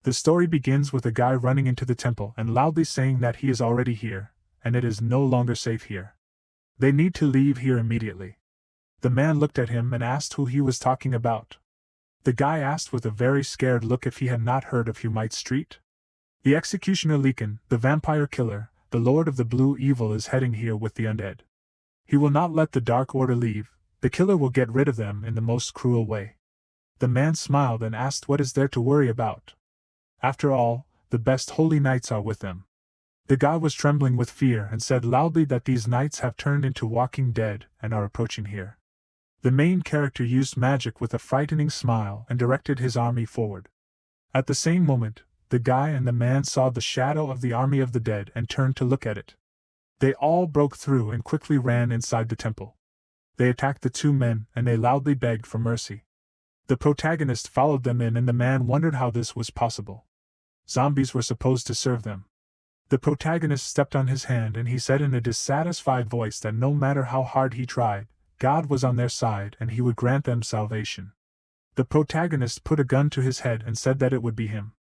The story begins with a guy running into the temple and loudly saying that he is already here, and it is no longer safe here. They need to leave here immediately. The man looked at him and asked who he was talking about. The guy asked with a very scared look if he had not heard of Humite Street. The executioner Leakin, the vampire killer, the lord of the blue evil, is heading here with the undead. He will not let the Dark Order leave. The killer will get rid of them in the most cruel way. The man smiled and asked what is there to worry about. After all, the best holy knights are with them. The guy was trembling with fear and said loudly that these knights have turned into walking dead and are approaching here. The main character used magic with a frightening smile and directed his army forward. At the same moment, the guy and the man saw the shadow of the army of the dead and turned to look at it. They all broke through and quickly ran inside the temple. They attacked the two men and they loudly begged for mercy. The protagonist followed them in and the man wondered how this was possible. Zombies were supposed to serve them. The protagonist stepped on his hand and he said in a dissatisfied voice that no matter how hard he tried, God was on their side and he would grant them salvation. The protagonist put a gun to his head and said that it would be him.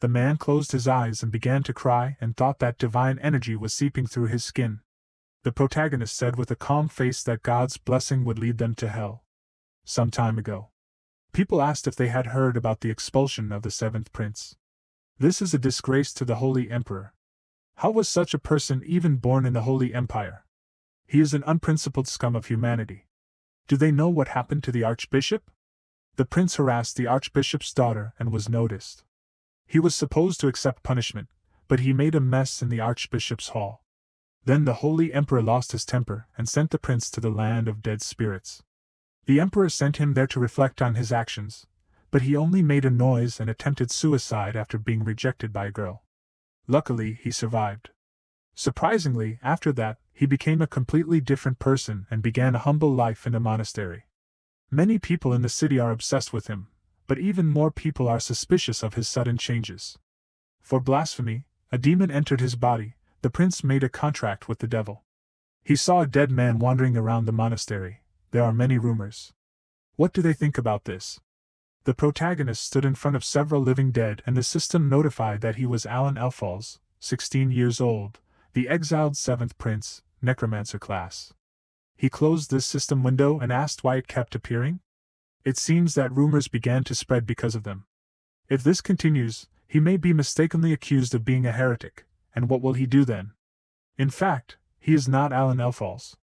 The man closed his eyes and began to cry and thought that divine energy was seeping through his skin. The protagonist said with a calm face that God's blessing would lead them to hell. Some time ago, people asked if they had heard about the expulsion of the seventh prince. This is a disgrace to the Holy Emperor. How was such a person even born in the Holy Empire? He is an unprincipled scum of humanity. Do they know what happened to the archbishop? The prince harassed the archbishop's daughter and was noticed. He was supposed to accept punishment, but he made a mess in the archbishop's hall. Then the Holy Emperor lost his temper and sent the prince to the land of dead spirits. The emperor sent him there to reflect on his actions, but he only made a noise and attempted suicide after being rejected by a girl. Luckily, he survived. Surprisingly, after that, he became a completely different person and began a humble life in a monastery. Many people in the city are obsessed with him, but even more people are suspicious of his sudden changes. For blasphemy, a demon entered his body. The prince made a contract with the devil. He saw a dead man wandering around the monastery. There are many rumors. What do they think about this? The protagonist stood in front of several living dead and the system notified that he was Alan Elfals, 16 years old, the exiled 7th Prince, Necromancer class. He closed this system window and asked why it kept appearing. It seems that rumors began to spread because of them. If this continues, he may be mistakenly accused of being a heretic, and what will he do then? In fact, he is not Alan Elfals.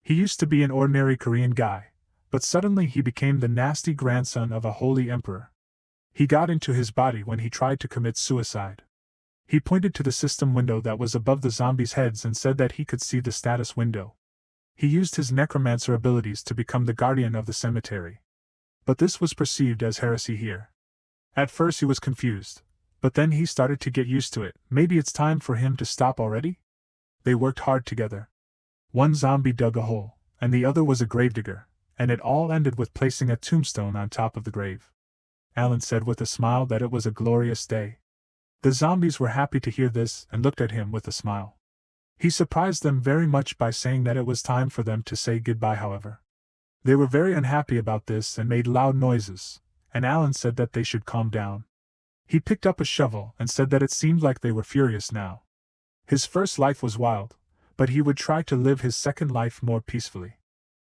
He used to be an ordinary Korean guy, but suddenly he became the nasty grandson of a holy emperor. He got into his body when he tried to commit suicide. He pointed to the system window that was above the zombies' heads and said that he could see the status window. He used his necromancer abilities to become the guardian of the cemetery. But this was perceived as heresy here. At first he was confused, but then he started to get used to it. Maybe it's time for him to stop already? They worked hard together. One zombie dug a hole, and the other was a gravedigger, and it all ended with placing a tombstone on top of the grave. Alan said with a smile that it was a glorious day. The zombies were happy to hear this and looked at him with a smile. He surprised them very much by saying that it was time for them to say goodbye, however. They were very unhappy about this and made loud noises, and Alan said that they should calm down. He picked up a shovel and said that it seemed like they were furious now. His first life was wild, but he would try to live his second life more peacefully.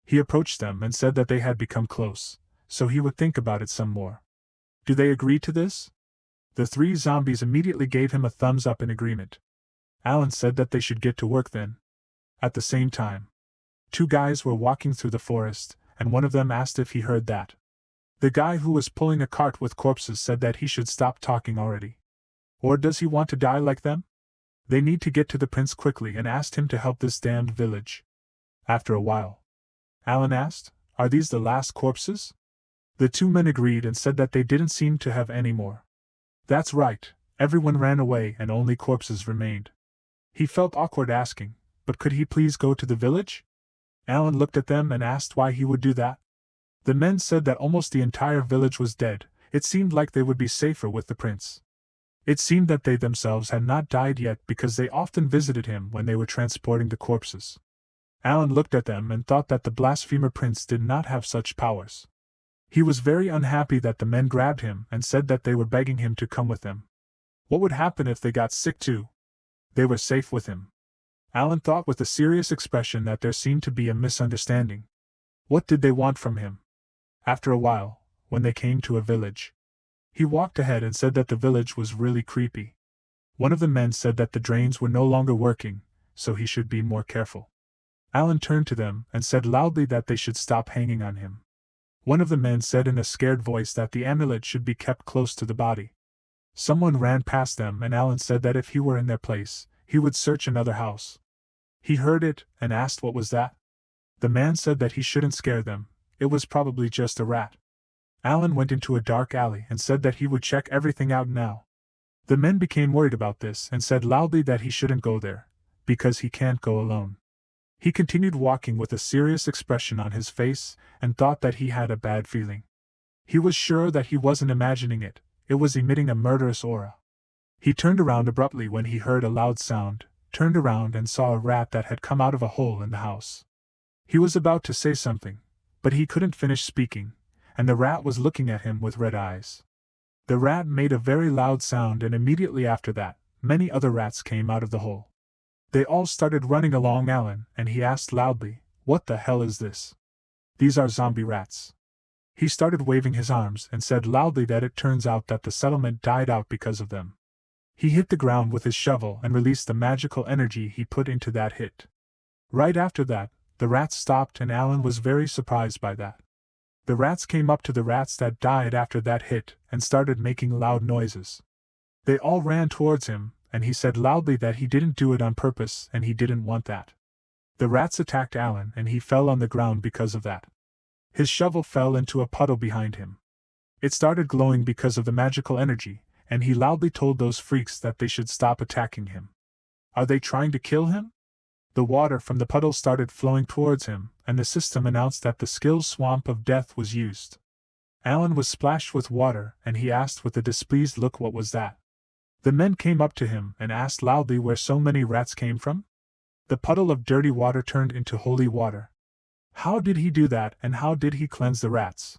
He approached them and said that they had become close, so he would think about it some more. Do they agree to this? The 3 zombies immediately gave him a thumbs up in agreement. Alan said that they should get to work then. At the same time, 2 guys were walking through the forest, and one of them asked if he heard that. The guy who was pulling a cart with corpses said that he should stop talking already. Or does he want to die like them? They need to get to the prince quickly and asked him to help this damned village. After a while, Alan asked, "Are these the last corpses?" The 2 men agreed and said that they didn't seem to have any more. That's right, everyone ran away and only corpses remained. He felt awkward asking, but could he please go to the village? Alan looked at them and asked why he would do that. The men said that almost the entire village was dead. It seemed like they would be safer with the prince. It seemed that they themselves had not died yet because they often visited him when they were transporting the corpses. Alan looked at them and thought that the blasphemer prince did not have such powers. He was very unhappy that the men grabbed him and said that they were begging him to come with them. What would happen if they got sick too? They were safe with him. Alan thought with a serious expression that there seemed to be a misunderstanding. What did they want from him? After a while, when they came to a village, he walked ahead and said that the village was really creepy. One of the men said that the drains were no longer working, so he should be more careful. Alan turned to them and said loudly that they should stop hanging on him. One of the men said in a scared voice that the amulet should be kept close to the body. Someone ran past them and Alan said that if he were in their place, he would search another house. He heard it and asked what was that. The man said that he shouldn't scare them, it was probably just a rat. Alan went into a dark alley and said that he would check everything out now. The men became worried about this and said loudly that he shouldn't go there, because he can't go alone. He continued walking with a serious expression on his face and thought that he had a bad feeling. He was sure that he wasn't imagining it, it was emitting a murderous aura. He turned around abruptly when he heard a loud sound, turned around and saw a rat that had come out of a hole in the house. He was about to say something, but he couldn't finish speaking, and the rat was looking at him with red eyes. The rat made a very loud sound and immediately after that, many other rats came out of the hole. They all started running along Alan, and he asked loudly, "What the hell is this?" "These are zombie rats." He started waving his arms and said loudly that it turns out that the settlement died out because of them. He hit the ground with his shovel and released the magical energy he put into that hit. Right after that, the rats stopped and Alan was very surprised by that. The rats came up to the rats that died after that hit and started making loud noises. They all ran towards him, and he said loudly that he didn't do it on purpose and he didn't want that. The rats attacked Alan and he fell on the ground because of that. His shovel fell into a puddle behind him. It started glowing because of the magical energy, and he loudly told those freaks that they should stop attacking him. Are they trying to kill him? The water from the puddle started flowing towards him, and the system announced that the skill swamp of death was used. Alan was splashed with water, and he asked with a displeased look what was that. The men came up to him and asked loudly where so many rats came from. The puddle of dirty water turned into holy water. How did he do that and how did he cleanse the rats?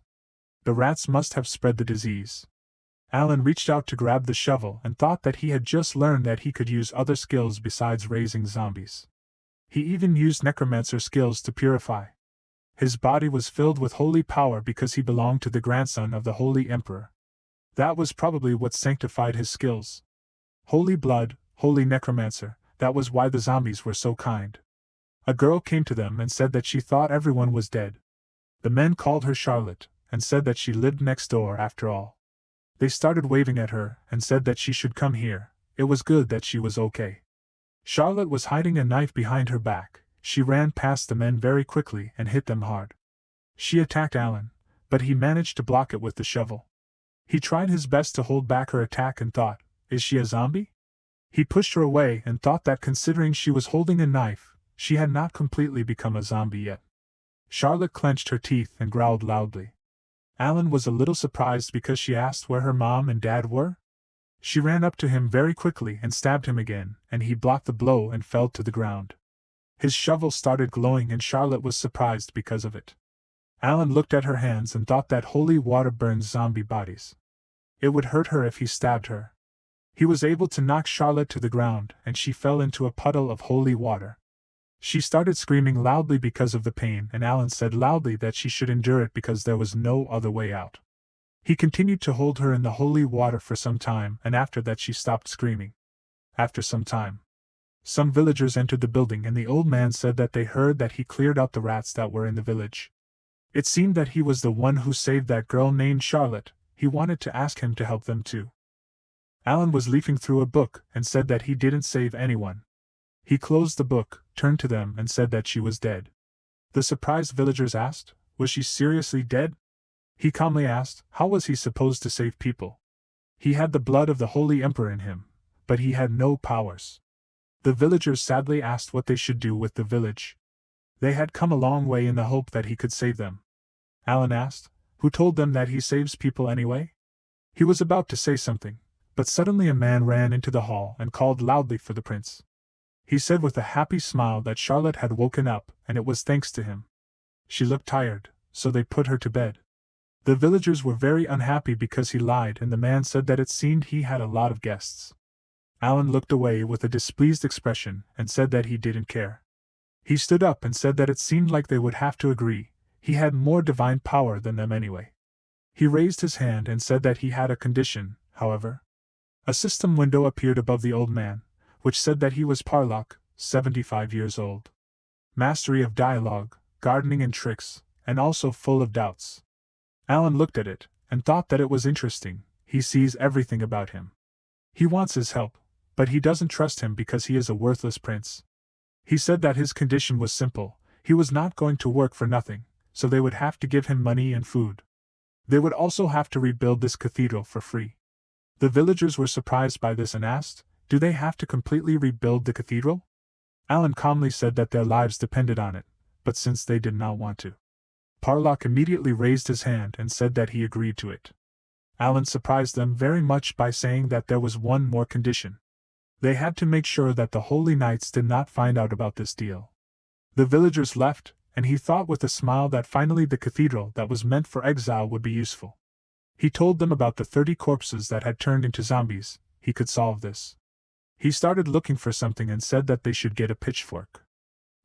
The rats must have spread the disease. Alan reached out to grab the shovel and thought that he had just learned that he could use other skills besides raising zombies. He even used necromancer skills to purify. His body was filled with holy power because he belonged to the grandson of the Holy Emperor. That was probably what sanctified his skills. Holy blood, holy necromancer, that was why the zombies were so kind. A girl came to them and said that she thought everyone was dead. The men called her Charlotte, and said that she lived next door after all. They started waving at her and said that she should come here, it was good that she was okay. Charlotte was hiding a knife behind her back, she ran past the men very quickly and hit them hard. She attacked Alan, but he managed to block it with the shovel. He tried his best to hold back her attack and thought, is she a zombie? He pushed her away and thought that considering she was holding a knife, she had not completely become a zombie yet. Charlotte clenched her teeth and growled loudly. Alan was a little surprised because she asked where her mom and dad were. She ran up to him very quickly and stabbed him again, and he blocked the blow and fell to the ground. His shovel started glowing and Charlotte was surprised because of it. Alan looked at her hands and thought that holy water burns zombie bodies. It would hurt her if he stabbed her. He was able to knock Charlotte to the ground and she fell into a puddle of holy water. She started screaming loudly because of the pain and Alan said loudly that she should endure it because there was no other way out. He continued to hold her in the holy water for some time and after that she stopped screaming. After some time, some villagers entered the building and the old man said that they heard that he cleared out the rats that were in the village. It seemed that he was the one who saved that girl named Charlotte. He wanted to ask him to help them too. Alan was leafing through a book and said that he didn't save anyone. He closed the book, turned to them and said that she was dead. The surprised villagers asked, was she seriously dead? He calmly asked, how was he supposed to save people? He had the blood of the Holy Emperor in him, but he had no powers. The villagers sadly asked what they should do with the village. They had come a long way in the hope that he could save them. Alan asked, who told them that he saves people anyway? He was about to say something, but suddenly a man ran into the hall and called loudly for the prince. He said with a happy smile that Charlotte had woken up and it was thanks to him. She looked tired, so they put her to bed. The villagers were very unhappy because he lied and the man said that it seemed he had a lot of guests. Alan looked away with a displeased expression and said that he didn't care. He stood up and said that it seemed like they would have to agree. He had more divine power than them anyway. He raised his hand and said that he had a condition, however. A system window appeared above the old man, which said that he was Parlock, 75 years old. Mastery of dialogue, gardening and tricks, and also full of doubts. Alan looked at it, and thought that it was interesting. He sees everything about him. He wants his help, but he doesn't trust him because he is a worthless prince. He said that his condition was simple. He was not going to work for nothing, so they would have to give him money and food. They would also have to rebuild this cathedral for free. The villagers were surprised by this and asked, "Do they have to completely rebuild the cathedral?" Alan calmly said that their lives depended on it, but since they did not want to. Parlock immediately raised his hand and said that he agreed to it. Alan surprised them very much by saying that there was one more condition. They had to make sure that the Holy Knights did not find out about this deal. The villagers left, and he thought with a smile that finally the cathedral that was meant for exile would be useful. He told them about the 30 corpses that had turned into zombies. He could solve this. He started looking for something and said that they should get a pitchfork.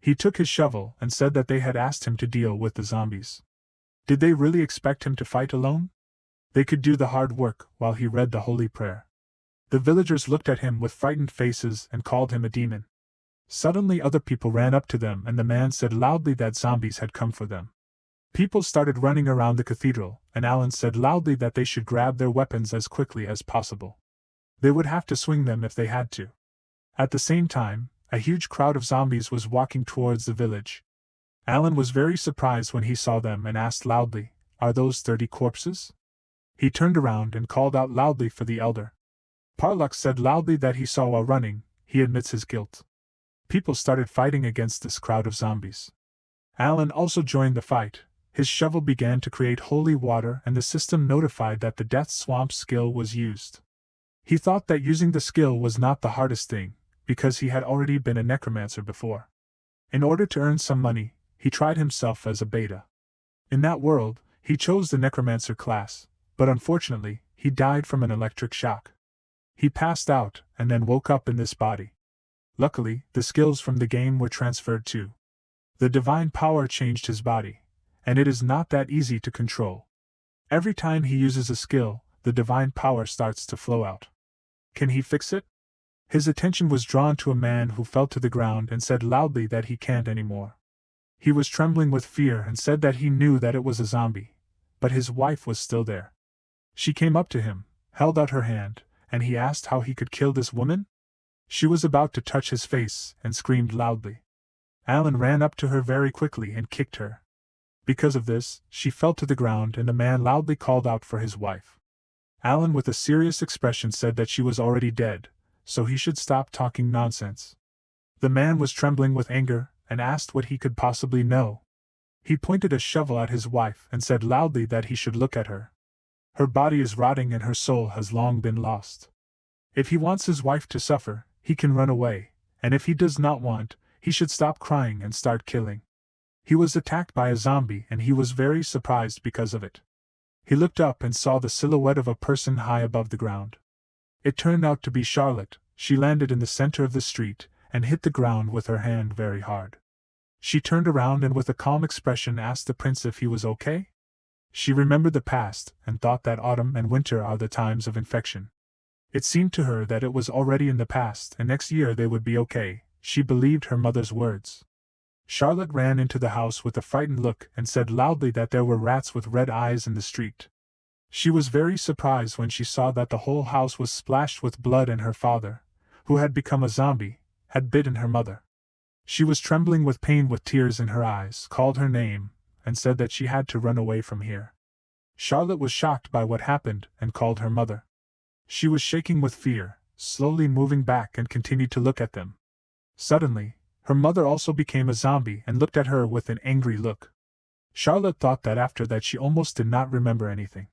He took his shovel and said that they had asked him to deal with the zombies. Did they really expect him to fight alone? They could do the hard work while he read the holy prayer. The villagers looked at him with frightened faces and called him a demon. Suddenly other people ran up to them and the man said loudly that zombies had come for them. People started running around the cathedral, and Alan said loudly that they should grab their weapons as quickly as possible. They would have to swing them if they had to. At the same time, a huge crowd of zombies was walking towards the village. Alan was very surprised when he saw them and asked loudly, "Are those 30 corpses?" He turned around and called out loudly for the elder. Parlock said loudly that he saw while running. He admits his guilt. People started fighting against this crowd of zombies. Alan also joined the fight. His shovel began to create holy water and the system notified that the Death Swamp skill was used. He thought that using the skill was not the hardest thing, because he had already been a necromancer before. In order to earn some money, he tried himself as a beta. In that world, he chose the necromancer class, but unfortunately, he died from an electric shock. He passed out and then woke up in this body. Luckily, the skills from the game were transferred too. The divine power changed his body, and it is not that easy to control. Every time he uses a skill, the divine power starts to flow out. Can he fix it? His attention was drawn to a man who fell to the ground and said loudly that he can't anymore. He was trembling with fear and said that he knew that it was a zombie, but his wife was still there. She came up to him, held out her hand, and he asked how he could kill this woman? She was about to touch his face and screamed loudly. Alan ran up to her very quickly and kicked her. Because of this, she fell to the ground and the man loudly called out for his wife. Alan with a serious expression said that she was already dead, so he should stop talking nonsense. The man was trembling with anger and asked what he could possibly know. He pointed a shovel at his wife and said loudly that he should look at her. Her body is rotting and her soul has long been lost. If he wants his wife to suffer, he can run away, and if he does not want, he should stop crying and start killing. He was attacked by a zombie and he was very surprised because of it. He looked up and saw the silhouette of a person high above the ground. It turned out to be Charlotte. She landed in the center of the street and hit the ground with her hand very hard. She turned around and with a calm expression asked the prince if he was okay. She remembered the past and thought that autumn and winter are the times of infection. It seemed to her that it was already in the past and next year they would be okay. She believed her mother's words. Charlotte ran into the house with a frightened look and said loudly that there were rats with red eyes in the street. She was very surprised when she saw that the whole house was splashed with blood and her father, who had become a zombie, had bitten her mother. She was trembling with pain with tears in her eyes, called her name, and said that she had to run away from here. Charlotte was shocked by what happened and called her mother. She was shaking with fear, slowly moving back and continued to look at them. Suddenly, her mother also became a zombie and looked at her with an angry look. Charlotte thought that after that she almost did not remember anything.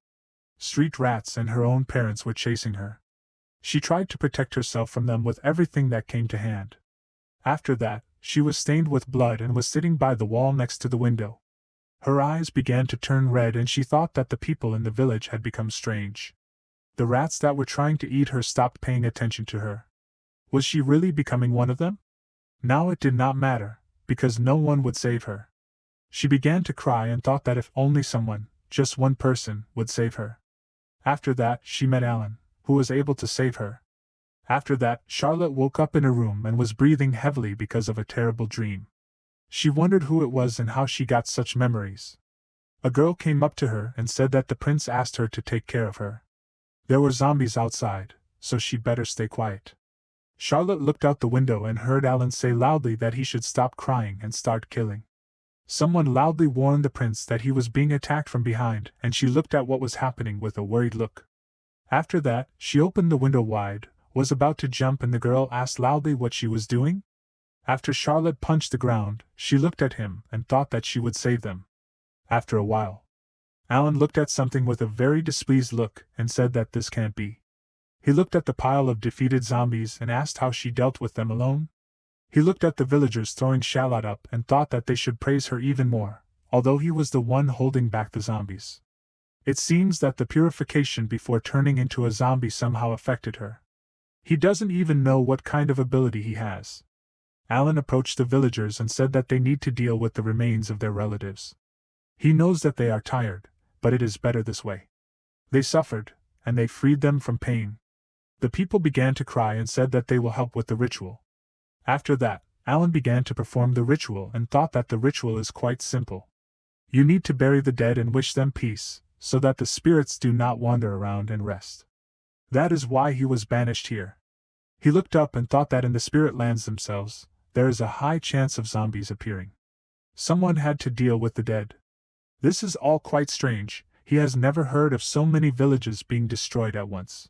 Street rats and her own parents were chasing her. She tried to protect herself from them with everything that came to hand. After that, she was stained with blood and was sitting by the wall next to the window. Her eyes began to turn red and she thought that the people in the village had become strange. The rats that were trying to eat her stopped paying attention to her. Was she really becoming one of them? Now it did not matter, because no one would save her. She began to cry and thought that if only someone, just one person, would save her. After that, she met Alan, who was able to save her. After that, Charlotte woke up in her room and was breathing heavily because of a terrible dream. She wondered who it was and how she got such memories. A girl came up to her and said that the prince asked her to take care of her. There were zombies outside, so she'd better stay quiet. Charlotte looked out the window and heard Alan say loudly that he should stop crying and start killing. Someone loudly warned the prince that he was being attacked from behind, and she looked at what was happening with a worried look. After that, she opened the window wide, was about to jump, and the girl asked loudly what she was doing. After Charlotte punched the ground, she looked at him and thought that she would save them. After a while, Alan looked at something with a very displeased look and said that this can't be. He looked at the pile of defeated zombies and asked how she dealt with them alone. He looked at the villagers throwing Charlotte up and thought that they should praise her even more, although he was the one holding back the zombies. It seems that the purification before turning into a zombie somehow affected her. He doesn't even know what kind of ability he has. Alan approached the villagers and said that they need to deal with the remains of their relatives. He knows that they are tired, but it is better this way. They suffered, and they freed them from pain. The people began to cry and said that they will help with the ritual. After that, Alan began to perform the ritual and thought that the ritual is quite simple. You need to bury the dead and wish them peace, so that the spirits do not wander around and rest. That is why he was banished here. He looked up and thought that in the spirit lands themselves, there is a high chance of zombies appearing. Someone had to deal with the dead. This is all quite strange. He has never heard of so many villages being destroyed at once.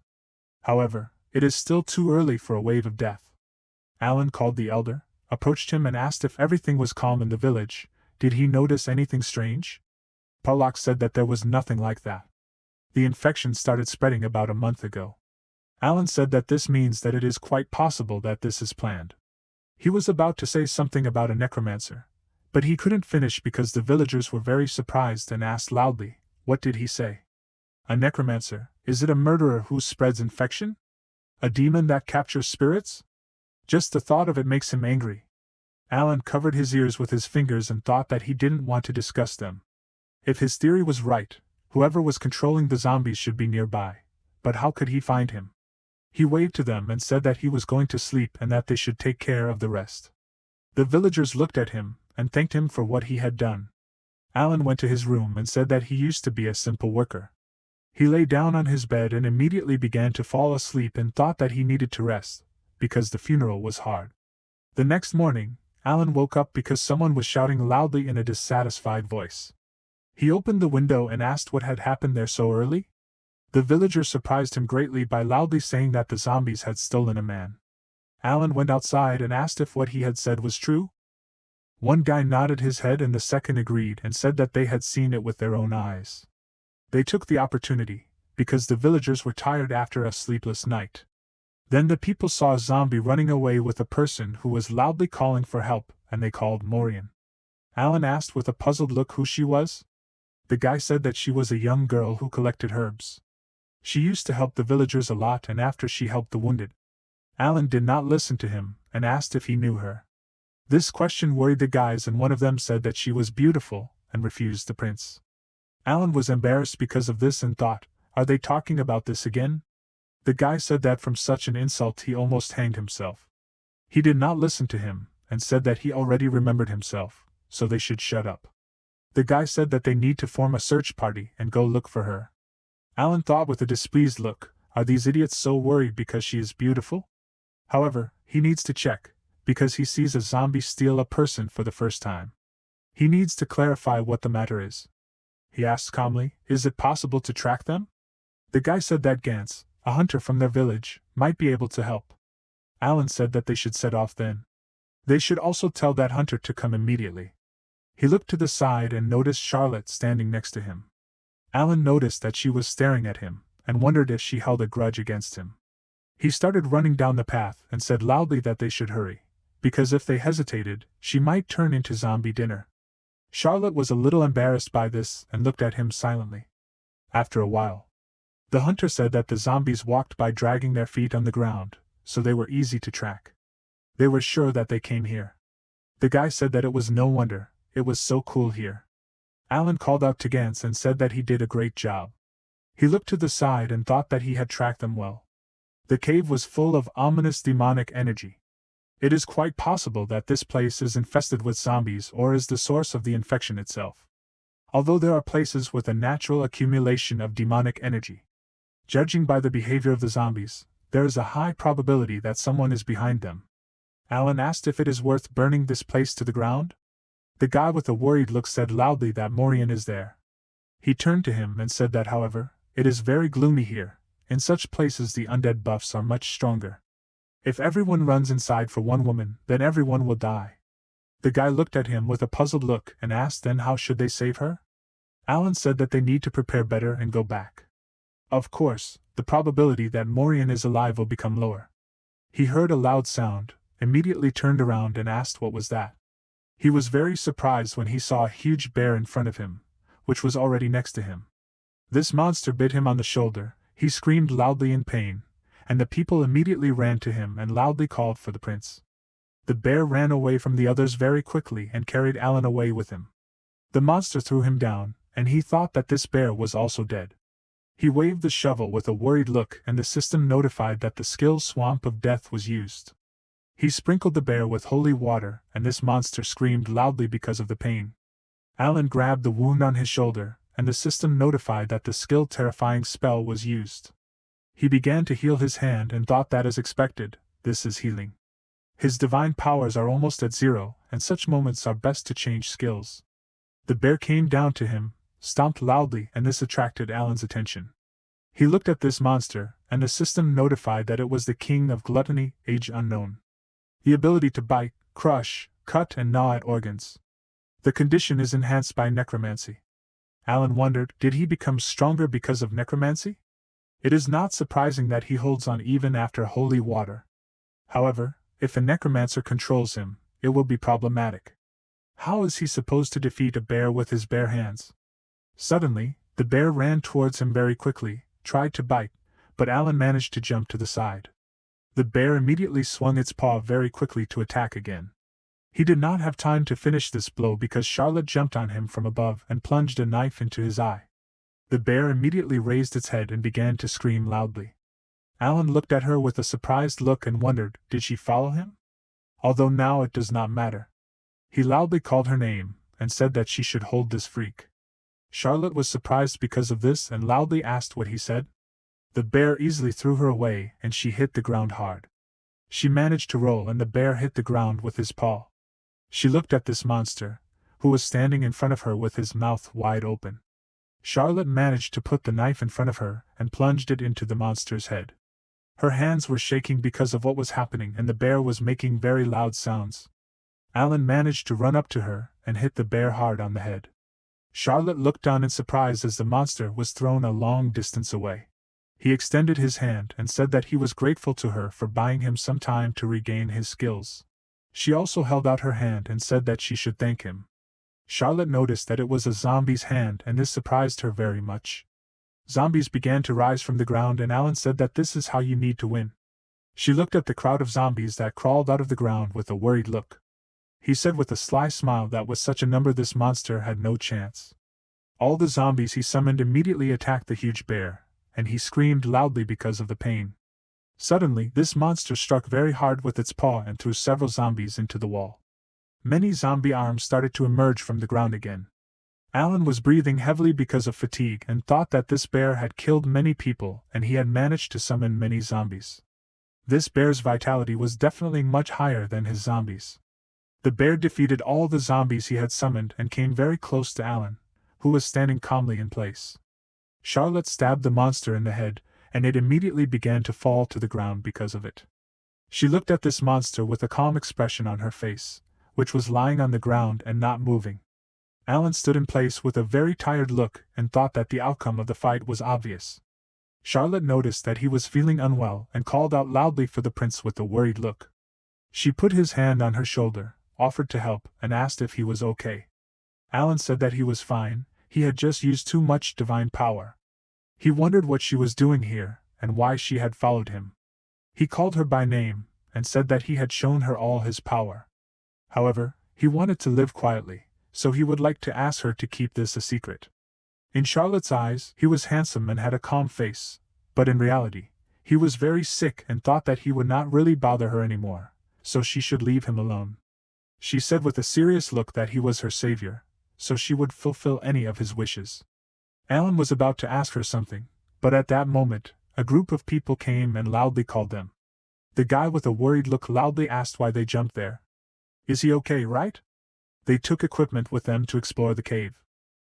However, it is still too early for a wave of death. Alan called the elder, approached him and asked if everything was calm in the village. Did he notice anything strange? Pollock said that there was nothing like that. The infection started spreading about a month ago. Alan said that this means that it is quite possible that this is planned. He was about to say something about a necromancer, but he couldn't finish because the villagers were very surprised and asked loudly, "What did he say?" A necromancer, is it a murderer who spreads infection? A demon that captures spirits? Just the thought of it makes him angry. Alan covered his ears with his fingers and thought that he didn't want to discuss them. If his theory was right, whoever was controlling the zombies should be nearby, but how could he find him? He waved to them and said that he was going to sleep and that they should take care of the rest. The villagers looked at him and thanked him for what he had done. Alan went to his room and said that he used to be a simple worker. He lay down on his bed and immediately began to fall asleep and thought that he needed to rest, because the funeral was hard. The next morning, Alan woke up because someone was shouting loudly in a dissatisfied voice. He opened the window and asked what had happened there so early. The villagers surprised him greatly by loudly saying that the zombies had stolen a man. Alan went outside and asked if what he had said was true. One guy nodded his head and the second agreed and said that they had seen it with their own eyes. They took the opportunity, because the villagers were tired after a sleepless night. Then the people saw a zombie running away with a person who was loudly calling for help, and they called Morian. Alan asked with a puzzled look who she was. The guy said that she was a young girl who collected herbs. She used to help the villagers a lot, and after she helped the wounded. Alan did not listen to him, and asked if he knew her. This question worried the guys, and one of them said that she was beautiful, and refused the prince. Alan was embarrassed because of this and thought, are they talking about this again? The guy said that from such an insult he almost hanged himself. He did not listen to him, and said that he already remembered himself, so they should shut up. The guy said that they need to form a search party and go look for her. Alan thought with a displeased look, are these idiots so worried because she is beautiful? However, he needs to check, because he sees a zombie steal a person for the first time. He needs to clarify what the matter is. He asked calmly, is it possible to track them? The guy said that Gantz, a hunter from their village, might be able to help. Alan said that they should set off then. They should also tell that hunter to come immediately. He looked to the side and noticed Charlotte standing next to him. Alan noticed that she was staring at him, and wondered if she held a grudge against him. He started running down the path and said loudly that they should hurry, because if they hesitated, she might turn into zombie dinner. Charlotte was a little embarrassed by this and looked at him silently. After a while, the hunter said that the zombies walked by dragging their feet on the ground, so they were easy to track. They were sure that they came here. The guy said that it was no wonder, it was so cool here. Alan called out to Gantz and said that he did a great job. He looked to the side and thought that he had tracked them well. The cave was full of ominous demonic energy. It is quite possible that this place is infested with zombies or is the source of the infection itself. Although there are places with a natural accumulation of demonic energy. Judging by the behavior of the zombies, there is a high probability that someone is behind them. Alan asked if it is worth burning this place to the ground. The guy with a worried look said loudly that Morian is there. He turned to him and said that, however, it is very gloomy here. In such places the undead buffs are much stronger. If everyone runs inside for one woman, then everyone will die. The guy looked at him with a puzzled look and asked then how should they save her? Alan said that they need to prepare better and go back. Of course, the probability that Morian is alive will become lower. He heard a loud sound, immediately turned around and asked what was that. He was very surprised when he saw a huge bear in front of him, which was already next to him. This monster bit him on the shoulder, he screamed loudly in pain, and the people immediately ran to him and loudly called for the prince. The bear ran away from the others very quickly and carried Alan away with him. The monster threw him down, and he thought that this bear was also dead. He waved the shovel with a worried look and the system notified that the skill Swamp of Death was used. He sprinkled the bear with holy water and this monster screamed loudly because of the pain. Alan grabbed the wound on his shoulder, and the system notified that the skill Terrifying spell was used. He began to heal his hand and thought that as expected, this is healing. His divine powers are almost at zero, and such moments are best to change skills. The bear came down to him, stomped loudly, and this attracted Alan's attention. He looked at this monster, and the system notified that it was the king of gluttony, age unknown. The ability to bite, crush, cut and gnaw at organs. The condition is enhanced by necromancy. Alan wondered, did he become stronger because of necromancy? It is not surprising that he holds on even after holy water. However, if a necromancer controls him, it will be problematic. How is he supposed to defeat a bear with his bare hands? Suddenly, the bear ran towards him very quickly, tried to bite, but Alan managed to jump to the side. The bear immediately swung its paw very quickly to attack again. He did not have time to finish this blow because Charlotte jumped on him from above and plunged a knife into his eye. The bear immediately raised its head and began to scream loudly. Alan looked at her with a surprised look and wondered, did she follow him? Although now it does not matter. He loudly called her name, and said that she should hold this freak. Charlotte was surprised because of this and loudly asked what he said. The bear easily threw her away and she hit the ground hard. She managed to roll and the bear hit the ground with his paw. She looked at this monster, who was standing in front of her with his mouth wide open. Charlotte managed to put the knife in front of her and plunged it into the monster's head. Her hands were shaking because of what was happening and the bear was making very loud sounds. Alan managed to run up to her and hit the bear hard on the head. Charlotte looked down in surprise as the monster was thrown a long distance away. He extended his hand and said that he was grateful to her for buying him some time to regain his skills. She also held out her hand and said that she should thank him. Charlotte noticed that it was a zombie's hand and this surprised her very much. Zombies began to rise from the ground and Alan said that this is how you need to win. She looked at the crowd of zombies that crawled out of the ground with a worried look. He said with a sly smile that with such a number this monster had no chance. All the zombies he summoned immediately attacked the huge bear, and he screamed loudly because of the pain. Suddenly, this monster struck very hard with its paw and threw several zombies into the wall. Many zombie arms started to emerge from the ground again. Alan was breathing heavily because of fatigue and thought that this bear had killed many people and he had managed to summon many zombies. This bear's vitality was definitely much higher than his zombies. The bear defeated all the zombies he had summoned and came very close to Alan, who was standing calmly in place. Charlotte stabbed the monster in the head, and it immediately began to fall to the ground because of it. She looked at this monster with a calm expression on her face, which was lying on the ground and not moving. Alan stood in place with a very tired look and thought that the outcome of the fight was obvious. Charlotte noticed that he was feeling unwell and called out loudly for the prince with a worried look. She put his hand on her shoulder, offered to help, and asked if he was okay. Alan said that he was fine, he had just used too much divine power. He wondered what she was doing here, and why she had followed him. He called her by name, and said that he had shown her all his power. However, he wanted to live quietly, so he would like to ask her to keep this a secret. In Charlotte's eyes, he was handsome and had a calm face, but in reality, he was very sick and thought that he would not really bother her anymore, so she should leave him alone. She said with a serious look that he was her savior, so she would fulfill any of his wishes. Alan was about to ask her something, but at that moment, a group of people came and loudly called them. The guy with a worried look loudly asked why they jumped there. Is he okay, right? They took equipment with them to explore the cave.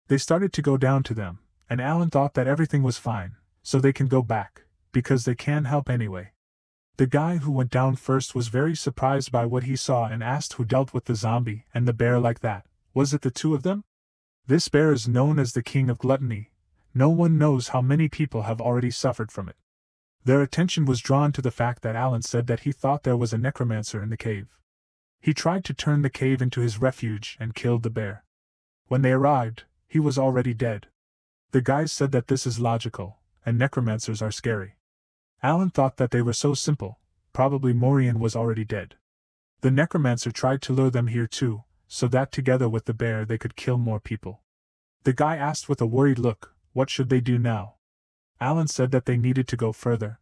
They started to go down to them, and Alan thought that everything was fine, so they can go back, because they can help anyway. The guy who went down first was very surprised by what he saw and asked who dealt with the zombie and the bear like that. Was it the two of them? This bear is known as the king of gluttony. No one knows how many people have already suffered from it. Their attention was drawn to the fact that Alan said that he thought there was a necromancer in the cave. He tried to turn the cave into his refuge and killed the bear. When they arrived, he was already dead. The guys said that this is logical, and necromancers are scary. Alan thought that they were so simple, probably Morian was already dead. The necromancer tried to lure them here too, so that together with the bear they could kill more people. The guy asked with a worried look, what should they do now? Alan said that they needed to go further.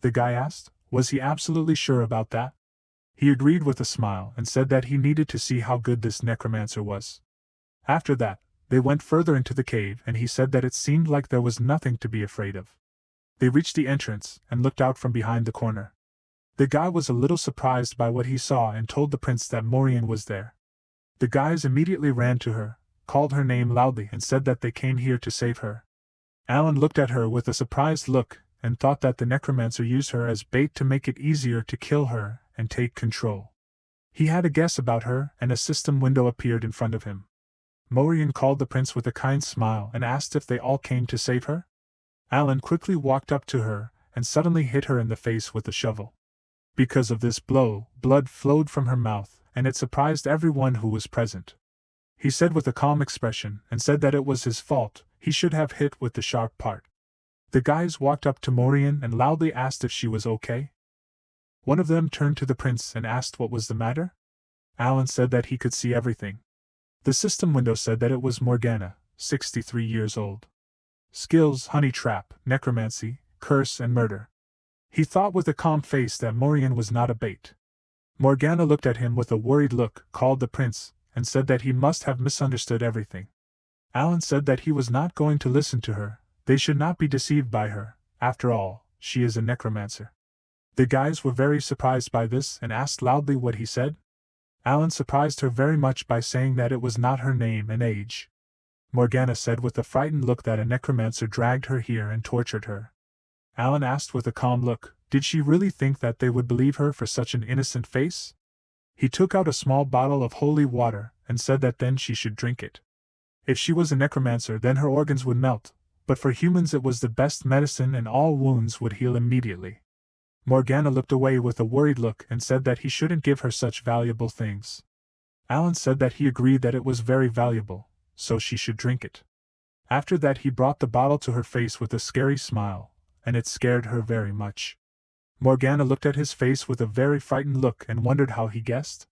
The guy asked, was he absolutely sure about that? He agreed with a smile and said that he needed to see how good this necromancer was. After that, they went further into the cave and he said that it seemed like there was nothing to be afraid of. They reached the entrance and looked out from behind the corner. The guy was a little surprised by what he saw and told the prince that Morian was there. The guys immediately ran to her, called her name loudly and said that they came here to save her. Alan looked at her with a surprised look and thought that the necromancer used her as bait to make it easier to kill her and take control. He had a guess about her and a system window appeared in front of him. Morian called the prince with a kind smile and asked if they all came to save her. Alan quickly walked up to her and suddenly hit her in the face with a shovel. Because of this blow, blood flowed from her mouth and it surprised everyone who was present. He said with a calm expression and said that it was his fault, he should have hit with the sharp part. The guys walked up to Morian and loudly asked if she was okay. One of them turned to the prince and asked what was the matter. Alan said that he could see everything. The system window said that it was Morgana, 63 years old. Skills: honey trap, necromancy, curse and murder. He thought with a calm face that Morian was not a bait. Morgana looked at him with a worried look, called the prince, and said that he must have misunderstood everything. Alan said that he was not going to listen to her, they should not be deceived by her, after all, she is a necromancer. The guys were very surprised by this and asked loudly what he said. Alan surprised her very much by saying that it was not her name and age. Morgana said with a frightened look that a necromancer dragged her here and tortured her. Alan asked with a calm look, did she really think that they would believe her for such an innocent face? He took out a small bottle of holy water and said that then she should drink it. If she was a necromancer then her organs would melt, but for humans it was the best medicine and all wounds would heal immediately. Morgana looked away with a worried look and said that he shouldn't give her such valuable things. Alan said that he agreed that it was very valuable, so she should drink it. After that he brought the bottle to her face with a scary smile, and it scared her very much. Morgana looked at his face with a very frightened look and wondered how he guessed.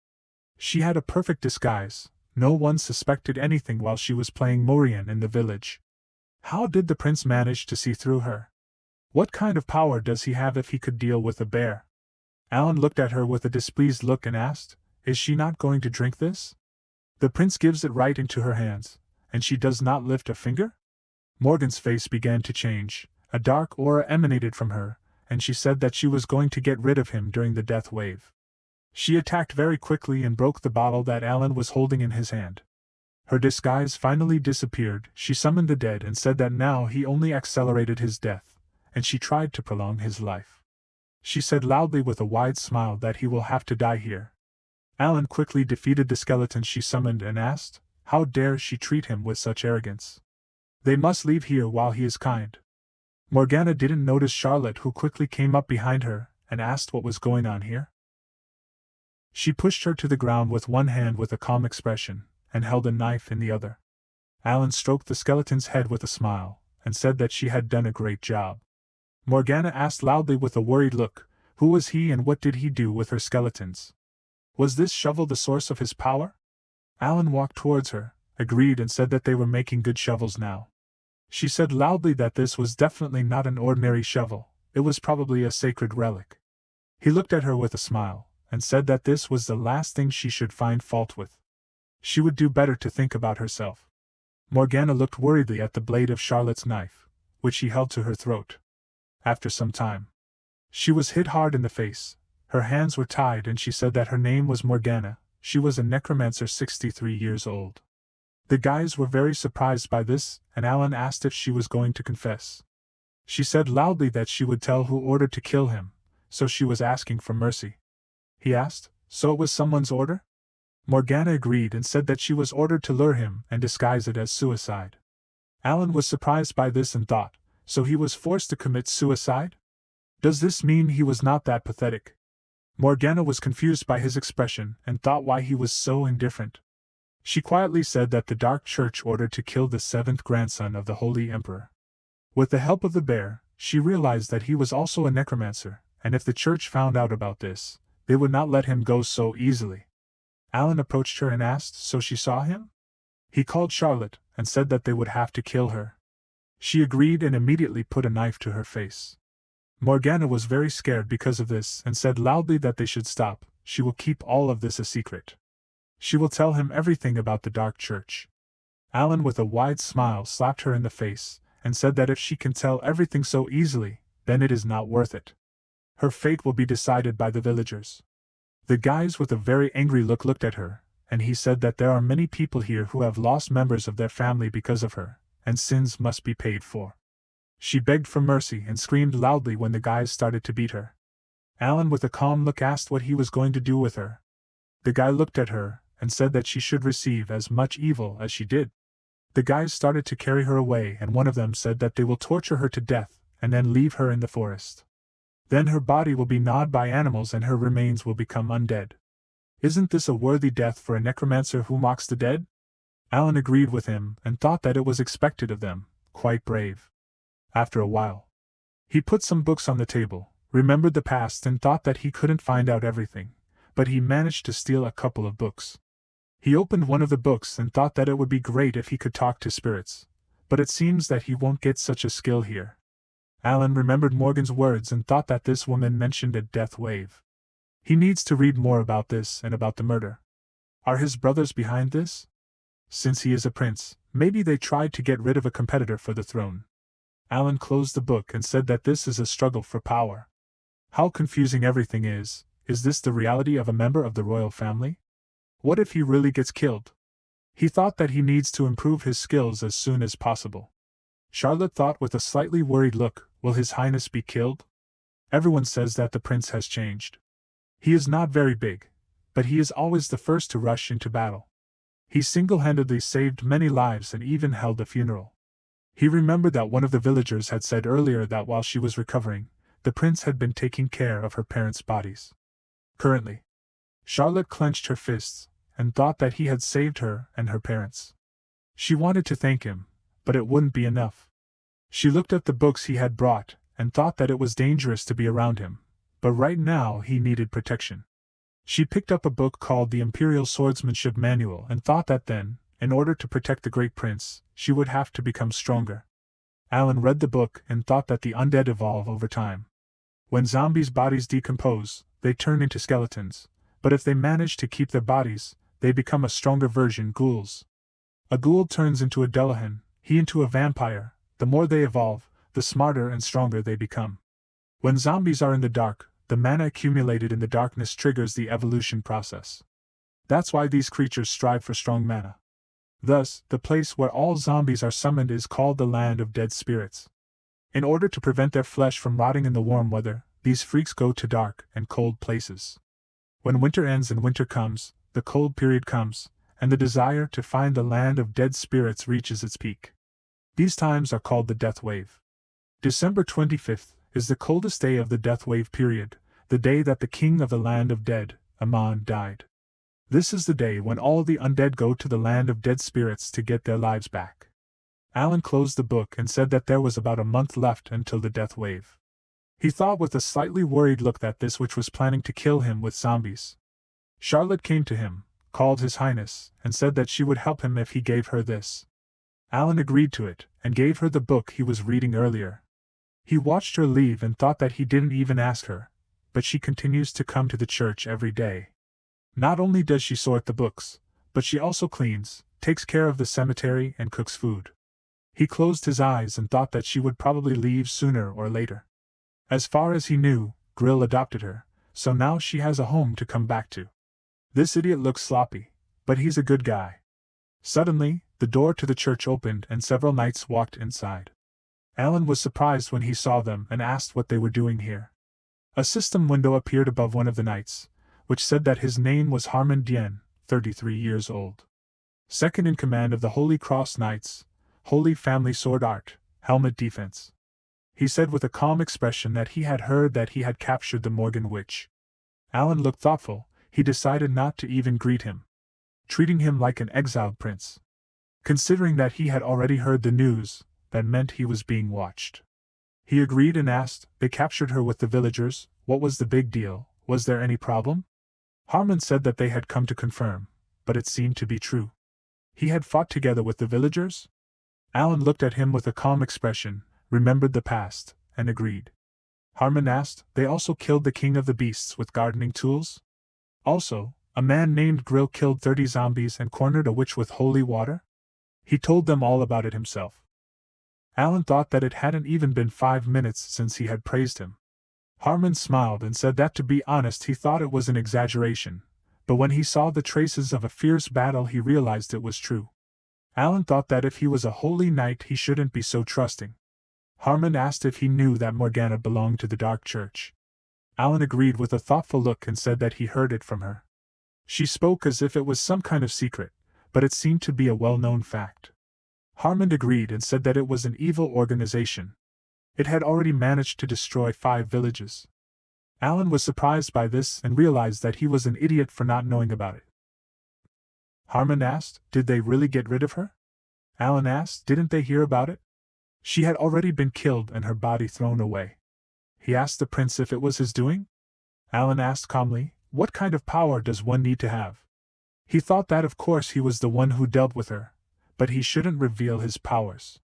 She had a perfect disguise, no one suspected anything while she was playing Morian in the village. How did the prince manage to see through her? What kind of power does he have if he could deal with a bear? Alan looked at her with a displeased look and asked, is she not going to drink this? The prince gives it right into her hands, and she does not lift a finger? Morgan's face began to change, a dark aura emanated from her, and she said that she was going to get rid of him during the death wave. She attacked very quickly and broke the bottle that Alan was holding in his hand. Her disguise finally disappeared, she summoned the dead and said that now he only accelerated his death, and she tried to prolong his life. She said loudly with a wide smile that he will have to die here. Alan quickly defeated the skeleton she summoned and asked, how dare she treat him with such arrogance? They must leave here while he is kind. Morgana didn't notice Charlotte, who quickly came up behind her and asked what was going on here. She pushed her to the ground with one hand with a calm expression, and held a knife in the other. Alan stroked the skeleton's head with a smile, and said that she had done a great job. Morgana asked loudly with a worried look, Who was he and what did he do with her skeletons? Was this shovel the source of his power? Alan walked towards her, agreed and said that they were making good shovels now. She said loudly that this was definitely not an ordinary shovel, it was probably a sacred relic. He looked at her with a smile, and said that this was the last thing she should find fault with. She would do better to think about herself. Morgana looked worriedly at the blade of Charlotte's knife, which he held to her throat. After some time, she was hit hard in the face, her hands were tied and she said that her name was Morgana, she was a necromancer 63 years old. The guys were very surprised by this, and Alan asked if she was going to confess. She said loudly that she would tell who ordered to kill him, so she was asking for mercy. He asked, so it was someone's order? Morgana agreed and said that she was ordered to lure him and disguise it as suicide. Alan was surprised by this and thought, so he was forced to commit suicide? Does this mean he was not that pathetic? Morgana was confused by his expression and thought why he was so indifferent. She quietly said that the Dark Church ordered to kill the 7th grandson of the Holy Emperor. With the help of the bear, she realized that he was also a necromancer, and if the church found out about this, they would not let him go so easily. Alan approached her and asked, so she saw him? He called Charlotte, and said that they would have to kill her. She agreed and immediately put a knife to her face. Morgana was very scared because of this and said loudly that they should stop, she will keep all of this a secret. She will tell him everything about the Dark Church. Alan with a wide smile slapped her in the face, and said that if she can tell everything so easily, then it is not worth it. Her fate will be decided by the villagers. The guys with a very angry look looked at her, and he said that there are many people here who have lost members of their family because of her, and sins must be paid for. She begged for mercy and screamed loudly when the guys started to beat her. Alan with a calm look asked what he was going to do with her. The guy looked at her, and said that she should receive as much evil as she did. The guys started to carry her away and one of them said that they will torture her to death, and then leave her in the forest. Then her body will be gnawed by animals and her remains will become undead. Isn't this a worthy death for a necromancer who mocks the dead? Alan agreed with him and thought that it was expected of them, quite brave. After a while, he put some books on the table, remembered the past and thought that he couldn't find out everything, but he managed to steal a couple of books. He opened one of the books and thought that it would be great if he could talk to spirits, but it seems that he won't get such a skill here. Alan remembered Morgan's words and thought that this woman mentioned a death wave. He needs to read more about this and about the murder. Are his brothers behind this? Since he is a prince, maybe they tried to get rid of a competitor for the throne. Alan closed the book and said that this is a struggle for power. How confusing everything is this the reality of a member of the royal family? What if he really gets killed? He thought that he needs to improve his skills as soon as possible. Charlotte thought with a slightly worried look, will His Highness be killed? Everyone says that the prince has changed. He is not very big, but he is always the first to rush into battle. He single-handedly saved many lives and even held a funeral. He remembered that one of the villagers had said earlier that while she was recovering, the prince had been taking care of her parents' bodies. Currently, Charlotte clenched her fists, and thought that he had saved her and her parents. She wanted to thank him, but it wouldn't be enough. She looked at the books he had brought, and thought that it was dangerous to be around him, but right now he needed protection. She picked up a book called the Imperial Swordsmanship Manual and thought that then, in order to protect the great prince, she would have to become stronger. Alan read the book and thought that the undead evolve over time. When zombies' bodies decompose, they turn into skeletons, but if they manage to keep their bodies, they become a stronger version ghouls. A ghoul turns into a Delahan, he into a vampire. The more they evolve, the smarter and stronger they become. When zombies are in the dark, the mana accumulated in the darkness triggers the evolution process. That's why these creatures strive for strong mana. Thus, the place where all zombies are summoned is called the Land of Dead Spirits. In order to prevent their flesh from rotting in the warm weather, these freaks go to dark and cold places. When winter ends and winter comes, the cold period comes, and the desire to find the Land of Dead Spirits reaches its peak. These times are called the Death Wave. December 25th is the coldest day of the Death Wave period, the day that the king of the Land of Dead, Amon, died. This is the day when all the undead go to the Land of Dead Spirits to get their lives back. Alan closed the book and said that there was about a month left until the Death Wave. He thought with a slightly worried look that this witch was planning to kill him with zombies. Charlotte came to him, called His Highness, and said that she would help him if he gave her this. Alan agreed to it, and gave her the book he was reading earlier. He watched her leave and thought that he didn't even ask her, but she continues to come to the church every day. Not only does she sort the books, but she also cleans, takes care of the cemetery and cooks food. He closed his eyes and thought that she would probably leave sooner or later. As far as he knew, Grill adopted her, so now she has a home to come back to. This idiot looks sloppy, but he's a good guy. Suddenly, the door to the church opened and several knights walked inside. Alan was surprised when he saw them and asked what they were doing here. A system window appeared above one of the knights, which said that his name was Harmon Dien, 33 years old. Second in command of the Holy Cross Knights, Holy Family Sword Art, Helmet Defense. He said with a calm expression that he had heard that he had captured the Morgan Witch. Alan looked thoughtful. He decided not to even greet him, treating him like an exiled prince. Considering that he had already heard the news, that meant he was being watched. He agreed and asked, "They captured her with the villagers, what was the big deal, was there any problem?" Harmon said that they had come to confirm, but it seemed to be true. He had fought together with the villagers? Alan looked at him with a calm expression, remembered the past, and agreed. Harmon asked, "They also killed the king of the beasts with gardening tools? Also, a man named Grill killed 30 zombies and cornered a witch with holy water?" He told them all about it himself. Alan thought that it hadn't even been 5 minutes since he had praised him. Harmon smiled and said that to be honest he thought it was an exaggeration, but when he saw the traces of a fierce battle he realized it was true. Alan thought that if he was a holy knight he shouldn't be so trusting. Harmon asked if he knew that Morgana belonged to the Dark Church. Alan agreed with a thoughtful look and said that he heard it from her. She spoke as if it was some kind of secret, but it seemed to be a well-known fact. Harmon agreed and said that it was an evil organization. It had already managed to destroy 5 villages. Alan was surprised by this and realized that he was an idiot for not knowing about it. Harmon asked, "Did they really get rid of her?" Alan asked, "Didn't they hear about it?" She had already been killed and her body thrown away. He asked the prince if it was his doing. Alan asked calmly, "What kind of power does one need to have?" He thought that of course he was the one who dealt with her, but he shouldn't reveal his powers.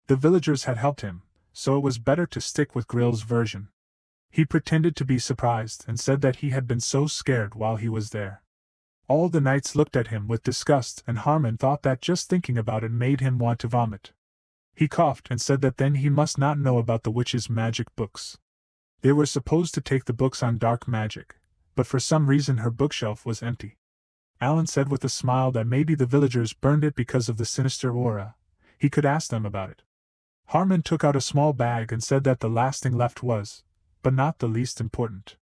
The villagers had helped him, so it was better to stick with Grill's version. He pretended to be surprised and said that he had been so scared while he was there. All the knights looked at him with disgust and Harmon thought that just thinking about it made him want to vomit. He coughed and said that then he must not know about the witch's magic books. They were supposed to take the books on dark magic, but for some reason her bookshelf was empty. Alan said with a smile that maybe the villagers burned it because of the sinister aura. He could ask them about it. Harmon took out a small bag and said that the last thing left was, but not the least important.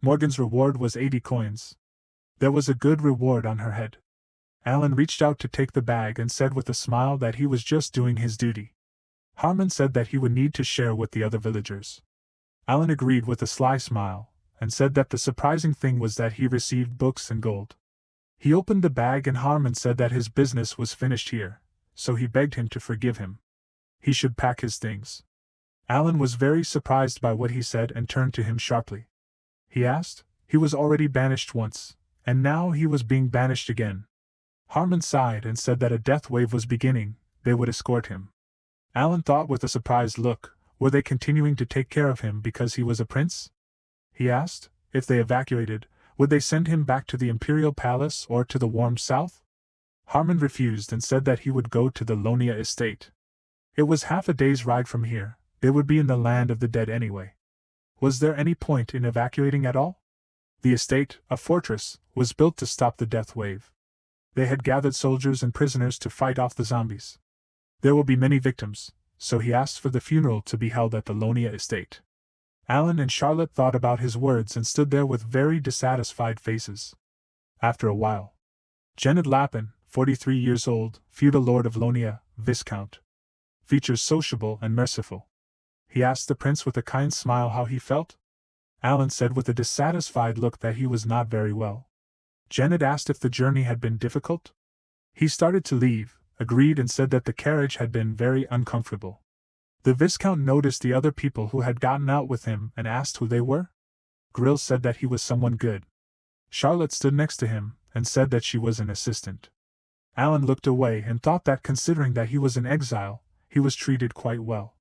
Morgan's reward was 80 coins. There was a good reward on her head. Alan reached out to take the bag and said with a smile that he was just doing his duty. Harmon said that he would need to share with the other villagers. Alan agreed with a sly smile, and said that the surprising thing was that he received books and gold. He opened the bag and Harmon said that his business was finished here, so he begged him to forgive him. He should pack his things. Alan was very surprised by what he said and turned to him sharply. He asked, he was already banished once, and now he was being banished again. Harmon sighed and said that a death wave was beginning, they would escort him. Alan thought with a surprised look, were they continuing to take care of him because he was a prince? He asked, if they evacuated, would they send him back to the Imperial Palace or to the warm south? Harmon refused and said that he would go to the Lonia estate. It was half a day's ride from here, they would be in the land of the dead anyway. Was there any point in evacuating at all? The estate, a fortress, was built to stop the death wave. They had gathered soldiers and prisoners to fight off the zombies. There will be many victims, so he asked for the funeral to be held at the Lonia estate. Alan and Charlotte thought about his words and stood there with very dissatisfied faces. After a while, Janet Lappin, 43 years old, feudal lord of Lonia, Viscount. Features sociable and merciful. He asked the prince with a kind smile how he felt. Alan said with a dissatisfied look that he was not very well. Janet asked if the journey had been difficult. He started to leave, agreed and said that the carriage had been very uncomfortable. The Viscount noticed the other people who had gotten out with him and asked who they were. Grill said that he was someone good. Charlotte stood next to him and said that she was an assistant. Alan looked away and thought that considering that he was in exile, he was treated quite well.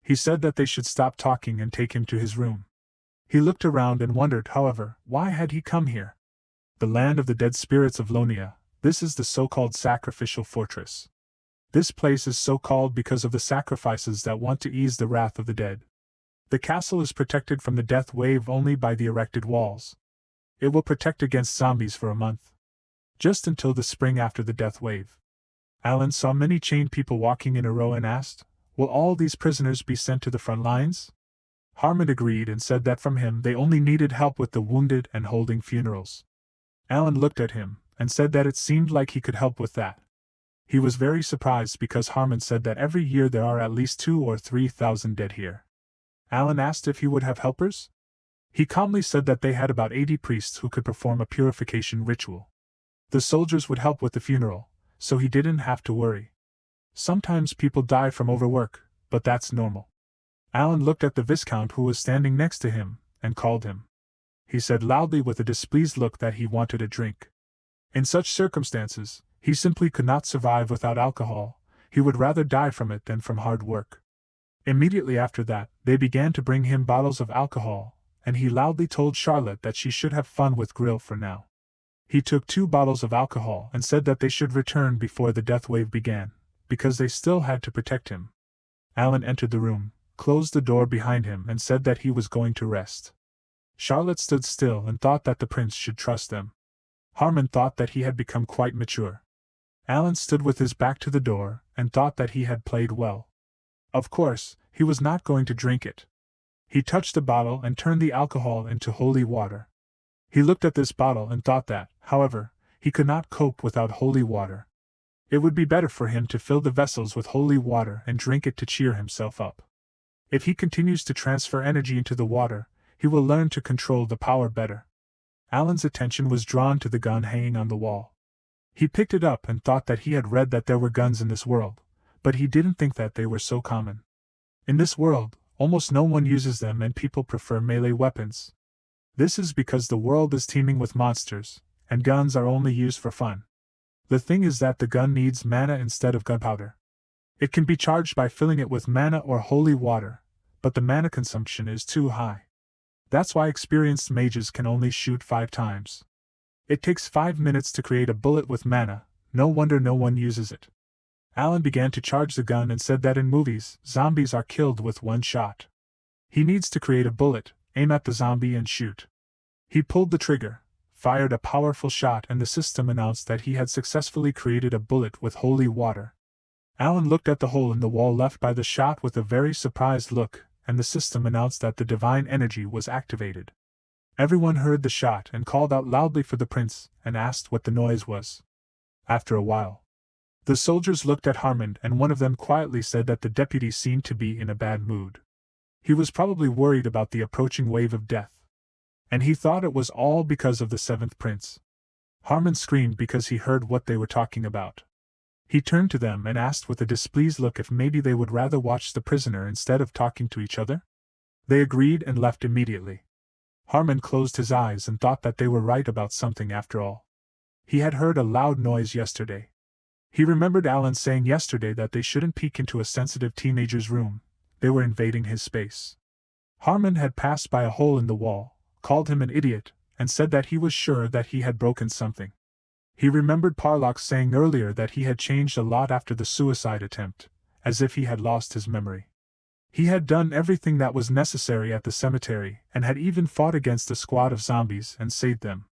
He said that they should stop talking and take him to his room. He looked around and wondered, however, why had he come here? The land of the dead spirits of Lonia, this is the so-called sacrificial fortress. This place is so called because of the sacrifices that want to ease the wrath of the dead. The castle is protected from the death wave only by the erected walls. It will protect against zombies for a month. Just until the spring after the death wave. Alan saw many chained people walking in a row and asked, will all these prisoners be sent to the front lines? Harmon agreed and said that from him they only needed help with the wounded and holding funerals. Alan looked at him and said that it seemed like he could help with that. He was very surprised because Harmon said that every year there are at least 2,000 or 3,000 dead here. Alan asked if he would have helpers. He calmly said that they had about 80 priests who could perform a purification ritual. The soldiers would help with the funeral, so he didn't have to worry. Sometimes people die from overwork, but that's normal. Alan looked at the Viscount who was standing next to him, and called him. He said loudly with a displeased look that he wanted a drink. In such circumstances, he simply could not survive without alcohol. He would rather die from it than from hard work. Immediately after that, they began to bring him bottles of alcohol, and he loudly told Charlotte that she should have fun with Grill for now. He took 2 bottles of alcohol and said that they should return before the death wave began, because they still had to protect him. Alan entered the room, closed the door behind him and said that he was going to rest. Charlotte stood still and thought that the prince should trust them. Harmon thought that he had become quite mature. Alan stood with his back to the door and thought that he had played well. Of course, he was not going to drink it. He touched the bottle and turned the alcohol into holy water. He looked at this bottle and thought that, however, he could not cope without holy water. It would be better for him to fill the vessels with holy water and drink it to cheer himself up. If he continues to transfer energy into the water, he will learn to control the power better. Alan's attention was drawn to the gun hanging on the wall. He picked it up and thought that he had read that there were guns in this world, but he didn't think that they were so common. In this world, almost no one uses them and people prefer melee weapons. This is because the world is teeming with monsters, and guns are only used for fun. The thing is that the gun needs mana instead of gunpowder. It can be charged by filling it with mana or holy water, but the mana consumption is too high. That's why experienced mages can only shoot 5 times. It takes 5 minutes to create a bullet with mana, no wonder no one uses it. Alan began to charge the gun and said that in movies, zombies are killed with 1 shot. He needs to create a bullet, aim at the zombie and shoot. He pulled the trigger, fired a powerful shot and the system announced that he had successfully created a bullet with holy water. Alan looked at the hole in the wall left by the shot with a very surprised look, and the system announced that the divine energy was activated. Everyone heard the shot and called out loudly for the prince and asked what the noise was. After a while, the soldiers looked at Harmon and one of them quietly said that the deputy seemed to be in a bad mood. He was probably worried about the approaching wave of death. And he thought it was all because of the 7th prince. Harmon screamed because he heard what they were talking about. He turned to them and asked with a displeased look if maybe they would rather watch the prisoner instead of talking to each other. They agreed and left immediately. Harmon closed his eyes and thought that they were right about something after all. He had heard a loud noise yesterday. He remembered Alan saying yesterday that they shouldn't peek into a sensitive teenager's room. They were invading his space. Harmon had passed by a hole in the wall, called him an idiot, and said that he was sure that he had broken something. He remembered Parlock saying earlier that he had changed a lot after the suicide attempt, as if he had lost his memory. He had done everything that was necessary at the cemetery and had even fought against a squad of zombies and saved them.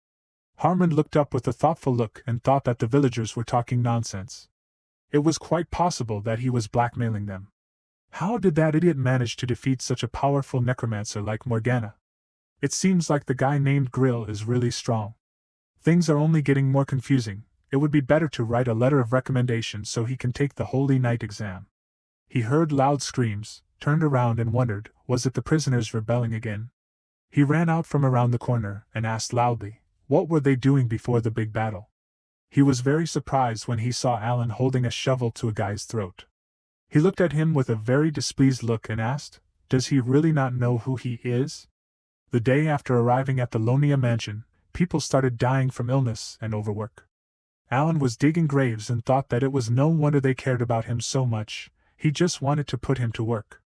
Harmon looked up with a thoughtful look and thought that the villagers were talking nonsense. It was quite possible that he was blackmailing them. How did that idiot manage to defeat such a powerful necromancer like Morgana? It seems like the guy named Grill is really strong. Things are only getting more confusing. It would be better to write a letter of recommendation so he can take the Holy Night exam. He heard loud screams, turned around and wondered, was it the prisoners rebelling again? He ran out from around the corner and asked loudly, what were they doing before the big battle? He was very surprised when he saw Alan holding a shovel to a guy's throat. He looked at him with a very displeased look and asked, "Does he really not know who he is?" The day after arriving at the Lonia mansion, people started dying from illness and overwork. Alan was digging graves and thought that it was no wonder they cared about him so much. He just wanted to put him to work.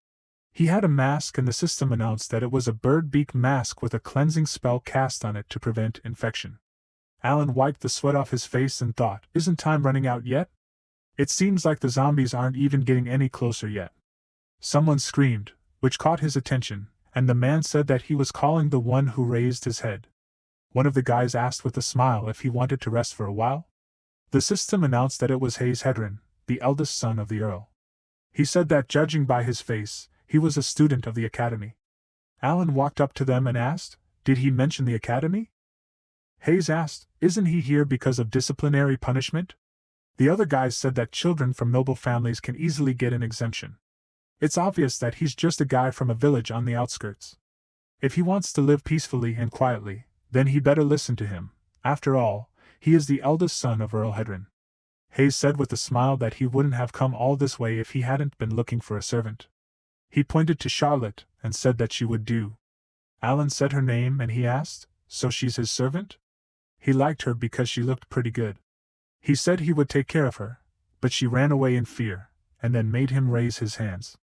He had a mask and the system announced that it was a bird beak mask with a cleansing spell cast on it to prevent infection. Alan wiped the sweat off his face and thought, "Isn't time running out yet? It seems like the zombies aren't even getting any closer yet." Someone screamed, which caught his attention, and the man said that he was calling the one who raised his head. One of the guys asked with a smile if he wanted to rest for a while. The system announced that it was Hayes Hedren, the eldest son of the Earl. He said that judging by his face, he was a student of the academy. Alan walked up to them and asked, "Did he mention the academy?" Hayes asked, "Isn't he here because of disciplinary punishment?" The other guys said that children from noble families can easily get an exemption. It's obvious that he's just a guy from a village on the outskirts. If he wants to live peacefully and quietly, then he better listen to him. After all, he is the eldest son of Earl Hedren. Hayes said with a smile that he wouldn't have come all this way if he hadn't been looking for a servant. He pointed to Charlotte and said that she would do. Alan said her name and he asked, "So she's his servant?" He liked her because she looked pretty good. He said he would take care of her, but she ran away in fear, and then made him raise his hands.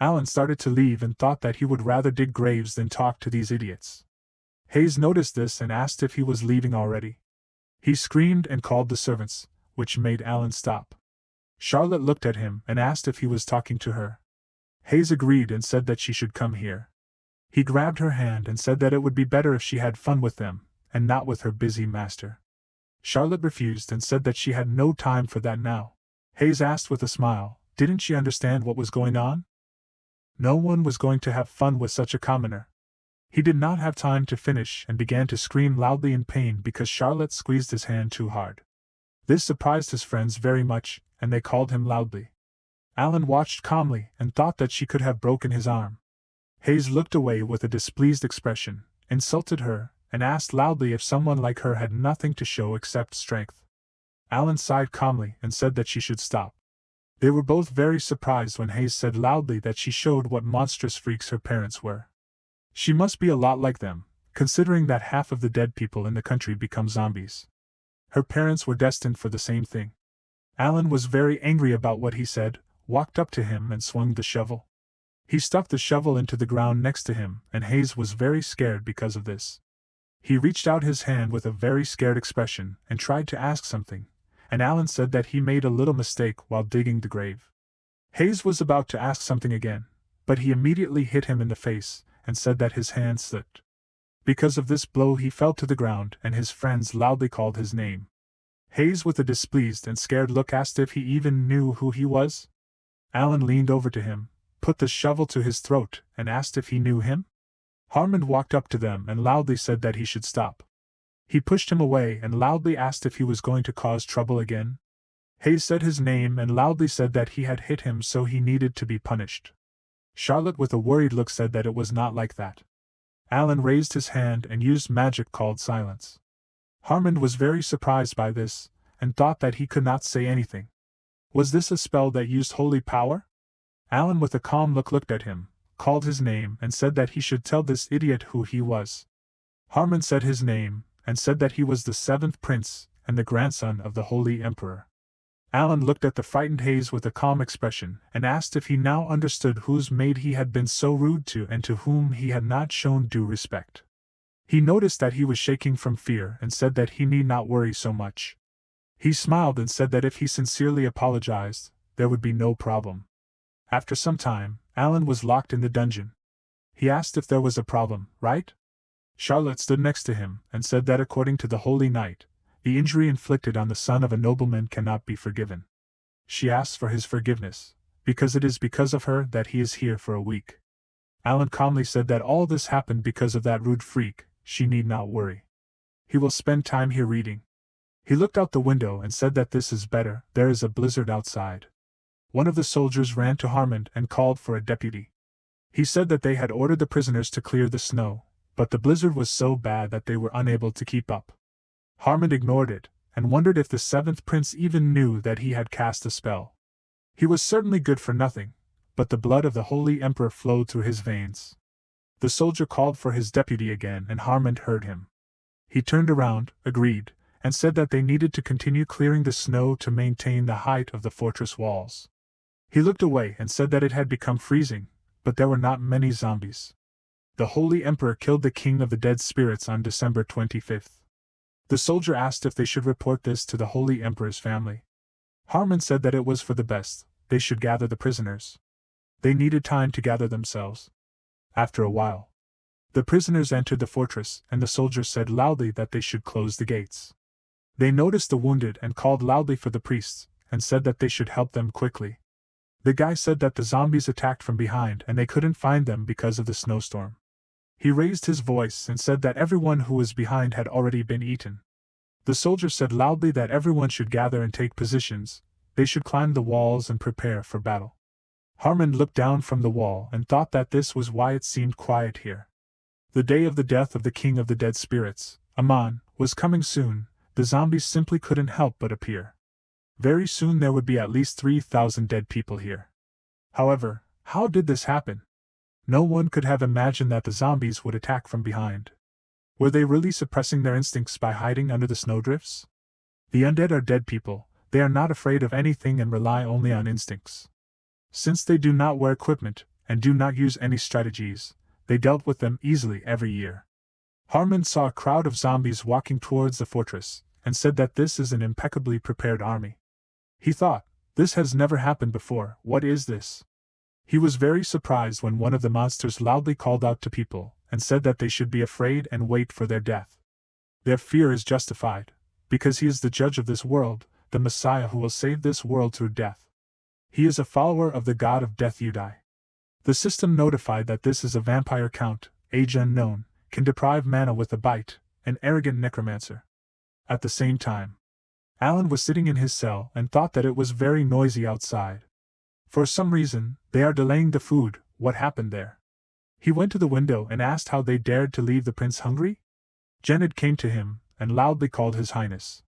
Alan started to leave and thought that he would rather dig graves than talk to these idiots. Hayes noticed this and asked if he was leaving already. He screamed and called the servants, which made Alan stop. Charlotte looked at him and asked if he was talking to her. Hayes agreed and said that she should come here. He grabbed her hand and said that it would be better if she had fun with them, and not with her busy master. Charlotte refused and said that she had no time for that now. Hayes asked with a smile, didn't she understand what was going on? No one was going to have fun with such a commoner. He did not have time to finish and began to scream loudly in pain because Charlotte squeezed his hand too hard. This surprised his friends very much, and they called him loudly. Alan watched calmly and thought that she could have broken his arm. Hayes looked away with a displeased expression, insulted her, and asked loudly if someone like her had nothing to show except strength. Alan sighed calmly and said that she should stop. They were both very surprised when Hayes said loudly that she showed what monstrous freaks her parents were. She must be a lot like them, considering that half of the dead people in the country become zombies. Her parents were destined for the same thing. Alan was very angry about what he said, walked up to him and swung the shovel. He stuck the shovel into the ground next to him, and Hayes was very scared because of this. He reached out his hand with a very scared expression and tried to ask something, and Alan said that he made a little mistake while digging the grave. Hayes was about to ask something again, but he immediately hit him in the face and said that his hand slipped. Because of this blow he fell to the ground and his friends loudly called his name. Hayes with a displeased and scared look asked if he even knew who he was. Alan leaned over to him, put the shovel to his throat, and asked if he knew him. Harmon walked up to them and loudly said that he should stop. He pushed him away and loudly asked if he was going to cause trouble again. Hayes said his name and loudly said that he had hit him so he needed to be punished. Charlotte with a worried look said that it was not like that. Alan raised his hand and used magic called silence. Harmon was very surprised by this, and thought that he could not say anything. Was this a spell that used holy power? Alan with a calm look looked at him, called his name and said that he should tell this idiot who he was. Harmon said his name, and said that he was the 7th prince, and the grandson of the Holy Emperor. Alan looked at the frightened Hayes with a calm expression, and asked if he now understood whose maid he had been so rude to and to whom he had not shown due respect. He noticed that he was shaking from fear and said that he need not worry so much. He smiled and said that if he sincerely apologized, there would be no problem. After some time, Alan was locked in the dungeon. He asked if there was a problem, right? Charlotte stood next to him and said that according to the Holy Knight, the injury inflicted on the son of a nobleman cannot be forgiven. She asks for his forgiveness, because it is because of her that he is here for a week. Alan calmly said that all this happened because of that rude freak. She need not worry. He will spend time here reading. He looked out the window and said that this is better, there is a blizzard outside. One of the soldiers ran to Harmon and called for a deputy. He said that they had ordered the prisoners to clear the snow, but the blizzard was so bad that they were unable to keep up. Harmon ignored it, and wondered if the 7th prince even knew that he had cast a spell. He was certainly good for nothing, but the blood of the Holy Emperor flowed through his veins. The soldier called for his deputy again and Harmon heard him. He turned around, agreed, and said that they needed to continue clearing the snow to maintain the height of the fortress walls. He looked away and said that it had become freezing, but there were not many zombies. The Holy Emperor killed the King of the Dead Spirits on December 25th. The soldier asked if they should report this to the Holy Emperor's family. Harmon said that it was for the best, they should gather the prisoners. They needed time to gather themselves. After a while, the prisoners entered the fortress and the soldier said loudly that they should close the gates. They noticed the wounded and called loudly for the priests, and said that they should help them quickly. The guy said that the zombies attacked from behind and they couldn't find them because of the snowstorm. He raised his voice and said that everyone who was behind had already been eaten. The soldier said loudly that everyone should gather and take positions, they should climb the walls and prepare for battle. Harmon looked down from the wall and thought that this was why it seemed quiet here. The day of the death of the King of the Dead Spirits, Amon, was coming soon. The zombies simply couldn't help but appear. Very soon there would be at least 3,000 dead people here. However, how did this happen? No one could have imagined that the zombies would attack from behind. Were they really suppressing their instincts by hiding under the snowdrifts? The undead are dead people, they are not afraid of anything and rely only on instincts. Since they do not wear equipment, and do not use any strategies, they dealt with them easily every year. Harmon saw a crowd of zombies walking towards the fortress, and said that this is an impeccably prepared army. He thought, this has never happened before, what is this? He was very surprised when one of the monsters loudly called out to people, and said that they should be afraid and wait for their death. Their fear is justified, because he is the judge of this world, the Messiah who will save this world through death. He is a follower of the god of death Udai. The system notified that this is a vampire count, age unknown, can deprive mana with a bite, an arrogant necromancer. At the same time, Alan was sitting in his cell and thought that it was very noisy outside. For some reason, they are delaying the food, what happened there? He went to the window and asked how they dared to leave the prince hungry? Jennid came to him, and loudly called His Highness.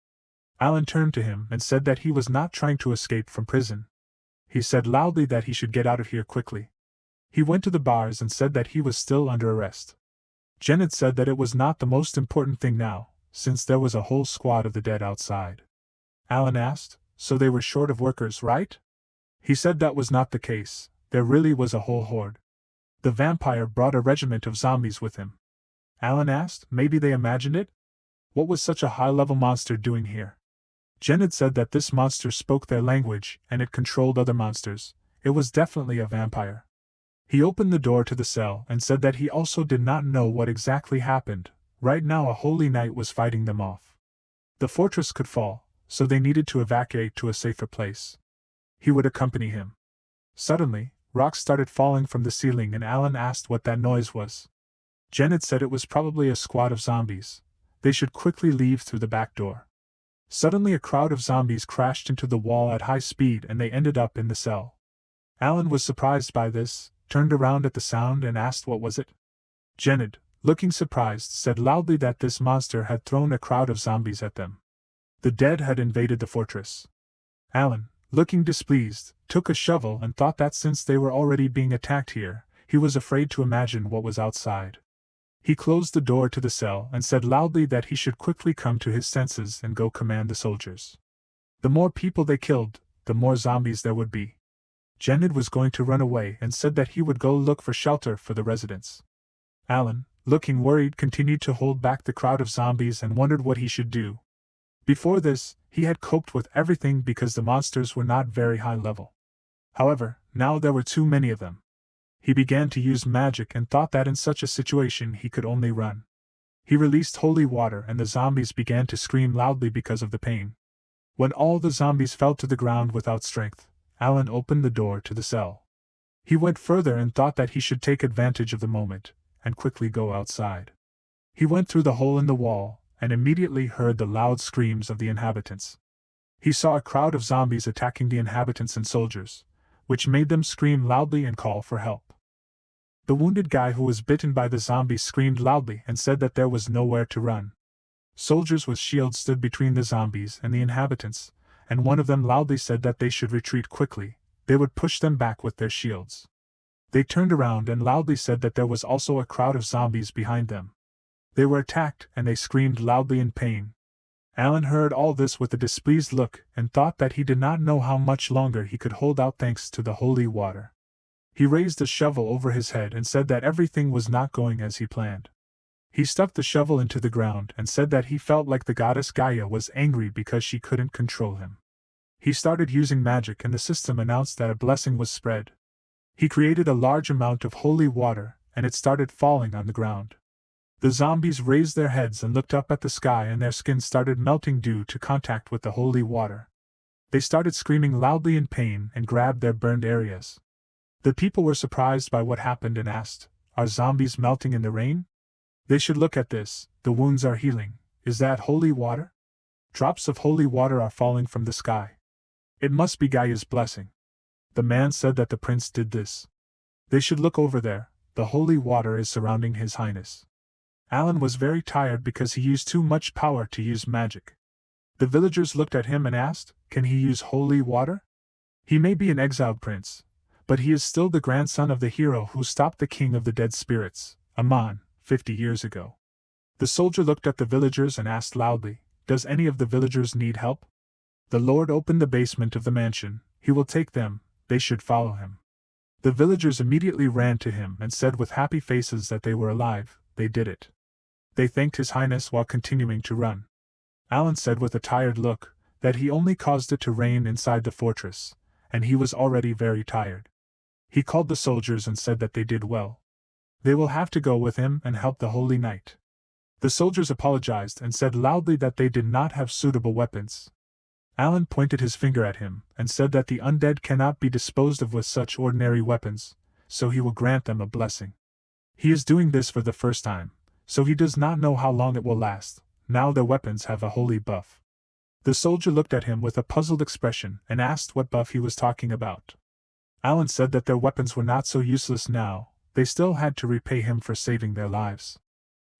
Alan turned to him and said that he was not trying to escape from prison. He said loudly that he should get out of here quickly. He went to the bars and said that he was still under arrest. Jennid said that it was not the most important thing now, since there was a whole squad of the dead outside. Alan asked, so they were short of workers, right? He said that was not the case, there really was a whole horde. The vampire brought a regiment of zombies with him. Alan asked, maybe they imagined it? What was such a high-level monster doing here? Jennid said that this monster spoke their language and it controlled other monsters. It was definitely a vampire. He opened the door to the cell and said that he also did not know what exactly happened. Right now a holy knight was fighting them off. The fortress could fall, so they needed to evacuate to a safer place. He would accompany him. Suddenly, rocks started falling from the ceiling and Alan asked what that noise was. Jennid said it was probably a squad of zombies. They should quickly leave through the back door. Suddenly a crowd of zombies crashed into the wall at high speed and they ended up in the cell. Alan was surprised by this, turned around at the sound and asked what was it. Jennid, looking surprised, said loudly that this monster had thrown a crowd of zombies at them. The dead had invaded the fortress. Alan, looking displeased, took a shovel and thought that since they were already being attacked here, he was afraid to imagine what was outside. He closed the door to the cell and said loudly that he should quickly come to his senses and go command the soldiers. The more people they killed, the more zombies there would be. Jennid was going to run away and said that he would go look for shelter for the residents. Alan, looking worried, continued to hold back the crowd of zombies and wondered what he should do. Before this, he had coped with everything because the monsters were not very high level. However, now there were too many of them. He began to use magic and thought that in such a situation he could only run. He released holy water and the zombies began to scream loudly because of the pain. When all the zombies fell to the ground without strength, Alan opened the door to the cell. He went further and thought that he should take advantage of the moment, and quickly go outside. He went through the hole in the wall, and immediately heard the loud screams of the inhabitants. He saw a crowd of zombies attacking the inhabitants and soldiers, which made them scream loudly and call for help. The wounded guy who was bitten by the zombies screamed loudly and said that there was nowhere to run. Soldiers with shields stood between the zombies and the inhabitants, and one of them loudly said that they should retreat quickly, they would push them back with their shields. They turned around and loudly said that there was also a crowd of zombies behind them. They were attacked and they screamed loudly in pain. Alan heard all this with a displeased look and thought that he did not know how much longer he could hold out thanks to the holy water. He raised a shovel over his head and said that everything was not going as he planned. He stuck the shovel into the ground and said that he felt like the goddess Gaia was angry because she couldn't control him. He started using magic and the system announced that a blessing was spread. He created a large amount of holy water and it started falling on the ground. The zombies raised their heads and looked up at the sky and their skin started melting due to contact with the holy water. They started screaming loudly in pain and grabbed their burned areas. The people were surprised by what happened and asked, "Are zombies melting in the rain? They should look at this, the wounds are healing. Is that holy water? Drops of holy water are falling from the sky. It must be Gaia's blessing." The man said that the prince did this. They should look over there, the holy water is surrounding His Highness. Alan was very tired because he used too much power to use magic. The villagers looked at him and asked, "Can he use holy water? He may be an exiled prince, but he is still the grandson of the hero who stopped the king of the dead spirits, Aman, 50 years ago." The soldier looked at the villagers and asked loudly, "Does any of the villagers need help?" The Lord opened the basement of the mansion, "He will take them, they should follow him." The villagers immediately ran to him and said with happy faces that they were alive, they did it. They thanked His Highness while continuing to run. Alan said with a tired look, that he only caused it to rain inside the fortress, and he was already very tired. He called the soldiers and said that they did well. They will have to go with him and help the Holy Knight. The soldiers apologized and said loudly that they did not have suitable weapons. Alan pointed his finger at him and said that the undead cannot be disposed of with such ordinary weapons, so he will grant them a blessing. He is doing this for the first time, so he does not know how long it will last. Now their weapons have a holy buff. The soldier looked at him with a puzzled expression and asked what buff he was talking about. Alan said that their weapons were not so useless now, they still had to repay him for saving their lives.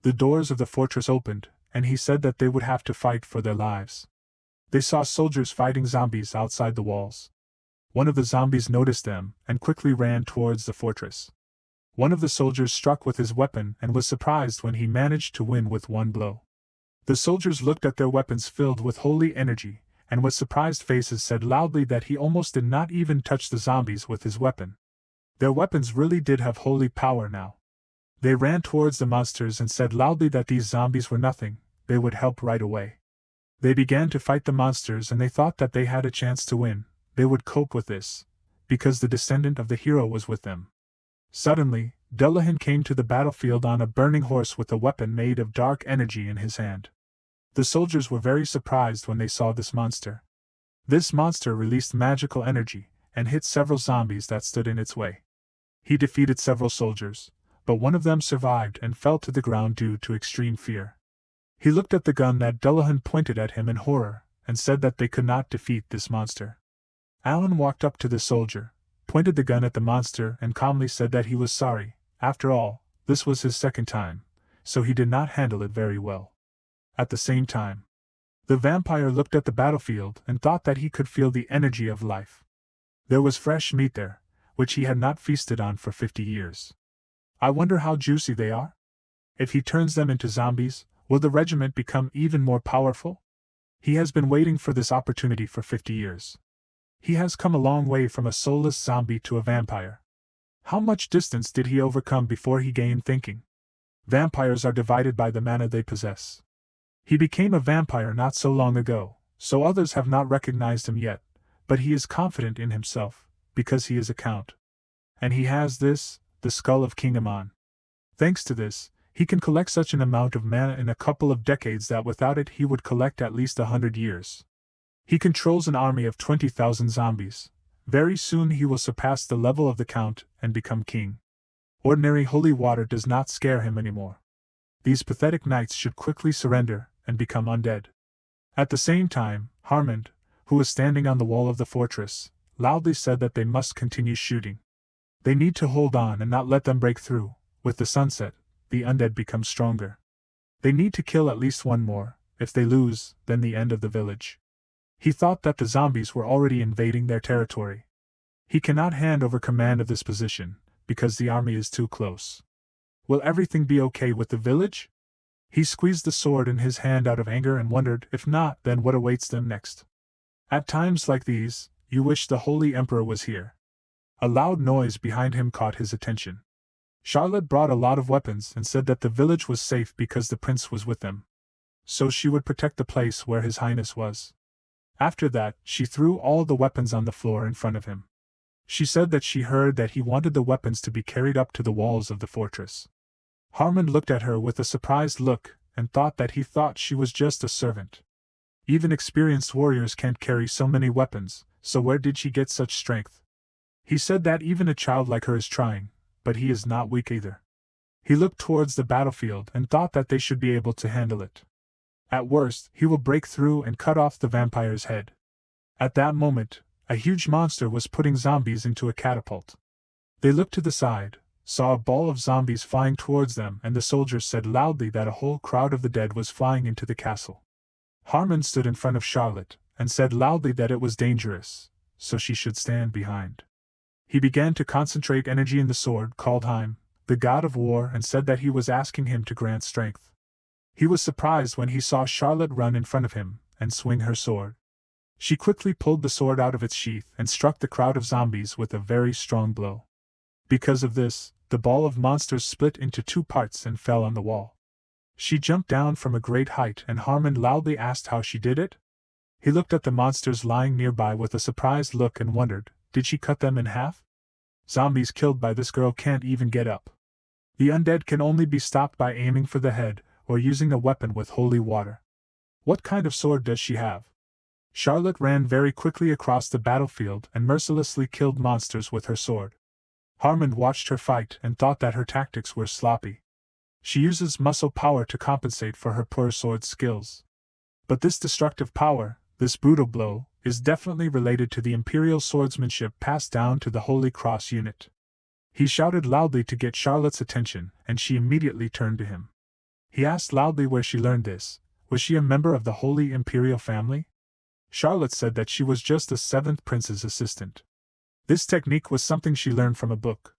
The doors of the fortress opened, and he said that they would have to fight for their lives. They saw soldiers fighting zombies outside the walls. One of the zombies noticed them and quickly ran towards the fortress. One of the soldiers struck with his weapon and was surprised when he managed to win with one blow. The soldiers looked at their weapons filled with holy energy, and with surprised faces said loudly that he almost did not even touch the zombies with his weapon. Their weapons really did have holy power now. They ran towards the monsters and said loudly that these zombies were nothing, they would help right away. They began to fight the monsters and they thought that they had a chance to win, they would cope with this, because the descendant of the hero was with them. Suddenly, Dullahan came to the battlefield on a burning horse with a weapon made of dark energy in his hand. The soldiers were very surprised when they saw this monster. This monster released magical energy, and hit several zombies that stood in its way. He defeated several soldiers, but one of them survived and fell to the ground due to extreme fear. He looked at the gun that Dullahan pointed at him in horror, and said that they could not defeat this monster. Alan walked up to the soldier, pointed the gun at the monster and calmly said that he was sorry. After all, this was his second time, so he did not handle it very well. At the same time, the vampire looked at the battlefield and thought that he could feel the energy of life. There was fresh meat there, which he had not feasted on for 50 years. I wonder how juicy they are? If he turns them into zombies, will the regiment become even more powerful? He has been waiting for this opportunity for 50 years. He has come a long way from a soulless zombie to a vampire. How much distance did he overcome before he gained thinking? Vampires are divided by the mana they possess. He became a vampire not so long ago, so others have not recognized him yet, but he is confident in himself, because he is a count. And he has this, the skull of King Aman. Thanks to this, he can collect such an amount of mana in a couple of decades that without it he would collect at least 100 years. He controls an army of 20,000 zombies. Very soon he will surpass the level of the count and become king. Ordinary holy water does not scare him anymore. These pathetic knights should quickly surrender and become undead. At the same time, Harmond, who was standing on the wall of the fortress, loudly said that they must continue shooting. They need to hold on and not let them break through. With the sunset, the undead become stronger. They need to kill at least one more. If they lose, then the end of the village. He thought that the zombies were already invading their territory. He cannot hand over command of this position, because the army is too close. Will everything be okay with the village? He squeezed the sword in his hand out of anger and wondered, if not, then what awaits them next. At times like these, you wish the Holy Emperor was here. A loud noise behind him caught his attention. Charlotte brought a lot of weapons and said that the village was safe because the prince was with them. So she would protect the place where His Highness was. After that, she threw all the weapons on the floor in front of him. She said that she heard that he wanted the weapons to be carried up to the walls of the fortress. Harmon looked at her with a surprised look, and thought that he thought she was just a servant. Even experienced warriors can't carry so many weapons, so where did she get such strength? He said that even a child like her is trying, but he is not weak either. He looked towards the battlefield and thought that they should be able to handle it. At worst, he will break through and cut off the vampire's head. At that moment, a huge monster was putting zombies into a catapult. They looked to the side, saw a ball of zombies flying towards them, and the soldiers said loudly that a whole crowd of the dead was flying into the castle. Harmon stood in front of Charlotte, and said loudly that it was dangerous, so she should stand behind. He began to concentrate energy in the sword, called Heim, the god of war, and said that he was asking him to grant strength. He was surprised when he saw Charlotte run in front of him, and swing her sword. She quickly pulled the sword out of its sheath and struck the crowd of zombies with a very strong blow. Because of this, the ball of monsters split into 2 parts and fell on the wall. She jumped down from a great height, and Harmon loudly asked how she did it. He looked at the monsters lying nearby with a surprised look and wondered, did she cut them in half? Zombies killed by this girl can't even get up. The undead can only be stopped by aiming for the head, or using a weapon with holy water. What kind of sword does she have? Charlotte ran very quickly across the battlefield and mercilessly killed monsters with her sword. Harmon watched her fight and thought that her tactics were sloppy. She uses muscle power to compensate for her poor sword skills. But this destructive power, this brutal blow, is definitely related to the imperial swordsmanship passed down to the Holy Cross unit. He shouted loudly to get Charlotte's attention, and she immediately turned to him. He asked loudly where she learned this. Was she a member of the Holy Imperial family? Charlotte said that she was just the 7th prince's assistant. This technique was something she learned from a book.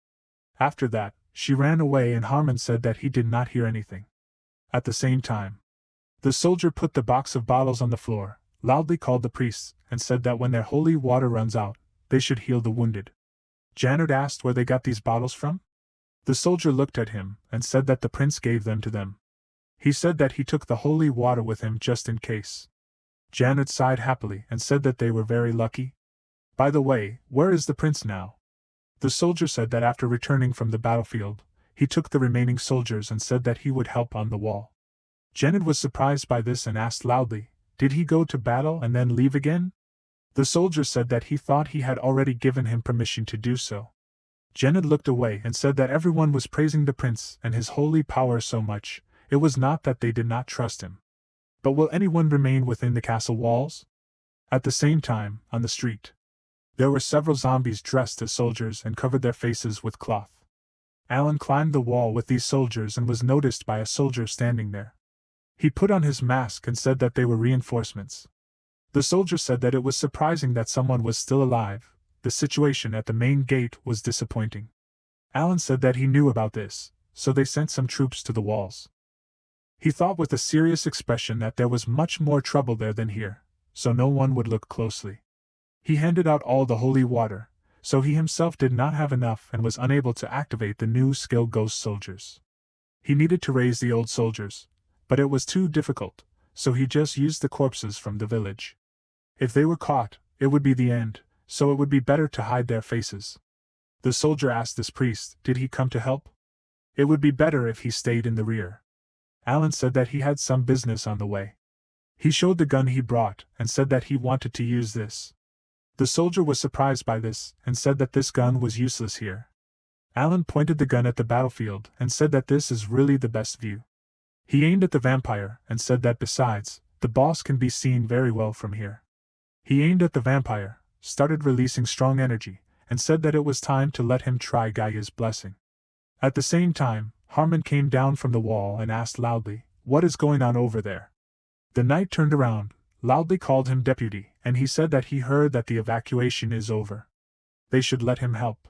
After that, she ran away, and Harmon said that he did not hear anything. At the same time, the soldier put the box of bottles on the floor, loudly called the priests, and said that when their holy water runs out, they should heal the wounded. Janard asked where they got these bottles from. The soldier looked at him and said that the prince gave them to them. He said that he took the holy water with him just in case. Janard sighed happily and said that they were very lucky. By the way, where is the prince now? The soldier said that after returning from the battlefield, he took the remaining soldiers and said that he would help on the wall. Janard was surprised by this and asked loudly, did he go to battle and then leave again? The soldier said that he thought he had already given him permission to do so. Janard looked away and said that everyone was praising the prince and his holy power so much, it was not that they did not trust him. But will anyone remain within the castle walls? At the same time, on the street, there were several zombies dressed as soldiers and covered their faces with cloth. Alan climbed the wall with these soldiers and was noticed by a soldier standing there. He put on his mask and said that they were reinforcements. The soldier said that it was surprising that someone was still alive. The situation at the main gate was disappointing. Alan said that he knew about this, so they sent some troops to the walls. He thought with a serious expression that there was much more trouble there than here, so no one would look closely. He handed out all the holy water, so he himself did not have enough and was unable to activate the new skill ghost soldiers. He needed to raise the old soldiers, but it was too difficult, so he just used the corpses from the village. If they were caught, it would be the end, so it would be better to hide their faces. The soldier asked this priest, did he come to help? It would be better if he stayed in the rear. Alan said that he had some business on the way. He showed the gun he brought and said that he wanted to use this. The soldier was surprised by this and said that this gun was useless here. Alan pointed the gun at the battlefield and said that this is really the best view. He aimed at the vampire and said that besides, the boss can be seen very well from here. He aimed at the vampire, started releasing strong energy, and said that it was time to let him try Gaia's blessing. At the same time, Harmon came down from the wall and asked loudly, what is going on over there? The knight turned around, loudly called him deputy, and he said that he heard that the evacuation is over. They should let him help.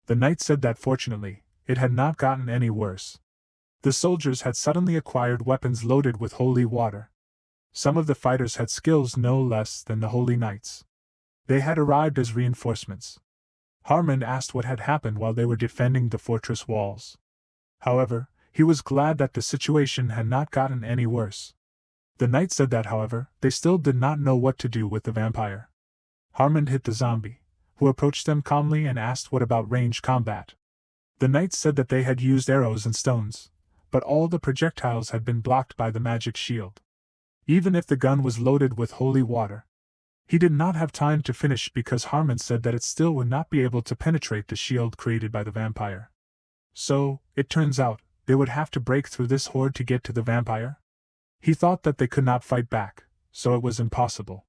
The knight said that fortunately, it had not gotten any worse. The soldiers had suddenly acquired weapons loaded with holy water. Some of the fighters had skills no less than the holy knights. They had arrived as reinforcements. Harmon asked what had happened while they were defending the fortress walls. However, he was glad that the situation had not gotten any worse. The knight said that, however, they still did not know what to do with the vampire. Harmon hit the zombie, who approached them calmly and asked what about ranged combat. The knight said that they had used arrows and stones, but all the projectiles had been blocked by the magic shield. Even if the gun was loaded with holy water. He did not have time to finish because Harmon said that it still would not be able to penetrate the shield created by the vampire. So, it turns out, they would have to break through this horde to get to the vampire? He thought that they could not fight back, so it was impossible.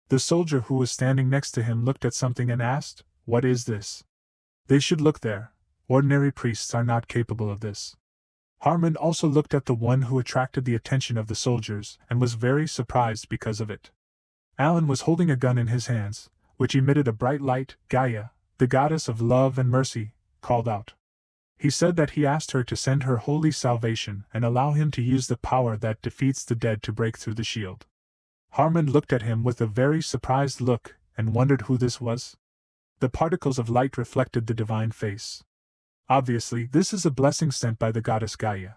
The soldier who was standing next to him looked at something and asked, "What is this?" They should look there. Ordinary priests are not capable of this. Harmon also looked at the one who attracted the attention of the soldiers and was very surprised because of it. Alan was holding a gun in his hands, which emitted a bright light. Gaia, the goddess of love and mercy, called out. He said that he asked her to send her holy salvation and allow him to use the power that defeats the dead to break through the shield. Harmon looked at him with a very surprised look and wondered who this was. The particles of light reflected the divine face. Obviously, this is a blessing sent by the goddess Gaia.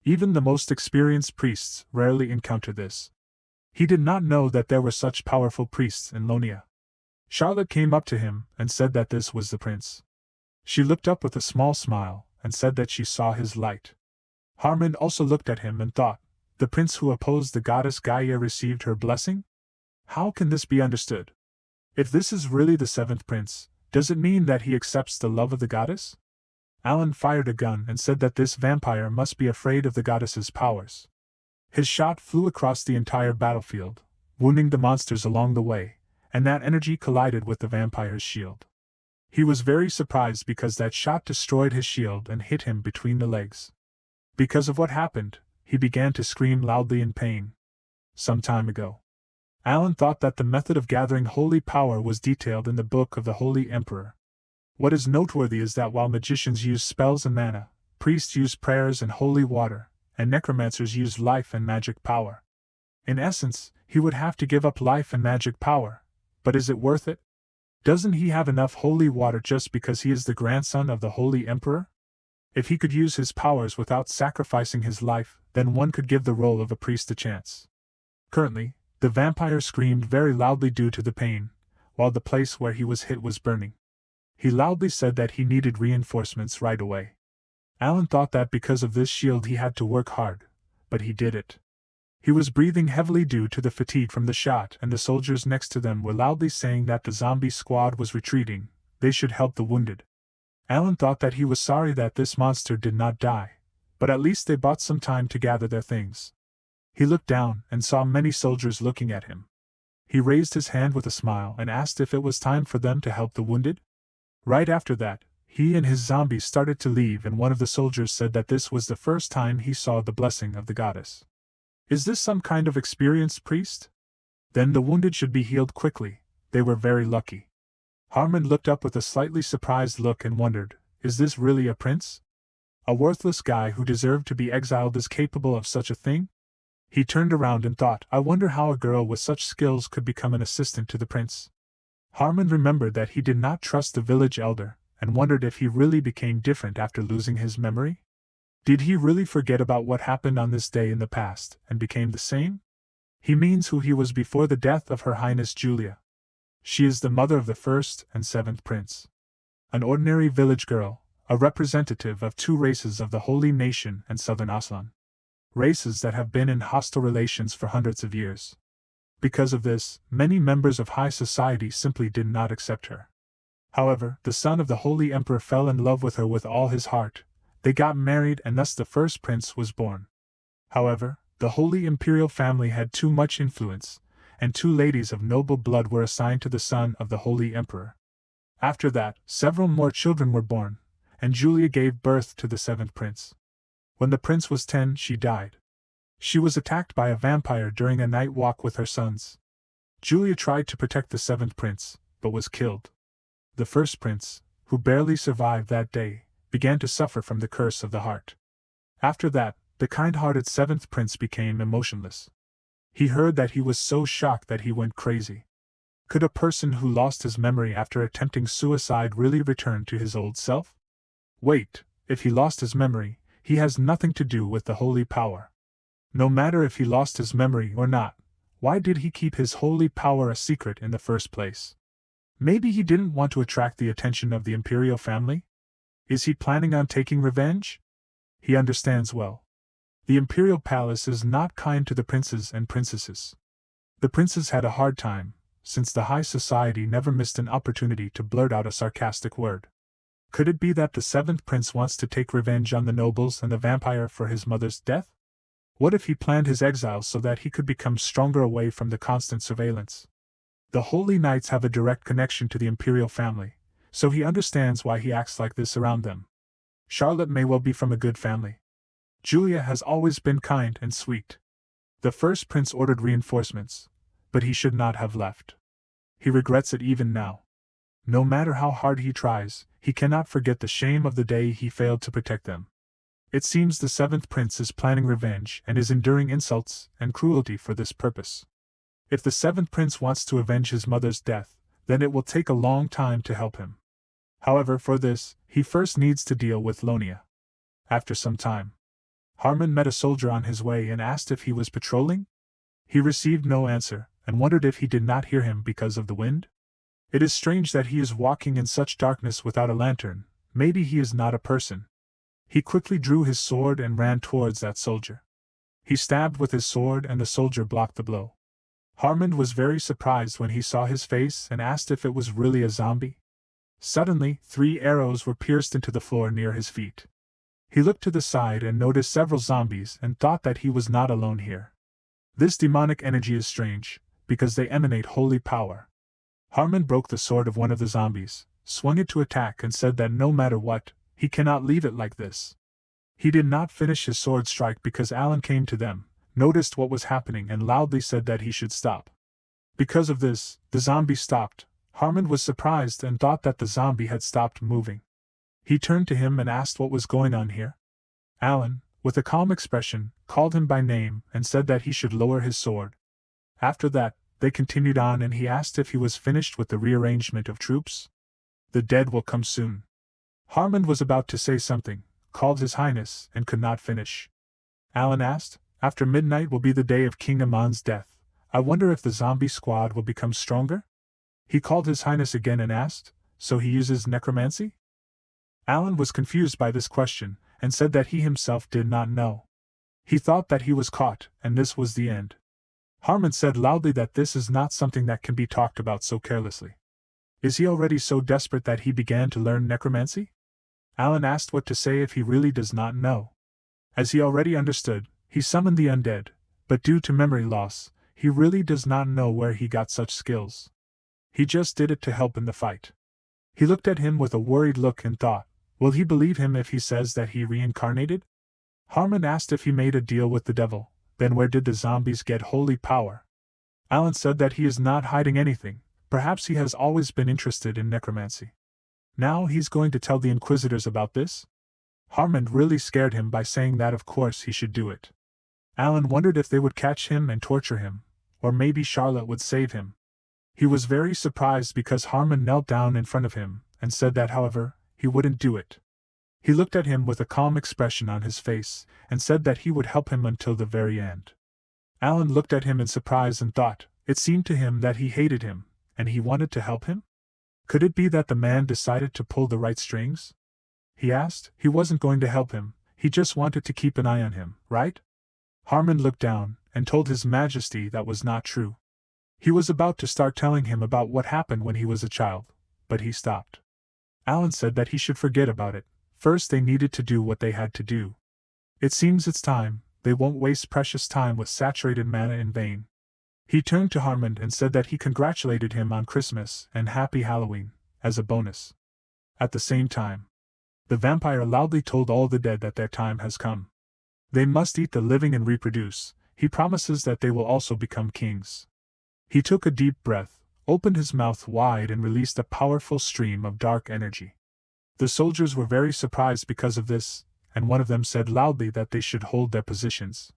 Even the most experienced priests rarely encounter this. He did not know that there were such powerful priests in Lonia. Charlotte came up to him and said that this was the prince. She looked up with a small smile and said that she saw his light. Harmon also looked at him and thought, the prince who opposed the goddess Gaia received her blessing? How can this be understood? If this is really the seventh prince, does it mean that he accepts the love of the goddess? Alan fired a gun and said that this vampire must be afraid of the goddess's powers. His shot flew across the entire battlefield, wounding the monsters along the way, and that energy collided with the vampire's shield. He was very surprised because that shot destroyed his shield and hit him between the legs. Because of what happened, he began to scream loudly in pain. Some time ago, Alan thought that the method of gathering holy power was detailed in the Book of the Holy Emperor. What is noteworthy is that while magicians use spells and mana, priests use prayers and holy water, and necromancers use life and magic power. In essence, he would have to give up life and magic power, but is it worth it? Doesn't he have enough holy water just because he is the grandson of the Holy Emperor? If he could use his powers without sacrificing his life, then one could give the role of a priest a chance. Currently, the vampire screamed very loudly due to the pain, while the place where he was hit was burning. He loudly said that he needed reinforcements right away. Alan thought that because of this shield he had to work hard, but he did it. He was breathing heavily due to the fatigue from the shot, and the soldiers next to them were loudly saying that the zombie squad was retreating, they should help the wounded. Alan thought that he was sorry that this monster did not die, but at least they bought some time to gather their things. He looked down and saw many soldiers looking at him. He raised his hand with a smile and asked if it was time for them to help the wounded. Right after that, he and his zombies started to leave, and one of the soldiers said that this was the first time he saw the blessing of the goddess. Is this some kind of experienced priest? Then the wounded should be healed quickly, they were very lucky. Harmon looked up with a slightly surprised look and wondered, is this really a prince? A worthless guy who deserved to be exiled is capable of such a thing? He turned around and thought, I wonder how a girl with such skills could become an assistant to the prince. Harmon remembered that he did not trust the village elder, and wondered if he really became different after losing his memory. Did he really forget about what happened on this day in the past, and became the same? He means who he was before the death of Her Highness Julia. She is the mother of the first and seventh prince. An ordinary village girl, a representative of two races of the Holy Nation and Southern Aslan. Races that have been in hostile relations for hundreds of years. Because of this, many members of high society simply did not accept her. However, the son of the Holy Emperor fell in love with her with all his heart. They got married and thus the first prince was born. However, the Holy Imperial family had too much influence, and two ladies of noble blood were assigned to the son of the Holy Emperor. After that, several more children were born, and Julia gave birth to the seventh prince. When the prince was 10, she died. She was attacked by a vampire during a night walk with her sons. Julia tried to protect the seventh prince, but was killed. the first prince, who barely survived that day, began to suffer from the curse of the heart. After that, the kind-hearted seventh prince became emotionless. He heard that he was so shocked that he went crazy. Could a person who lost his memory after attempting suicide really return to his old self? Wait, if he lost his memory, he has nothing to do with the holy power. No matter if he lost his memory or not, why did he keep his holy power a secret in the first place? Maybe he didn't want to attract the attention of the imperial family? Is he planning on taking revenge? He understands well. The imperial palace is not kind to the princes and princesses. The princes had a hard time, since the high society never missed an opportunity to blurt out a sarcastic word. Could it be that the seventh prince wants to take revenge on the nobles and the vampire for his mother's death? What if he planned his exile so that he could become stronger away from the constant surveillance? The Holy Knights have a direct connection to the imperial family, so he understands why he acts like this around them. Charlotte may well be from a good family. Julia has always been kind and sweet. The first prince ordered reinforcements, but he should not have left. He regrets it even now. No matter how hard he tries, he cannot forget the shame of the day he failed to protect them. It seems the seventh prince is planning revenge and is enduring insults and cruelty for this purpose. If the seventh prince wants to avenge his mother's death, then it will take a long time to help him. However, for this, he first needs to deal with Lonia. After some time, Harmon met a soldier on his way and asked if he was patrolling. He received no answer, and wondered if he did not hear him because of the wind. It is strange that he is walking in such darkness without a lantern. Maybe he is not a person. He quickly drew his sword and ran towards that soldier. He stabbed with his sword and the soldier blocked the blow. Harmon was very surprised when he saw his face and asked if it was really a zombie. Suddenly, 3 arrows were pierced into the floor near his feet. He looked to the side and noticed several zombies and thought that he was not alone here. This demonic energy is strange, because they emanate holy power. Harmon broke the sword of one of the zombies, swung it to attack and said that no matter what, he cannot leave it like this. He did not finish his sword strike because Alan came to them, noticed what was happening and loudly said that he should stop. Because of this, the zombie stopped. Harmon was surprised and thought that the zombie had stopped moving. He turned to him and asked what was going on here. Alan, with a calm expression, called him by name and said that he should lower his sword. After that, they continued on and he asked if he was finished with the rearrangement of troops. The dead will come soon. Harmon was about to say something, called His Highness, and could not finish. Alan asked, after midnight will be the day of King Amon's death. I wonder if the zombie squad will become stronger? He called His Highness again and asked, so he uses necromancy? Alan was confused by this question, and said that he himself did not know. He thought that he was caught, and this was the end. Harmon said loudly that this is not something that can be talked about so carelessly. Is he already so desperate that he began to learn necromancy? Alan asked what to say if he really does not know. As he already understood, he summoned the undead, but due to memory loss, he really does not know where he got such skills. He just did it to help in the fight. He looked at him with a worried look and thought, will he believe him if he says that he reincarnated? Harmon asked if he made a deal with the devil, then where did the zombies get holy power? Alan said that he is not hiding anything, perhaps he has always been interested in necromancy. Now he's going to tell the Inquisitors about this? Harmon really scared him by saying that of course he should do it. Alan wondered if they would catch him and torture him, or maybe Charlotte would save him. He was very surprised because Harmon knelt down in front of him, and said that however, he wouldn't do it. He looked at him with a calm expression on his face, and said that he would help him until the very end. Alan looked at him in surprise and thought, it seemed to him that he hated him, and he wanted to help him? Could it be that the man decided to pull the right strings? He asked. He wasn't going to help him, he just wanted to keep an eye on him, right? Harmon looked down, and told His Majesty that was not true. He was about to start telling him about what happened when he was a child, but he stopped. Alan said that he should forget about it. First they needed to do what they had to do. It seems it's time, they won't waste precious time with saturated mana in vain. He turned to Harmon and said that he congratulated him on Christmas and Happy Halloween, as a bonus. At the same time, the vampire loudly told all the dead that their time has come. They must eat the living and reproduce. He promises that they will also become kings. He took a deep breath, opened his mouth wide and released a powerful stream of dark energy. The soldiers were very surprised because of this, and one of them said loudly that they should hold their positions.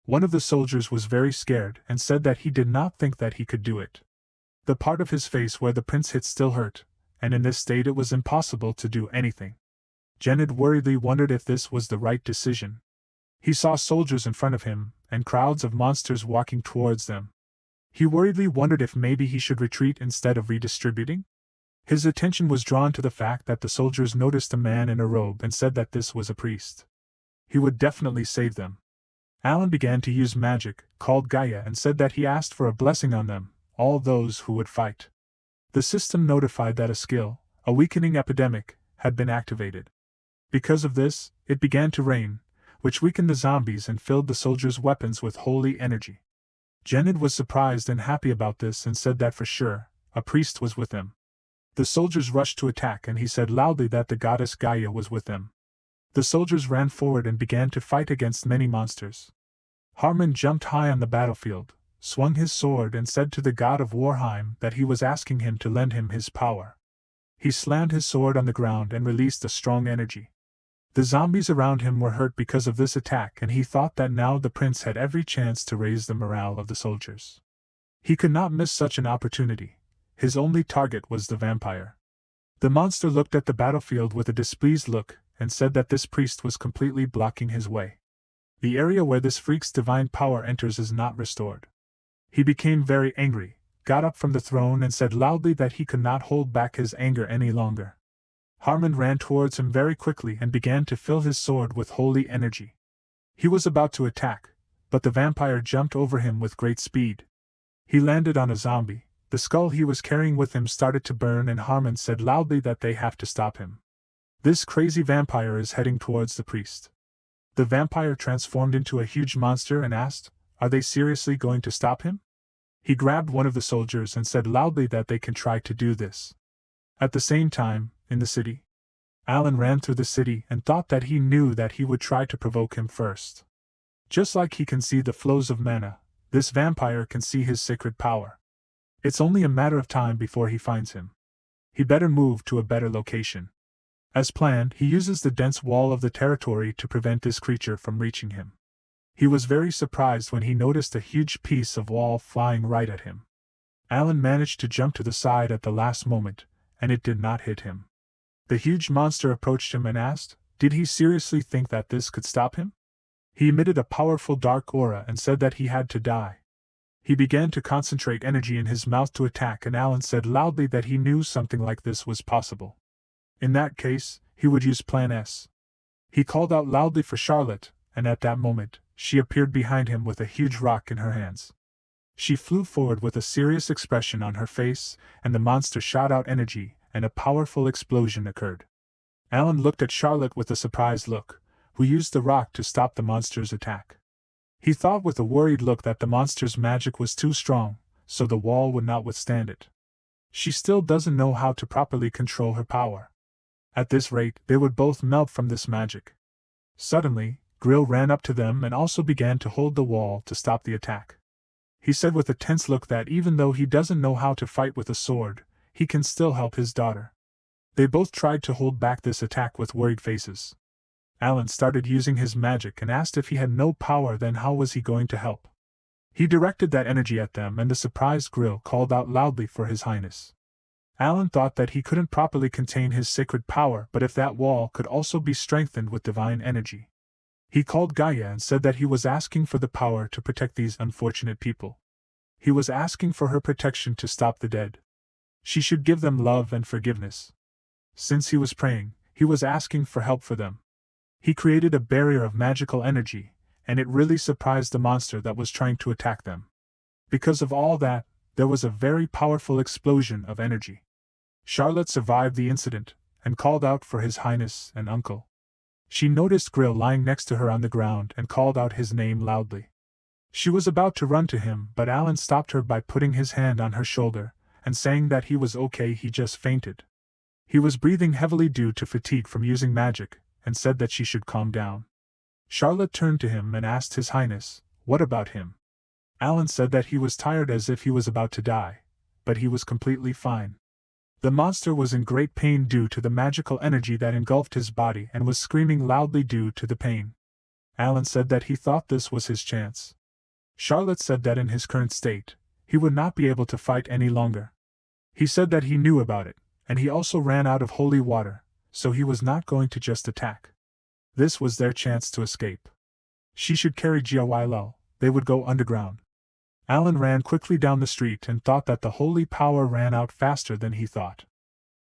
One of the soldiers was very scared and said that he did not think that he could do it. The part of his face where the prince hit still hurt, and in this state it was impossible to do anything. Genid worriedly wondered if this was the right decision. He saw soldiers in front of him, and crowds of monsters walking towards them. He worriedly wondered if maybe he should retreat instead of redistributing. His attention was drawn to the fact that the soldiers noticed a man in a robe and said that this was a priest. He would definitely save them. Alan began to use magic, called Gaia, and said that he asked for a blessing on them, all those who would fight. The system notified that a weakening epidemic, had been activated. Because of this, it began to rain, which weakened the zombies and filled the soldiers' weapons with holy energy. Genid was surprised and happy about this and said that for sure, a priest was with them. The soldiers rushed to attack and he said loudly that the goddess Gaia was with them. The soldiers ran forward and began to fight against many monsters. Harmon jumped high on the battlefield, swung his sword and said to the god of Warheim that he was asking him to lend him his power. He slammed his sword on the ground and released a strong energy. The zombies around him were hurt because of this attack and he thought that now the prince had every chance to raise the morale of the soldiers. He could not miss such an opportunity. His only target was the vampire. The monster looked at the battlefield with a displeased look and said that this priest was completely blocking his way. The area where this freak's divine power enters is not restored. He became very angry, got up from the throne and said loudly that he could not hold back his anger any longer. Harmon ran towards him very quickly and began to fill his sword with holy energy. He was about to attack, but the vampire jumped over him with great speed. He landed on a zombie. The skull he was carrying with him started to burn and Harmon said loudly that they have to stop him. This crazy vampire is heading towards the priest. The vampire transformed into a huge monster and asked, "Are they seriously going to stop him?" He grabbed one of the soldiers and said loudly that they can try to do this. At the same time, in the city, Alan ran through the city and thought that he knew that he would try to provoke him first. Just like he can see the flows of mana, this vampire can see his sacred power. It's only a matter of time before he finds him. He better move to a better location. As planned, he uses the dense wall of the territory to prevent this creature from reaching him. He was very surprised when he noticed a huge piece of wall flying right at him. Alan managed to jump to the side at the last moment, and it did not hit him. The huge monster approached him and asked, did he seriously think that this could stop him? He emitted a powerful dark aura and said that he had to die. He began to concentrate energy in his mouth to attack and Alan said loudly that he knew something like this was possible. In that case, he would use Plan S. He called out loudly for Charlotte, and at that moment, she appeared behind him with a huge rock in her hands. She flew forward with a serious expression on her face, and the monster shot out energy, and a powerful explosion occurred. Alan looked at Charlotte with a surprised look, who used the rock to stop the monster's attack. He thought with a worried look that the monster's magic was too strong, so the wall would not withstand it. She still doesn't know how to properly control her power. At this rate, they would both melt from this magic. Suddenly, Grill ran up to them and also began to hold the wall to stop the attack. He said with a tense look that even though he doesn't know how to fight with a sword, he can still help his daughter. They both tried to hold back this attack with worried faces. Alan started using his magic and asked if he had no power, then how was he going to help? He directed that energy at them and the surprised Grill called out loudly for His Highness. Alan thought that he couldn't properly contain his sacred power, but if that wall could also be strengthened with divine energy. He called Gaia and said that he was asking for the power to protect these unfortunate people. He was asking for her protection to stop the dead. She should give them love and forgiveness. Since he was praying, he was asking for help for them. He created a barrier of magical energy, and it really surprised the monster that was trying to attack them. Because of all that, there was a very powerful explosion of energy. Charlotte survived the incident, and called out for His Highness and Uncle. She noticed Grill lying next to her on the ground and called out his name loudly. She was about to run to him, but Alan stopped her by putting his hand on her shoulder, and saying that he was okay, he just fainted. He was breathing heavily due to fatigue from using magic, and said that she should calm down. Charlotte turned to him and asked His Highness, what about him? Alan said that he was tired as if he was about to die, but he was completely fine. The monster was in great pain due to the magical energy that engulfed his body and was screaming loudly due to the pain. Alan said that he thought this was his chance. Charlotte said that in his current state, he would not be able to fight any longer. He said that he knew about it, and he also ran out of holy water, so he was not going to just attack. This was their chance to escape. She should carry Jiawilo, they would go underground. Alan ran quickly down the street and thought that the holy power ran out faster than he thought.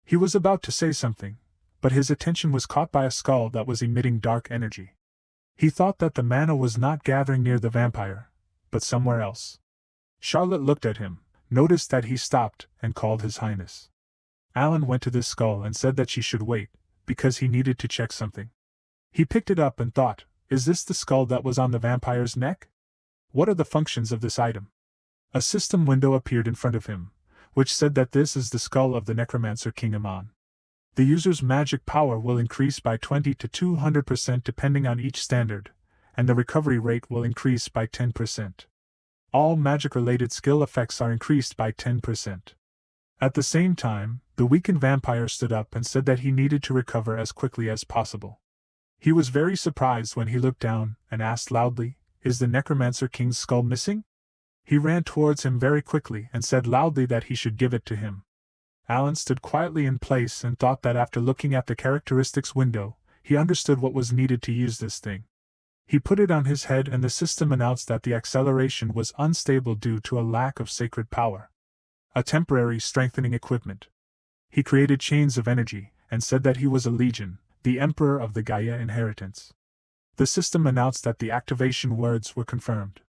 He was about to say something, but his attention was caught by a skull that was emitting dark energy. He thought that the mana was not gathering near the vampire, but somewhere else. Charlotte looked at him, noticed that he stopped, and called His Highness. Alan went to this skull and said that she should wait, because he needed to check something. He picked it up and thought, is this the skull that was on the vampire's neck? What are the functions of this item? A system window appeared in front of him, which said that this is the skull of the Necromancer King Amon. The user's magic power will increase by 20 to 200% depending on each standard, and the recovery rate will increase by 10%. All magic-related skill effects are increased by 10%. At the same time, the weakened vampire stood up and said that he needed to recover as quickly as possible. He was very surprised when he looked down and asked loudly, "Is the Necromancer King's skull missing?" He ran towards him very quickly and said loudly that he should give it to him. Alan stood quietly in place and thought that after looking at the characteristics window, he understood what was needed to use this thing. He put it on his head and the system announced that the acceleration was unstable due to a lack of sacred power. A temporary strengthening equipment. He created chains of energy and said that he was a legion, the Emperor of the Gaia inheritance. The system announced that the activation words were confirmed.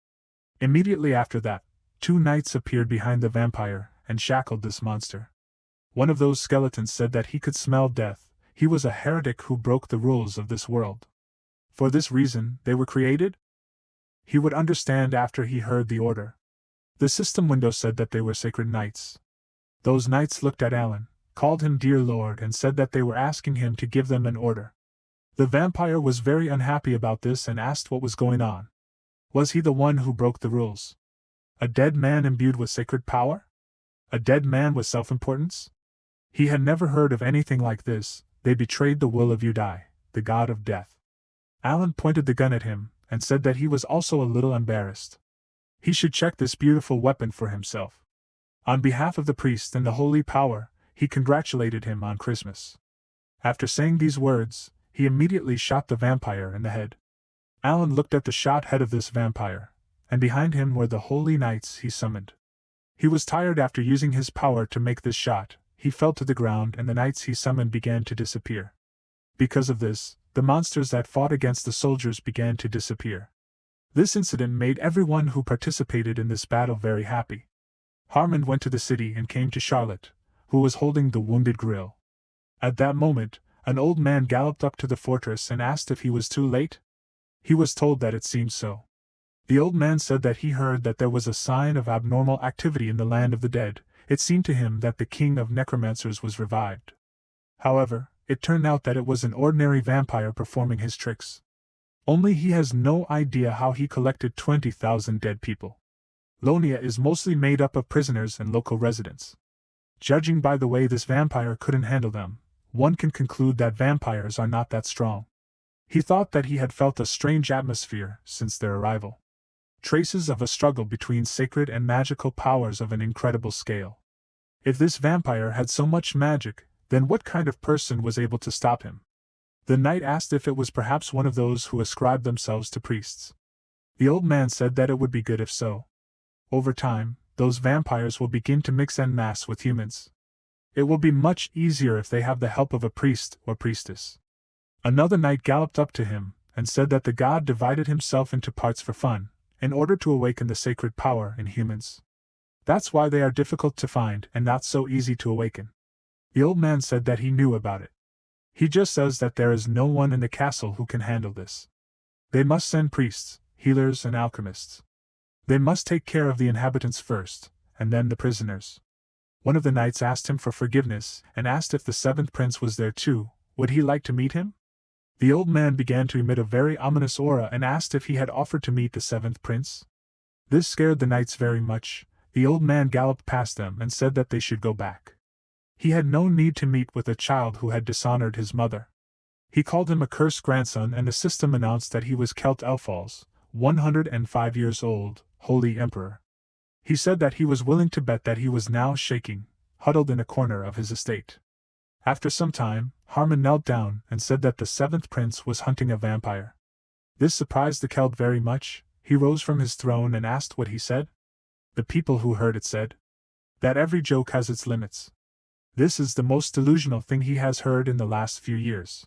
Immediately after that, 2 knights appeared behind the vampire and shackled this monster. One of those skeletons said that he could smell death. He was a heretic who broke the rules of this world. For this reason, they were created? He would understand after he heard the order. The system window said that they were sacred knights. Those knights looked at Alan, called him dear lord and said that they were asking him to give them an order. The vampire was very unhappy about this and asked what was going on. Was he the one who broke the rules? A dead man imbued with sacred power? A dead man with self-importance? He had never heard of anything like this. They betrayed the will of Udai, the god of death. Alan pointed the gun at him, and said that he was also a little embarrassed. He should check this beautiful weapon for himself. On behalf of the priest and the holy power, he congratulated him on Christmas. After saying these words, he immediately shot the vampire in the head. Alan looked at the shot head of this vampire, and behind him were the holy knights he summoned. He was tired after using his power to make this shot. He fell to the ground and the knights he summoned began to disappear. Because of this, the monsters that fought against the soldiers began to disappear. This incident made everyone who participated in this battle very happy. Harmon went to the city and came to Charlotte, who was holding the wounded Grill. At that moment, an old man galloped up to the fortress and asked if he was too late. He was told that it seemed so. The old man said that he heard that there was a sign of abnormal activity in the land of the dead. It seemed to him that the king of necromancers was revived. However, it turned out that it was an ordinary vampire performing his tricks. Only he has no idea how he collected 20,000 dead people. Lonia is mostly made up of prisoners and local residents. Judging by the way this vampire couldn't handle them, one can conclude that vampires are not that strong. He thought that he had felt a strange atmosphere since their arrival. Traces of a struggle between sacred and magical powers of an incredible scale. If this vampire had so much magic, then what kind of person was able to stop him? The knight asked if it was perhaps one of those who ascribed themselves to priests. The old man said that it would be good if so. Over time, those vampires will begin to mix en masse with humans. It will be much easier if they have the help of a priest or priestess. Another knight galloped up to him and said that the god divided himself into parts for fun, in order to awaken the sacred power in humans. That's why they are difficult to find and not so easy to awaken. The old man said that he knew about it. He just says that there is no one in the castle who can handle this. They must send priests, healers and alchemists. They must take care of the inhabitants first, and then the prisoners. One of the knights asked him for forgiveness and asked if the 7th prince was there too. Would he like to meet him? The old man began to emit a very ominous aura and asked if he had offered to meet the 7th prince. This scared the knights very much. The old man galloped past them and said that they should go back. He had no need to meet with a child who had dishonored his mother. He called him a cursed grandson, and the system announced that he was Kelt Elfals, 105 years old, Holy Emperor. He said that he was willing to bet that he was now shaking, huddled in a corner of his estate. After some time, Harmon knelt down and said that the seventh prince was hunting a vampire. This surprised the Kelt very much. He rose from his throne and asked what he said. The people who heard it said that every joke has its limits. This is the most delusional thing he has heard in the last few years.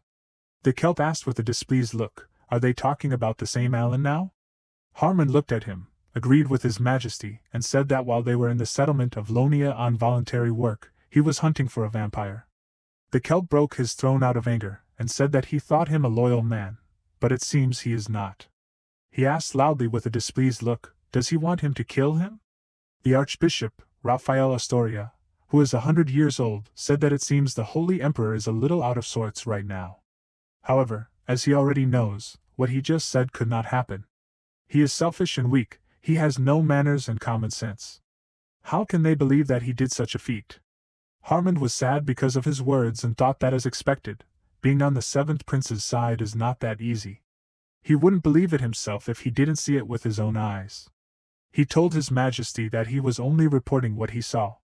The Celt asked with a displeased look, "Are they talking about the same Alan now?" Harmon looked at him, agreed with his majesty, and said that while they were in the settlement of Lonia on voluntary work, he was hunting for a vampire. The Celt broke his throne out of anger, and said that he thought him a loyal man, but it seems he is not. He asked loudly with a displeased look, "Does he want him to kill him?" The Archbishop, Raphael Astoria, who is 100 years old, said that it seems the Holy Emperor is a little out of sorts right now. However, as he already knows, what he just said could not happen. He is selfish and weak, he has no manners and common sense. How can they believe that he did such a feat? Harmon was sad because of his words and thought that, as expected, being on the seventh prince's side is not that easy. He wouldn't believe it himself if he didn't see it with his own eyes. He told his majesty that he was only reporting what he saw.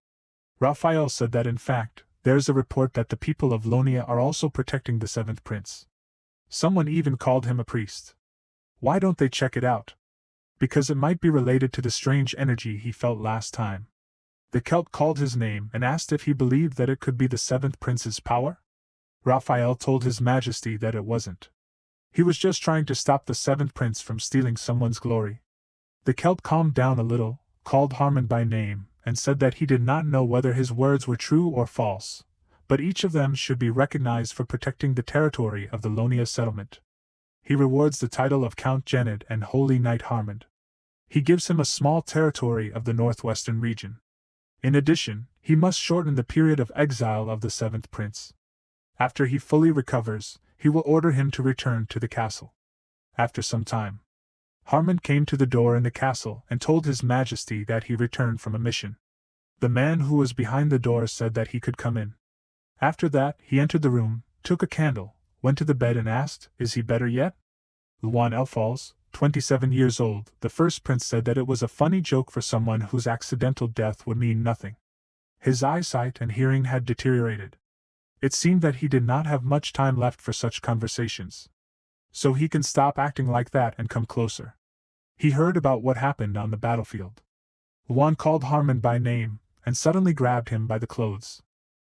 Raphael said that in fact, there's a report that the people of Lonia are also protecting the seventh prince. Someone even called him a priest. Why don't they check it out? Because it might be related to the strange energy he felt last time. The Celt called his name and asked if he believed that it could be the seventh prince's power. Raphael told his majesty that it wasn't. He was just trying to stop the seventh prince from stealing someone's glory. The Celt calmed down a little, called Harmon by name, and said that he did not know whether his words were true or false, but each of them should be recognized for protecting the territory of the Lonia settlement. He rewards the title of Count Genid and Holy Knight Harmond. He gives him a small territory of the northwestern region. In addition, he must shorten the period of exile of the seventh prince. After he fully recovers, he will order him to return to the castle. After some time, Harmon came to the door in the castle and told his majesty that he returned from a mission. The man who was behind the door said that he could come in. After that, he entered the room, took a candle, went to the bed and asked, "Is he better yet?" Luan Elfals, 27 years old, the first prince, said that it was a funny joke for someone whose accidental death would mean nothing. His eyesight and hearing had deteriorated. It seemed that he did not have much time left for such conversations. So he can stop acting like that and come closer. He heard about what happened on the battlefield. Luan called Harmon by name, and suddenly grabbed him by the clothes.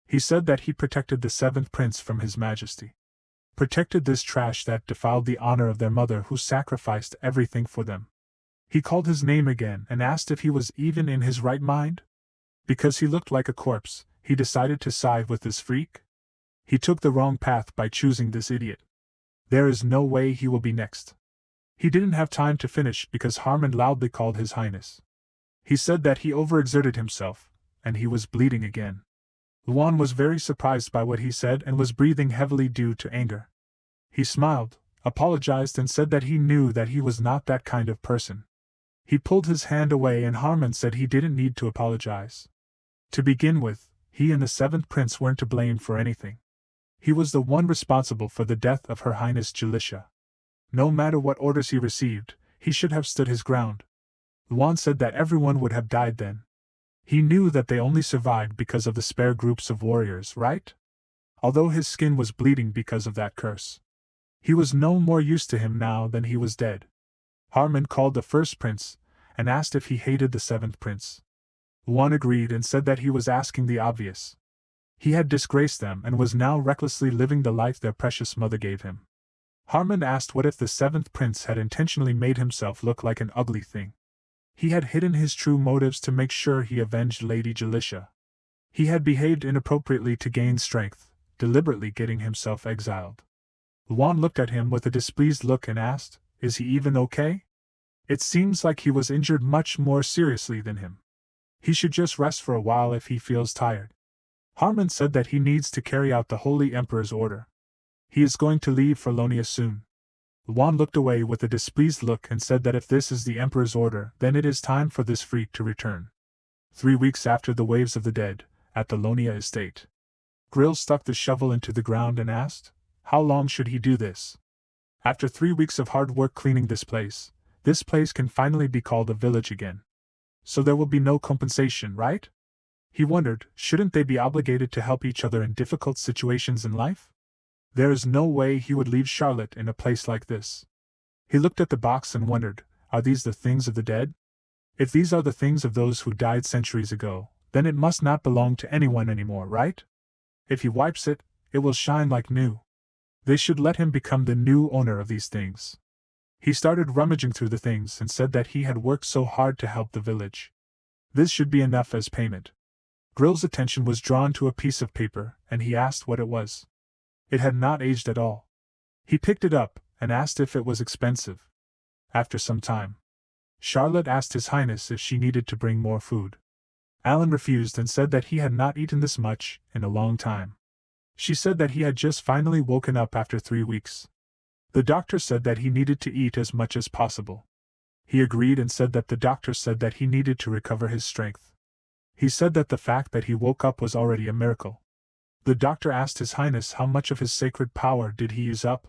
He said that he protected the seventh prince from his majesty. Protected this trash that defiled the honor of their mother who sacrificed everything for them. He called his name again and asked if he was even in his right mind. Because he looked like a corpse, he decided to side with this freak. He took the wrong path by choosing this idiot. There is no way he will be next. He didn't have time to finish because Harmon loudly called his highness. He said that he overexerted himself, and he was bleeding again. Luan was very surprised by what he said and was breathing heavily due to anger. He smiled, apologized and said that he knew that he was not that kind of person. He pulled his hand away and Harmon said he didn't need to apologize. To begin with, he and the seventh prince weren't to blame for anything. He was the one responsible for the death of Her Highness Jalisha. No matter what orders he received, he should have stood his ground. Luan said that everyone would have died then. He knew that they only survived because of the spare groups of warriors, right? Although his skin was bleeding because of that curse. He was no more use to him now than he was dead. Harmon called the first prince, and asked if he hated the seventh prince. Luan agreed and said that he was asking the obvious. He had disgraced them and was now recklessly living the life their precious mother gave him. Harmon asked what if the seventh prince had intentionally made himself look like an ugly thing. He had hidden his true motives to make sure he avenged Lady Jalisha. He had behaved inappropriately to gain strength, deliberately getting himself exiled. Luan looked at him with a displeased look and asked, "Is he even okay?" It seems like he was injured much more seriously than him. He should just rest for a while if he feels tired. Harmon said that he needs to carry out the Holy Emperor's order. He is going to leave for Lonia soon. Luan looked away with a displeased look and said that if this is the Emperor's order, then it is time for this freak to return. 3 weeks after the Waves of the Dead, at the Lonia estate. Grill stuck the shovel into the ground and asked, how long should he do this? After 3 weeks of hard work cleaning this place can finally be called a village again. So there will be no compensation, right? He wondered, shouldn't they be obligated to help each other in difficult situations in life? There is no way he would leave Charlotte in a place like this. He looked at the box and wondered, are these the things of the dead? If these are the things of those who died centuries ago, then it must not belong to anyone anymore, right? If he wipes it, it will shine like new. They should let him become the new owner of these things. He started rummaging through the things and said that he had worked so hard to help the village. This should be enough as payment. Grill's attention was drawn to a piece of paper, and he asked what it was. It had not aged at all. He picked it up and asked if it was expensive. After some time, Charlotte asked His Highness if she needed to bring more food. Alan refused and said that he had not eaten this much in a long time. She said that he had just finally woken up after 3 weeks. The doctor said that he needed to eat as much as possible. He agreed and said that the doctor said that he needed to recover his strength. He said that the fact that he woke up was already a miracle. The doctor asked His Highness how much of his sacred power did he use up.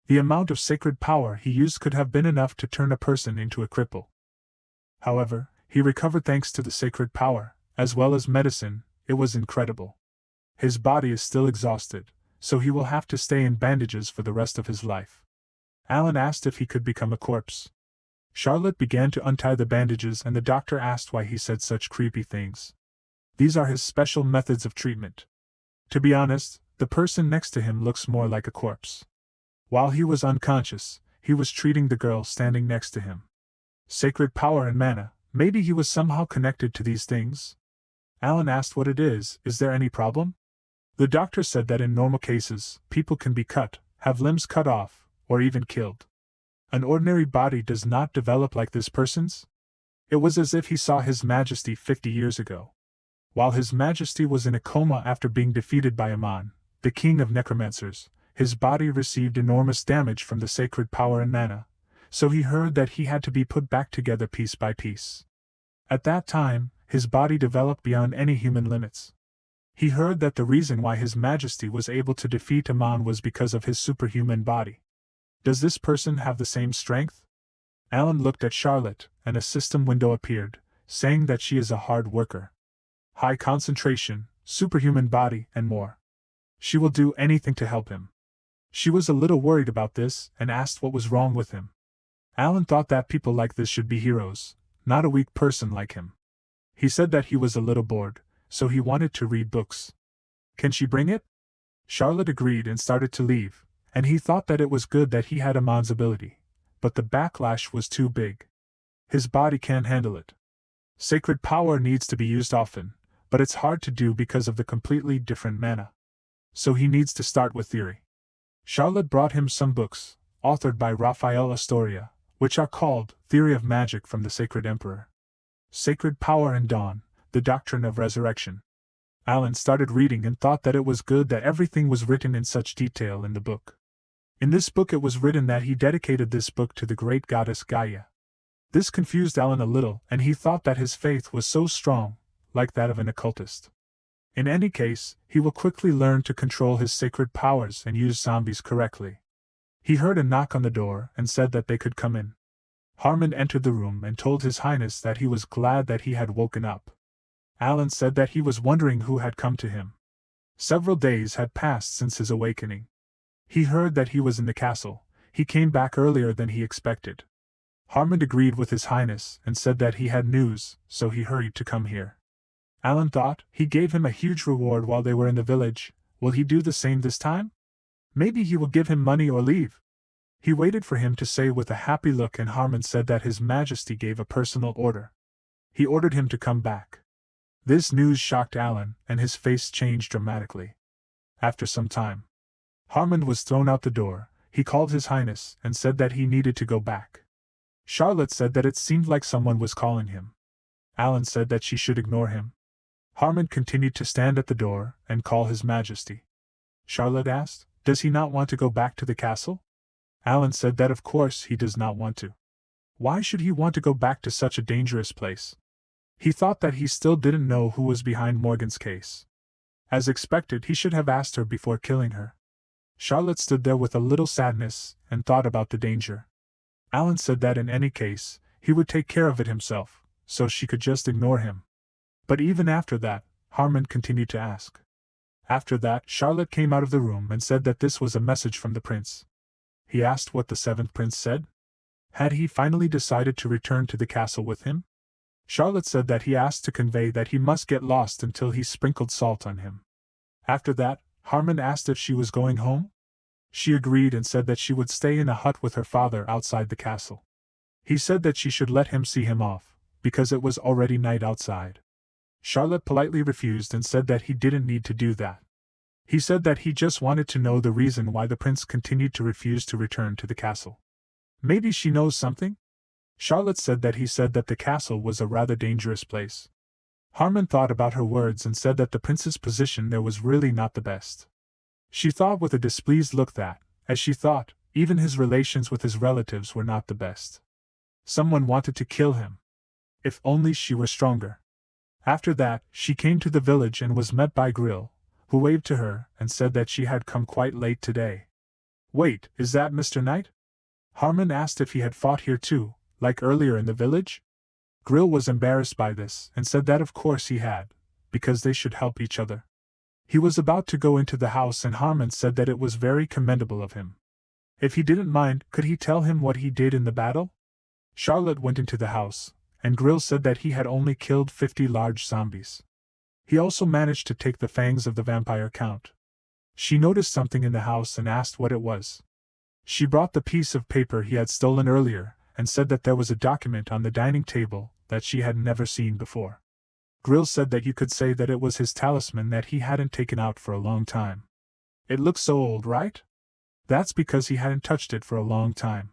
The amount of sacred power he used could have been enough to turn a person into a cripple. However, he recovered thanks to the sacred power, as well as medicine. It was incredible. His body is still exhausted, so he will have to stay in bandages for the rest of his life. Alan asked if he could become a corpse. Charlotte began to untie the bandages and the doctor asked why he said such creepy things. These are his special methods of treatment. To be honest, the person next to him looks more like a corpse. While he was unconscious, he was treating the girl standing next to him. Sacred power and mana, maybe he was somehow connected to these things? Alan asked what it is there any problem? The doctor said that in normal cases, people can be cut, have limbs cut off, or even killed. An ordinary body does not develop like this person's? It was as if he saw His Majesty 50 years ago. While His Majesty was in a coma after being defeated by Amon, the king of necromancers, his body received enormous damage from the sacred power and mana, so he heard that he had to be put back together piece by piece. At that time, his body developed beyond any human limits. He heard that the reason why His Majesty was able to defeat Amon was because of his superhuman body. Does this person have the same strength? Alan looked at Charlotte, and a system window appeared, saying that she is a hard worker. High concentration, superhuman body, and more. She will do anything to help him. She was a little worried about this and asked what was wrong with him. Alan thought that people like this should be heroes, not a weak person like him. He said that he was a little bored, so he wanted to read books. Can she bring it? Charlotte agreed and started to leave, and he thought that it was good that he had Amon's ability, but the backlash was too big. His body can't handle it. Sacred power needs to be used often, but it's hard to do because of the completely different mana. So he needs to start with theory. Charlotte brought him some books, authored by Raphael Astoria, which are called Theory of Magic from the Sacred Emperor, Sacred Power and Dawn, The Doctrine of Resurrection. Alan started reading and thought that it was good that everything was written in such detail in the book. In this book it was written that he dedicated this book to the great goddess Gaia. This confused Alan a little, and he thought that his faith was so strong, like that of an occultist. In any case, he will quickly learn to control his sacred powers and use zombies correctly. He heard a knock on the door and said that they could come in. Harmon entered the room and told His Highness that he was glad that he had woken up. Alan said that he was wondering who had come to him. Several days had passed since his awakening. He heard that he was in the castle. He came back earlier than he expected. Harmon agreed with His Highness and said that he had news, so he hurried to come here. Alan thought, he gave him a huge reward while they were in the village. Will he do the same this time? Maybe he will give him money or leave. He waited for him to say with a happy look, and Harmon said that His Majesty gave a personal order. He ordered him to come back. This news shocked Alan, and his face changed dramatically. After some time, Harmon was thrown out the door. He called His Highness and said that he needed to go back. Charlotte said that it seemed like someone was calling him. Alan said that she should ignore him. Harmon continued to stand at the door and call His Majesty. Charlotte asked, does he not want to go back to the castle? Alan said that of course he does not want to. Why should he want to go back to such a dangerous place? He thought that he still didn't know who was behind Morgan's case. As expected, he should have asked her before killing her. Charlotte stood there with a little sadness and thought about the danger. Alan said that in any case, he would take care of it himself, so she could just ignore him. But even after that, Harmon continued to ask. After that, Charlotte came out of the room and said that this was a message from the prince. He asked what the seventh prince said. Had he finally decided to return to the castle with him? Charlotte said that he asked to convey that he must get lost until he sprinkled salt on him. After that, Harmon asked if she was going home. She agreed and said that she would stay in a hut with her father outside the castle. He said that she should let him see him off, because it was already night outside. Charlotte politely refused and said that he didn't need to do that. He said that he just wanted to know the reason why the prince continued to refuse to return to the castle. Maybe she knows something? Charlotte said that he said that the castle was a rather dangerous place. Harmon thought about her words and said that the prince's position there was really not the best. She thought with a displeased look that, as she thought, even his relations with his relatives were not the best. Someone wanted to kill him. If only she were stronger. After that, she came to the village and was met by Grill, who waved to her and said that she had come quite late today. Wait, is that Mr. Knight? Harmon asked if he had fought here too, like earlier in the village. Grill was embarrassed by this and said that of course he had, because they should help each other. He was about to go into the house and Harmon said that it was very commendable of him. If he didn't mind, could he tell him what he did in the battle? Charlotte went into the house, and Grill said that he had only killed 50 large zombies. He also managed to take the fangs of the vampire count. She noticed something in the house and asked what it was. She brought the piece of paper he had stolen earlier, and said that there was a document on the dining table that she had never seen before. Grill said that you could say that it was his talisman that he hadn't taken out for a long time. It looks so old, right? That's because he hadn't touched it for a long time.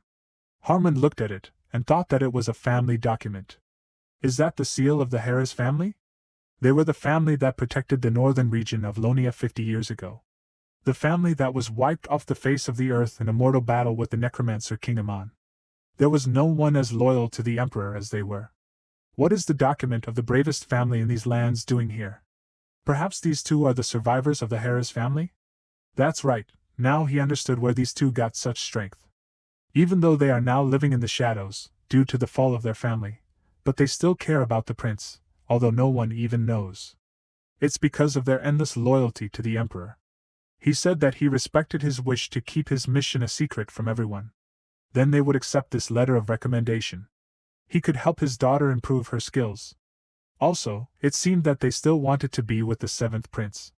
Harmon looked at it, and thought that it was a family document. Is that the seal of the Harris family? They were the family that protected the northern region of Lonia 50 years ago. The family that was wiped off the face of the earth in a mortal battle with the necromancer King Amon. There was no one as loyal to the emperor as they were. What is the document of the bravest family in these lands doing here? Perhaps these two are the survivors of the Harris family? That's right, now he understood where these two got such strength. Even though they are now living in the shadows, due to the fall of their family, but they still care about the prince, although no one even knows. It's because of their endless loyalty to the emperor. He said that he respected his wish to keep his mission a secret from everyone. Then they would accept this letter of recommendation. He could help his daughter improve her skills. Also, it seemed that they still wanted to be with the seventh prince.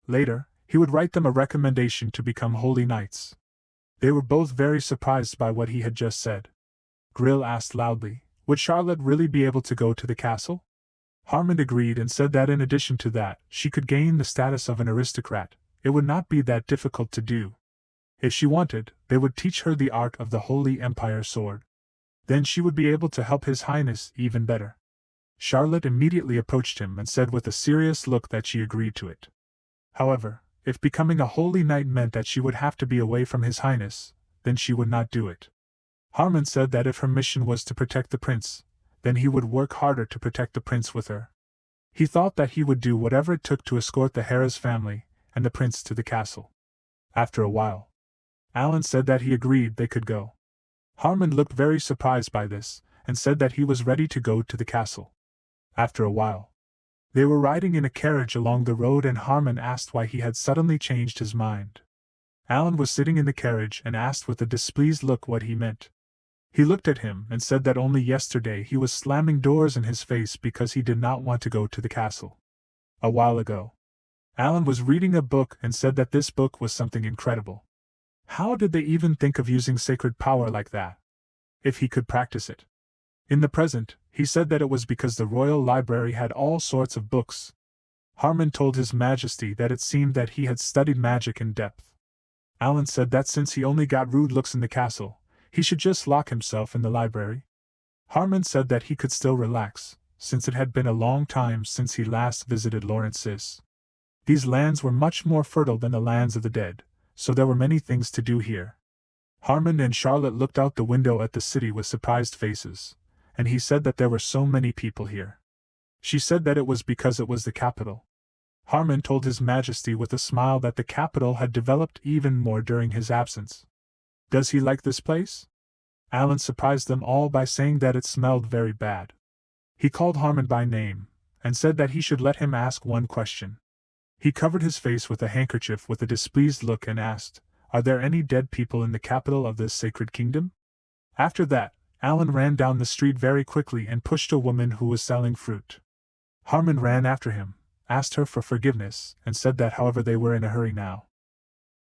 Later, he would write them a recommendation to become holy knights. They were both very surprised by what he had just said. Grill asked loudly, would Charlotte really be able to go to the castle? Harmon agreed and said that in addition to that, she could gain the status of an aristocrat. It would not be that difficult to do. If she wanted, they would teach her the art of the Holy Empire sword. Then she would be able to help His Highness even better. Charlotte immediately approached him and said with a serious look that she agreed to it. However, if becoming a holy knight meant that she would have to be away from His Highness, then she would not do it. Harmon said that if her mission was to protect the prince, then he would work harder to protect the prince with her. He thought that he would do whatever it took to escort the Harris family and the prince to the castle. After a while, Alan said that he agreed they could go. Harmon looked very surprised by this, and said that he was ready to go to the castle. After a while, they were riding in a carriage along the road and Harmon asked why he had suddenly changed his mind. Alan was sitting in the carriage and asked with a displeased look what he meant. He looked at him and said that only yesterday he was slamming doors in his face because he did not want to go to the castle. A while ago, Alan was reading a book and said that this book was something incredible. How did they even think of using sacred power like that? If he could practice it. In the present, he said that it was because the royal library had all sorts of books. Harmon told His Majesty that it seemed that he had studied magic in depth. Alan said that since he only got rude looks in the castle, he should just lock himself in the library. Harmon said that he could still relax, since it had been a long time since he last visited Lawrence's. These lands were much more fertile than the lands of the dead, so there were many things to do here. Harmon and Charlotte looked out the window at the city with surprised faces, and he said that there were so many people here. She said that it was because it was the capital. Harmon told His Majesty with a smile that the capital had developed even more during his absence. Does he like this place? Alan surprised them all by saying that it smelled very bad. He called Harmon by name, and said that he should let him ask one question. He covered his face with a handkerchief with a displeased look and asked, "Are there any dead people in the capital of this sacred kingdom?" After that, Alan ran down the street very quickly and pushed a woman who was selling fruit. Harmon ran after him, asked her for forgiveness, and said that however they were in a hurry now.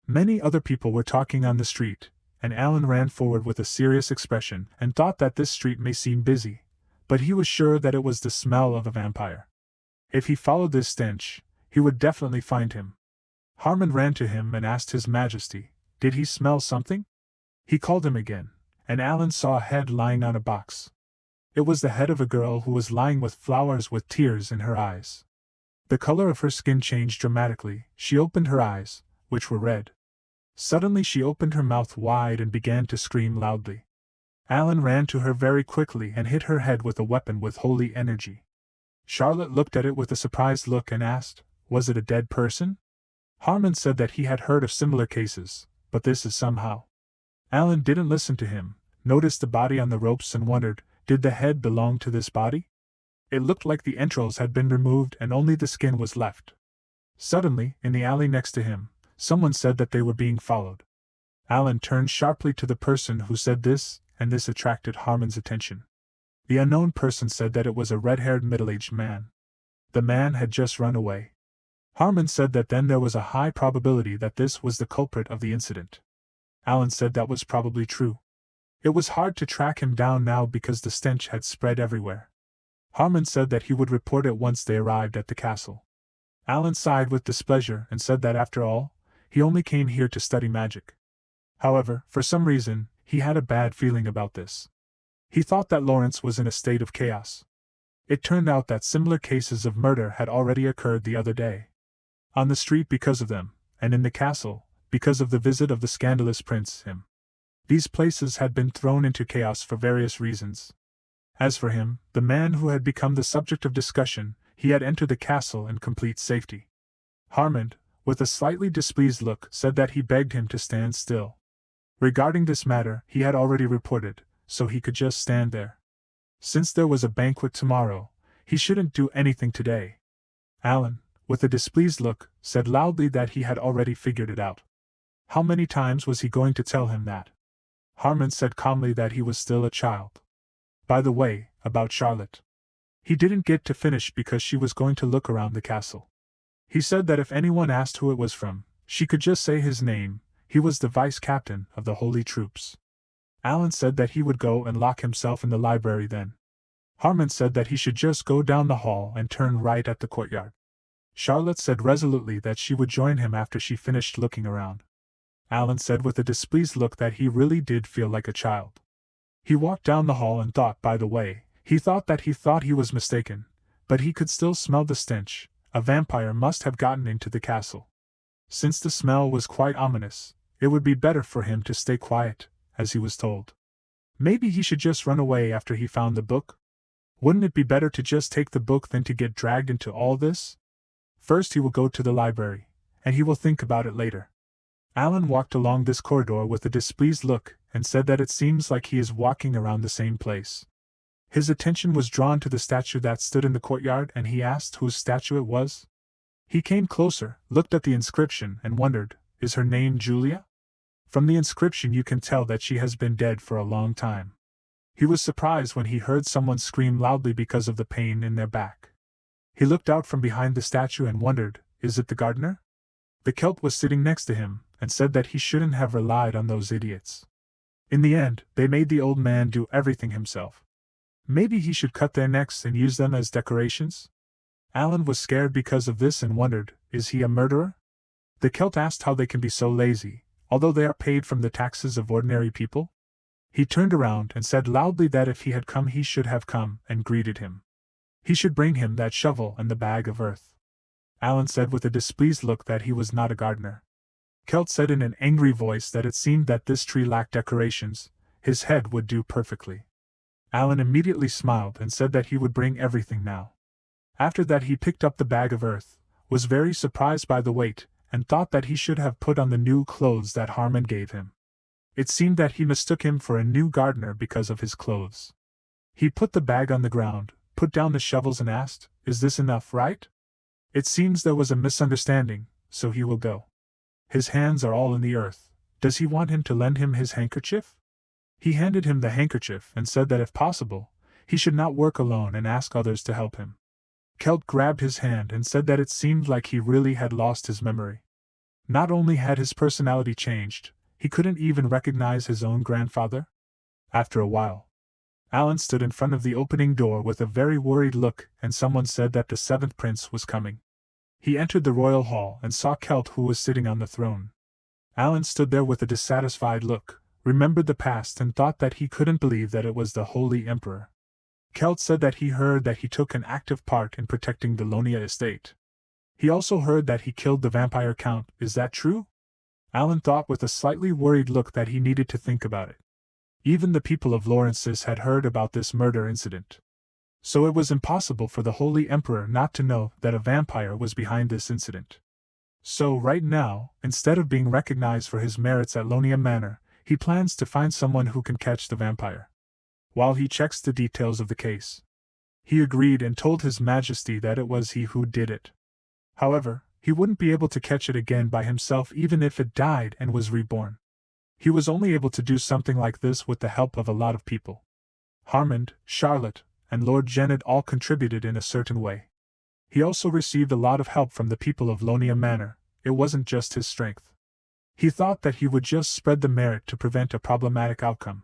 Many other people were talking on the street, and Alan ran forward with a serious expression and thought that this street may seem busy, but he was sure that it was the smell of a vampire. If he followed this stench, he would definitely find him. Harmon ran to him and asked His Majesty, did he smell something? He called him again, and Alan saw a head lying on a box. It was the head of a girl who was lying with flowers with tears in her eyes. The color of her skin changed dramatically. She opened her eyes, which were red. Suddenly she opened her mouth wide and began to scream loudly. Alan ran to her very quickly and hit her head with a weapon with holy energy. Charlotte looked at it with a surprised look and asked, was it a dead person? Harmon said that he had heard of similar cases, but this is somehow. Alan didn't listen to him, noticed the body on the ropes and wondered, did the head belong to this body? It looked like the entrails had been removed and only the skin was left. Suddenly, in the alley next to him, someone said that they were being followed. Alan turned sharply to the person who said this, and this attracted Harmon's attention. The unknown person said that it was a red-haired middle-aged man. The man had just run away. Harmon said that then there was a high probability that this was the culprit of the incident. Alan said that was probably true. It was hard to track him down now because the stench had spread everywhere. Harmon said that he would report it once they arrived at the castle. Alan sighed with displeasure and said that after all, he only came here to study magic. However, for some reason, he had a bad feeling about this. He thought that Lawrence was in a state of chaos. It turned out that similar cases of murder had already occurred the other day. On the street because of them, and in the castle, because of the visit of the scandalous Prince him. These places had been thrown into chaos for various reasons. As for him, the man who had become the subject of discussion, he had entered the castle in complete safety. Harmon, with a slightly displeased look, said that he begged him to stand still. Regarding this matter, he had already reported, so he could just stand there. Since there was a banquet tomorrow, he shouldn't do anything today. Alan, with a displeased look, said loudly that he had already figured it out. How many times was he going to tell him that? Harmon said calmly that he was still a child. By the way, about Charlotte. He didn't get to finish because she was going to look around the castle. He said that if anyone asked who it was from, she could just say his name. He was the vice-captain of the holy troops. Alan said that he would go and lock himself in the library then. Harmon said that he should just go down the hall and turn right at the courtyard. Charlotte said resolutely that she would join him after she finished looking around. Alan said with a displeased look that he really did feel like a child. He walked down the hall and thought, by the way, he thought he was mistaken, but he could still smell the stench. A vampire must have gotten into the castle. Since the smell was quite ominous, it would be better for him to stay quiet, as he was told. Maybe he should just run away after he found the book? Wouldn't it be better to just take the book than to get dragged into all this? First he will go to the library, and he will think about it later. Alan walked along this corridor with a displeased look, and said that it seems like he is walking around the same place. His attention was drawn to the statue that stood in the courtyard, and he asked whose statue it was. He came closer, looked at the inscription, and wondered, is her name Julia? From the inscription you can tell that she has been dead for a long time. He was surprised when he heard someone scream loudly because of the pain in their back. He looked out from behind the statue and wondered, is it the gardener? The Celt was sitting next to him, and said that he shouldn't have relied on those idiots. In the end, they made the old man do everything himself. Maybe he should cut their necks and use them as decorations? Alan was scared because of this and wondered, is he a murderer? The Celt asked how they can be so lazy, although they are paid from the taxes of ordinary people. He turned around and said loudly that if he had come he should have come and greeted him. He should bring him that shovel and the bag of earth. Alan said with a displeased look that he was not a gardener. Celt said in an angry voice that it seemed that this tree lacked decorations, his head would do perfectly. Alan immediately smiled and said that he would bring everything now. After that he picked up the bag of earth, was very surprised by the weight, and thought that he should have put on the new clothes that Harmon gave him. It seemed that he mistook him for a new gardener because of his clothes. He put the bag on the ground, put down the shovels and asked, "Is this enough, right?" It seems there was a misunderstanding, so he will go. His hands are all in the earth. Does he want him to lend him his handkerchief? He handed him the handkerchief and said that if possible, he should not work alone and ask others to help him. Kelt grabbed his hand and said that it seemed like he really had lost his memory. Not only had his personality changed, he couldn't even recognize his own grandfather. After a while, Alan stood in front of the opening door with a very worried look, and someone said that the seventh prince was coming. He entered the royal hall and saw Kelt, who was sitting on the throne. Alan stood there with a dissatisfied look, remembered the past and thought that he couldn't believe that it was the Holy Emperor. Kelt said that he heard that he took an active part in protecting the Lonia estate. He also heard that he killed the vampire count. Is that true? Alan thought with a slightly worried look that he needed to think about it. Even the people of Lawrence's had heard about this murder incident. So it was impossible for the Holy Emperor not to know that a vampire was behind this incident. So right now, instead of being recognized for his merits at Lonia Manor, he plans to find someone who can catch the vampire. While he checks the details of the case, he agreed and told His Majesty that it was he who did it. However, he wouldn't be able to catch it again by himself even if it died and was reborn. He was only able to do something like this with the help of a lot of people. Harmon, Charlotte, and Lord Genet all contributed in a certain way. He also received a lot of help from the people of Lonia Manor. It wasn't just his strength. He thought that he would just spread the merit to prevent a problematic outcome.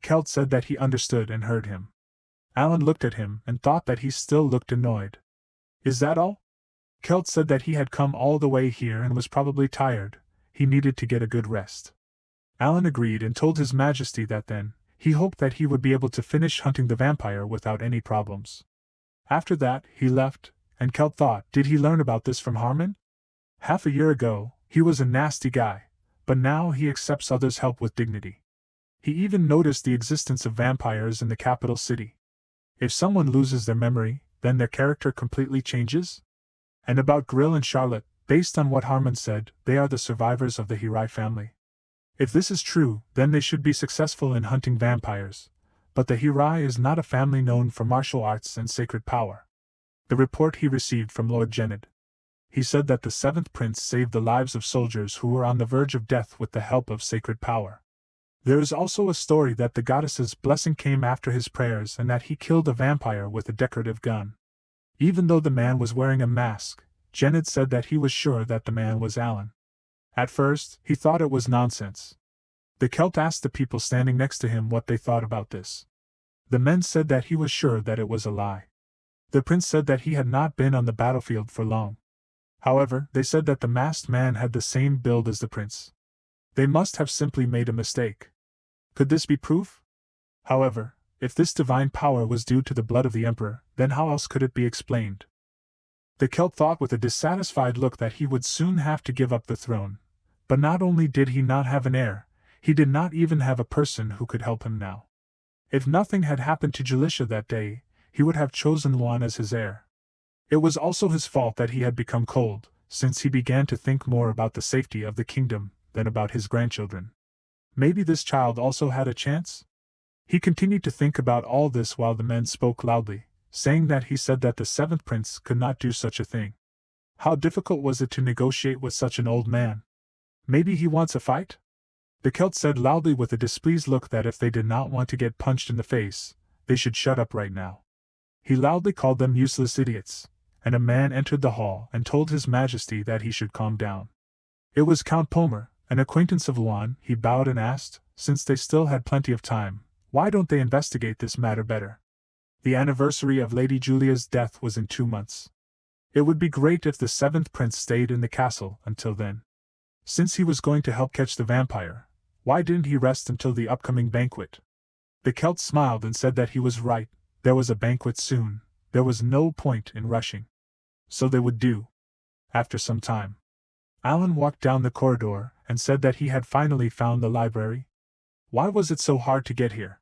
Kelt said that he understood and heard him. Alan looked at him and thought that he still looked annoyed. Is that all? Kelt said that he had come all the way here and was probably tired. He needed to get a good rest. Alan agreed and told His Majesty that then, he hoped that he would be able to finish hunting the vampire without any problems. After that, he left, and Kelt thought, did he learn about this from Harmon? Half a year ago, he was a nasty guy, but now he accepts others' help with dignity. He even noticed the existence of vampires in the capital city. If someone loses their memory, then their character completely changes? And about Grill and Charlotte, based on what Harmon said, they are the survivors of the Hirai family. If this is true, then they should be successful in hunting vampires. But the Hirai is not a family known for martial arts and sacred power. The report he received from Lord Genet. He said that the seventh prince saved the lives of soldiers who were on the verge of death with the help of sacred power. There is also a story that the goddess's blessing came after his prayers and that he killed a vampire with a decorative gun. Even though the man was wearing a mask, Genet said that he was sure that the man was Alan. At first, he thought it was nonsense. The Celt asked the people standing next to him what they thought about this. The men said that he was sure that it was a lie. The prince said that he had not been on the battlefield for long. However, they said that the masked man had the same build as the prince. They must have simply made a mistake. Could this be proof? However, if this divine power was due to the blood of the emperor, then how else could it be explained? The Celt thought with a dissatisfied look that he would soon have to give up the throne. But not only did he not have an heir, he did not even have a person who could help him now. If nothing had happened to Jalisha that day, he would have chosen Luan as his heir. It was also his fault that he had become cold, since he began to think more about the safety of the kingdom than about his grandchildren. Maybe this child also had a chance? He continued to think about all this while the men spoke loudly, saying that he said that the seventh prince could not do such a thing. How difficult was it to negotiate with such an old man? Maybe he wants a fight? The Celt said loudly with a displeased look that if they did not want to get punched in the face, they should shut up right now. He loudly called them useless idiots, and a man entered the hall and told His Majesty that he should calm down. It was Count Pomer, an acquaintance of Luan. He bowed and asked, since they still had plenty of time, why don't they investigate this matter better? The anniversary of Lady Julia's death was in 2 months. It would be great if the seventh prince stayed in the castle until then. Since he was going to help catch the vampire, why didn't he rest until the upcoming banquet? The Celt smiled and said that he was right. There was a banquet soon. There was no point in rushing. So they would do. After some time, Alan walked down the corridor and said that he had finally found the library. Why was it so hard to get here?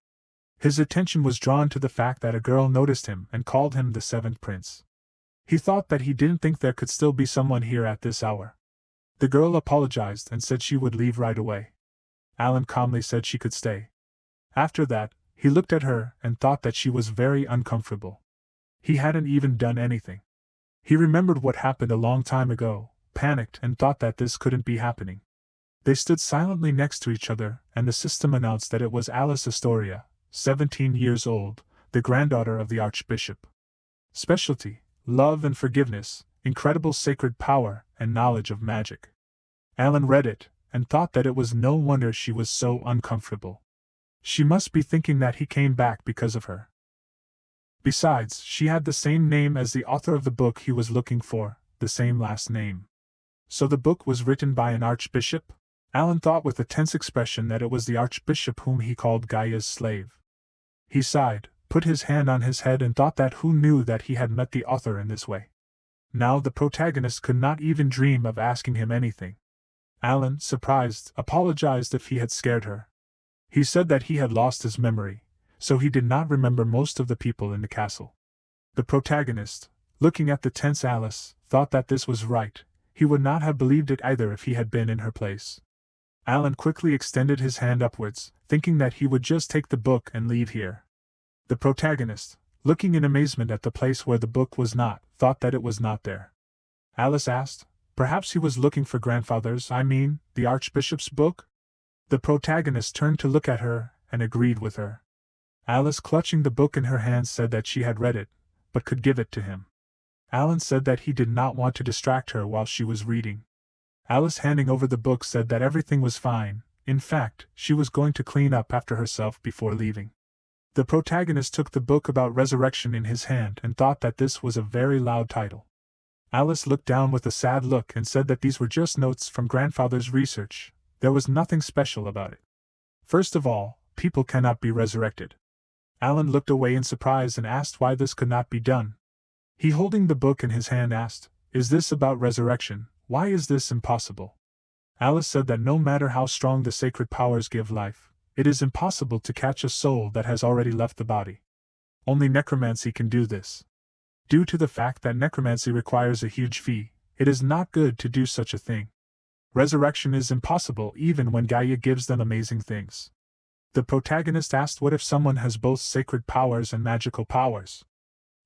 His attention was drawn to the fact that a girl noticed him and called him the seventh prince. He thought that he didn't think there could still be someone here at this hour. The girl apologized and said she would leave right away. Alan calmly said she could stay. After that, he looked at her and thought that she was very uncomfortable. He hadn't even done anything. He remembered what happened a long time ago, panicked and thought that this couldn't be happening. They stood silently next to each other, and the system announced that it was Alice Astoria, 17 years old, the granddaughter of the Archbishop. Specialty: love and forgiveness, incredible sacred power, and knowledge of magic. Alan read it, and thought that it was no wonder she was so uncomfortable. She must be thinking that he came back because of her. Besides, she had the same name as the author of the book he was looking for, the same last name. So the book was written by an archbishop? Alan thought with a tense expression that it was the archbishop whom he called Gaia's slave. He sighed, put his hand on his head and thought that who knew that he had met the author in this way. Now the protagonist could not even dream of asking him anything. Alan, surprised, apologized if he had scared her. He said that he had lost his memory, so he did not remember most of the people in the castle. The protagonist, looking at the tense Alice, thought that this was right. He would not have believed it either if he had been in her place. Alan quickly extended his hand upwards, thinking that he would just take the book and leave here. The protagonist, looking in amazement at the place where the book was not, thought that it was not there. Alice asked, perhaps he was looking for the Archbishop's book? The protagonist turned to look at her, and agreed with her. Alice, clutching the book in her hands, said that she had read it, but could give it to him. Alan said that he did not want to distract her while she was reading. Alice, handing over the book, said that everything was fine. In fact, she was going to clean up after herself before leaving. The protagonist took the book about resurrection in his hand and thought that this was a very loud title. Alice looked down with a sad look and said that these were just notes from grandfather's research. There was nothing special about it. First of all, people cannot be resurrected. Alan looked away in surprise and asked why this could not be done. He, holding the book in his hand, asked, is this about resurrection? Why is this impossible? Alice said that no matter how strong the sacred powers give life, it is impossible to catch a soul that has already left the body. Only necromancy can do this. Due to the fact that necromancy requires a huge fee, it is not good to do such a thing. Resurrection is impossible even when Gaia gives them amazing things. The protagonist asked what if someone has both sacred powers and magical powers?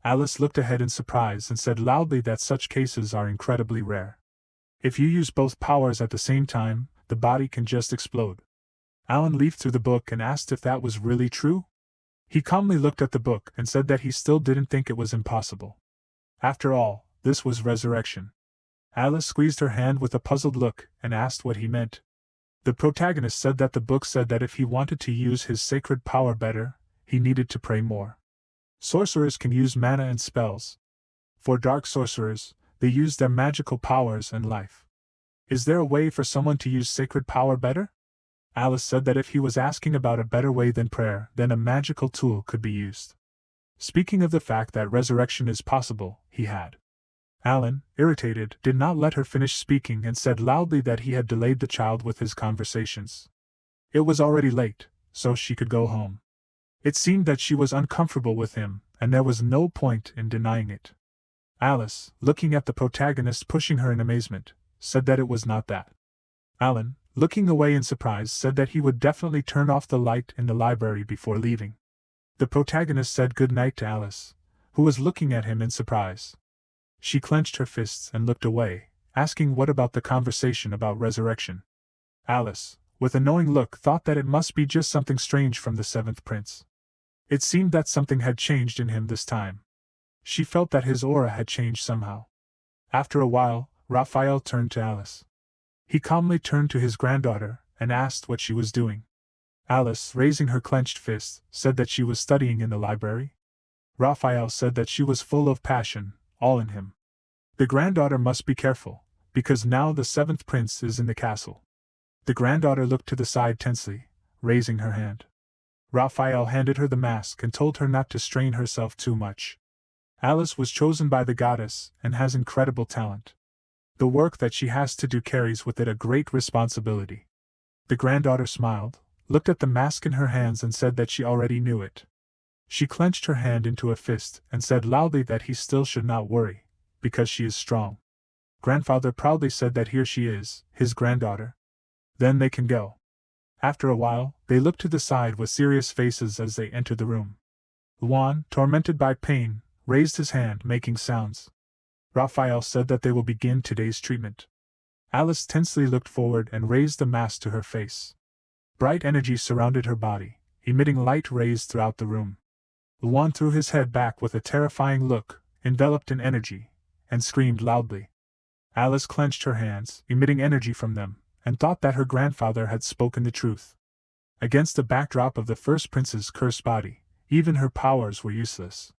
Alice looked ahead in surprise and said loudly that such cases are incredibly rare. If you use both powers at the same time, the body can just explode. Alan leafed through the book and asked if that was really true. He calmly looked at the book and said that he still didn't think it was impossible. After all, this was resurrection. Alice squeezed her hand with a puzzled look and asked what he meant. The protagonist said that the book said that if he wanted to use his sacred power better, he needed to pray more. Sorcerers can use mana and spells. For dark sorcerers, they use their magical powers and life. Is there a way for someone to use sacred power better? Alice said that if he was asking about a better way than prayer, then a magical tool could be used. Speaking of the fact that resurrection is possible, he had. Alan, irritated, did not let her finish speaking and said loudly that he had delayed the child with his conversations. It was already late, so she could go home. It seemed that she was uncomfortable with him, and there was no point in denying it. Alice, looking at the protagonist pushing her in amazement, said that it was not that. Alan, looking away in surprise, said that he would definitely turn off the light in the library before leaving. The protagonist said good night to Alice, who was looking at him in surprise. She clenched her fists and looked away, asking what about the conversation about resurrection. Alice, with a knowing look, thought that it must be just something strange from the seventh prince. It seemed that something had changed in him this time. She felt that his aura had changed somehow. After a while, Raphael turned to Alice. He calmly turned to his granddaughter and asked what she was doing. Alice, raising her clenched fist, said that she was studying in the library. Raphael said that she was full of passion, all in him. The granddaughter must be careful, because now the seventh prince is in the castle. The granddaughter looked to the side tensely, raising her hand. Raphael handed her the mask and told her not to strain herself too much. Alice was chosen by the goddess and has incredible talent. The work that she has to do carries with it a great responsibility. The granddaughter smiled, looked at the mask in her hands and said that she already knew it. She clenched her hand into a fist and said loudly that he still should not worry, because she is strong. Grandfather proudly said that here she is, his granddaughter. Then they can go. After a while, they looked to the side with serious faces as they entered the room. Luan, tormented by pain, raised his hand, making sounds. Raphael said that they will begin today's treatment. Alice tensely looked forward and raised the mask to her face. Bright energy surrounded her body, emitting light rays throughout the room. Luan threw his head back with a terrifying look, enveloped in energy, and screamed loudly. Alice clenched her hands, emitting energy from them, and thought that her grandfather had spoken the truth. Against the backdrop of the first prince's cursed body, even her powers were useless.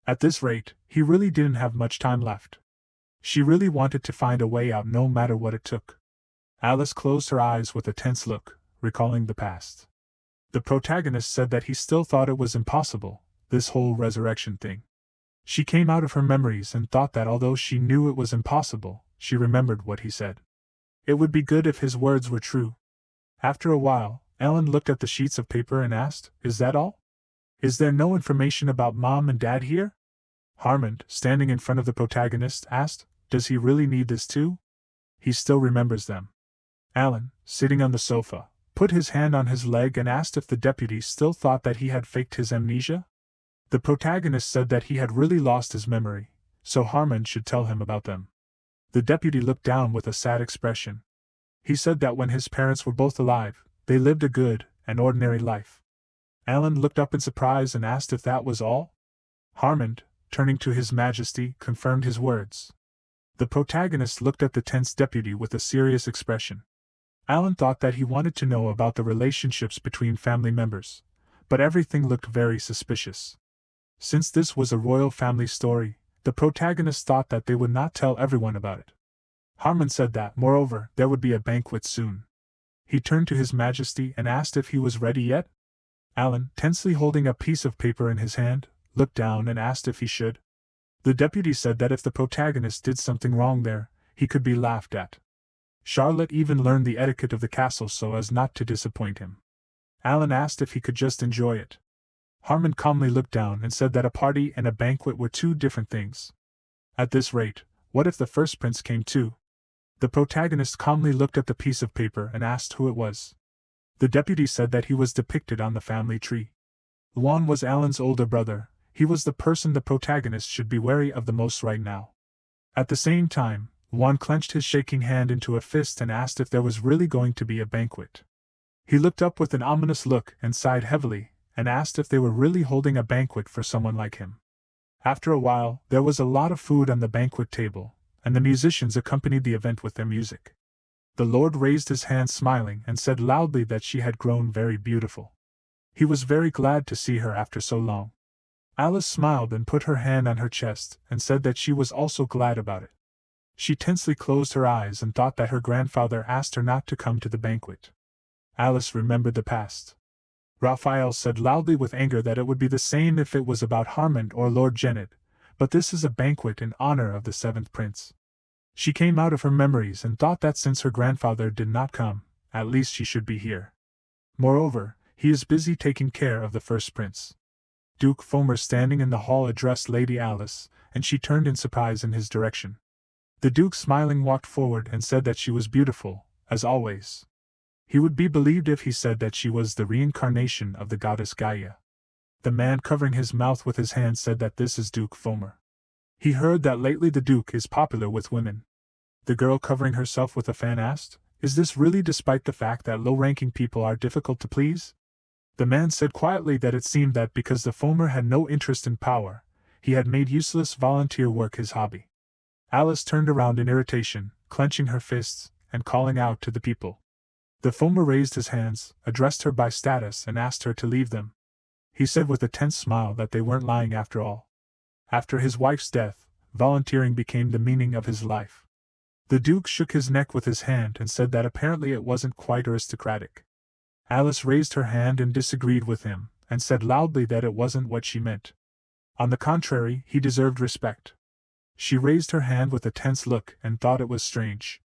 At this rate, he really didn't have much time left. She really wanted to find a way out no matter what it took. Alice closed her eyes with a tense look, recalling the past. The protagonist said that he still thought it was impossible, this whole resurrection thing. She came out of her memories and thought that although she knew it was impossible, she remembered what he said. It would be good if his words were true. After a while, Ellen looked at the sheets of paper and asked, "Is that all? Is there no information about Mom and Dad here?" Harmond, standing in front of the protagonist, asked, "Does he really need this too? He still remembers them." Alan, sitting on the sofa, put his hand on his leg and asked if the deputy still thought that he had faked his amnesia. The protagonist said that he had really lost his memory, so Harmond should tell him about them. The deputy looked down with a sad expression. He said that when his parents were both alive, they lived a good and ordinary life. Alan looked up in surprise and asked if that was all. Harmond, turning to His Majesty, confirmed his words. The protagonist looked at the tense deputy with a serious expression. Alan thought that he wanted to know about the relationships between family members, but everything looked very suspicious. Since this was a royal family story, the protagonist thought that they would not tell everyone about it. Harmond said that, moreover, there would be a banquet soon. He turned to His Majesty and asked if he was ready yet. Alan, tensely holding a piece of paper in his hand, looked down and asked if he should. The deputy said that if the protagonist did something wrong there, he could be laughed at. Charlotte even learned the etiquette of the castle so as not to disappoint him. Alan asked if he could just enjoy it. Harmond calmly looked down and said that a party and a banquet were two different things. At this rate, what if the first prince came too? The protagonist calmly looked at the piece of paper and asked who it was. The deputy said that he was depicted on the family tree. Luan was Alan's older brother. He was the person the protagonist should be wary of the most right now. At the same time, Luan clenched his shaking hand into a fist and asked if there was really going to be a banquet. He looked up with an ominous look and sighed heavily, and asked if they were really holding a banquet for someone like him. After a while, there was a lot of food on the banquet table, and the musicians accompanied the event with their music. The Lord raised his hand smiling and said loudly that she had grown very beautiful. He was very glad to see her after so long. Alice smiled and put her hand on her chest and said that she was also glad about it. She tensely closed her eyes and thought that her grandfather asked her not to come to the banquet. Alice remembered the past. Raphael said loudly with anger that it would be the same if it was about Harmond or Lord Genet, but this is a banquet in honor of the seventh prince. She came out of her memories and thought that since her grandfather did not come, at least she should be here. Moreover, he is busy taking care of the first prince. Duke Fomer standing in the hall addressed Lady Alice, and she turned in surprise in his direction. The Duke smiling walked forward and said that she was beautiful, as always. He would be believed if he said that she was the reincarnation of the goddess Gaia. The man covering his mouth with his hand said that this is Duke Fomer. He heard that lately the Duke is popular with women. The girl covering herself with a fan asked, "Is this really despite the fact that low-ranking people are difficult to please?" The man said quietly that it seemed that because the Fomer had no interest in power, he had made useless volunteer work his hobby. Alice turned around in irritation, clenching her fists, and calling out to the people. The Fomer raised his hands, addressed her by status and asked her to leave them. He said with a tense smile that they weren't lying after all. After his wife's death, volunteering became the meaning of his life. The Duke shook his neck with his hand and said that apparently it wasn't quite aristocratic. Alice raised her hand and disagreed with him, and said loudly that it wasn't what she meant. On the contrary, he deserved respect. She raised her hand with a tense look and thought it was strange.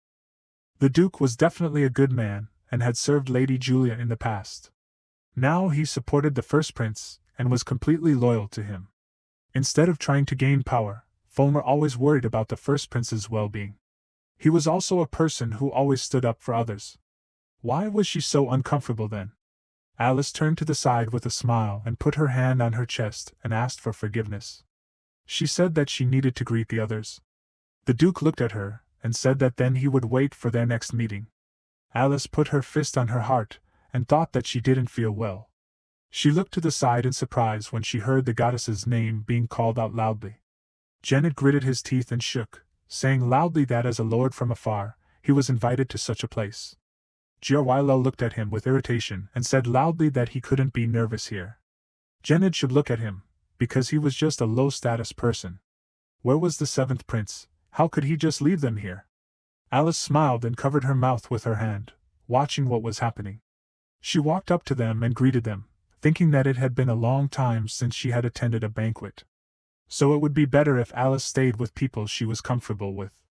The Duke was definitely a good man, and had served Lady Julia in the past. Now he supported the first prince, and was completely loyal to him. Instead of trying to gain power, Fulmer always worried about the first prince's well-being. He was also a person who always stood up for others. Why was she so uncomfortable then? Alice turned to the side with a smile and put her hand on her chest and asked for forgiveness. She said that she needed to greet the others. The Duke looked at her and said that then he would wait for their next meeting. Alice put her fist on her heart and thought that she didn't feel well. She looked to the side in surprise when she heard the goddess's name being called out loudly. Janet gritted his teeth and shook, saying loudly that as a lord from afar, he was invited to such a place. Giawilo looked at him with irritation and said loudly that he couldn't be nervous here. Janet should look at him, because he was just a low-status person. Where was the seventh prince? How could he just leave them here? Alice smiled and covered her mouth with her hand, watching what was happening. She walked up to them and greeted them, thinking that it had been a long time since she had attended a banquet. So it would be better if Alice stayed with people she was comfortable with.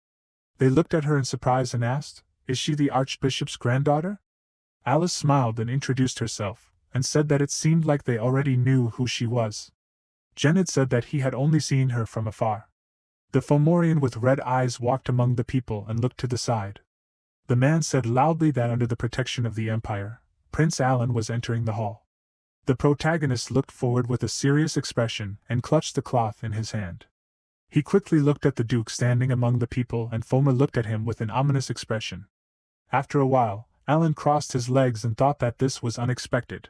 They looked at her in surprise and asked, "Is she the Archbishop's granddaughter?" Alice smiled and introduced herself, and said that it seemed like they already knew who she was. Janet said that he had only seen her from afar. The Fomorian with red eyes walked among the people and looked to the side. The man said loudly that under the protection of the Empire, Prince Alan was entering the hall. The protagonist looked forward with a serious expression and clutched the cloth in his hand. He quickly looked at the Duke standing among the people and Fulmer looked at him with an ominous expression. After a while, Alan crossed his legs and thought that this was unexpected.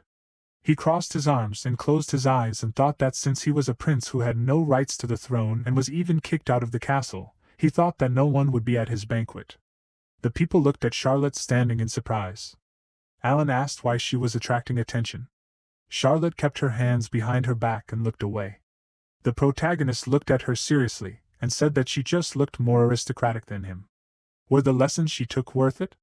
He crossed his arms and closed his eyes and thought that since he was a prince who had no rights to the throne and was even kicked out of the castle, he thought that no one would be at his banquet. The people looked at Charlotte standing in surprise. Alan asked why she was attracting attention. Charlotte kept her hands behind her back and looked away. The protagonist looked at her seriously and said that she just looked more aristocratic than him. Were the lessons she took worth it?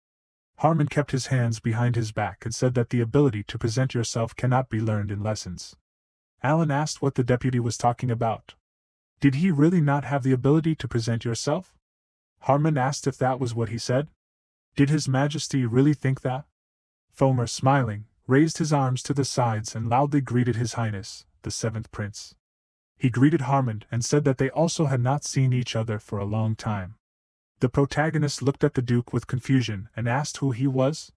Harmon kept his hands behind his back and said that the ability to present yourself cannot be learned in lessons. Alan asked what the deputy was talking about. Did he really not have the ability to present yourself? Harmon asked if that was what he said. Did His Majesty really think that? Fulmer, smiling, raised his arms to the sides and loudly greeted His Highness, the seventh prince. He greeted Harmon and said that they also had not seen each other for a long time. The protagonist looked at the Duke with confusion and asked who he was.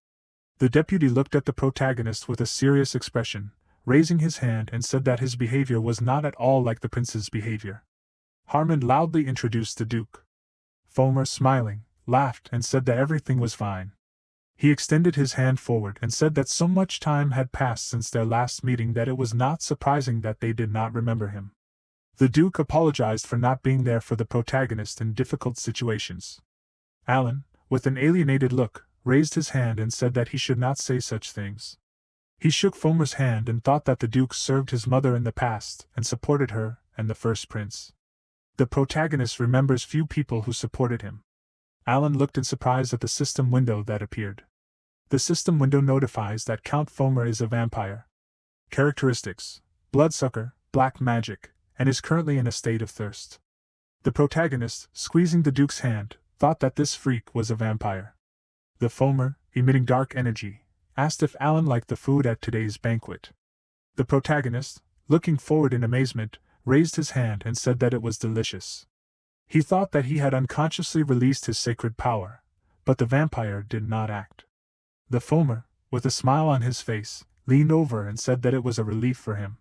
The deputy looked at the protagonist with a serious expression, raising his hand and said that his behavior was not at all like the prince's behavior. Harmon loudly introduced the Duke. Fulmer, smiling, laughed and said that everything was fine. He extended his hand forward and said that so much time had passed since their last meeting that it was not surprising that they did not remember him. The Duke apologized for not being there for the protagonist in difficult situations. Alan, with an alienated look, raised his hand and said that he should not say such things. He shook Fulmer's hand and thought that the Duke served his mother in the past and supported her and the first prince. The protagonist remembers few people who supported him. Alan looked in surprise at the system window that appeared. The system window notifies that Count Fulmer is a vampire. Characteristics: bloodsucker, black magic, and is currently in a state of thirst. The protagonist, squeezing the Duke's hand, thought that this freak was a vampire. The Fulmer, emitting dark energy, asked if Alan liked the food at today's banquet. The protagonist, looking forward in amazement, raised his hand and said that it was delicious. He thought that he had unconsciously released his sacred power, but the vampire did not act. The Fulmer, with a smile on his face, leaned over and said that it was a relief for him.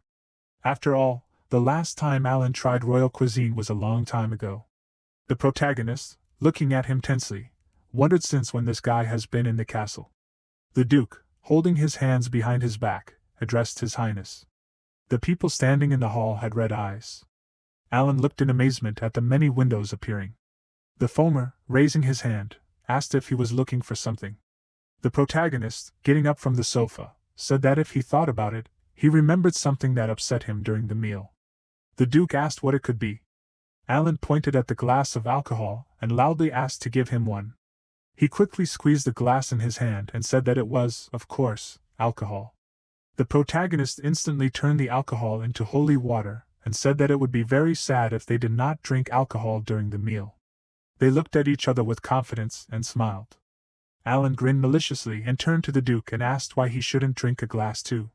After all, the last time Alan tried royal cuisine was a long time ago. The protagonist, looking at him tensely, wondered since when this guy has been in the castle. The Duke, holding his hands behind his back, addressed His Highness. The people standing in the hall had red eyes. Alan looked in amazement at the many windows appearing. The Fulmer, raising his hand, asked if he was looking for something. The protagonist, getting up from the sofa, said that if he thought about it, he remembered something that upset him during the meal. The Duke asked what it could be. Alan pointed at the glass of alcohol and loudly asked to give him one. He quickly squeezed the glass in his hand and said that it was, of course, alcohol. The protagonist instantly turned the alcohol into holy water and said that it would be very sad if they did not drink alcohol during the meal. They looked at each other with confidence and smiled. Alan grinned maliciously and turned to the Duke and asked why he shouldn't drink a glass too.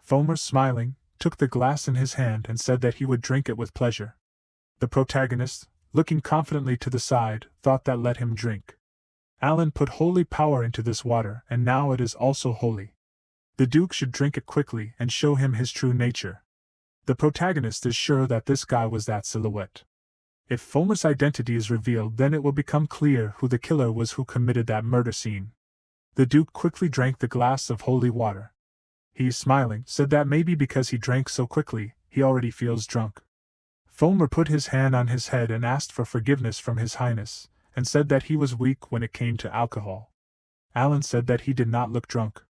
Fulmer, smiling, took the glass in his hand and said that he would drink it with pleasure. The protagonist, looking confidently to the side, thought that let him drink. Alan put holy power into this water, and now it is also holy. The Duke should drink it quickly and show him his true nature. The protagonist is sure that this guy was that silhouette. If Fulmer's identity is revealed, then it will become clear who the killer was who committed that murder scene. The Duke quickly drank the glass of holy water. He, smiling, said that maybe because he drank so quickly, he already feels drunk. Fulmer put his hand on his head and asked for forgiveness from His Highness, and said that he was weak when it came to alcohol. Alan said that he did not look drunk.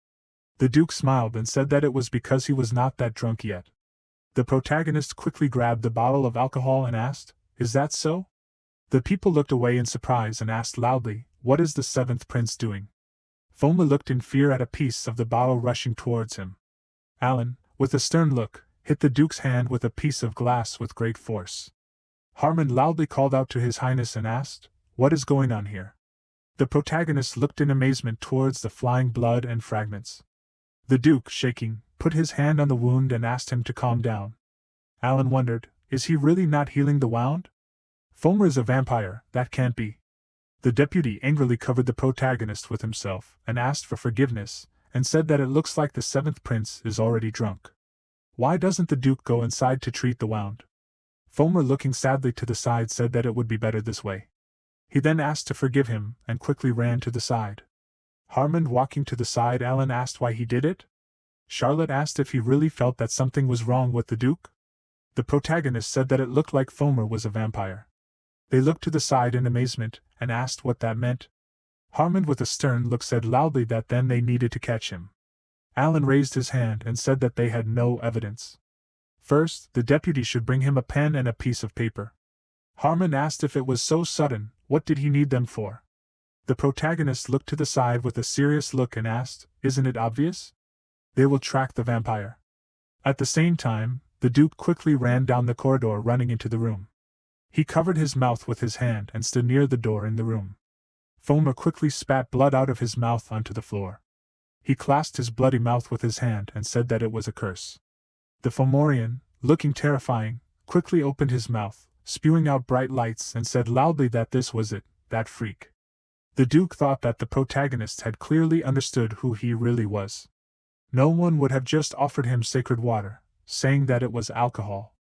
The Duke smiled and said that it was because he was not that drunk yet. The protagonist quickly grabbed the bottle of alcohol and asked, "Is that so?" The people looked away in surprise and asked loudly, "What is the seventh prince doing?" Fulmer looked in fear at a piece of the bottle rushing towards him. Alan, with a stern look, hit the Duke's hand with a piece of glass with great force. Harmon loudly called out to His Highness and asked, "What is going on here?" The protagonist looked in amazement towards the flying blood and fragments. The Duke, shaking, put his hand on the wound and asked him to calm down. Alan wondered, is he really not healing the wound? Fulmer is a vampire, that can't be. The deputy angrily covered the protagonist with himself, and asked for forgiveness, and said that it looks like the seventh prince is already drunk. Why doesn't the Duke go inside to treat the wound? Fulmer, looking sadly to the side, said that it would be better this way. He then asked to forgive him, and quickly ran to the side. Harmon walking to the side, Alan asked why he did it. Charlotte asked if he really felt that something was wrong with the Duke. The protagonist said that it looked like Fulmer was a vampire. They looked to the side in amazement, and asked what that meant. Harmon, with a stern look, said loudly that then they needed to catch him. Alan raised his hand and said that they had no evidence. First, the deputy should bring him a pen and a piece of paper. Harmon asked if it was so sudden, what did he need them for? The protagonist looked to the side with a serious look and asked, "Isn't it obvious? They will track the vampire." At the same time, the Duke quickly ran down the corridor, running into the room. He covered his mouth with his hand and stood near the door in the room. Fulmer quickly spat blood out of his mouth onto the floor. He clasped his bloody mouth with his hand and said that it was a curse. The Fomorian, looking terrifying, quickly opened his mouth, spewing out bright lights, and said loudly that this was it, that freak. The Duke thought that the protagonist had clearly understood who he really was. No one would have just offered him sacred water, saying that it was alcohol.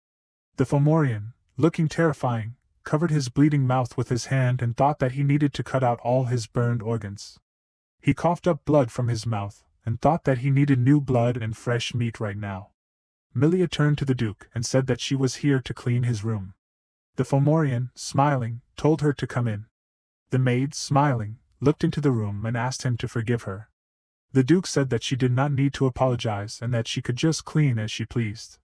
The Fomorian, looking terrifying, covered his bleeding mouth with his hand and thought that he needed to cut out all his burned organs. He coughed up blood from his mouth, and thought that he needed new blood and fresh meat right now. Milia turned to the Duke and said that she was here to clean his room. The Fomorian, smiling, told her to come in. The maid, smiling, looked into the room and asked him to forgive her. The Duke said that she did not need to apologize and that she could just clean as she pleased.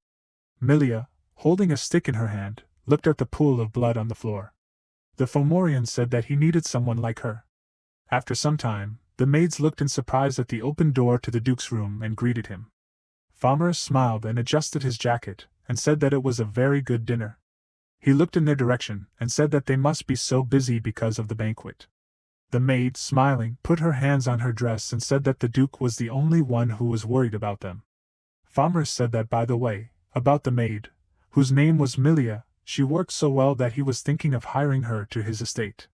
Milia, holding a stick in her hand, looked at the pool of blood on the floor. The Fomorian said that he needed someone like her. After some time, the maids looked in surprise at the open door to the Duke's room and greeted him. Fulmer smiled and adjusted his jacket, and said that it was a very good dinner. He looked in their direction and said that they must be so busy because of the banquet. The maid, smiling, put her hands on her dress and said that the Duke was the only one who was worried about them. Fulmer said that, by the way, about the maid, whose name was Milia, she worked so well that he was thinking of hiring her to his estate.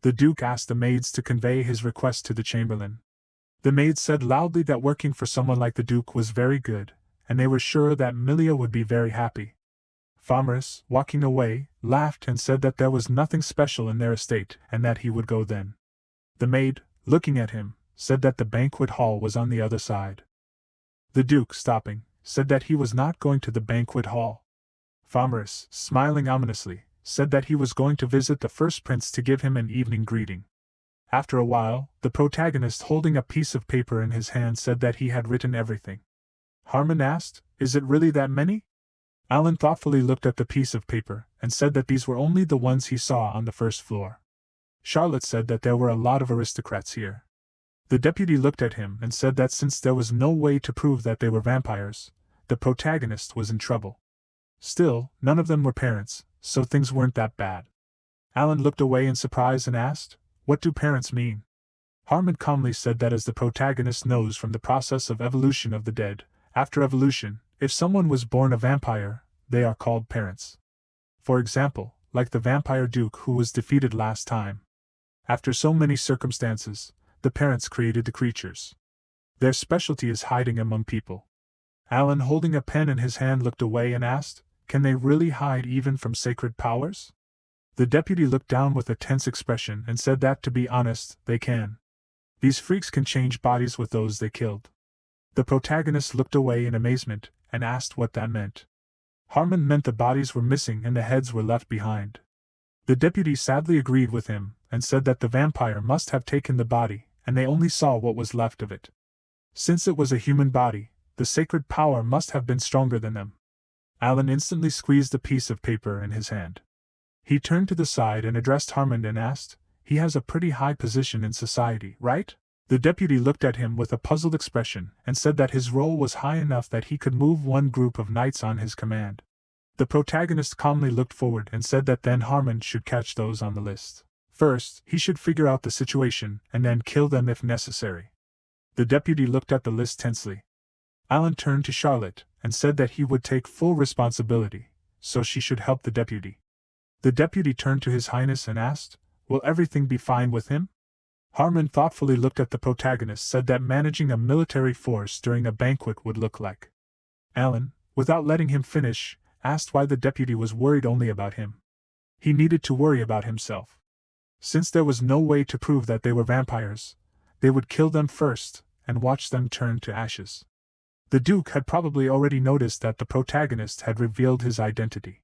The Duke asked the maids to convey his request to the chamberlain. The maids said loudly that working for someone like the Duke was very good, and they were sure that Milia would be very happy. Fulmer, walking away, laughed and said that there was nothing special in their estate and that he would go then. The maid, looking at him, said that the banquet hall was on the other side. The Duke, stopping, said that he was not going to the banquet hall. Fulmer, smiling ominously, said that he was going to visit the first prince to give him an evening greeting. After a while, the protagonist, holding a piece of paper in his hand, said that he had written everything. Harmon asked, "Is it really that many?" Alan thoughtfully looked at the piece of paper, and said that these were only the ones he saw on the first floor. Charlotte said that there were a lot of aristocrats here. The deputy looked at him and said that since there was no way to prove that they were vampires, the protagonist was in trouble. Still, none of them were parents, so things weren't that bad. Alan looked away in surprise and asked, "What do parents mean?" Harmon calmly said that, as the protagonist knows from the process of evolution of the dead, after evolution, if someone was born a vampire, they are called parents. For example, like the vampire duke who was defeated last time. After so many circumstances, the parents created the creatures. Their specialty is hiding among people. Alan, holding a pen in his hand, looked away and asked, "Can they really hide even from sacred powers?" The deputy looked down with a tense expression and said that, to be honest, they can. These freaks can change bodies with those they killed. The protagonist looked away in amazement and asked what that meant. Harmon meant the bodies were missing and the heads were left behind. The deputy sadly agreed with him and said that the vampire must have taken the body and they only saw what was left of it. Since it was a human body, the sacred power must have been stronger than them. Alan instantly squeezed a piece of paper in his hand. He turned to the side and addressed Harmon and asked, "He has a pretty high position in society, right?" The deputy looked at him with a puzzled expression and said that his role was high enough that he could move one group of knights on his command. The protagonist calmly looked forward and said that then Harmon should catch those on the list. First, he should figure out the situation and then kill them if necessary. The deputy looked at the list tensely. Alan turned to Charlotte and said that he would take full responsibility, so she should help the deputy. The deputy turned to His Highness and asked, "Will everything be fine with him?" Harmon thoughtfully looked at the protagonist, said that managing a military force during a banquet would look like. Alan, without letting him finish, asked why the deputy was worried only about him. He needed to worry about himself. Since there was no way to prove that they were vampires, they would kill them first and watch them turn to ashes. The Duke had probably already noticed that the protagonist had revealed his identity.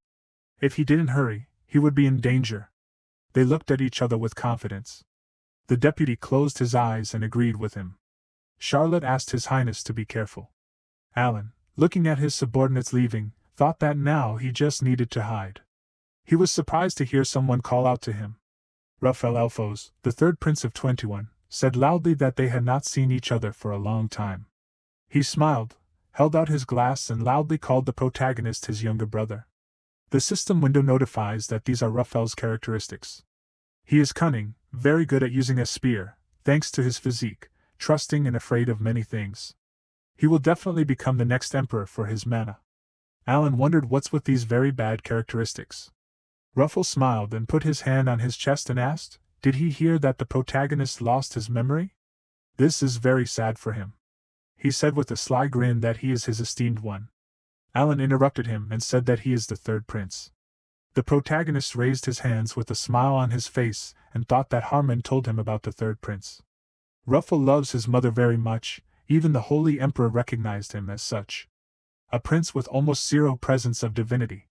If he didn't hurry, he would be in danger. They looked at each other with confidence. The deputy closed his eyes and agreed with him. Charlotte asked His Highness to be careful. Alan, looking at his subordinates leaving, thought that now he just needed to hide. He was surprised to hear someone call out to him. Raphael Elfos, the third prince of 21, said loudly that they had not seen each other for a long time. He smiled, held out his glass and loudly called the protagonist his younger brother. The system window notifies that these are Raphael's characteristics. He is cunning, very good at using a spear, thanks to his physique, trusting and afraid of many things. He will definitely become the next emperor for his mana. Alan wondered what's with these very bad characteristics. Raphael smiled and put his hand on his chest and asked, "Did he hear that the protagonist lost his memory? This is very sad for him." He said with a sly grin that he is his esteemed one. Alan interrupted him and said that he is the third prince. The protagonist raised his hands with a smile on his face and thought that Harmon told him about the third prince. Raphael loves his mother very much, even the Holy Emperor recognized him as such. A prince with almost zero presence of divinity.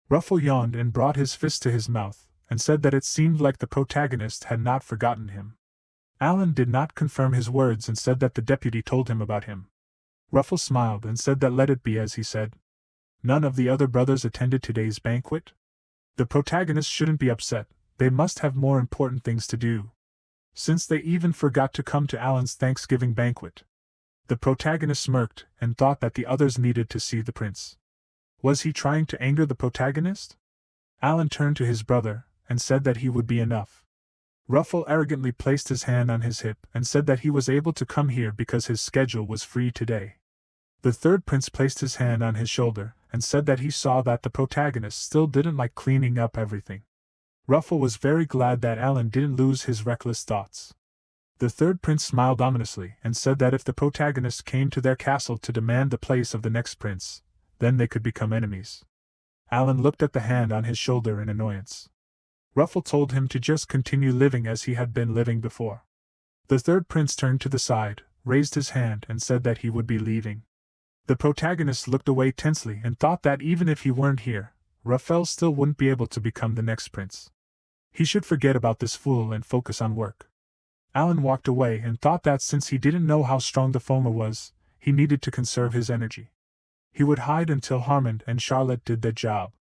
Raphael yawned and brought his fist to his mouth, and said that it seemed like the protagonist had not forgotten him. Alan did not confirm his words and said that the deputy told him about him. Raphael smiled and said that let it be as he said. None of the other brothers attended today's banquet? The protagonist shouldn't be upset, they must have more important things to do. Since they even forgot to come to Alan's Thanksgiving banquet. The protagonist smirked and thought that the others needed to see the prince. Was he trying to anger the protagonist? Alan turned to his brother and said that he would be enough. Raphael arrogantly placed his hand on his hip and said that he was able to come here because his schedule was free today. The third prince placed his hand on his shoulder and said that he saw that the protagonist still didn't like cleaning up everything. Raphael was very glad that Alan didn't lose his reckless thoughts. The third prince smiled ominously and said that if the protagonist came to their castle to demand the place of the next prince, then they could become enemies. Alan looked at the hand on his shoulder in annoyance. Raphael told him to just continue living as he had been living before. The third prince turned to the side, raised his hand and said that he would be leaving. The protagonist looked away tensely and thought that even if he weren't here, Raphael still wouldn't be able to become the next prince. He should forget about this fool and focus on work. Alan walked away and thought that since he didn't know how strong the Foma was, he needed to conserve his energy. He would hide until Harmon and Charlotte did their job.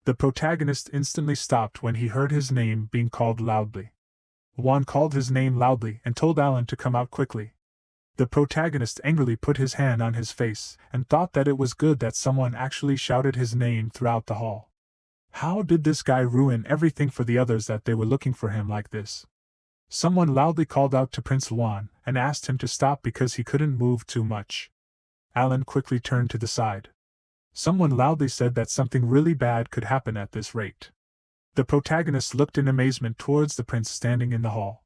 The protagonist instantly stopped when he heard his name being called loudly. Juan called his name loudly and told Alan to come out quickly. The protagonist angrily put his hand on his face and thought that it was good that someone actually shouted his name throughout the hall. How did this guy ruin everything for the others that they were looking for him like this? Someone loudly called out to Prince Juan and asked him to stop because he couldn't move too much. Alan quickly turned to the side. Someone loudly said that something really bad could happen at this rate. The protagonist looked in amazement towards the prince standing in the hall.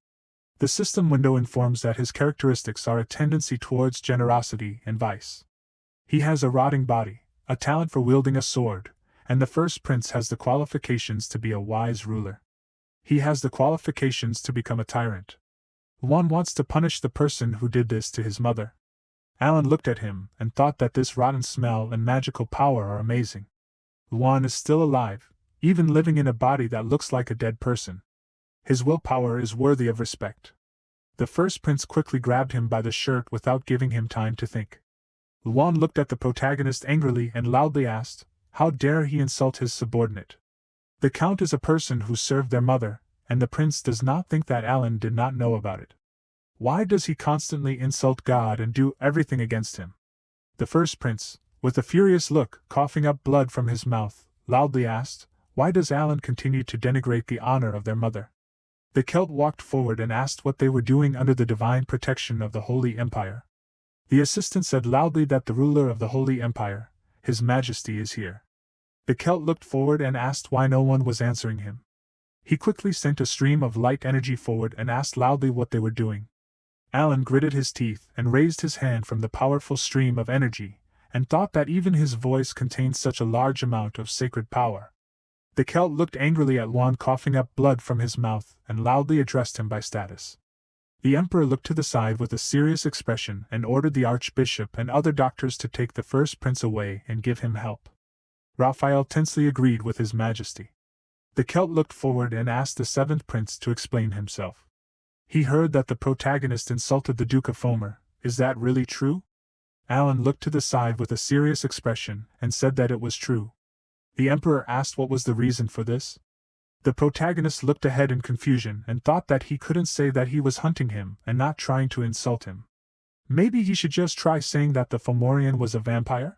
The system window informs that his characteristics are a tendency towards generosity and vice. He has a rotting body, a talent for wielding a sword, and the first prince has the qualifications to be a wise ruler. He has the qualifications to become a tyrant. One wants to punish the person who did this to his mother. Alan looked at him and thought that this rotten smell and magical power are amazing. One is still alive, even living in a body that looks like a dead person. His willpower is worthy of respect. The first prince quickly grabbed him by the shirt without giving him time to think. Luan looked at the protagonist angrily and loudly asked, "How dare he insult his subordinate?" The count is a person who served their mother, and the prince does not think that Alan did not know about it. Why does he constantly insult God and do everything against him? The first prince, with a furious look, coughing up blood from his mouth, loudly asked, "Why does Alan continue to denigrate the honor of their mother?" The Celt walked forward and asked what they were doing under the divine protection of the Holy Empire. The assistant said loudly that the ruler of the Holy Empire, His Majesty, is here. The Celt looked forward and asked why no one was answering him. He quickly sent a stream of light energy forward and asked loudly what they were doing. Alan gritted his teeth and raised his hand from the powerful stream of energy, and thought that even his voice contained such a large amount of sacred power. The Celt looked angrily at Juan coughing up blood from his mouth and loudly addressed him by status. The Emperor looked to the side with a serious expression and ordered the Archbishop and other doctors to take the first prince away and give him help. Raphael tensely agreed with His Majesty. The Celt looked forward and asked the seventh prince to explain himself. He heard that the protagonist insulted the Duke of Fomer. Is that really true? Alan looked to the side with a serious expression and said that it was true. The Emperor asked what was the reason for this. The protagonist looked ahead in confusion and thought that he couldn't say that he was hunting him and not trying to insult him. Maybe he should just try saying that the Fomorian was a vampire?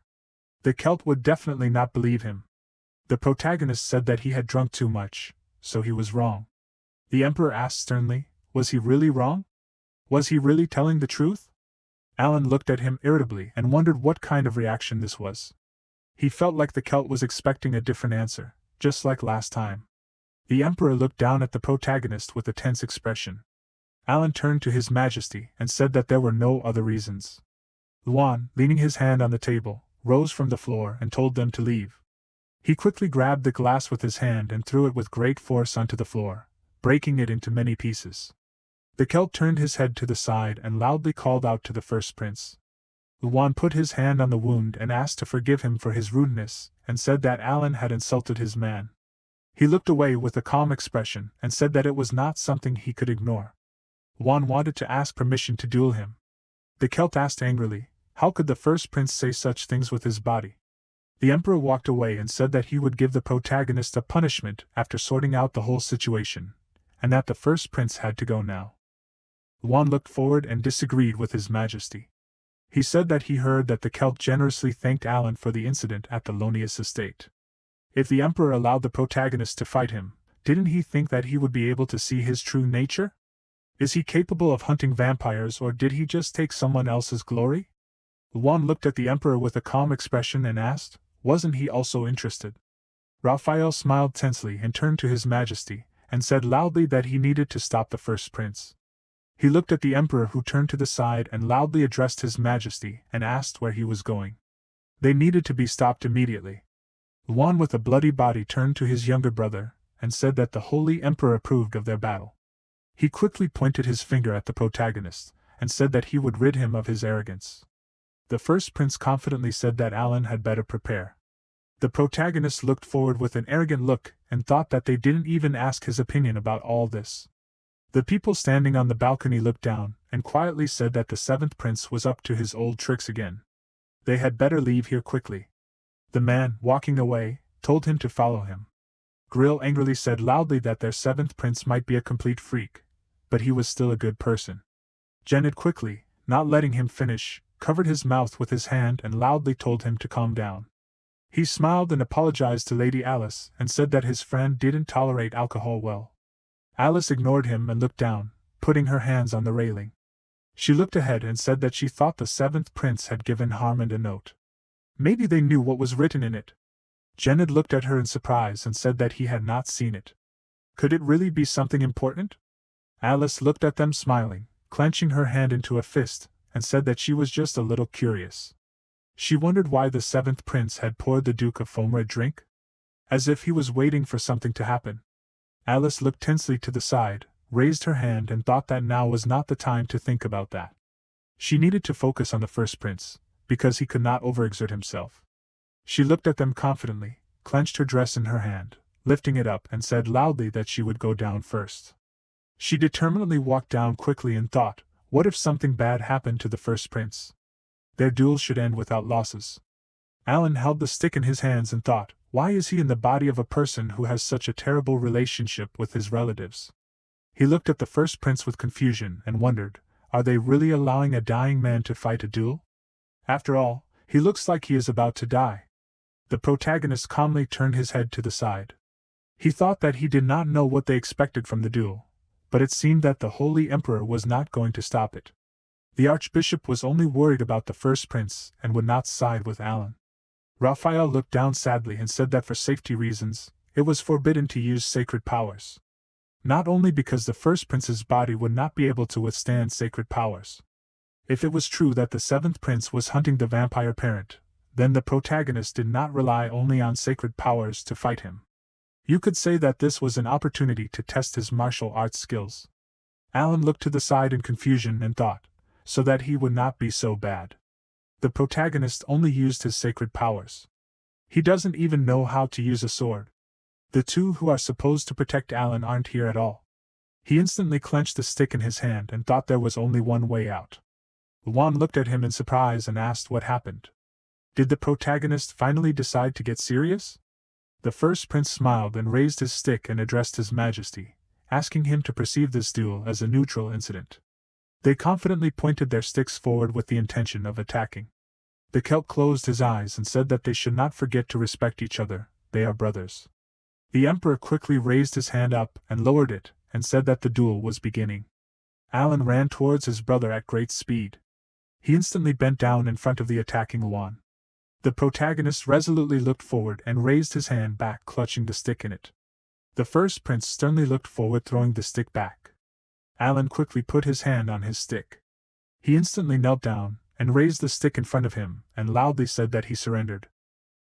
The Celt would definitely not believe him. The protagonist said that he had drunk too much, so he was wrong. The Emperor asked sternly, was he really wrong? Was he really telling the truth? Alan looked at him irritably and wondered what kind of reaction this was. He felt like the Celt was expecting a different answer, just like last time. The Emperor looked down at the protagonist with a tense expression. Alan turned to His Majesty and said that there were no other reasons. Luan, leaning his hand on the table, rose from the floor and told them to leave. He quickly grabbed the glass with his hand and threw it with great force onto the floor, breaking it into many pieces. The Celt turned his head to the side and loudly called out to the first prince. Luan put his hand on the wound and asked to forgive him for his rudeness, and said that Alan had insulted his man. He looked away with a calm expression and said that it was not something he could ignore. Juan wanted to ask permission to duel him. The Celt asked angrily, how could the first prince say such things with his body? The Emperor walked away and said that he would give the protagonist a punishment after sorting out the whole situation, and that the first prince had to go now. Juan looked forward and disagreed with His Majesty. He said that he heard that the Celt generously thanked Alan for the incident at the Lonius estate. If the Emperor allowed the protagonist to fight him, didn't he think that he would be able to see his true nature? Is he capable of hunting vampires, or did he just take someone else's glory? Juan looked at the Emperor with a calm expression and asked, wasn't he also interested? Raphael smiled tensely and turned to His Majesty, and said loudly that he needed to stop the first prince. He looked at the Emperor, who turned to the side and loudly addressed His Majesty and asked where he was going. They needed to be stopped immediately. Juan with a bloody body turned to his younger brother and said that the Holy Emperor approved of their battle. He quickly pointed his finger at the protagonist and said that he would rid him of his arrogance. The first prince confidently said that Alan had better prepare. The protagonist looked forward with an arrogant look and thought that they didn't even ask his opinion about all this. The people standing on the balcony looked down and quietly said that the seventh prince was up to his old tricks again. They had better leave here quickly. The man, walking away, told him to follow him. Grill angrily said loudly that their seventh prince might be a complete freak, but he was still a good person. Janet quickly, not letting him finish, covered his mouth with his hand and loudly told him to calm down. He smiled and apologized to Lady Alice and said that his friend didn't tolerate alcohol well. Alice ignored him and looked down, putting her hands on the railing. She looked ahead and said that she thought the seventh prince had given Harmond a note. Maybe they knew what was written in it. Janet looked at her in surprise and said that he had not seen it. Could it really be something important? Alice looked at them smiling, clenching her hand into a fist, and said that she was just a little curious. She wondered why the seventh prince had poured the Duke of Fomra a drink? As if he was waiting for something to happen. Alice looked tensely to the side, raised her hand and thought that now was not the time to think about that. She needed to focus on the first prince, because he could not overexert himself. She looked at them confidently, clenched her dress in her hand, lifting it up and said loudly that she would go down first. She determinedly walked down quickly and thought, what if something bad happened to the first prince? Their duel should end without losses. Alan held the stick in his hands and thought, why is he in the body of a person who has such a terrible relationship with his relatives? He looked at the first prince with confusion and wondered, are they really allowing a dying man to fight a duel? After all, he looks like he is about to die. The protagonist calmly turned his head to the side. He thought that he did not know what they expected from the duel, but it seemed that the Holy Emperor was not going to stop it. The Archbishop was only worried about the first prince and would not side with Alan. Raphael looked down sadly and said that for safety reasons, it was forbidden to use sacred powers. Not only because the first prince's body would not be able to withstand sacred powers. If it was true that the seventh prince was hunting the vampire parent, then the protagonist did not rely only on sacred powers to fight him. You could say that this was an opportunity to test his martial arts skills. Alan looked to the side in confusion and thought, so that he would not be so bad. The protagonist only used his sacred powers. He doesn't even know how to use a sword. The two who are supposed to protect Alan aren't here at all. He instantly clenched the stick in his hand and thought there was only one way out. Luan looked at him in surprise and asked what happened. Did the protagonist finally decide to get serious? The first prince smiled and raised his stick and addressed His Majesty, asking him to perceive this duel as a neutral incident. They confidently pointed their sticks forward with the intention of attacking. The Celt closed his eyes and said that they should not forget to respect each other, they are brothers. The Emperor quickly raised his hand up and lowered it, and said that the duel was beginning. Alan ran towards his brother at great speed. He instantly bent down in front of the attacking Luan. The protagonist resolutely looked forward and raised his hand back, clutching the stick in it. The first prince sternly looked forward, throwing the stick back. Alan quickly put his hand on his stick. He instantly knelt down and raised the stick in front of him and loudly said that he surrendered.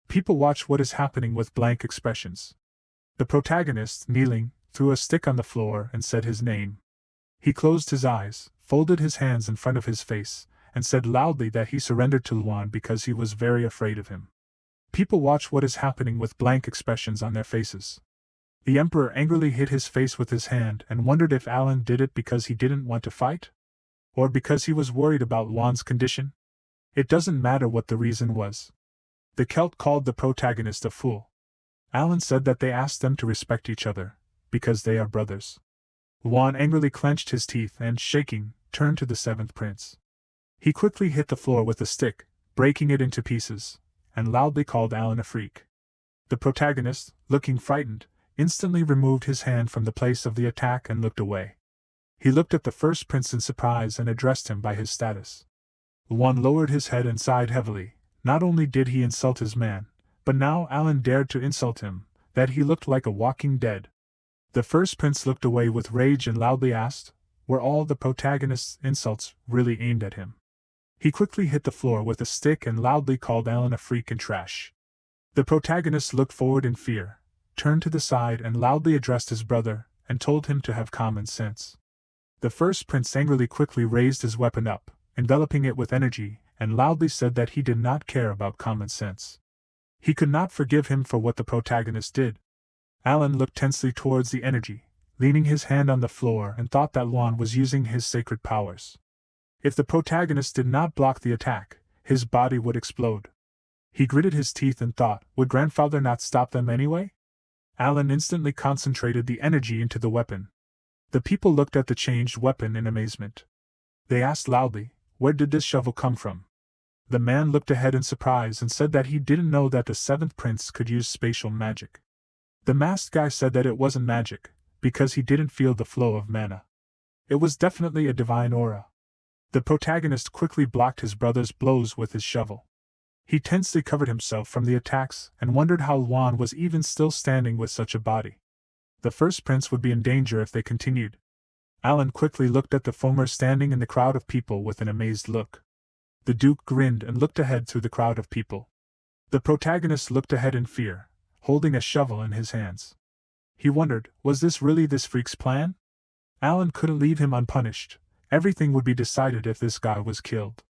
People watch what is happening with blank expressions. The protagonist, kneeling, threw a stick on the floor and said his name. He closed his eyes, folded his hands in front of his face, and said loudly that he surrendered to Luan because he was very afraid of him. People watch what is happening with blank expressions on their faces. The Emperor angrily hit his face with his hand and wondered if Alan did it because he didn't want to fight? Or because he was worried about Luan's condition? It doesn't matter what the reason was. The Celt called the protagonist a fool. Alan said that they asked them to respect each other, because they are brothers. Luan angrily clenched his teeth and, shaking, turned to the seventh prince. He quickly hit the floor with a stick, breaking it into pieces, and loudly called Alan a freak. The protagonist, looking frightened, instantly removed his hand from the place of the attack and looked away. He looked at the first prince in surprise and addressed him by his status. Luan lowered his head and sighed heavily. Not only did he insult his man, but now Alan dared to insult him, that he looked like a walking dead. The first prince looked away with rage and loudly asked, were all the protagonist's insults really aimed at him? He quickly hit the floor with a stick and loudly called Alan a freak and trash. The protagonist looked forward in fear, turned to the side and loudly addressed his brother, and told him to have common sense. The first prince angrily quickly raised his weapon up, enveloping it with energy, and loudly said that he did not care about common sense. He could not forgive him for what the protagonist did. Alan looked tensely towards the energy, leaning his hand on the floor, and thought that Luan was using his sacred powers. If the protagonist did not block the attack, his body would explode. He gritted his teeth and thought, would grandfather not stop them anyway? Alan instantly concentrated the energy into the weapon. The people looked at the changed weapon in amazement. They asked loudly, where did this shovel come from? The man looked ahead in surprise and said that he didn't know that the seventh prince could use spatial magic. The masked guy said that it wasn't magic, because he didn't feel the flow of mana. It was definitely a divine aura. The protagonist quickly blocked his brother's blows with his shovel. He tensely covered himself from the attacks and wondered how Luan was even still standing with such a body. The first prince would be in danger if they continued. Alan quickly looked at the Fomer standing in the crowd of people with an amazed look. The Duke grinned and looked ahead through the crowd of people. The protagonist looked ahead in fear, holding a shovel in his hands. He wondered, was this really this freak's plan? Alan couldn't leave him unpunished. Everything would be decided if this guy was killed.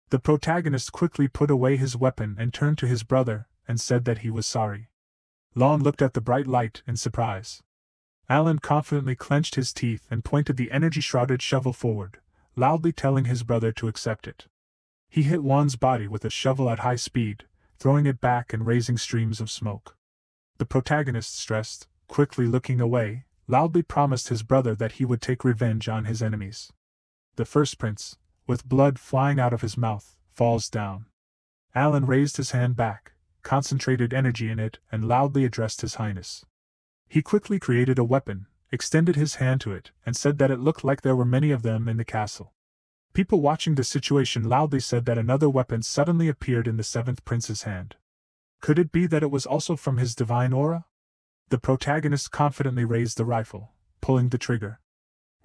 The protagonist quickly put away his weapon and turned to his brother and said that he was sorry. Lon looked at the bright light in surprise. Alan confidently clenched his teeth and pointed the energy-shrouded shovel forward, loudly telling his brother to accept it. He hit Juan's body with a shovel at high speed, throwing it back and raising streams of smoke. The protagonist, stressed, quickly looking away, loudly promised his brother that he would take revenge on his enemies. The first prince, with blood flying out of his mouth, falls down. Alan raised his hand back, concentrated energy in it, and loudly addressed His Highness. He quickly created a weapon, extended his hand to it, and said that it looked like there were many of them in the castle. People watching the situation loudly said that another weapon suddenly appeared in the seventh prince's hand. Could it be that it was also from his divine aura? The protagonist confidently raised the rifle, pulling the trigger.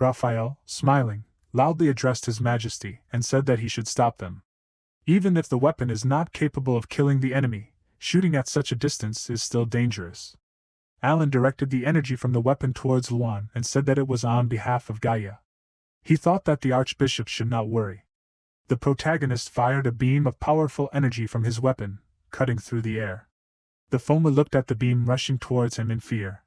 Raphael, smiling, loudly addressed His Majesty and said that he should stop them. Even if the weapon is not capable of killing the enemy, shooting at such a distance is still dangerous. Alan directed the energy from the weapon towards Luan and said that it was on behalf of Gaia. He thought that the Archbishop should not worry. The protagonist fired a beam of powerful energy from his weapon, cutting through the air. The Foma looked at the beam rushing towards him in fear.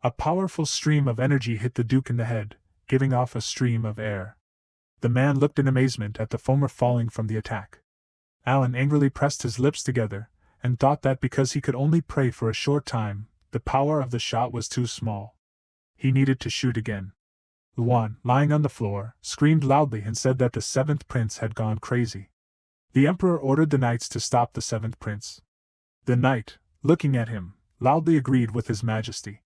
A powerful stream of energy hit the Duke in the head, giving off a stream of air. The man looked in amazement at the Foma falling from the attack. Alan angrily pressed his lips together, and thought that because he could only pray for a short time, the power of the shot was too small. He needed to shoot again. Luan, lying on the floor, screamed loudly and said that the seventh prince had gone crazy. The emperor ordered the knights to stop the seventh prince. The knight, looking at him, loudly agreed with His Majesty.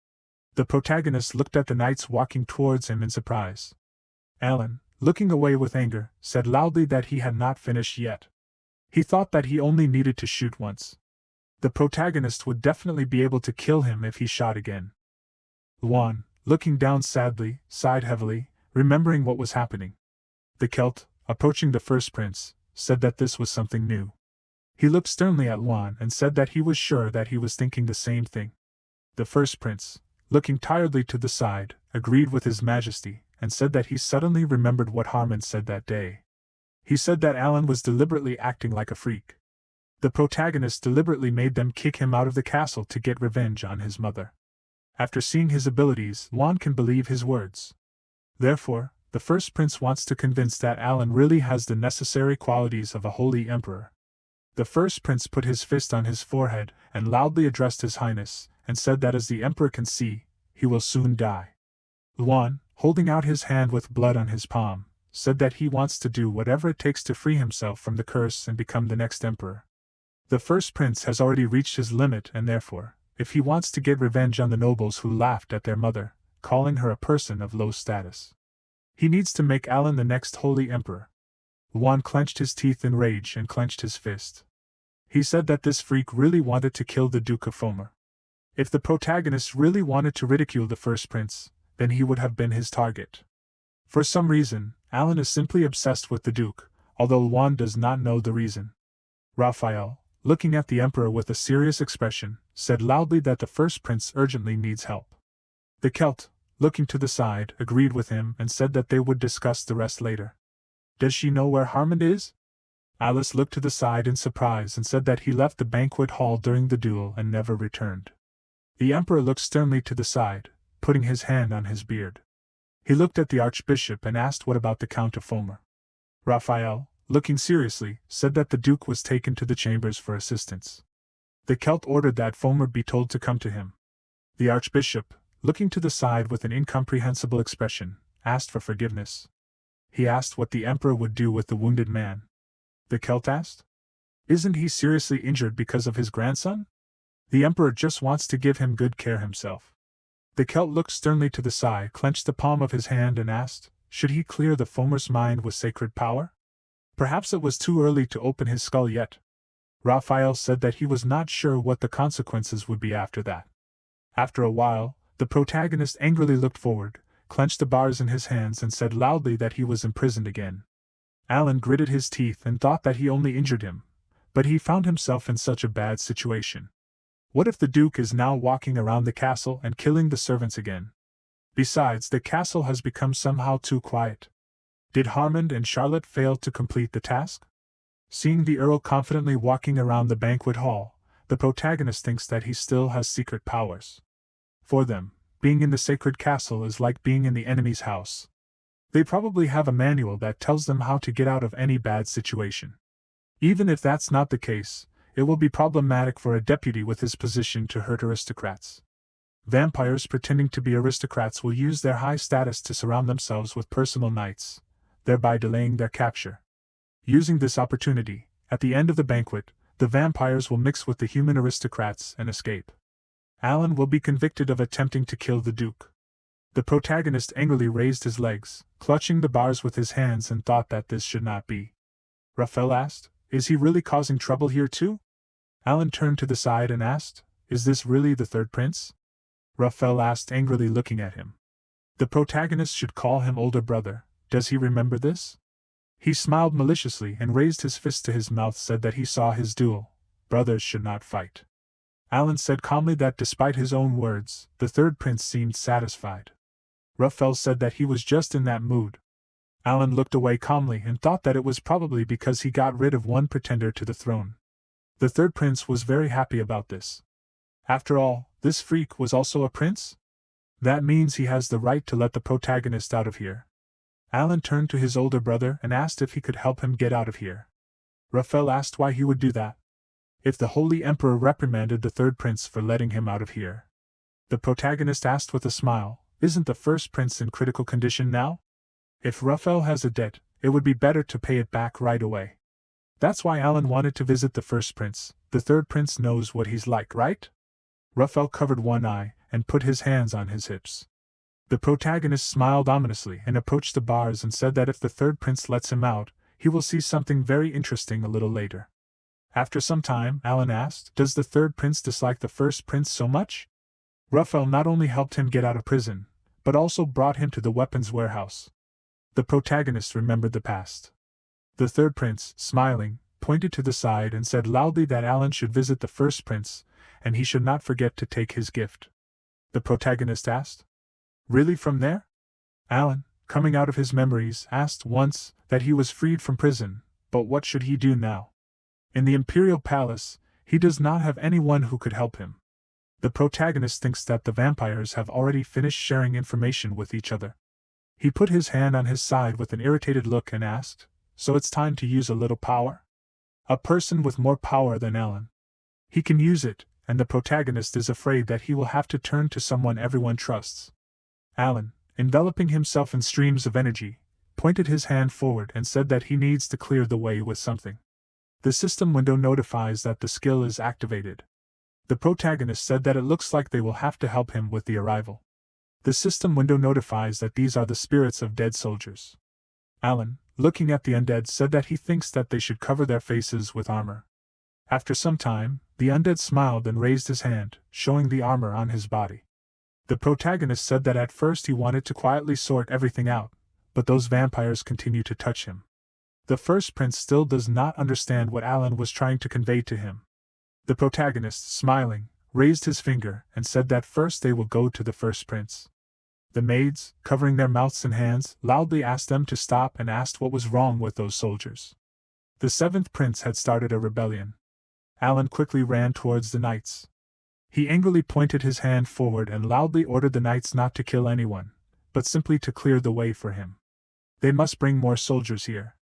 The protagonist looked at the knights walking towards him in surprise. Alan, looking away with anger, said loudly that he had not finished yet. He thought that he only needed to shoot once. The protagonist would definitely be able to kill him if he shot again. Luan, looking down sadly, sighed heavily, remembering what was happening. The Celt, approaching the first prince, said that this was something new. He looked sternly at Luan and said that he was sure that he was thinking the same thing. The first prince, looking tiredly to the side, agreed with His Majesty, and said that he suddenly remembered what Harmon said that day. He said that Alan was deliberately acting like a freak. The protagonist deliberately made them kick him out of the castle to get revenge on his mother. After seeing his abilities, Luan can believe his words. Therefore, the first prince wants to convince that Alan really has the necessary qualities of a holy emperor. The first prince put his fist on his forehead and loudly addressed His Highness, and said that as the emperor can see, he will soon die. Luan, holding out his hand with blood on his palm, said that he wants to do whatever it takes to free himself from the curse and become the next emperor. The first prince has already reached his limit and therefore, if he wants to get revenge on the nobles who laughed at their mother, calling her a person of low status, he needs to make Alan the next holy emperor. Luan clenched his teeth in rage and clenched his fist. He said that this freak really wanted to kill the Duke of Fomer. If the protagonist really wanted to ridicule the first prince, then he would have been his target. For some reason, Alan is simply obsessed with the Duke, although Luan does not know the reason. Raphael, looking at the emperor with a serious expression, said loudly that the first prince urgently needs help. The Celt, looking to the side, agreed with him and said that they would discuss the rest later. Does she know where Harmon is? Alice looked to the side in surprise and said that he left the banquet hall during the duel and never returned. The emperor looked sternly to the side, putting his hand on his beard. He looked at the archbishop and asked what about the Count of Fomer. Raphael, looking seriously, said that the duke was taken to the chambers for assistance. The Celt ordered that Fomer be told to come to him. The archbishop, looking to the side with an incomprehensible expression, asked for forgiveness. He asked what the emperor would do with the wounded man. The Celt asked, "Isn't he seriously injured because of his grandson? The emperor just wants to give him good care himself." The Celt looked sternly to the side, clenched the palm of his hand and asked, should he clear the Fomer's mind with sacred power? Perhaps it was too early to open his skull yet. Raphael said that he was not sure what the consequences would be after that. After a while, the protagonist angrily looked forward, clenched the bars in his hands and said loudly that he was imprisoned again. Alan gritted his teeth and thought that he only injured him, but he found himself in such a bad situation. What if the Duke is now walking around the castle and killing the servants again? Besides, the castle has become somehow too quiet. Did Harmond and Charlotte fail to complete the task? Seeing the Earl confidently walking around the banquet hall, the protagonist thinks that he still has secret powers. For them, being in the sacred castle is like being in the enemy's house. They probably have a manual that tells them how to get out of any bad situation. Even if that's not the case, it will be problematic for a deputy with his position to hurt aristocrats. Vampires pretending to be aristocrats will use their high status to surround themselves with personal knights, thereby delaying their capture. Using this opportunity, at the end of the banquet, the vampires will mix with the human aristocrats and escape. Alan will be convicted of attempting to kill the Duke. The protagonist angrily raised his legs, clutching the bars with his hands, and thought that this should not be. Raphael asked, "Is he really causing trouble here too?" Alan turned to the side and asked, "Is this really the third prince?" Raphael asked angrily, looking at him. The protagonist should call him older brother. Does he remember this? He smiled maliciously and raised his fist to his mouth, said that he saw his duel. Brothers should not fight. Alan said calmly that despite his own words, the third prince seemed satisfied. Raphael said that he was just in that mood. Alan looked away calmly and thought that it was probably because he got rid of one pretender to the throne. The third prince was very happy about this. After all, this freak was also a prince? That means he has the right to let the protagonist out of here. Alan turned to his older brother and asked if he could help him get out of here. Raphael asked why he would do that. If the Holy Emperor reprimanded the third prince for letting him out of here. The protagonist asked with a smile, "Isn't the first prince in critical condition now? If Raphael has a debt, it would be better to pay it back right away." That's why Alan wanted to visit the first prince. The third prince knows what he's like, right? Raphael covered one eye and put his hands on his hips. The protagonist smiled ominously and approached the bars and said that if the third prince lets him out, he will see something very interesting a little later. After some time, Alan asked, "Does the third prince dislike the first prince so much?" Raphael not only helped him get out of prison, but also brought him to the weapons warehouse. The protagonist remembered the past. The third prince, smiling, pointed to the side and said loudly that Alan should visit the first prince, and he should not forget to take his gift. The protagonist asked, "Really from there?" Alan, coming out of his memories, asked once that he was freed from prison, but what should he do now? In the Imperial Palace, he does not have anyone who could help him. The protagonist thinks that the vampires have already finished sharing information with each other. He put his hand on his side with an irritated look and asked, "So it's time to use a little power?" A person with more power than Alan. He can use it, and the protagonist is afraid that he will have to turn to someone everyone trusts. Alan, enveloping himself in streams of energy, pointed his hand forward and said that he needs to clear the way with something. The system window notifies that the skill is activated. The protagonist said that it looks like they will have to help him with the arrival. The system window notifies that these are the spirits of dead soldiers. Alan, looking at the undead, said that he thinks that they should cover their faces with armor. After some time, the undead smiled and raised his hand, showing the armor on his body. The protagonist said that at first he wanted to quietly sort everything out, but those vampires continue to touch him. The first prince still does not understand what Alan was trying to convey to him. The protagonist, smiling, raised his finger and said that first they will go to the first prince. The maids, covering their mouths and hands, loudly asked them to stop and asked what was wrong with those soldiers. The seventh prince had started a rebellion. Alan quickly ran towards the knights. He angrily pointed his hand forward and loudly ordered the knights not to kill anyone, but simply to clear the way for him. They must bring more soldiers here.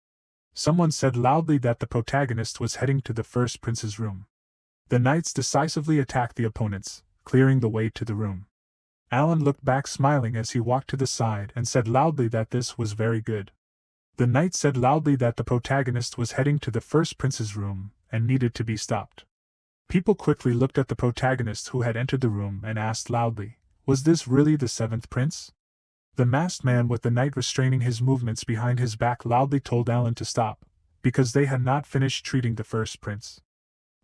Someone said loudly that the protagonist was heading to the first prince's room. The knights decisively attacked the opponents, clearing the way to the room. Alan looked back smiling as he walked to the side and said loudly that this was very good. The knight said loudly that the protagonist was heading to the first prince's room and needed to be stopped. People quickly looked at the protagonist who had entered the room and asked loudly, "Was this really the seventh prince?" The masked man with the knight restraining his movements behind his back loudly told Alan to stop, because they had not finished treating the first prince.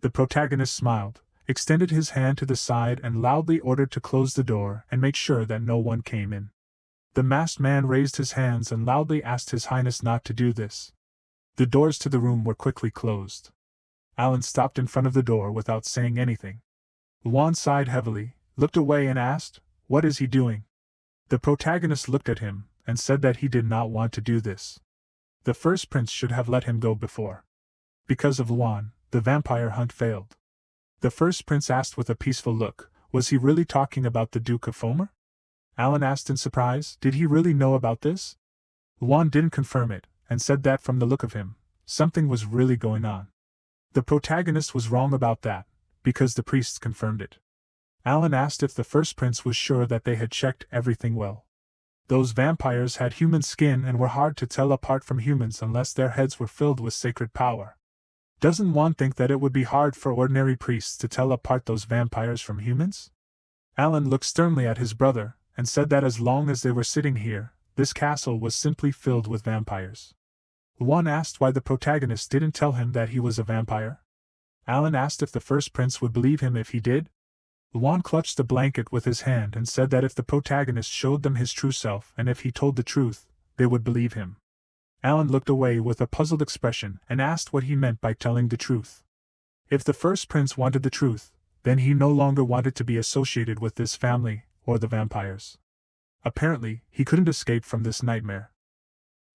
The protagonist smiled, extended his hand to the side and loudly ordered to close the door and make sure that no one came in. The masked man raised his hands and loudly asked His Highness not to do this. The doors to the room were quickly closed. Alan stopped in front of the door without saying anything. Luan sighed heavily, looked away and asked, "What is he doing?" The protagonist looked at him and said that he did not want to do this. The first prince should have let him go before. Because of Luan, the vampire hunt failed. The first prince asked with a peaceful look, was he really talking about the Duke of Fomer? Alan asked in surprise, did he really know about this? Luan didn't confirm it, and said that from the look of him, something was really going on. The protagonist was wrong about that, because the priests confirmed it. Alan asked if the first prince was sure that they had checked everything well. Those vampires had human skin and were hard to tell apart from humans unless their heads were filled with sacred power. Doesn't one think that it would be hard for ordinary priests to tell apart those vampires from humans? Alan looked sternly at his brother, and said that as long as they were sitting here, this castle was simply filled with vampires. Luan asked why the protagonist didn't tell him that he was a vampire. Alan asked if the first prince would believe him if he did. Luan clutched the blanket with his hand and said that if the protagonist showed them his true self and if he told the truth, they would believe him. Alan looked away with a puzzled expression and asked what he meant by telling the truth. If the first prince wanted the truth, then he no longer wanted to be associated with this family, or the vampires. Apparently, he couldn't escape from this nightmare.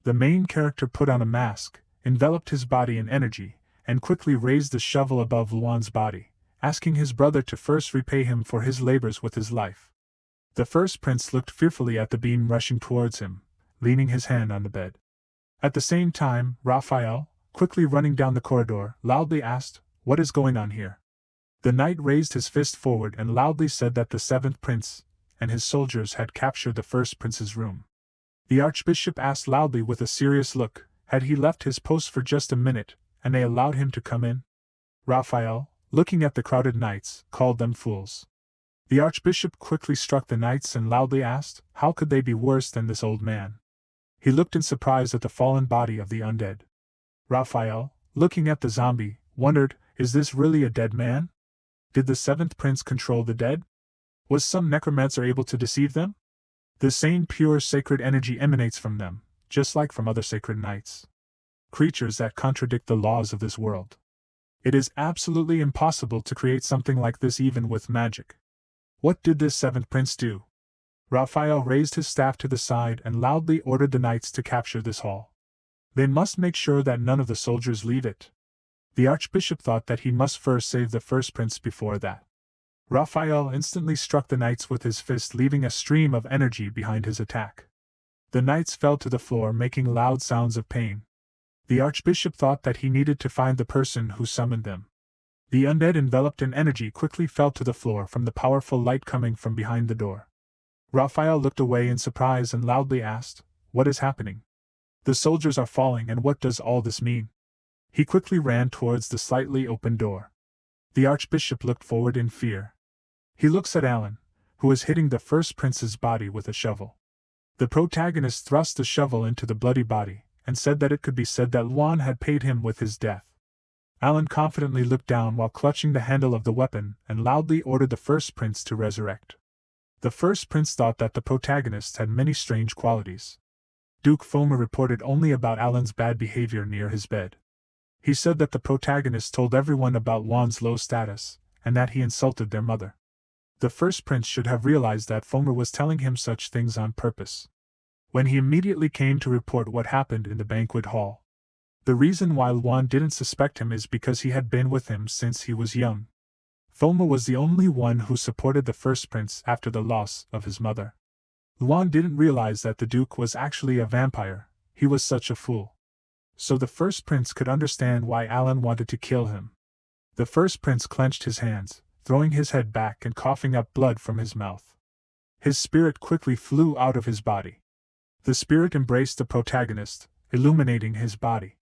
The main character put on a mask, enveloped his body in energy, and quickly raised the shovel above Luan's body, asking his brother to first repay him for his labors with his life. The first prince looked fearfully at the beam rushing towards him, leaning his hand on the bed. At the same time, Raphael, quickly running down the corridor, loudly asked, "What is going on here?" The knight raised his fist forward and loudly said that the seventh prince and his soldiers had captured the first prince's room. The archbishop asked loudly with a serious look, had he left his post for just a minute, and they allowed him to come in? Raphael, looking at the crowded knights, called them fools. The archbishop quickly struck the knights and loudly asked, how could they be worse than this old man? He looked in surprise at the fallen body of the undead. Raphael, looking at the zombie, wondered, is this really a dead man? Did the seventh prince control the dead? Was some necromancer able to deceive them? The same pure sacred energy emanates from them, just like from other sacred knights. Creatures that contradict the laws of this world. It is absolutely impossible to create something like this even with magic. What did this seventh prince do? Raphael raised his staff to the side and loudly ordered the knights to capture this hall. They must make sure that none of the soldiers leave it. The archbishop thought that he must first save the first prince before that. Raphael instantly struck the knights with his fist, leaving a stream of energy behind his attack. The knights fell to the floor, making loud sounds of pain. The archbishop thought that he needed to find the person who summoned them. The undead, enveloped in energy, quickly fell to the floor from the powerful light coming from behind the door. Raphael looked away in surprise and loudly asked, "What is happening? The soldiers are falling, and what does all this mean?" He quickly ran towards the slightly open door. The archbishop looked forward in fear. He looks at Alan, who was hitting the first prince's body with a shovel. The protagonist thrust the shovel into the bloody body, and said that it could be said that Luan had paid him with his death. Alan confidently looked down while clutching the handle of the weapon and loudly ordered the first prince to resurrect. The first prince thought that the protagonist had many strange qualities. Duke Fomer reported only about Alan's bad behavior near his bed. He said that the protagonist told everyone about Luan's low status, and that he insulted their mother. The first prince should have realized that Fomer was telling him such things on purpose. When he immediately came to report what happened in the banquet hall. The reason why Luan didn't suspect him is because he had been with him since he was young. Fomer was the only one who supported the first prince after the loss of his mother. Luan didn't realize that the duke was actually a vampire. He was such a fool. So the first prince could understand why Alan wanted to kill him. The first prince clenched his hands, throwing his head back and coughing up blood from his mouth. His spirit quickly flew out of his body. The spirit embraced the protagonist, illuminating his body.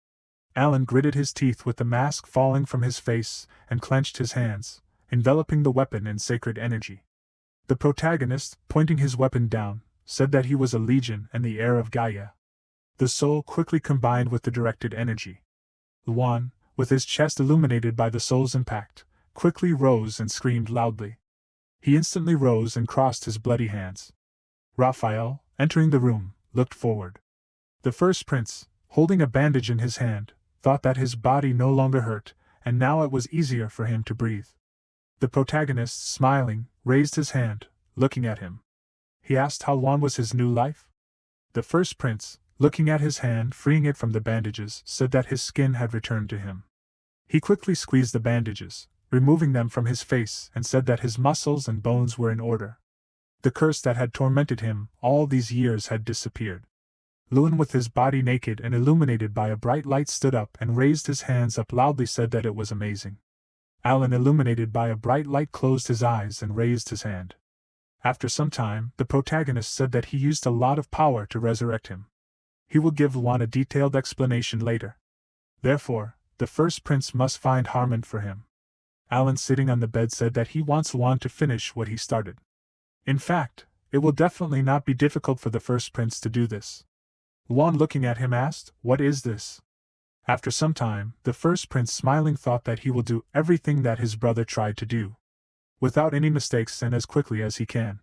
Alan gritted his teeth with the mask falling from his face and clenched his hands, enveloping the weapon in sacred energy. The protagonist, pointing his weapon down, said that he was a legion and the heir of Gaia. The soul quickly combined with the directed energy. Luan, with his chest illuminated by the soul's impact, quickly rose and screamed loudly. He instantly rose and crossed his bloody hands. Raphael, entering the room, looked forward. The first prince, holding a bandage in his hand, thought that his body no longer hurt, and now it was easier for him to breathe. The protagonist, smiling, raised his hand, looking at him. He asked how long was his new life? The first prince, looking at his hand, freeing it from the bandages, said that his skin had returned to him. He quickly squeezed the bandages, removing them from his face, and said that his muscles and bones were in order. The curse that had tormented him all these years had disappeared. Luan, with his body naked and illuminated by a bright light, stood up and raised his hands up loudly, said that it was amazing. Alan, illuminated by a bright light, closed his eyes and raised his hand. After some time, the protagonist said that he used a lot of power to resurrect him. He will give Luan a detailed explanation later. Therefore, the first prince must find Harmon for him. Alan, sitting on the bed, said that he wants Luan to finish what he started. In fact, it will definitely not be difficult for the first prince to do this. Luan, looking at him, asked, "What is this?" After some time, the first prince, smiling, thought that he will do everything that his brother tried to do, without any mistakes and as quickly as he can.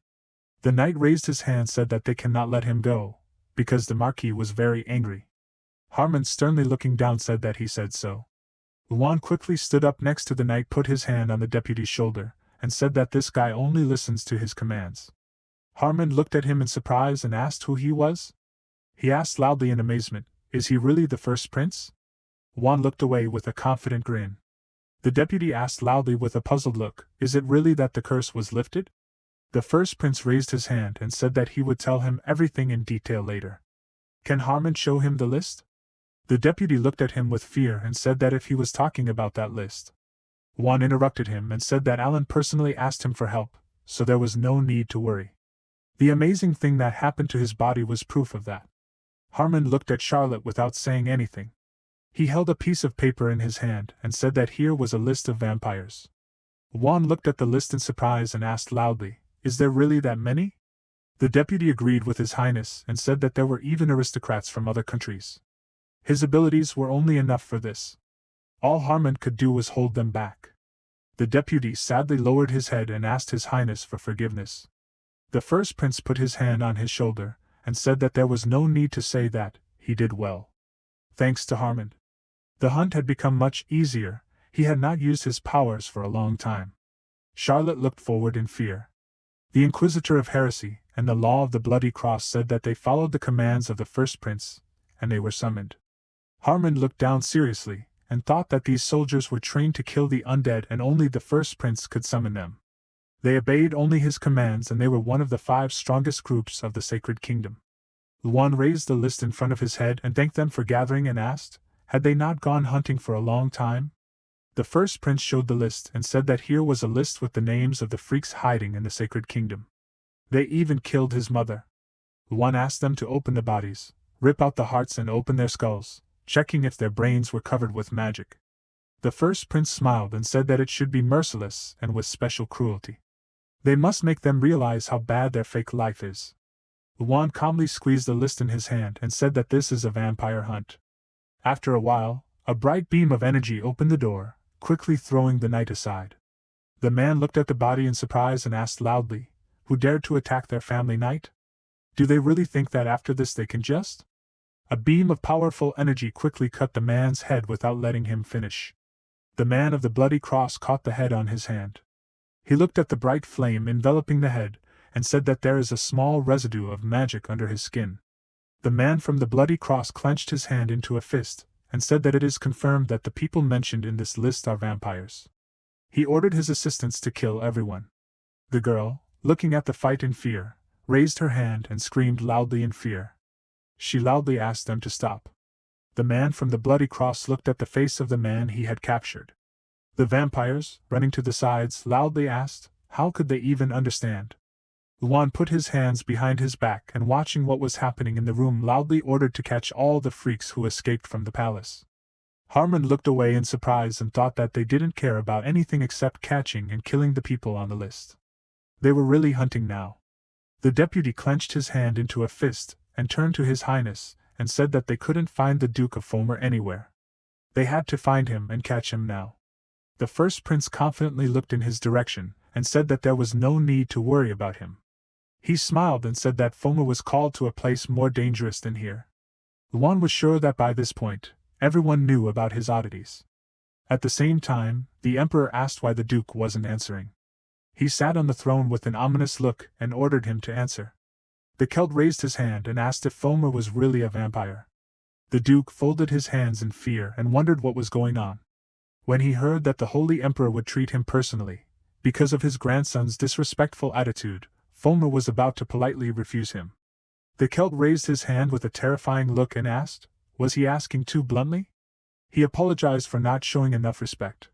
The knight raised his hand, said that they cannot let him go, because the Marquis was very angry. Harmon, sternly looking down, said that he said so. Luan quickly stood up next to the knight, put his hand on the deputy's shoulder, and said that this guy only listens to his commands. Harmon looked at him in surprise and asked who he was. He asked loudly in amazement, "Is he really the first prince?" Luan looked away with a confident grin. The deputy asked loudly with a puzzled look, "Is it really that the curse was lifted?" The first prince raised his hand and said that he would tell him everything in detail later. "Can Harmon show him the list?" The deputy looked at him with fear and said that if he was talking about that list. Luan interrupted him and said that Alan personally asked him for help, so there was no need to worry. The amazing thing that happened to his body was proof of that. Harmon looked at Charlotte without saying anything. He held a piece of paper in his hand and said that here was a list of vampires. Luan looked at the list in surprise and asked loudly, "Is there really that many?" The deputy agreed with His Highness and said that there were even aristocrats from other countries. His abilities were only enough for this. All Harmon could do was hold them back. The deputy sadly lowered his head and asked His Highness for forgiveness. The first prince put his hand on his shoulder and said that there was no need to say that, he did well. Thanks to Harmon, the hunt had become much easier. He had not used his powers for a long time. Charlotte looked forward in fear. The Inquisitor of Heresy and the Law of the Bloody Cross said that they followed the commands of the first prince, and they were summoned. Harmon looked down seriously, and thought that these soldiers were trained to kill the undead and only the first prince could summon them. They obeyed only his commands, and they were one of the 5 strongest groups of the Sacred Kingdom. Luan raised the list in front of his head and thanked them for gathering and asked, had they not gone hunting for a long time? The first prince showed the list and said that here was a list with the names of the freaks hiding in the Sacred Kingdom. They even killed his mother. Luan asked them to open the bodies, rip out the hearts and open their skulls, checking if their brains were covered with magic. The first prince smiled and said that it should be merciless and with special cruelty. They must make them realize how bad their fake life is. Luan calmly squeezed the list in his hand and said that this is a vampire hunt. After a while, a bright beam of energy opened the door, quickly throwing the knight aside. The man looked at the body in surprise and asked loudly, "Who dared to attack their family knight? Do they really think that after this they can just?" A beam of powerful energy quickly cut the man's head without letting him finish. The man of the bloody cross caught the head on his hand. He looked at the bright flame enveloping the head, and said that there is a small residue of magic under his skin. The man from the bloody cross clenched his hand into a fist, and said that it is confirmed that the people mentioned in this list are vampires. He ordered his assistants to kill everyone. The girl, looking at the fight in fear, raised her hand and screamed loudly in fear. She loudly asked them to stop. The man from the bloody cross looked at the face of the man he had captured. The vampires, running to the sides, loudly asked, how could they even understand? Luan put his hands behind his back and, watching what was happening in the room, loudly ordered to catch all the freaks who escaped from the palace. Harmon looked away in surprise and thought that they didn't care about anything except catching and killing the people on the list. They were really hunting now. The deputy clenched his hand into a fist and turned to His Highness and said that they couldn't find the Duke of Fomer anywhere. They had to find him and catch him now. The first prince confidently looked in his direction, and said that there was no need to worry about him. He smiled and said that Foma was called to a place more dangerous than here. Luan was sure that by this point, everyone knew about his oddities. At the same time, the emperor asked why the duke wasn't answering. He sat on the throne with an ominous look and ordered him to answer. The Celt raised his hand and asked if Foma was really a vampire. The duke folded his hands in fear and wondered what was going on. When he heard that the Holy Emperor would treat him personally, because of his grandson's disrespectful attitude, Foma was about to politely refuse him. The Celt raised his hand with a terrifying look and asked, was he asking too bluntly? He apologized for not showing enough respect.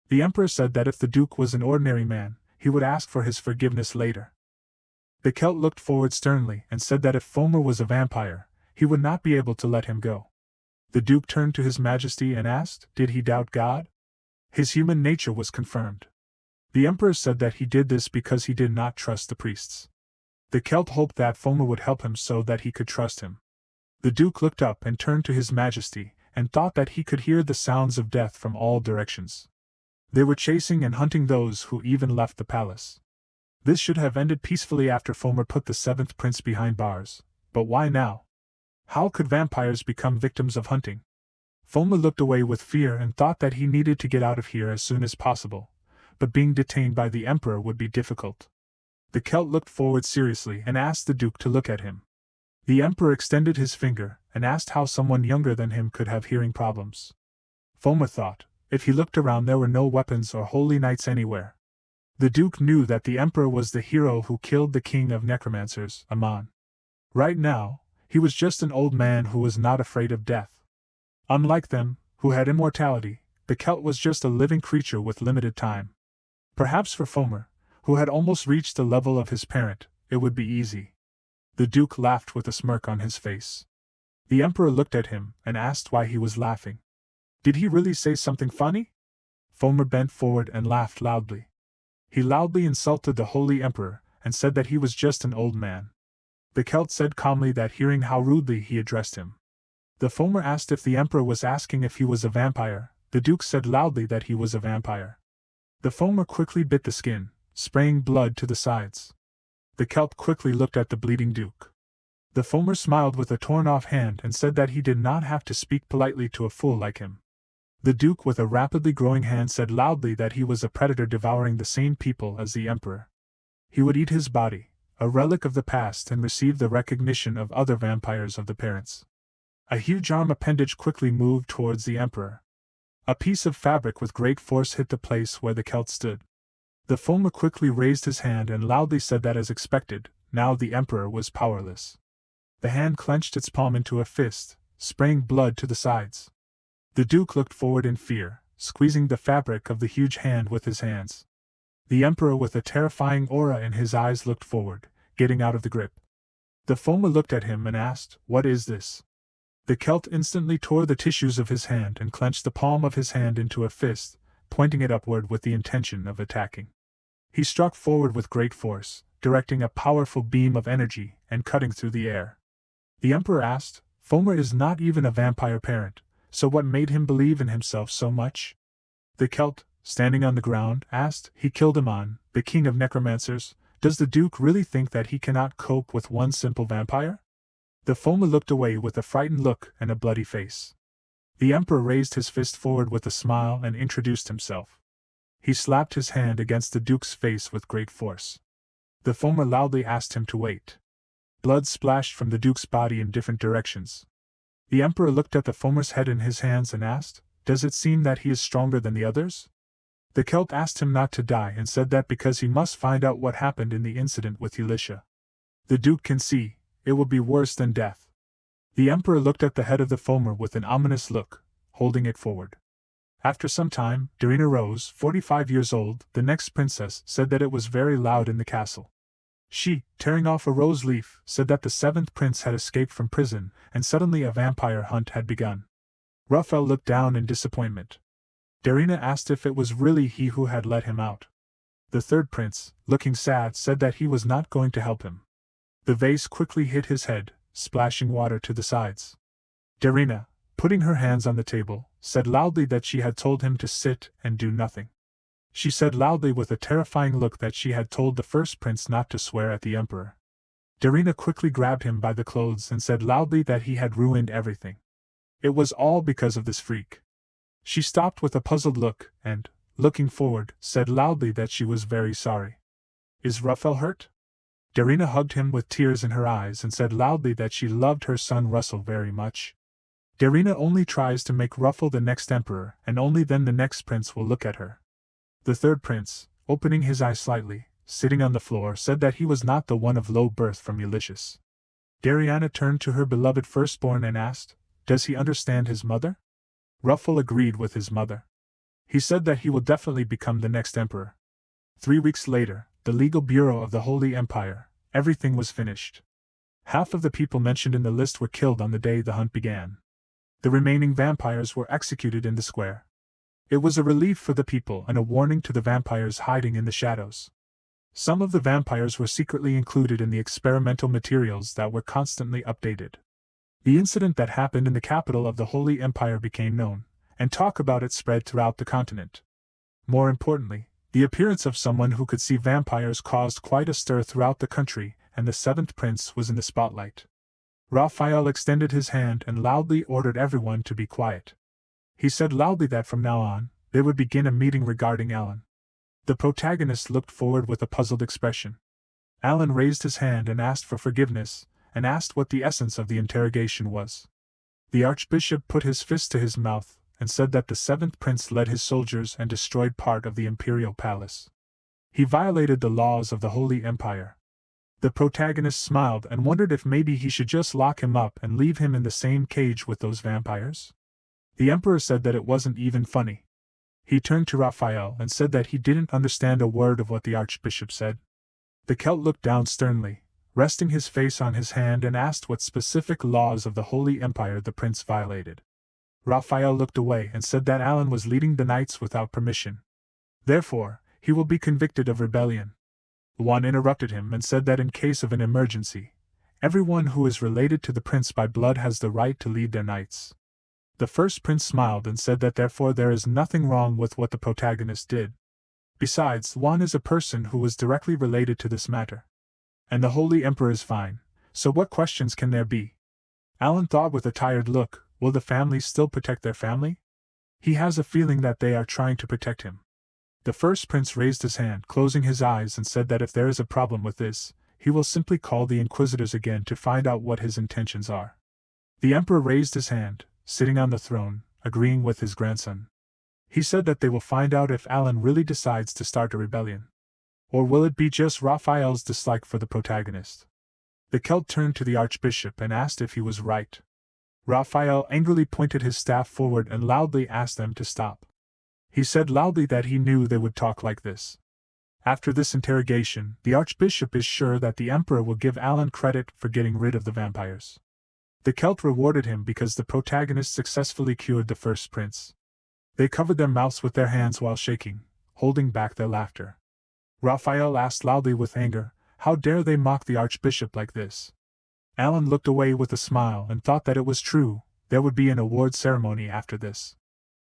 The emperor said that if the duke was an ordinary man, he would ask for his forgiveness later. The Celt looked forward sternly and said that if Foma was a vampire, he would not be able to let him go. The duke turned to his majesty and asked, did he doubt God? His human nature was confirmed. The emperor said that he did this because he did not trust the priests. The Celt hoped that Foma would help him so that he could trust him. The duke looked up and turned to his majesty, and thought that he could hear the sounds of death from all directions. They were chasing and hunting those who even left the palace. This should have ended peacefully after Foma put the seventh prince behind bars, but why now? How could vampires become victims of hunting? Foma looked away with fear and thought that he needed to get out of here as soon as possible, but being detained by the emperor would be difficult. The Celt looked forward seriously and asked the duke to look at him. The emperor extended his finger and asked how someone younger than him could have hearing problems. Foma thought, if he looked around there were no weapons or holy knights anywhere. The duke knew that the emperor was the hero who killed the king of necromancers, Amon. Right now, he was just an old man who was not afraid of death. Unlike them, who had immortality, the Celt was just a living creature with limited time. Perhaps for Foma, who had almost reached the level of his parent, it would be easy. The duke laughed with a smirk on his face. The emperor looked at him and asked why he was laughing. Did he really say something funny? Foma bent forward and laughed loudly. He loudly insulted the holy emperor and said that he was just an old man. The Celt said calmly that hearing how rudely he addressed him. The Foma asked if the emperor was asking if he was a vampire. The duke said loudly that he was a vampire. The Foma quickly bit the skin, spraying blood to the sides. The Celt quickly looked at the bleeding duke. The Foma smiled with a torn-off hand and said that he did not have to speak politely to a fool like him. The duke with a rapidly growing hand said loudly that he was a predator devouring the same people as the emperor. He would eat his body, a relic of the past, and receive the recognition of other vampires of the parents. A huge arm appendage quickly moved towards the emperor. A piece of fabric with great force hit the place where the Celt stood. The Foma quickly raised his hand and loudly said that as expected, now the emperor was powerless. The hand clenched its palm into a fist, spraying blood to the sides. The duke looked forward in fear, squeezing the fabric of the huge hand with his hands. The emperor with a terrifying aura in his eyes looked forward, getting out of the grip. The Foma looked at him and asked, "What is this?" The Celt instantly tore the tissues of his hand and clenched the palm of his hand into a fist, pointing it upward with the intention of attacking. He struck forward with great force, directing a powerful beam of energy and cutting through the air. The emperor asked, "Foma is not even a vampire parent, so what made him believe in himself so much?" The Celt, standing on the ground, asked, "He killed Amon, the king of necromancers. Does the duke really think that he cannot cope with one simple vampire?" The Foma looked away with a frightened look and a bloody face. The emperor raised his fist forward with a smile and introduced himself. He slapped his hand against the duke's face with great force. The Foma loudly asked him to wait. Blood splashed from the duke's body in different directions. The emperor looked at the Foma's head in his hands and asked, "Does it seem that he is stronger than the others?" The Celt asked him not to die and said that because he must find out what happened in the incident with Elisha. The duke can see, it will be worse than death. The emperor looked at the head of the Foma with an ominous look, holding it forward. After some time, Darina Rose, 45 years old, the next princess, said that it was very loud in the castle. She, tearing off a rose leaf, said that the seventh prince had escaped from prison, and suddenly a vampire hunt had begun. Raphael looked down in disappointment. Darina asked if it was really he who had let him out. The third prince, looking sad, said that he was not going to help him. The vase quickly hit his head, splashing water to the sides. "Darina, putting her hands on the table, said loudly that she had told him to sit and do nothing. She said loudly with a terrifying look that she had told the first prince not to swear at the emperor. Darina quickly grabbed him by the clothes and said loudly that he had ruined everything. It was all because of this freak. She stopped with a puzzled look and, looking forward, said loudly that she was very sorry. Is Ruffel hurt? Darina hugged him with tears in her eyes and said loudly that she loved her son Russell very much. Darina only tries to make Ruffel the next emperor, and only then the next prince will look at her. The third prince, opening his eyes slightly, sitting on the floor, said that he was not the one of low birth from Ulysses. Dariana turned to her beloved firstborn and asked, "Does he understand his mother?" Ruffel agreed with his mother. He said that he will definitely become the next emperor. 3 weeks later, the legal bureau of the Holy Empire, everything was finished. Half of the people mentioned in the list were killed on the day the hunt began. The remaining vampires were executed in the square. It was a relief for the people and a warning to the vampires hiding in the shadows. Some of the vampires were secretly included in the experimental materials that were constantly updated. The incident that happened in the capital of the Holy Empire became known, and talk about it spread throughout the continent. More importantly, the appearance of someone who could see vampires caused quite a stir throughout the country, and the seventh prince was in the spotlight. Raphael extended his hand and loudly ordered everyone to be quiet. He said loudly that from now on, they would begin a meeting regarding Alan. The protagonist looked forward with a puzzled expression. Alan raised his hand and asked for forgiveness, and asked what the essence of the interrogation was. The archbishop put his fist to his mouth, and said that the seventh prince led his soldiers and destroyed part of the imperial palace. He violated the laws of the Holy Empire. The protagonist smiled and wondered if maybe he should just lock him up and leave him in the same cage with those vampires. The emperor said that it wasn't even funny. He turned to Raphael and said that he didn't understand a word of what the archbishop said. The Celt looked down sternly, resting his face on his hand, and asked what specific laws of the Holy Empire the prince violated. Raphael looked away and said that Alan was leading the knights without permission. Therefore, he will be convicted of rebellion. One interrupted him and said that in case of an emergency, everyone who is related to the prince by blood has the right to lead their knights. The first prince smiled and said that therefore there is nothing wrong with what the protagonist did. Besides, Juan is a person who was directly related to this matter. And the Holy Emperor is fine, so what questions can there be? Alan thought with a tired look, will the family still protect their family? He has a feeling that they are trying to protect him. The first prince raised his hand, closing his eyes, and said that if there is a problem with this, he will simply call the inquisitors again to find out what his intentions are. The emperor raised his hand, sitting on the throne, agreeing with his grandson. He said that they will find out if Alan really decides to start a rebellion. Or will it be just Raphael's dislike for the protagonist? The Celt turned to the archbishop and asked if he was right. Raphael angrily pointed his staff forward and loudly asked them to stop. He said loudly that he knew they would talk like this. After this interrogation, the archbishop is sure that the emperor will give Alan credit for getting rid of the vampires. The Celt rewarded him because the protagonist successfully cured the first prince. They covered their mouths with their hands while shaking, holding back their laughter. Raphael asked loudly with anger, how dare they mock the archbishop like this? Alan looked away with a smile and thought that it was true, there would be an award ceremony after this.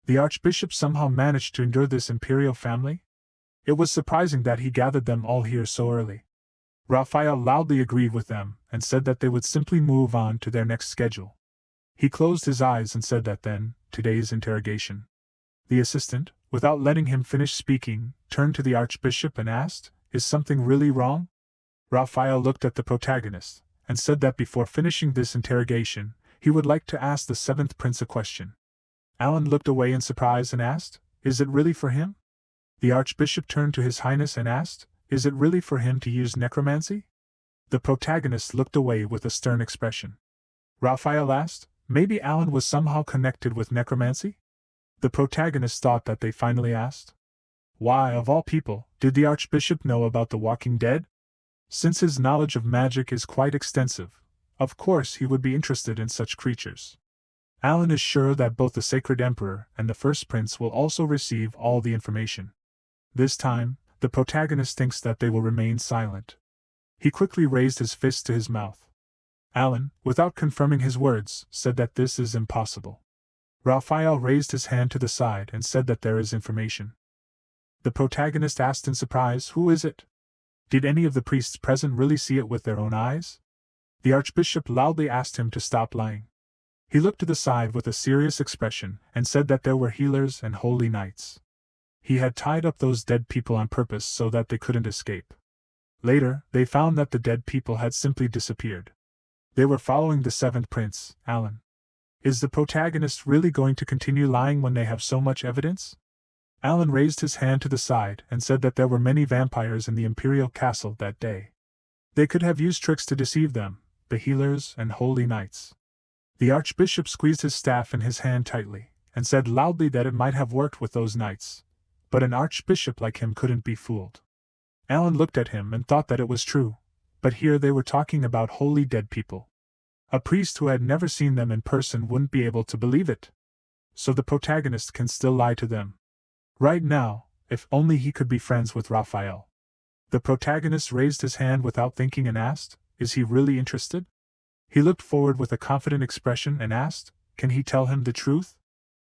The archbishop somehow managed to endure this imperial family? It was surprising that he gathered them all here so early. Raphael loudly agreed with them and said that they would simply move on to their next schedule. He closed his eyes and said that then, today's interrogation. The assistant, without letting him finish speaking, turned to the archbishop and asked, is something really wrong? Raphael looked at the protagonist and said that before finishing this interrogation, he would like to ask the seventh prince a question. Alan looked away in surprise and asked, is it really for him? The archbishop turned to his highness and asked, is it really for him to use necromancy? The protagonist looked away with a stern expression. Raphael asked, maybe Alan was somehow connected with necromancy? The protagonist thought that they finally asked. Why, of all people, did the archbishop know about the walking dead? Since his knowledge of magic is quite extensive, of course he would be interested in such creatures. Alan is sure that both the Sacred Emperor and the First Prince will also receive all the information. This time, the protagonist thinks that they will remain silent. He quickly raised his fist to his mouth. Alan, without confirming his words, said that this is impossible. Raphael raised his hand to the side and said that there is information. The protagonist asked in surprise, who is it? Did any of the priests present really see it with their own eyes? The archbishop loudly asked him to stop lying. He looked to the side with a serious expression and said that there were healers and holy knights. He had tied up those dead people on purpose so that they couldn't escape. Later, they found that the dead people had simply disappeared. They were following the seventh prince, Alan. Is the protagonist really going to continue lying when they have so much evidence? Alan raised his hand to the side and said that there were many vampires in the imperial castle that day. They could have used tricks to deceive them, the healers and holy knights. The archbishop squeezed his staff in his hand tightly, and said loudly that it might have worked with those knights, but an archbishop like him couldn't be fooled. Alan looked at him and thought that it was true, but here they were talking about holy dead people. A priest who had never seen them in person wouldn't be able to believe it. So the protagonist can still lie to them. Right now, if only he could be friends with Raphael. The protagonist raised his hand without thinking and asked, is he really interested? He looked forward with a confident expression and asked, can he tell him the truth?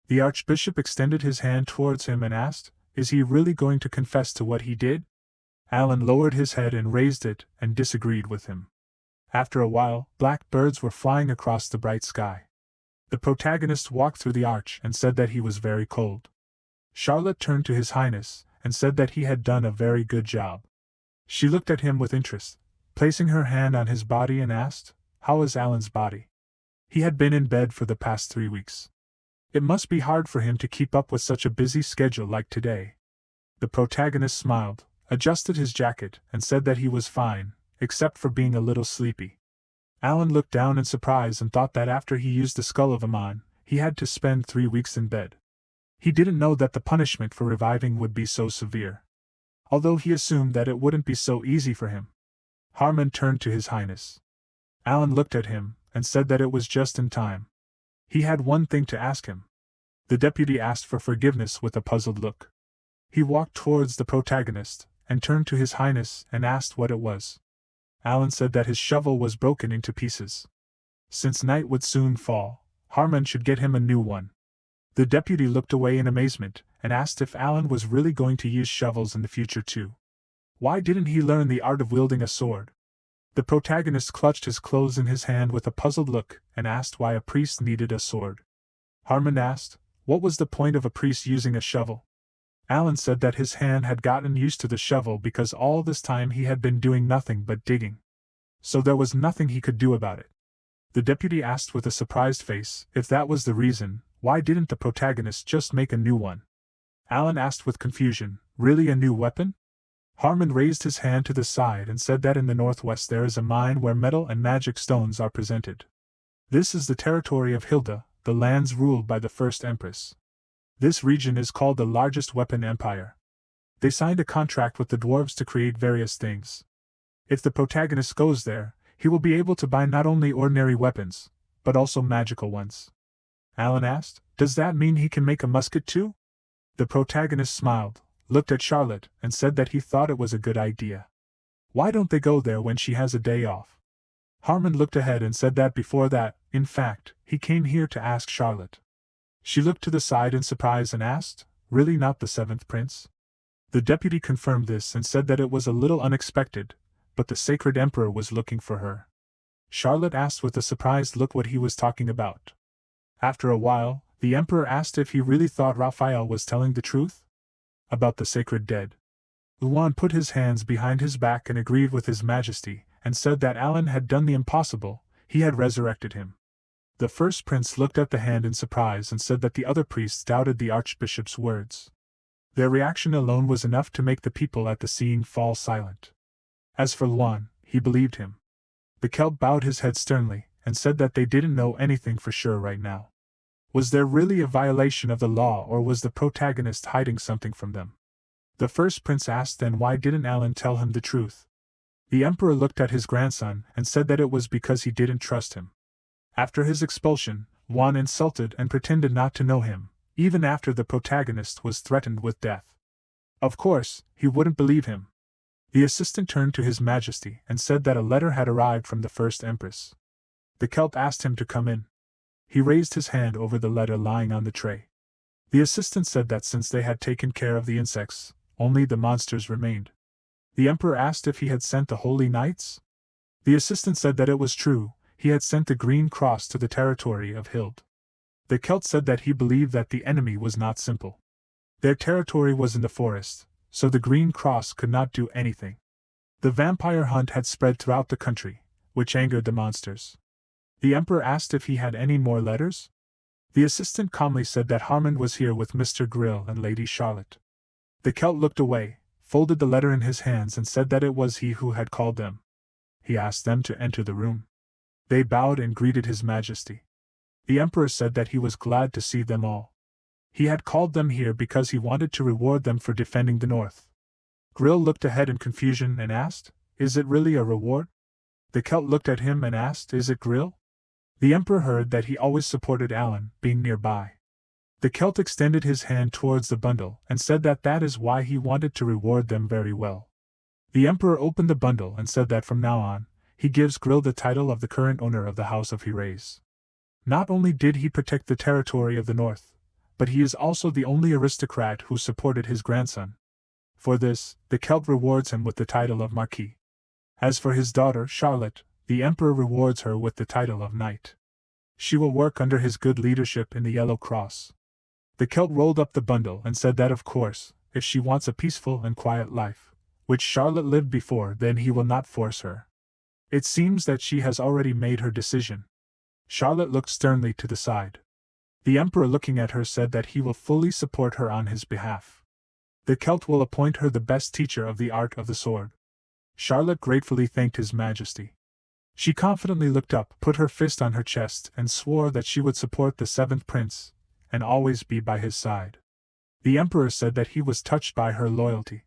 The archbishop extended his hand towards him and asked, is he really going to confess to what he did? Alan lowered his head and raised it and disagreed with him. After a while, black birds were flying across the bright sky. The protagonist walked through the arch and said that he was very cold. Charlotte turned to His Highness and said that he had done a very good job. She looked at him with interest, placing her hand on his body and asked, how is Alan's body? He had been in bed for the past 3 weeks. It must be hard for him to keep up with such a busy schedule like today. The protagonist smiled, adjusted his jacket, and said that he was fine, except for being a little sleepy. Alan looked down in surprise and thought that after he used the skull of a man, he had to spend 3 weeks in bed. He didn't know that the punishment for reviving would be so severe. Although he assumed that it wouldn't be so easy for him. Harmon turned to His Highness. Alan looked at him and said that it was just in time. He had one thing to ask him. The deputy asked for forgiveness with a puzzled look. He walked towards the protagonist and turned to His Highness and asked what it was. Alan said that his shovel was broken into pieces. Since night would soon fall, Harmon should get him a new one. The deputy looked away in amazement and asked if Alan was really going to use shovels in the future too. Why didn't he learn the art of wielding a sword? The protagonist clutched his clothes in his hand with a puzzled look and asked why a priest needed a sword. Harmon asked, what was the point of a priest using a shovel? Alan said that his hand had gotten used to the shovel because all this time he had been doing nothing but digging. So there was nothing he could do about it. The deputy asked with a surprised face, if that was the reason, why didn't the protagonist just make a new one? Alan asked with confusion, really a new weapon? Harmon raised his hand to the side and said that in the northwest there is a mine where metal and magic stones are presented. This is the territory of Hilda, the lands ruled by the first empress. This region is called the largest weapon empire. They signed a contract with the dwarves to create various things. If the protagonist goes there, he will be able to buy not only ordinary weapons, but also magical ones. Alan asked, does that mean he can make a musket too? The protagonist smiled, looked at Charlotte, and said that he thought it was a good idea. Why don't they go there when she has a day off? Harmon looked ahead and said that before that, in fact, he came here to ask Charlotte. She looked to the side in surprise and asked, really not the seventh prince? The deputy confirmed this and said that it was a little unexpected, but the sacred emperor was looking for her. Charlotte asked with a surprised look what he was talking about. After a while, the emperor asked if he really thought Raphael was telling the truth about the sacred dead. Luan put his hands behind his back and agreed with His Majesty, and said that Alan had done the impossible, he had resurrected him. The first prince looked at the hand in surprise and said that the other priests doubted the archbishop's words. Their reaction alone was enough to make the people at the scene fall silent. As for Luan, he believed him. The Celt bowed his head sternly, and said that they didn't know anything for sure right now. Was there really a violation of the law, or was the protagonist hiding something from them? The first prince asked then why didn't Alan tell him the truth. The emperor looked at his grandson and said that it was because he didn't trust him. After his expulsion, Juan insulted and pretended not to know him, even after the protagonist was threatened with death. Of course, he wouldn't believe him. The assistant turned to His Majesty and said that a letter had arrived from the first empress. The Celt asked him to come in. He raised his hand over the letter lying on the tray. The assistant said that since they had taken care of the insects, only the monsters remained. The emperor asked if he had sent the holy knights. The assistant said that it was true, he had sent the green cross to the territory of Hild. The Celt said that he believed that the enemy was not simple. Their territory was in the forest, so the green cross could not do anything. The vampire hunt had spread throughout the country, which angered the monsters. The emperor asked if he had any more letters. The assistant calmly said that Harmond was here with Mr. Grill and Lady Charlotte. The Celt looked away, folded the letter in his hands and said that it was he who had called them. He asked them to enter the room. They bowed and greeted His Majesty. The emperor said that he was glad to see them all. He had called them here because he wanted to reward them for defending the north. Grill looked ahead in confusion and asked, "Is it really a reward?" The Celt looked at him and asked, "Is it Grill?" The emperor heard that he always supported Alan, being nearby. The Celt extended his hand towards the bundle and said that that is why he wanted to reward them very well. The emperor opened the bundle and said that from now on, he gives Grill the title of the current owner of the House of Hires. Not only did he protect the territory of the north, but he is also the only aristocrat who supported his grandson. For this, the Celt rewards him with the title of Marquis. As for his daughter, Charlotte, the emperor rewards her with the title of Knight. She will work under his good leadership in the Yellow Cross. The Celt rolled up the bundle and said that of course, if she wants a peaceful and quiet life, which Charlotte lived before, then he will not force her. It seems that she has already made her decision. Charlotte looked sternly to the side. The emperor looking at her said that he will fully support her on his behalf. The Celt will appoint her the best teacher of the art of the sword. Charlotte gratefully thanked His Majesty. She confidently looked up, put her fist on her chest, and swore that she would support the seventh prince, and always be by his side. The emperor said that he was touched by her loyalty.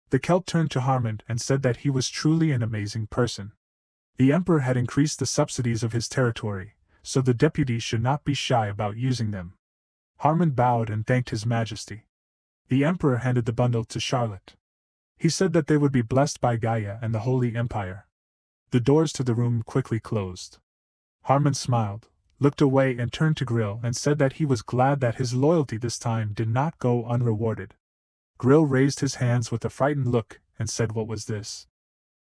The Celt turned to Harmond and said that he was truly an amazing person. The emperor had increased the subsidies of his territory, so the deputies should not be shy about using them. Harmond bowed and thanked His Majesty. The emperor handed the bundle to Charlotte. He said that they would be blessed by Gaia and the Holy Empire. The doors to the room quickly closed. Harmond smiled, looked away and turned to Grill and said that he was glad that his loyalty this time did not go unrewarded. Grill raised his hands with a frightened look and said, "What was this?"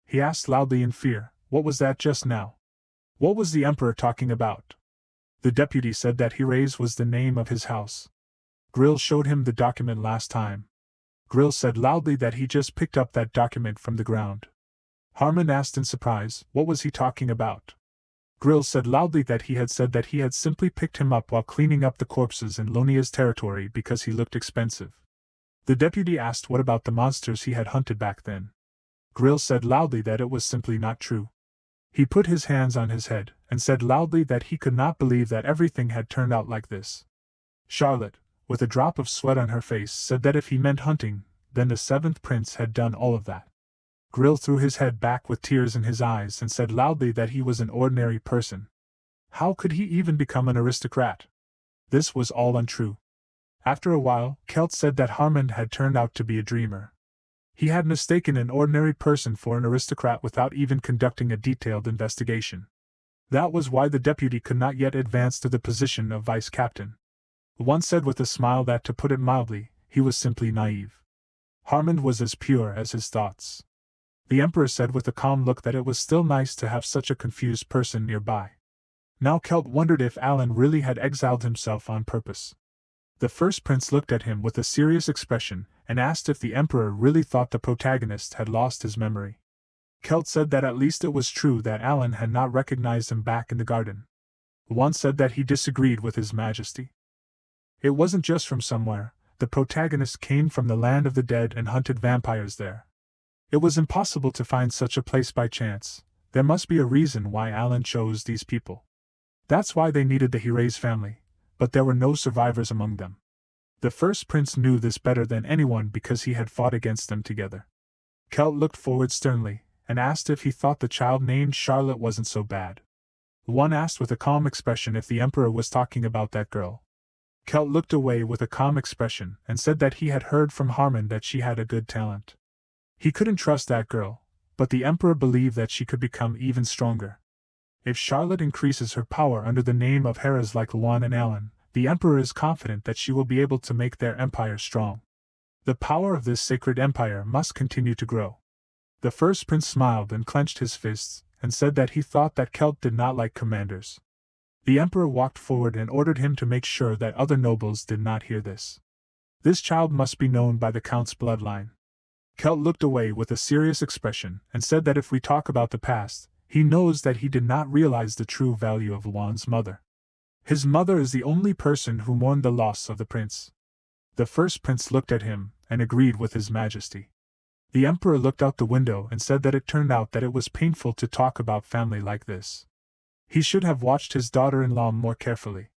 He asked loudly in fear, "What was that just now? What was the emperor talking about?" The deputy said that Hires was the name of his house. Grill showed him the document last time. Grill said loudly that he just picked up that document from the ground. Harmond asked in surprise, what was he talking about? Grill said loudly that he had said that he had simply picked him up while cleaning up the corpses in Lonia's territory because he looked expensive. The deputy asked what about the monsters he had hunted back then. Grill said loudly that it was simply not true. He put his hands on his head and said loudly that he could not believe that everything had turned out like this. Charlotte, with a drop of sweat on her face, said that if he meant hunting, then the seventh prince had done all of that. Grill threw his head back with tears in his eyes and said loudly that he was an ordinary person. How could he even become an aristocrat? This was all untrue. After a while, Celt said that Harmond had turned out to be a dreamer. He had mistaken an ordinary person for an aristocrat without even conducting a detailed investigation. That was why the deputy could not yet advance to the position of vice captain. One said with a smile that, to put it mildly, he was simply naive. Harmond was as pure as his thoughts. The emperor said with a calm look that it was still nice to have such a confused person nearby. Now Celt wondered if Alan really had exiled himself on purpose. The first prince looked at him with a serious expression and asked if the emperor really thought the protagonist had lost his memory. Celt said that at least it was true that Alan had not recognized him back in the garden. One said that he disagreed with His Majesty. It wasn't just from somewhere, the protagonist came from the land of the dead and hunted vampires there. It was impossible to find such a place by chance. There must be a reason why Alan chose these people. That's why they needed the Hires family, but there were no survivors among them. The first prince knew this better than anyone because he had fought against them together. Celt looked forward sternly, and asked if he thought the child named Charlotte wasn't so bad. One asked with a calm expression if the emperor was talking about that girl. Celt looked away with a calm expression and said that he had heard from Harmond that she had a good talent. He couldn't trust that girl, but the emperor believed that she could become even stronger. If Charlotte increases her power under the name of Heras like Luan and Alan, the Emperor is confident that she will be able to make their empire strong. The power of this sacred empire must continue to grow. The first prince smiled and clenched his fists, and said that he thought that Celt did not like commanders. The Emperor walked forward and ordered him to make sure that other nobles did not hear this. This child must be known by the Count's bloodline. Celt looked away with a serious expression and said that if we talk about the past, he knows that he did not realize the true value of Luan's mother. His mother is the only person who mourned the loss of the prince. The first prince looked at him and agreed with his majesty. The Emperor looked out the window and said that it turned out that it was painful to talk about family like this. He should have watched his daughter-in-law more carefully.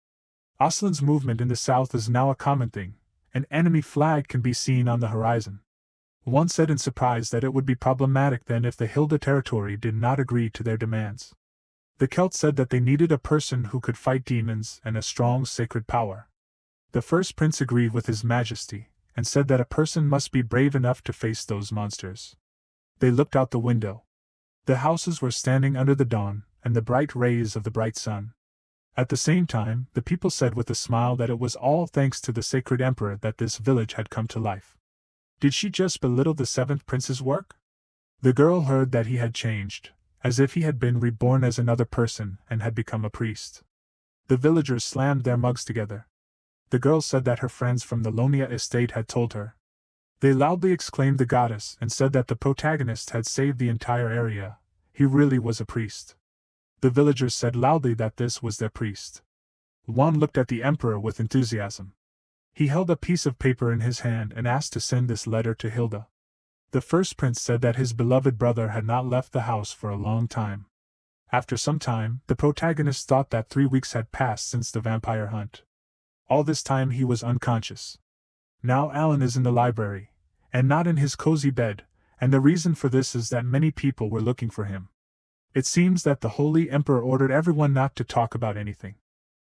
Aslan's movement in the south is now a common thing. An enemy flag can be seen on the horizon. One said in surprise that it would be problematic then if the Hilda territory did not agree to their demands. The Celts said that they needed a person who could fight demons and a strong sacred power. The first prince agreed with his majesty, and said that a person must be brave enough to face those monsters. They looked out the window. The houses were standing under the dawn, and the bright rays of the bright sun. At the same time, the people said with a smile that it was all thanks to the sacred emperor that this village had come to life. Did she just belittle the seventh prince's work? The girl heard that he had changed, as if he had been reborn as another person and had become a priest. The villagers slammed their mugs together. The girl said that her friends from the Lonia estate had told her. They loudly exclaimed the goddess and said that the protagonist had saved the entire area. He really was a priest. The villagers said loudly that this was their priest. Juan looked at the emperor with enthusiasm. He held a piece of paper in his hand and asked to send this letter to Hilda. The first prince said that his beloved brother had not left the house for a long time. After some time, the protagonist thought that 3 weeks had passed since the vampire hunt. All this time he was unconscious. Now Alan is in the library, and not in his cozy bed, and the reason for this is that many people were looking for him. It seems that the Holy Emperor ordered everyone not to talk about anything.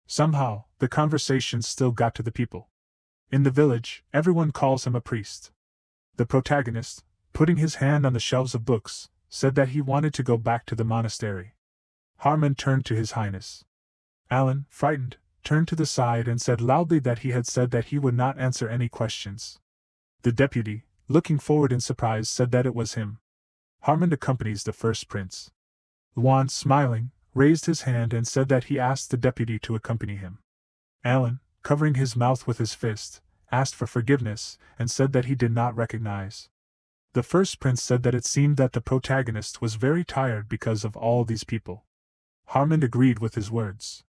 Somehow, the conversation still got to the people. In the village, everyone calls him a priest. The protagonist, putting his hand on the shelves of books, said that he wanted to go back to the monastery. Harmon turned to His Highness. Alan, frightened, turned to the side and said loudly that he had said that he would not answer any questions. The deputy, looking forward in surprise, said that it was him. Harmon accompanies the first prince. Juan, smiling, raised his hand and said that he asked the deputy to accompany him. Alan, covering his mouth with his fist, asked for forgiveness and said that he did not recognize. The first prince said that it seemed that the protagonist was very tired because of all these people. Harmon agreed with his words.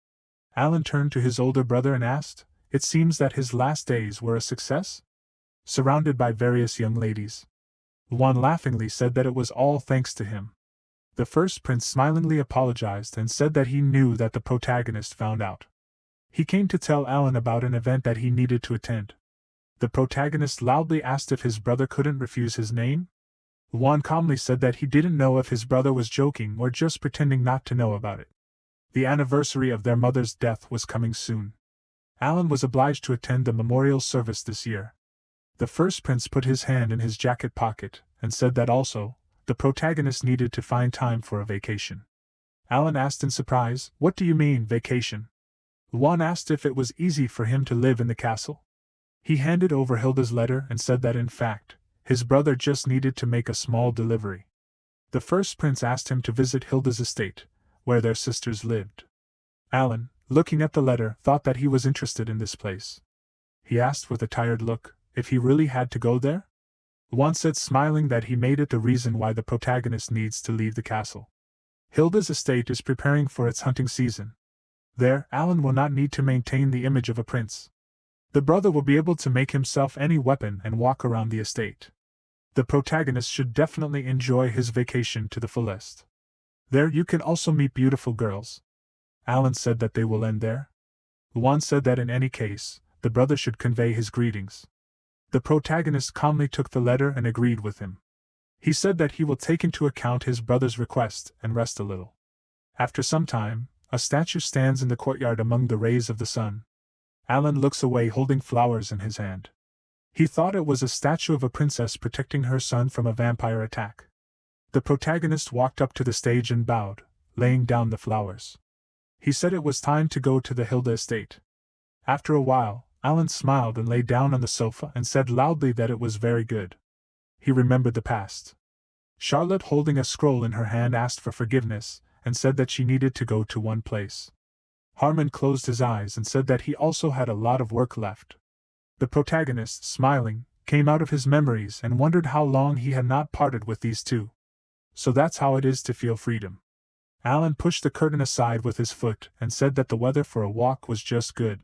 Alan turned to his older brother and asked, "It seems that his last days were a success?" Surrounded by various young ladies. Juan laughingly said that it was all thanks to him. The first prince smilingly apologized and said that he knew that the protagonist found out. He came to tell Alan about an event that he needed to attend. The protagonist loudly asked if his brother couldn't refuse his name. Juan calmly said that he didn't know if his brother was joking or just pretending not to know about it. The anniversary of their mother's death was coming soon. Alan was obliged to attend the memorial service this year. The first prince put his hand in his jacket pocket and said that also, the protagonist needed to find time for a vacation. Alan asked in surprise, "What do you mean, vacation?" Juan asked if it was easy for him to live in the castle. He handed over Hilda's letter and said that in fact, his brother just needed to make a small delivery. The first prince asked him to visit Hilda's estate, where their sisters lived. Alan, looking at the letter, thought that he was interested in this place. He asked with a tired look, if he really had to go there? Juan said smiling that he made it the reason why the protagonist needs to leave the castle. Hilda's estate is preparing for its hunting season. There, Alan will not need to maintain the image of a prince. The brother will be able to make himself any weapon and walk around the estate. The protagonist should definitely enjoy his vacation to the fullest. There you can also meet beautiful girls. Alan said that they will end there. Juan said that in any case, the brother should convey his greetings. The protagonist calmly took the letter and agreed with him. He said that he will take into account his brother's request and rest a little. After some time, a statue stands in the courtyard among the rays of the sun. Alan looks away holding flowers in his hand. He thought it was a statue of a princess protecting her son from a vampire attack. The protagonist walked up to the stage and bowed, laying down the flowers. He said it was time to go to the Hilda estate. After a while, Alan smiled and lay down on the sofa and said loudly that it was very good. He remembered the past. Charlotte, holding a scroll in her hand, asked for forgiveness, and said that she needed to go to one place. Harmon closed his eyes and said that he also had a lot of work left. The protagonist, smiling, came out of his memories and wondered how long he had not parted with these two. So that's how it is to feel freedom. Alan pushed the curtain aside with his foot and said that the weather for a walk was just good.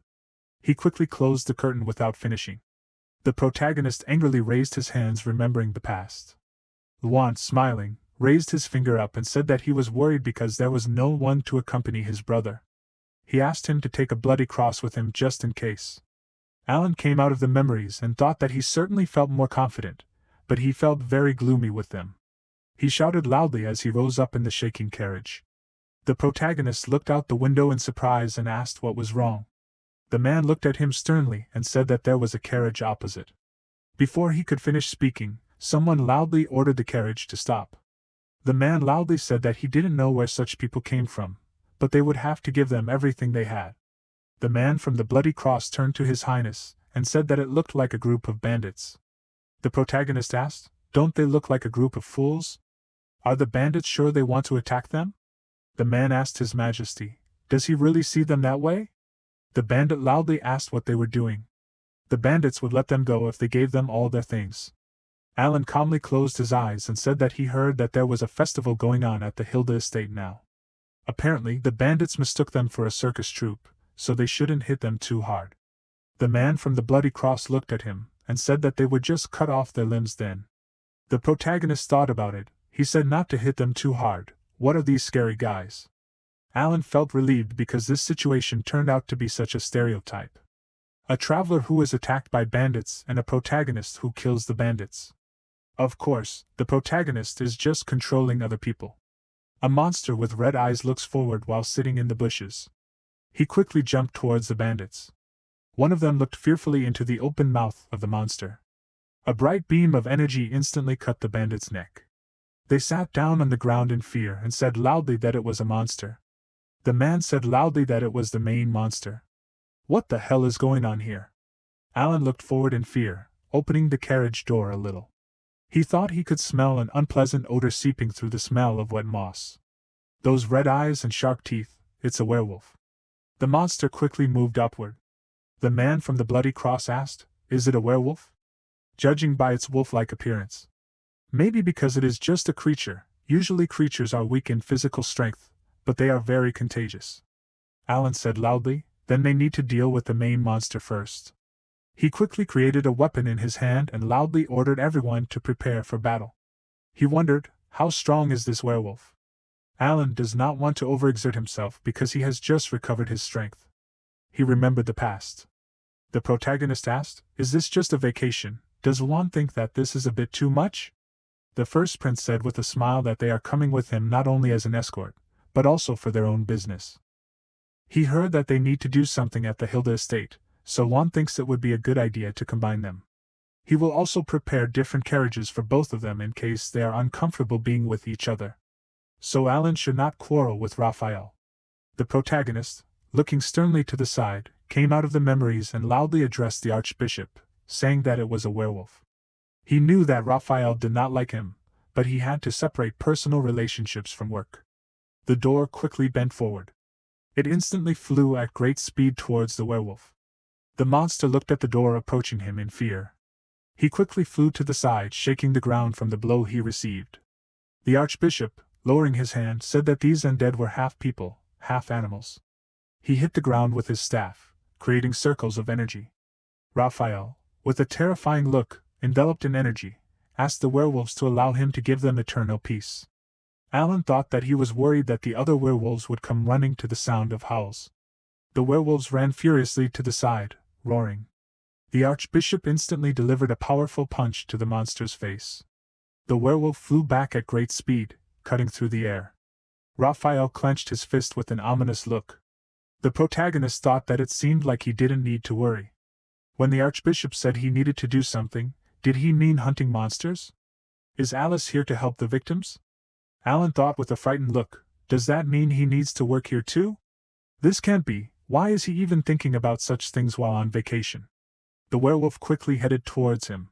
He quickly closed the curtain without finishing. The protagonist angrily raised his hands, remembering the past. Luan, smiling, raised his finger up and said that he was worried because there was no one to accompany his brother. He asked him to take a bloody cross with him just in case. Alan came out of the memories and thought that he certainly felt more confident, but he felt very gloomy with them. He shouted loudly as he rose up in the shaking carriage. The protagonist looked out the window in surprise and asked what was wrong. The man looked at him sternly and said that there was a carriage opposite. Before he could finish speaking, someone loudly ordered the carriage to stop. The man loudly said that he didn't know where such people came from, but they would have to give them everything they had. The man from the bloody cross turned to His Highness and said that it looked like a group of bandits. The protagonist asked, "Don't they look like a group of fools? Are the bandits sure they want to attack them?" The man asked His Majesty, "Does he really see them that way?" The bandit loudly asked what they were doing. The bandits would let them go if they gave them all their things. Alan calmly closed his eyes and said that he heard that there was a festival going on at the Hilda estate now. Apparently, the bandits mistook them for a circus troupe, so they shouldn't hit them too hard. The man from the bloody cross looked at him and said that they would just cut off their limbs then. The protagonist thought about it. He said not to hit them too hard. What are these scary guys? Alan felt relieved because this situation turned out to be such a stereotype. A traveler who is attacked by bandits and a protagonist who kills the bandits. Of course, the protagonist is just controlling other people. A monster with red eyes looks forward while sitting in the bushes. He quickly jumped towards the bandits. One of them looked fearfully into the open mouth of the monster. A bright beam of energy instantly cut the bandit's neck. They sat down on the ground in fear and said loudly that it was a monster. The man said loudly that it was the main monster. What the hell is going on here? Alan looked forward in fear, opening the carriage door a little. He thought he could smell an unpleasant odor seeping through the smell of wet moss. Those red eyes and sharp teeth, it's a werewolf. The monster quickly moved upward. The man from the bloody cross asked, "Is it a werewolf?" Judging by its wolf-like appearance. Maybe because it is just a creature. Usually creatures are weak in physical strength, but they are very contagious. Alan said loudly, "Then they need to deal with the main monster first." He quickly created a weapon in his hand and loudly ordered everyone to prepare for battle. He wondered, how strong is this werewolf? Alan does not want to overexert himself because he has just recovered his strength. He remembered the past. The protagonist asked, "Is this just a vacation? Does one think that this is a bit too much?" The first prince said with a smile that they are coming with him not only as an escort, but also for their own business. He heard that they need to do something at the Hilda estate, so one thinks it would be a good idea to combine them. He will also prepare different carriages for both of them in case they are uncomfortable being with each other. So Alan should not quarrel with Raphael. The protagonist, looking sternly to the side, came out of the memories and loudly addressed the archbishop, saying that it was a werewolf. He knew that Raphael did not like him, but he had to separate personal relationships from work. The door quickly bent forward. It instantly flew at great speed towards the werewolf. The monster looked at the door approaching him in fear. He quickly flew to the side, shaking the ground from the blow he received. The archbishop, lowering his hand, said that these undead were half people, half animals. He hit the ground with his staff, creating circles of energy. Raphael, with a terrifying look, enveloped in energy, asked the werewolves to allow him to give them eternal peace. Alan thought that he was worried that the other werewolves would come running to the sound of howls. The werewolves ran furiously to the side, roaring. The archbishop instantly delivered a powerful punch to the monster's face. The werewolf flew back at great speed, cutting through the air. Raphael clenched his fist with an ominous look. The protagonist thought that it seemed like he didn't need to worry. When the archbishop said he needed to do something, did he mean hunting monsters? Is Alice here to help the victims? Alan thought with a frightened look. Does that mean he needs to work here too? This can't be. Why is he even thinking about such things while on vacation? The werewolf quickly headed towards him.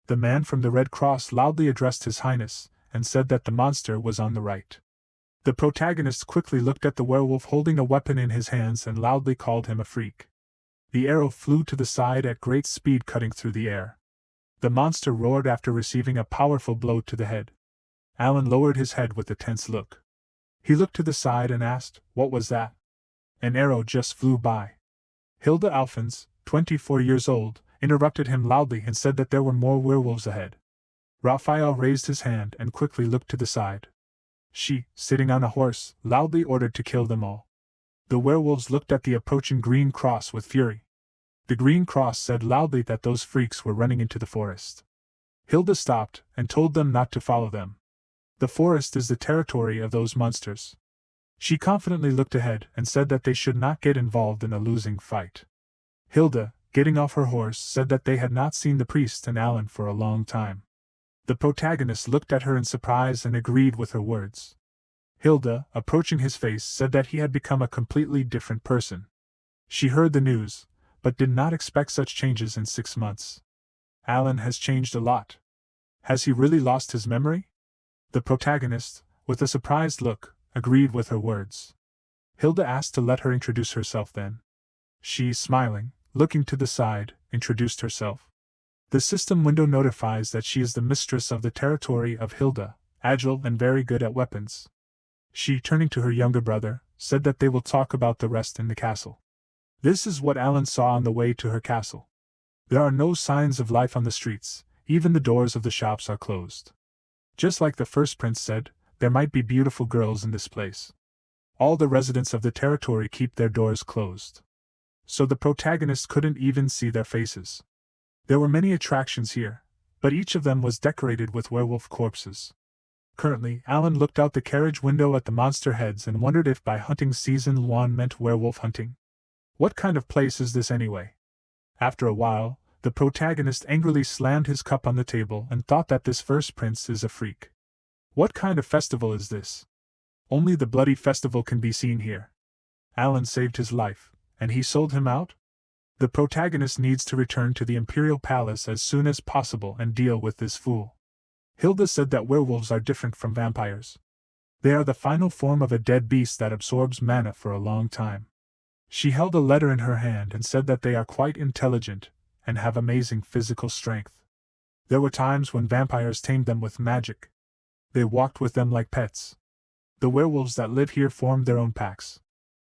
The man from the Red Cross loudly addressed His Highness, and said that the monster was on the right. The protagonist quickly looked at the werewolf holding a weapon in his hands and loudly called him a freak. The arrow flew to the side at great speed, cutting through the air. The monster roared after receiving a powerful blow to the head. Alan lowered his head with a tense look. He looked to the side and asked, "What was that?" An arrow just flew by. Hilda Alphons, 24 years old, interrupted him loudly and said that there were more werewolves ahead. Raphael raised his hand and quickly looked to the side. She, sitting on a horse, loudly ordered to kill them all. The werewolves looked at the approaching Green Cross with fury. The Green Cross said loudly that those freaks were running into the forest. Hilda stopped and told them not to follow them. The forest is the territory of those monsters. She confidently looked ahead and said that they should not get involved in a losing fight. Hilda, getting off her horse, said that they had not seen the priest and Alan for a long time. The protagonist looked at her in surprise and agreed with her words. Hilda, approaching his face, said that he had become a completely different person. She heard the news, but did not expect such changes in 6 months. Alan has changed a lot. Has he really lost his memory? The protagonist, with a surprised look, agreed with her words. Hilda asked to let her introduce herself then. She, smiling, looking to the side, introduced herself. The system window notifies that she is the mistress of the territory of Hilda, agile and very good at weapons. She, turning to her younger brother, said that they will talk about the rest in the castle. This is what Alan saw on the way to her castle. There are no signs of life on the streets, even the doors of the shops are closed. Just like the first prince said, there might be beautiful girls in this place. All the residents of the territory keep their doors closed. So the protagonist couldn't even see their faces. There were many attractions here, but each of them was decorated with werewolf corpses. Currently, Alan looked out the carriage window at the monster heads and wondered if by hunting season 1 meant werewolf hunting. What kind of place is this anyway? After a while, the protagonist angrily slammed his cup on the table and thought that this first prince is a freak. What kind of festival is this? Only the bloody festival can be seen here. Alan saved his life, and he sold him out? The protagonist needs to return to the Imperial Palace as soon as possible and deal with this fool. Hilda said that werewolves are different from vampires. They are the final form of a dead beast that absorbs mana for a long time. She held a letter in her hand and said that they are quite intelligent and have amazing physical strength. There were times when vampires tamed them with magic. They walked with them like pets. The werewolves that live here formed their own packs.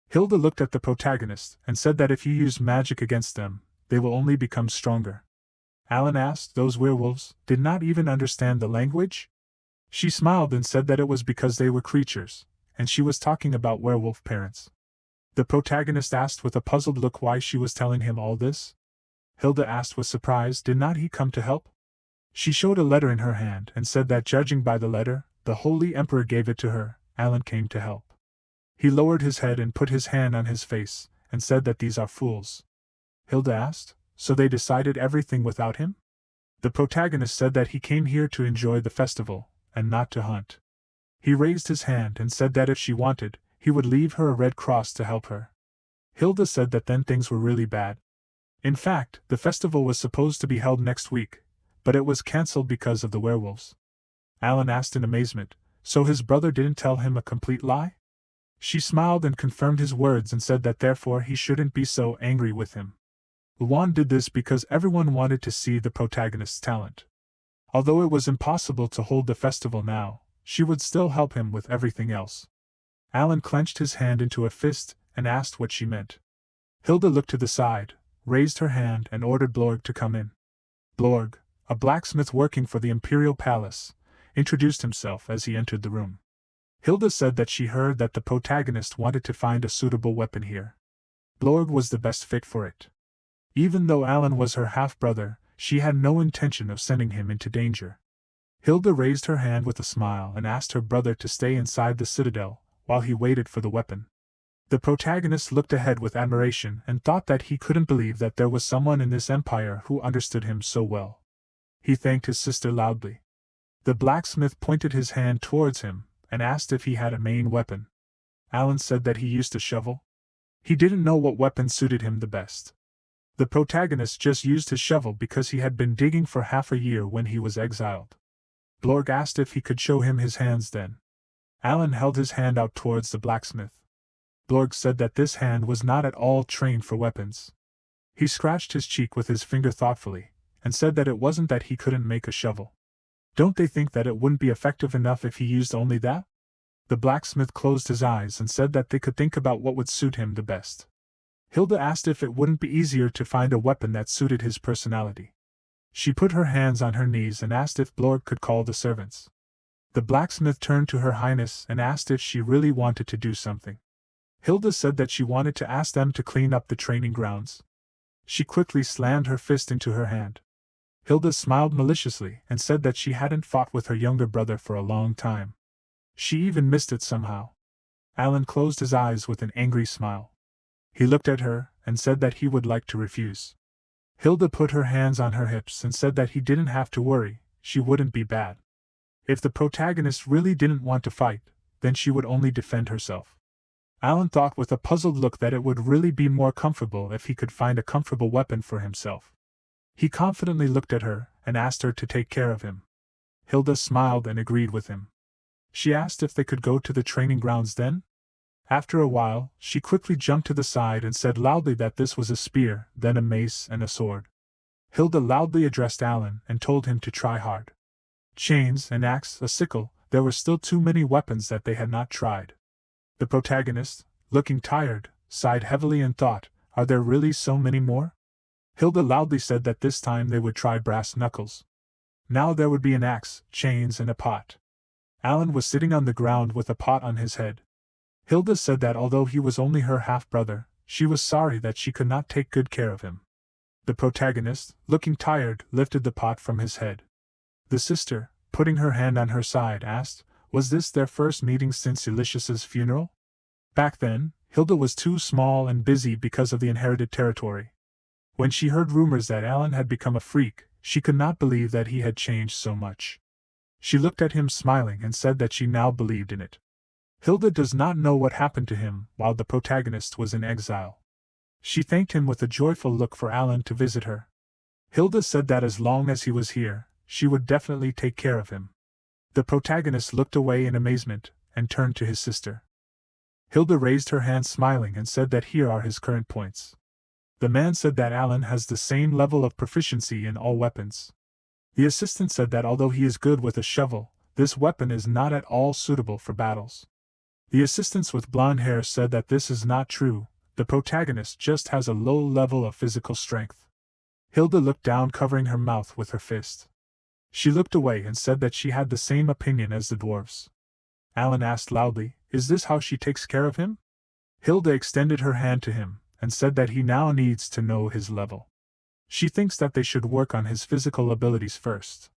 Hilda looked at the protagonist and said that if you use magic against them, they will only become stronger. Alan asked, those werewolves did not even understand the language? She smiled and said that it was because they were creatures, and she was talking about werewolf parents. The protagonist asked with a puzzled look why she was telling him all this. Hilda asked with surprise, did not he come to help? She showed a letter in her hand and said that judging by the letter, the Holy Emperor gave it to her. Alan came to help. He lowered his head and put his hand on his face, and said that these are fools. Hilda asked, so they decided everything without him? The protagonist said that he came here to enjoy the festival, and not to hunt. He raised his hand and said that if she wanted, he would leave her a red cross to help her. Hilda said that then things were really bad. In fact, the festival was supposed to be held next week, but it was cancelled because of the werewolves. Alan asked in amazement, so his brother didn't tell him a complete lie? She smiled and confirmed his words and said that therefore he shouldn't be so angry with him. Luan did this because everyone wanted to see the protagonist's talent. Although it was impossible to hold the festival now, she would still help him with everything else. Alan clenched his hand into a fist and asked what she meant. Hilda looked to the side, raised her hand and ordered Blorg to come in. Blorg, a blacksmith working for the Imperial Palace, introduced himself as he entered the room. Hilda said that she heard that the protagonist wanted to find a suitable weapon here. Blorg was the best fit for it. Even though Alan was her half-brother, she had no intention of sending him into danger. Hilda raised her hand with a smile and asked her brother to stay inside the citadel, while he waited for the weapon. The protagonist looked ahead with admiration and thought that he couldn't believe that there was someone in this empire who understood him so well. He thanked his sister loudly. The blacksmith pointed his hand towards him and asked if he had a main weapon. Alan said that he used a shovel. He didn't know what weapon suited him the best. The protagonist just used his shovel because he had been digging for half a year when he was exiled. Blorg asked if he could show him his hands then. Alan held his hand out towards the blacksmith. Blorg said that this hand was not at all trained for weapons. He scratched his cheek with his finger thoughtfully, and said that it wasn't that he couldn't make a shovel. Don't they think that it wouldn't be effective enough if he used only that? The blacksmith closed his eyes and said that they could think about what would suit him the best. Hilda asked if it wouldn't be easier to find a weapon that suited his personality. She put her hands on her knees and asked if Blorg could call the servants. The blacksmith turned to her highness and asked if she really wanted to do something. Hilda said that she wanted to ask them to clean up the training grounds. She quickly slammed her fist into her hand. Hilda smiled maliciously and said that she hadn't fought with her younger brother for a long time. She even missed it somehow. Alan closed his eyes with an angry smile. He looked at her and said that he would like to refuse. Hilda put her hands on her hips and said that he didn't have to worry, she wouldn't be bad. If the protagonist really didn't want to fight, then she would only defend herself. Alan thought with a puzzled look that it would really be more comfortable if he could find a comfortable weapon for himself. He confidently looked at her and asked her to take care of him. Hilda smiled and agreed with him. She asked if they could go to the training grounds then. After a while, she quickly jumped to the side and said loudly that this was a spear, then a mace and a sword. Hilda loudly addressed Alan and told him to try hard. Chains, an axe, a sickle, there were still too many weapons that they had not tried. The protagonist, looking tired, sighed heavily and thought, are there really so many more? Hilda loudly said that this time they would try brass knuckles. Now there would be an axe, chains and a pot. Alan was sitting on the ground with a pot on his head. Hilda said that although he was only her half-brother, she was sorry that she could not take good care of him. The protagonist, looking tired, lifted the pot from his head. The sister, putting her hand on her side, asked, was this their first meeting since Elicius's funeral? Back then, Hilda was too small and busy because of the inherited territory. When she heard rumors that Alan had become a freak, she could not believe that he had changed so much. She looked at him smiling and said that she now believed in it. Hilda does not know what happened to him while the protagonist was in exile. She thanked him with a joyful look for Alan to visit her. Hilda said that as long as he was here, she would definitely take care of him. The protagonist looked away in amazement and turned to his sister. Hilda raised her hand smiling and said that here are his current points. The man said that Alan has the same level of proficiency in all weapons. The assistant said that although he is good with a shovel, this weapon is not at all suitable for battles. The assistants with blonde hair said that this is not true, the protagonist just has a low level of physical strength. Hilda looked down, covering her mouth with her fist. She looked away and said that she had the same opinion as the dwarves. Alan asked loudly, is this how she takes care of him? Hilda extended her hand to him and said that he now needs to know his level. She thinks that they should work on his physical abilities first.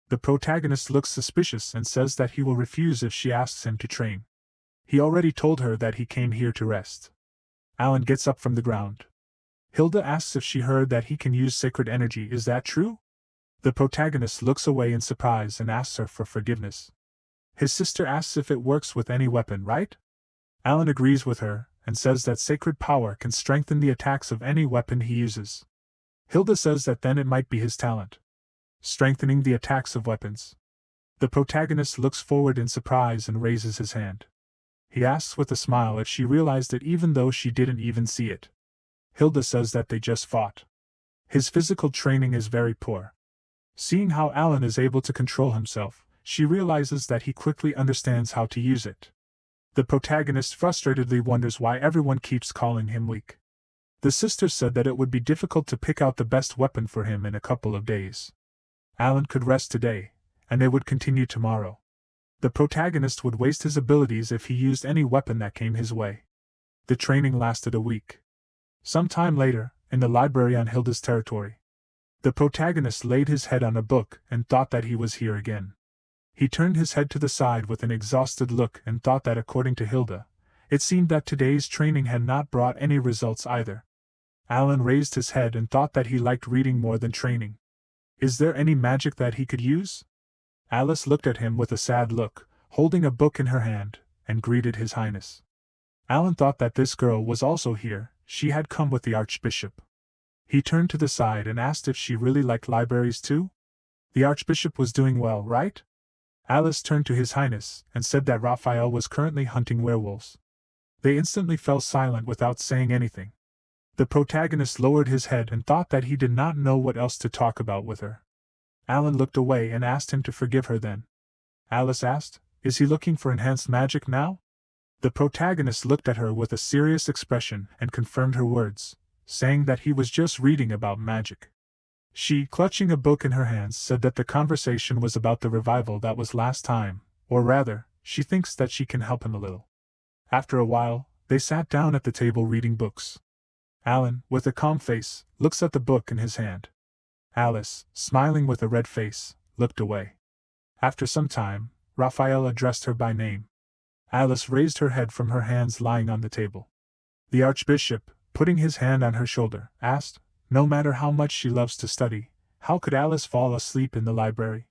The protagonist looks suspicious and says that he will refuse if she asks him to train. He already told her that he came here to rest. Alan gets up from the ground. Hilda asks if she heard that he can use sacred energy, is that true? The protagonist looks away in surprise and asks her for forgiveness. His sister asks if it works with any weapon, right? Alan agrees with her and says that sacred power can strengthen the attacks of any weapon he uses. Hilda says that then it might be his talent, strengthening the attacks of weapons. The protagonist looks forward in surprise and raises his hand. He asks with a smile if she realized it even though she didn't even see it. Hilda says that they just fought. His physical training is very poor. Seeing how Alan is able to control himself, she realizes that he quickly understands how to use it. The protagonist frustratedly wonders why everyone keeps calling him weak. The sister said that it would be difficult to pick out the best weapon for him in a couple of days. Alan could rest today, and they would continue tomorrow. The protagonist would waste his abilities if he used any weapon that came his way. The training lasted a week. Some time later, in the library on Hilda's territory, the protagonist laid his head on a book and thought that he was here again. He turned his head to the side with an exhausted look and thought that according to Hilda, it seemed that today's training had not brought any results either. Alan raised his head and thought that he liked reading more than training. Is there any magic that he could use? Alice looked at him with a sad look, holding a book in her hand, and greeted His Highness. Alan thought that this girl was also here. She had come with the Archbishop. He turned to the side and asked if she really liked libraries too? The Archbishop was doing well, right? Alice turned to His Highness and said that Raphael was currently hunting werewolves. They instantly fell silent without saying anything. The protagonist lowered his head and thought that he did not know what else to talk about with her. Alan looked away and asked him to forgive her then. Alice asked, "Is he looking for enhanced magic now?" The protagonist looked at her with a serious expression and confirmed her words, saying that he was just reading about magic. She, clutching a book in her hands, said that the conversation was about the revival that was last time, or rather, she thinks that she can help him a little. After a while, they sat down at the table reading books. Alan, with a calm face, looks at the book in his hand. Alice, smiling with a red face, looked away. After some time, Raphael addressed her by name. Alice raised her head from her hands lying on the table. The Archbishop, putting his hand on her shoulder, asked, no matter how much she loves to study, how could Alice fall asleep in the library?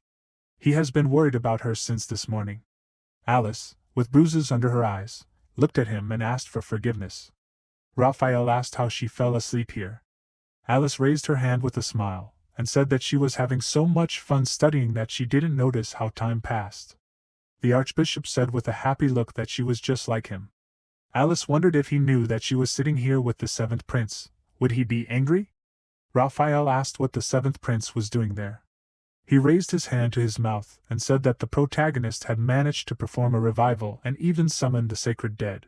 He has been worried about her since this morning. Alice, with bruises under her eyes, looked at him and asked for forgiveness. Raphael asked how she fell asleep here. Alice raised her hand with a smile, and said that she was having so much fun studying that she didn't notice how time passed. The Archbishop said with a happy look that she was just like him. Alice wondered if he knew that she was sitting here with the seventh prince. Would he be angry? Raphael asked what the seventh prince was doing there. He raised his hand to his mouth and said that the protagonist had managed to perform a revival and even summoned the sacred dead.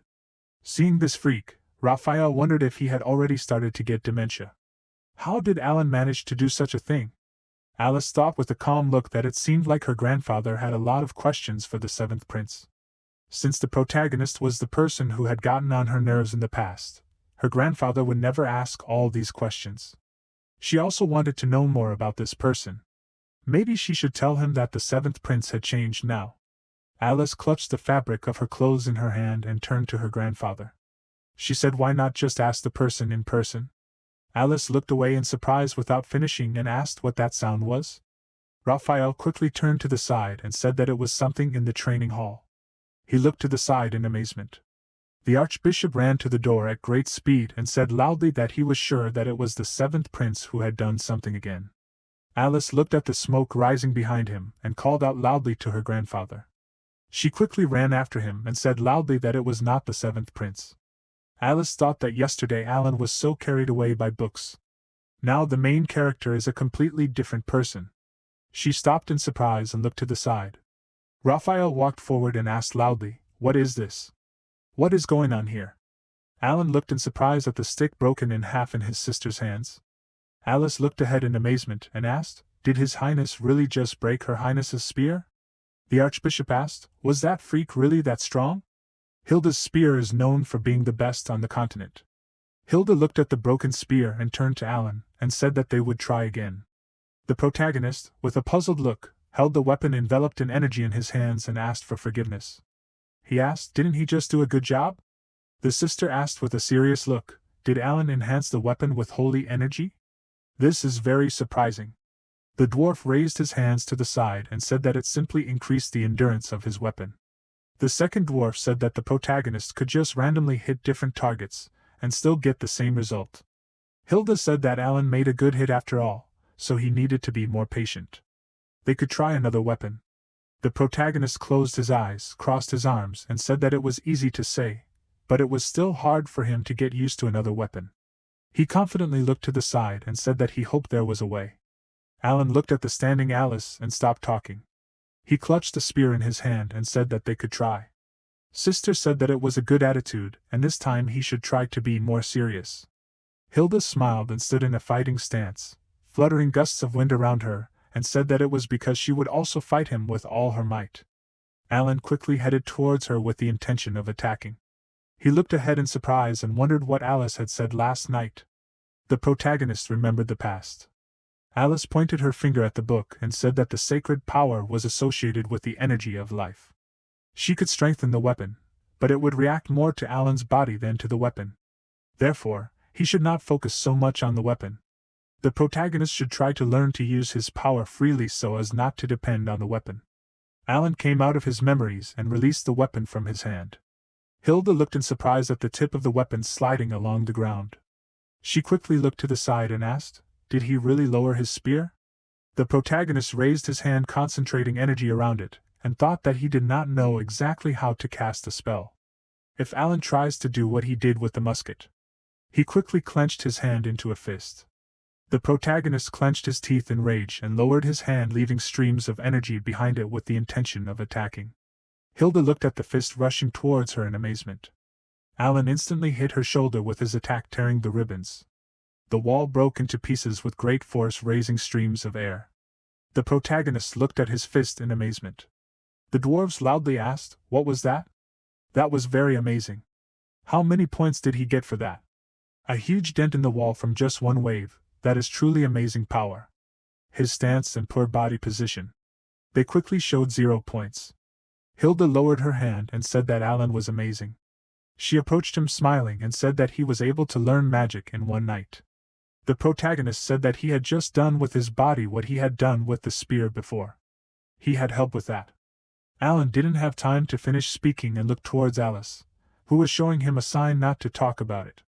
Seeing this freak, Raphael wondered if he had already started to get dementia. How did Alan manage to do such a thing? Alice thought with a calm look that it seemed like her grandfather had a lot of questions for the seventh prince. Since the protagonist was the person who had gotten on her nerves in the past, her grandfather would never ask all these questions. She also wanted to know more about this person. Maybe she should tell him that the seventh prince had changed now. Alice clutched the fabric of her clothes in her hand and turned to her grandfather. She said, why not just ask the person in person? Alice looked away in surprise without finishing and asked what that sound was. Raphael quickly turned to the side and said that it was something in the training hall. He looked to the side in amazement. The Archbishop ran to the door at great speed and said loudly that he was sure that it was the seventh prince who had done something again. Alice looked at the smoke rising behind him and called out loudly to her grandfather. She quickly ran after him and said loudly that it was not the seventh prince. Alice thought that yesterday Alan was so carried away by books. Now the main character is a completely different person. She stopped in surprise and looked to the side. Raphael walked forward and asked loudly, what is this? What is going on here? Alan looked in surprise at the stick broken in half in his sister's hands. Alice looked ahead in amazement and asked, did His Highness really just break Her Highness's spear? The Archbishop asked, was that freak really that strong? Hilda's spear is known for being the best on the continent. Hilda looked at the broken spear and turned to Alan and said that they would try again. The protagonist, with a puzzled look, held the weapon enveloped in energy in his hands and asked for forgiveness. He asked, didn't he just do a good job? The sister asked with a serious look, did Alan enhance the weapon with holy energy? This is very surprising. The dwarf raised his hands to the side and said that it simply increased the endurance of his weapon. The second dwarf said that the protagonist could just randomly hit different targets and still get the same result. Hilda said that Alan made a good hit after all, so he needed to be more patient. They could try another weapon. The protagonist closed his eyes, crossed his arms, and said that it was easy to say, but it was still hard for him to get used to another weapon. He confidently looked to the side and said that he hoped there was a way. Alan looked at the standing Alice and stopped talking. He clutched the spear in his hand and said that they could try. Sister said that it was a good attitude, and this time he should try to be more serious. Hilda smiled and stood in a fighting stance, fluttering gusts of wind around her, and said that it was because she would also fight him with all her might. Alan quickly headed towards her with the intention of attacking. He looked ahead in surprise and wondered what Alice had said last night. The protagonist remembered the past. Alice pointed her finger at the book and said that the sacred power was associated with the energy of life. She could strengthen the weapon, but it would react more to Alan's body than to the weapon. Therefore, he should not focus so much on the weapon. The protagonist should try to learn to use his power freely so as not to depend on the weapon. Alan came out of his memories and released the weapon from his hand. Hilda looked in surprise at the tip of the weapon sliding along the ground. She quickly looked to the side and asked, "Did he really lower his spear?" The protagonist raised his hand, concentrating energy around it, and thought that he did not know exactly how to cast a spell. If Alan tries to do what he did with the musket. He quickly clenched his hand into a fist. The protagonist clenched his teeth in rage and lowered his hand, leaving streams of energy behind it with the intention of attacking. Hilda looked at the fist rushing towards her in amazement. Alan instantly hit her shoulder with his attack, tearing the ribbons. The wall broke into pieces with great force, raising streams of air. The protagonist looked at his fist in amazement. The dwarves loudly asked, "What was that?" "That was very amazing. How many points did he get for that?" "A huge dent in the wall from just one wave. That is truly amazing power." "His stance and poor body position. They quickly showed 0 points." Hilda lowered her hand and said that Alan was amazing. She approached him smiling and said that he was able to learn magic in one night. The protagonist said that he had just done with his body what he had done with the spear before. He had help with that. Alan didn't have time to finish speaking and looked towards Alice, who was showing him a sign not to talk about it.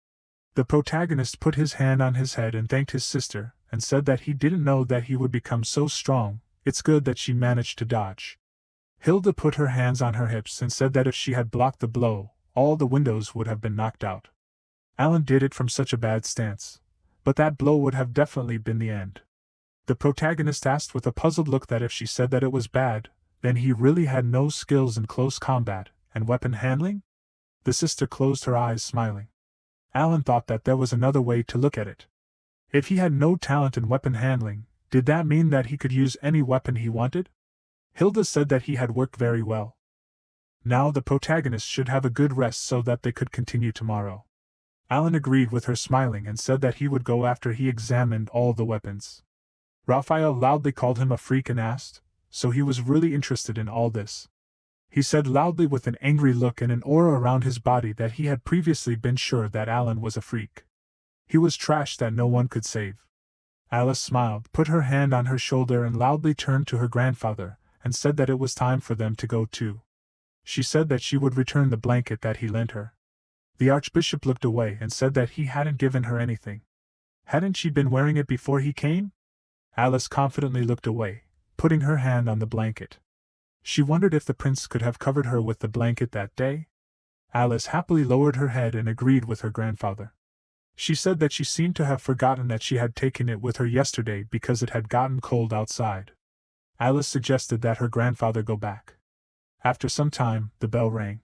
The protagonist put his hand on his head and thanked his sister, and said that he didn't know that he would become so strong. It's good that she managed to dodge. Hilda put her hands on her hips and said that if she had blocked the blow, all the windows would have been knocked out. Alan did it from such a bad stance, but that blow would have definitely been the end. The protagonist asked with a puzzled look that if she said that it was bad, then he really had no skills in close combat and weapon handling? The sister closed her eyes, smiling. Alan thought that there was another way to look at it. If he had no talent in weapon handling, did that mean that he could use any weapon he wanted? Hilda said that he had worked very well. Now the protagonist should have a good rest so that they could continue tomorrow. Alan agreed with her, smiling, and said that he would go after he examined all the weapons. Raphael loudly called him a freak and asked, so he was really interested in all this. He said loudly with an angry look and an aura around his body that he had previously been sure that Alan was a freak. He was trash that no one could save. Alice smiled, put her hand on her shoulder and loudly turned to her grandfather, and said that it was time for them to go too. She said that she would return the blanket that he lent her. The archbishop looked away and said that he hadn't given her anything. Hadn't she been wearing it before he came? Alice confidently looked away, putting her hand on the blanket. She wondered if the prince could have covered her with the blanket that day. Alice happily lowered her head and agreed with her grandfather. She said that she seemed to have forgotten that she had taken it with her yesterday because it had gotten cold outside. Alice suggested that her grandfather go back. After some time, the bell rang.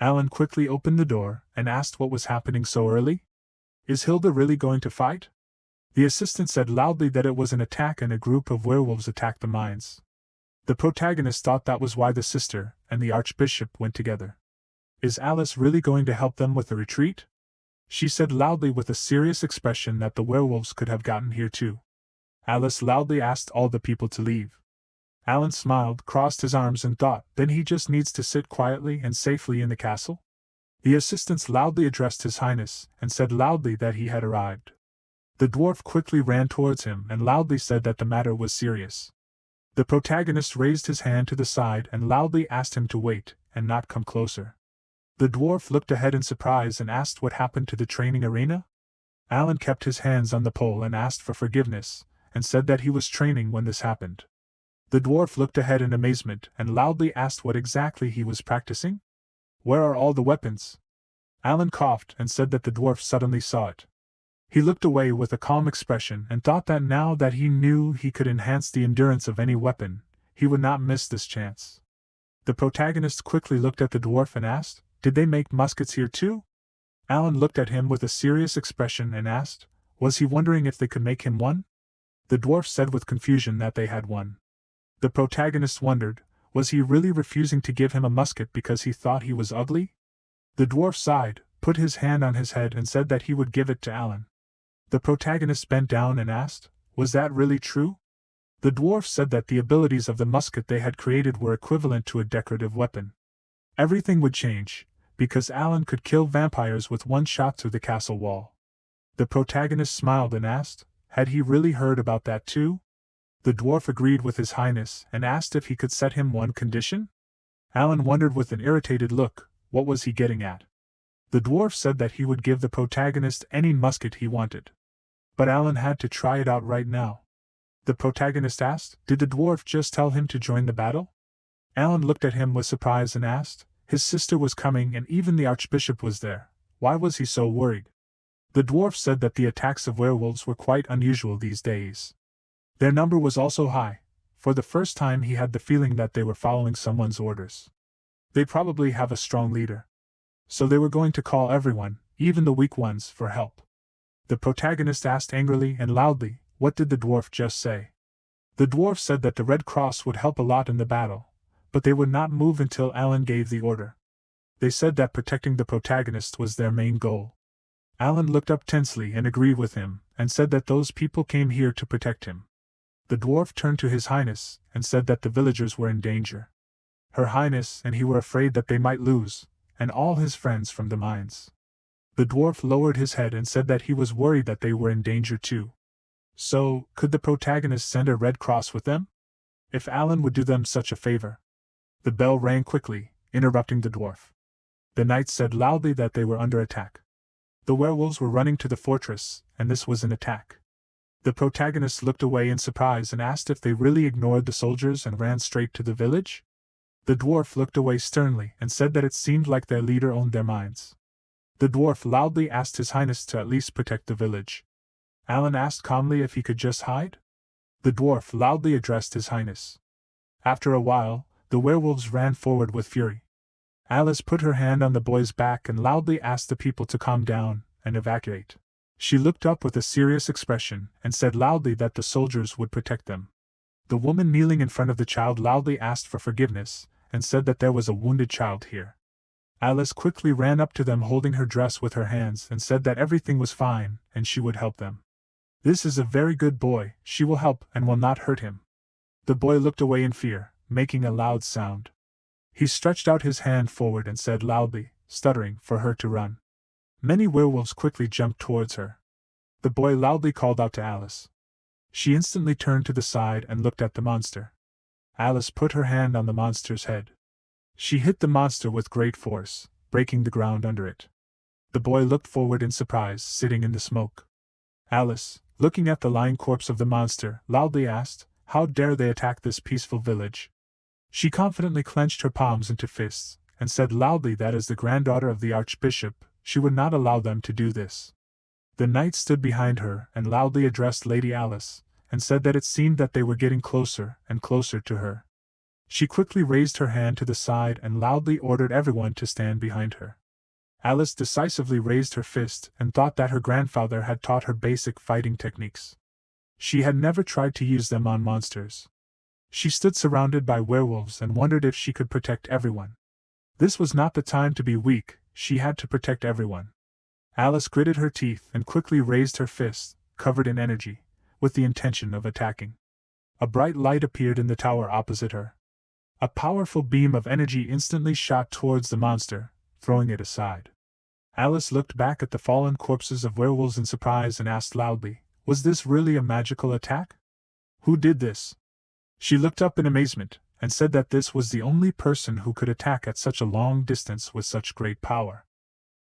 Alan quickly opened the door and asked what was happening so early. "Is Hilda really going to fight?" The assistant said loudly that it was an attack and a group of werewolves attacked the mines. The protagonist thought that was why the sister and the archbishop went together. "Is Alice really going to help them with the retreat?" She said loudly with a serious expression that the werewolves could have gotten here too. Alice loudly asked all the people to leave. Alan smiled, crossed his arms and thought, then he just needs to sit quietly and safely in the castle? The assistants loudly addressed His Highness and said loudly that he had arrived. The dwarf quickly ran towards him and loudly said that the matter was serious. The protagonist raised his hand to the side and loudly asked him to wait and not come closer. The dwarf looked ahead in surprise and asked what happened to the training arena. Alan kept his hands on the pole and asked for forgiveness, and said that he was training when this happened. The dwarf looked ahead in amazement and loudly asked what exactly he was practicing. "Where are all the weapons?" Alan coughed and said that the dwarf suddenly saw it. He looked away with a calm expression and thought that now that he knew he could enhance the endurance of any weapon, he would not miss this chance. The protagonist quickly looked at the dwarf and asked, "Did they make muskets here too?" Alan looked at him with a serious expression and asked, was he wondering if they could make him one? The dwarf said with confusion that they had one. The protagonist wondered, was he really refusing to give him a musket because he thought he was ugly? The dwarf sighed, put his hand on his head and said that he would give it to Alan. The protagonist bent down and asked, was that really true? The dwarf said that the abilities of the musket they had created were equivalent to a decorative weapon. Everything would change, because Alan could kill vampires with one shot through the castle wall. The protagonist smiled and asked, had he really heard about that too? The dwarf agreed with His Highness and asked if he could set him one condition. Alan wondered with an irritated look, What was he getting at? The dwarf said that he would give the protagonist any musket he wanted. But Alan had to try it out right now. The protagonist asked, did the dwarf just tell him to join the battle? Alan looked at him with surprise and asked, his sister was coming and even the archbishop was there. Why was he so worried? The dwarf said that the attacks of werewolves were quite unusual these days. Their number was also high. For the first time he had the feeling that they were following someone's orders. They probably have a strong leader. So they were going to call everyone, even the weak ones, for help. The protagonist asked angrily and loudly, what did the dwarf just say? The dwarf said that the Red Cross would help a lot in the battle, but they would not move until Alan gave the order. They said that protecting the protagonist was their main goal. Alan looked up tensely and agreed with him, and said that those people came here to protect him. The dwarf turned to His Highness, and said that the villagers were in danger. Her Highness and he were afraid that they might lose, and all his friends from the mines. The dwarf lowered his head and said that he was worried that they were in danger too. So, could the protagonist send a Red Cross with them? If Alan would do them such a favor. The bell rang quickly, interrupting the dwarf. The knights said loudly that they were under attack. The werewolves were running to the fortress, and this was an attack. The protagonist looked away in surprise and asked if they really ignored the soldiers and ran straight to the village. The dwarf looked away sternly and said that it seemed like their leader owned their minds. The dwarf loudly asked His Highness to at least protect the village. Alan asked calmly if he could just hide. The dwarf loudly addressed His Highness. After a while, the werewolves ran forward with fury. Alice put her hand on the boy's back and loudly asked the people to calm down and evacuate. She looked up with a serious expression and said loudly that the soldiers would protect them. The woman kneeling in front of the child loudly asked for forgiveness and said that there was a wounded child here. Alice quickly ran up to them holding her dress with her hands and said that everything was fine and she would help them. This is a very good boy, she will help and will not hurt him. The boy looked away in fear, making a loud sound. He stretched out his hand forward and said loudly, stuttering, for her to run. Many werewolves quickly jumped towards her. The boy loudly called out to Alice. She instantly turned to the side and looked at the monster. Alice put her hand on the monster's head. She hit the monster with great force, breaking the ground under it. The boy looked forward in surprise, sitting in the smoke. Alice, looking at the lying corpse of the monster, loudly asked, how dare they attack this peaceful village? She confidently clenched her palms into fists, and said loudly that as the granddaughter of the archbishop, she would not allow them to do this. The knight stood behind her and loudly addressed Lady Alice, and said that it seemed that they were getting closer and closer to her. She quickly raised her hand to the side and loudly ordered everyone to stand behind her. Alice decisively raised her fist and thought that her grandfather had taught her basic fighting techniques. She had never tried to use them on monsters. She stood surrounded by werewolves and wondered if she could protect everyone. This was not the time to be weak, she had to protect everyone. Alice gritted her teeth and quickly raised her fist, covered in energy, with the intention of attacking. A bright light appeared in the tower opposite her. A powerful beam of energy instantly shot towards the monster, throwing it aside. Alice looked back at the fallen corpses of werewolves in surprise and asked loudly, was this really a magical attack? Who did this? She looked up in amazement, and said that this was the only person who could attack at such a long distance with such great power.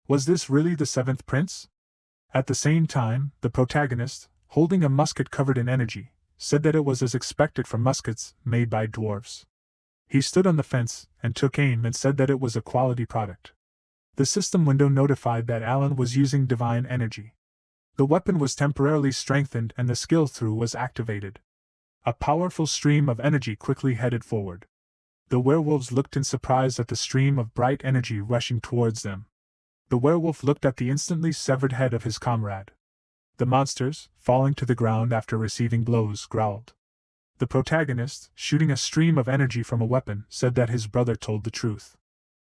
Was this really the seventh prince? At the same time, the protagonist, holding a musket covered in energy, said that it was as expected from muskets made by dwarves. He stood on the fence and took aim and said that it was a quality product. The system window notified that Alan was using divine energy. The weapon was temporarily strengthened and the skill through was activated. A powerful stream of energy quickly headed forward. The werewolves looked in surprise at the stream of bright energy rushing towards them. The werewolf looked at the instantly severed head of his comrade. The monsters, falling to the ground after receiving blows, growled. The protagonist, shooting a stream of energy from a weapon, said that his brother told the truth.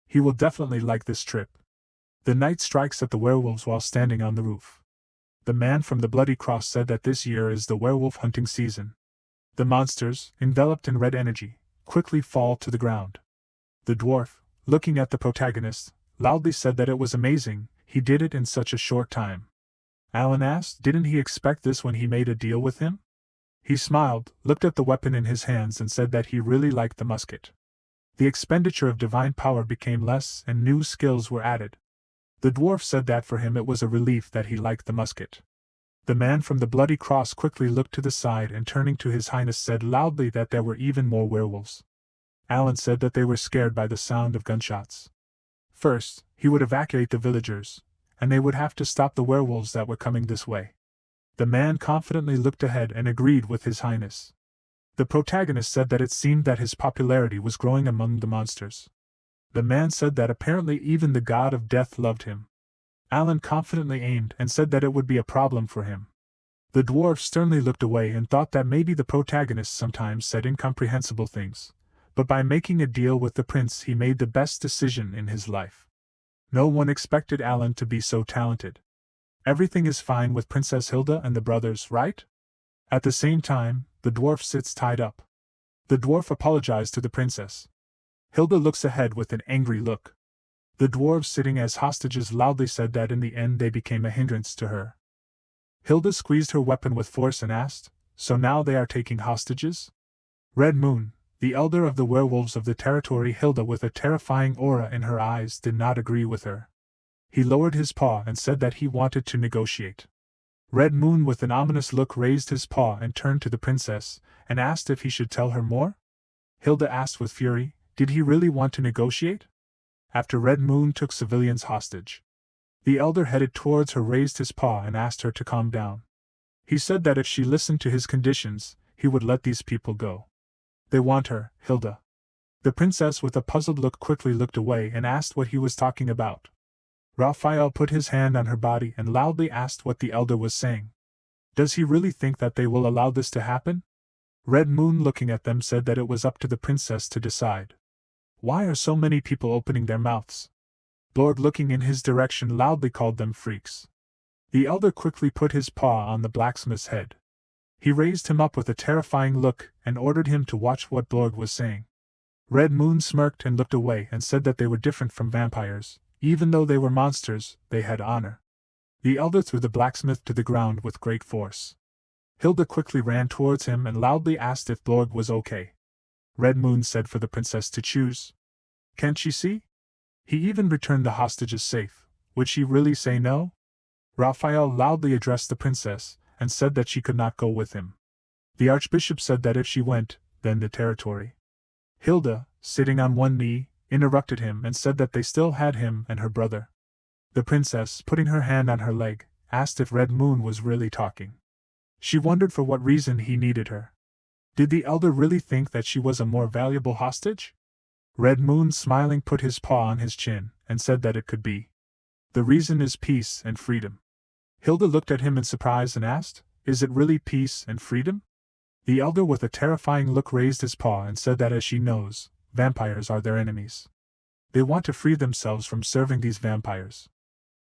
He will definitely like this trip. The knight strikes at the werewolves while standing on the roof. The man from the Bloody Cross said that this year is the werewolf hunting season. The monsters, enveloped in red energy, quickly fall to the ground. The dwarf, looking at the protagonist, loudly said that it was amazing, he did it in such a short time. Alan asked, didn't he expect this when he made a deal with him? He smiled, looked at the weapon in his hands and said that he really liked the musket. The expenditure of divine power became less and new skills were added. The dwarf said that for him it was a relief that he liked the musket. The man from the bloody cross quickly looked to the side and turning to his highness said loudly that there were even more werewolves. Alan said that they were scared by the sound of gunshots. First, he would evacuate the villagers, and they would have to stop the werewolves that were coming this way. The man confidently looked ahead and agreed with his highness. The protagonist said that it seemed that his popularity was growing among the monsters. The man said that apparently even the god of death loved him. Alan confidently aimed and said that it would be a problem for him. The dwarf sternly looked away and thought that maybe the protagonist sometimes said incomprehensible things, but by making a deal with the prince he made the best decision in his life. No one expected Alan to be so talented. Everything is fine with Princess Hilda and the brothers, right? At the same time, the dwarf sits tied up. The dwarf apologized to the princess. Hilda looks ahead with an angry look. The dwarves sitting as hostages loudly said that in the end they became a hindrance to her. Hilda squeezed her weapon with force and asked, "So now they are taking hostages?" Red Moon, the elder of the werewolves of the territory, Hilda with a terrifying aura in her eyes, did not agree with her. He lowered his paw and said that he wanted to negotiate. Red Moon with an ominous look raised his paw and turned to the princess, and asked if he should tell her more? Hilda asked with fury, did he really want to negotiate? After Red Moon took civilians hostage. The elder headed towards her, raised his paw and asked her to calm down. He said that if she listened to his conditions, he would let these people go. They want her, Hilda. The princess with a puzzled look quickly looked away and asked what he was talking about. Raphael put his hand on her body and loudly asked what the elder was saying. Does he really think that they will allow this to happen? Red Moon looking at them said that it was up to the princess to decide. Why are so many people opening their mouths? Blorg looking in his direction loudly called them freaks. The elder quickly put his paw on the blacksmith's head. He raised him up with a terrifying look and ordered him to watch what Blorg was saying. Red Moon smirked and looked away and said that they were different from vampires. Even though they were monsters, they had honor. The elder threw the blacksmith to the ground with great force. Hilda quickly ran towards him and loudly asked if Blorg was okay. Red Moon said for the princess to choose. Can't she see? He even returned the hostages safe. Would she really say no? Raphael loudly addressed the princess, and said that she could not go with him. The archbishop said that if she went, then the territory. Hilda, sitting on one knee, interrupted him and said that they still had him and her brother. The princess, putting her hand on her leg, asked if Red Moon was really talking. She wondered for what reason he needed her. Did the elder really think that she was a more valuable hostage? Red Moon smiling put his paw on his chin, and said that it could be. The reason is peace and freedom. Hilda looked at him in surprise and asked, is it really peace and freedom? The elder with a terrifying look raised his paw and said that as she knows, vampires are their enemies. They want to free themselves from serving these vampires.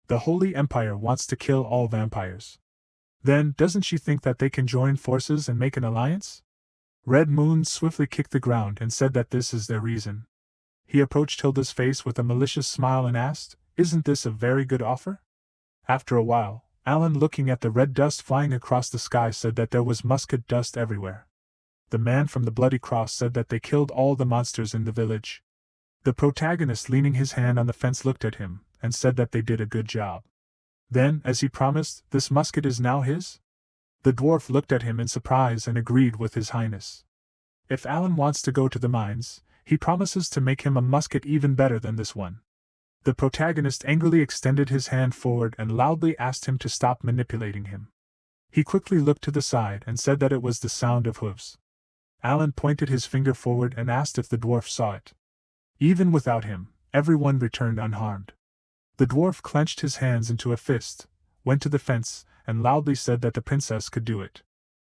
The Holy Empire wants to kill all vampires. Then, doesn't she think that they can join forces and make an alliance? Red Moon swiftly kicked the ground and said that this is their reason. He approached Hilda's face with a malicious smile and asked, isn't this a very good offer? After a while, Alan looking at the red dust flying across the sky said that there was musket dust everywhere. The man from the bloody cross said that they killed all the monsters in the village. The protagonist leaning his hand on the fence looked at him, and said that they did a good job. Then, as he promised, this musket is now his? The dwarf looked at him in surprise and agreed with his highness. If Alan wants to go to the mines, he promises to make him a musket even better than this one. The protagonist angrily extended his hand forward and loudly asked him to stop manipulating him. He quickly looked to the side and said that it was the sound of hooves. Alan pointed his finger forward and asked if the dwarf saw it. Even without him, everyone returned unharmed. The dwarf clenched his hands into a fist, went to the fence, and loudly said that the princess could do it.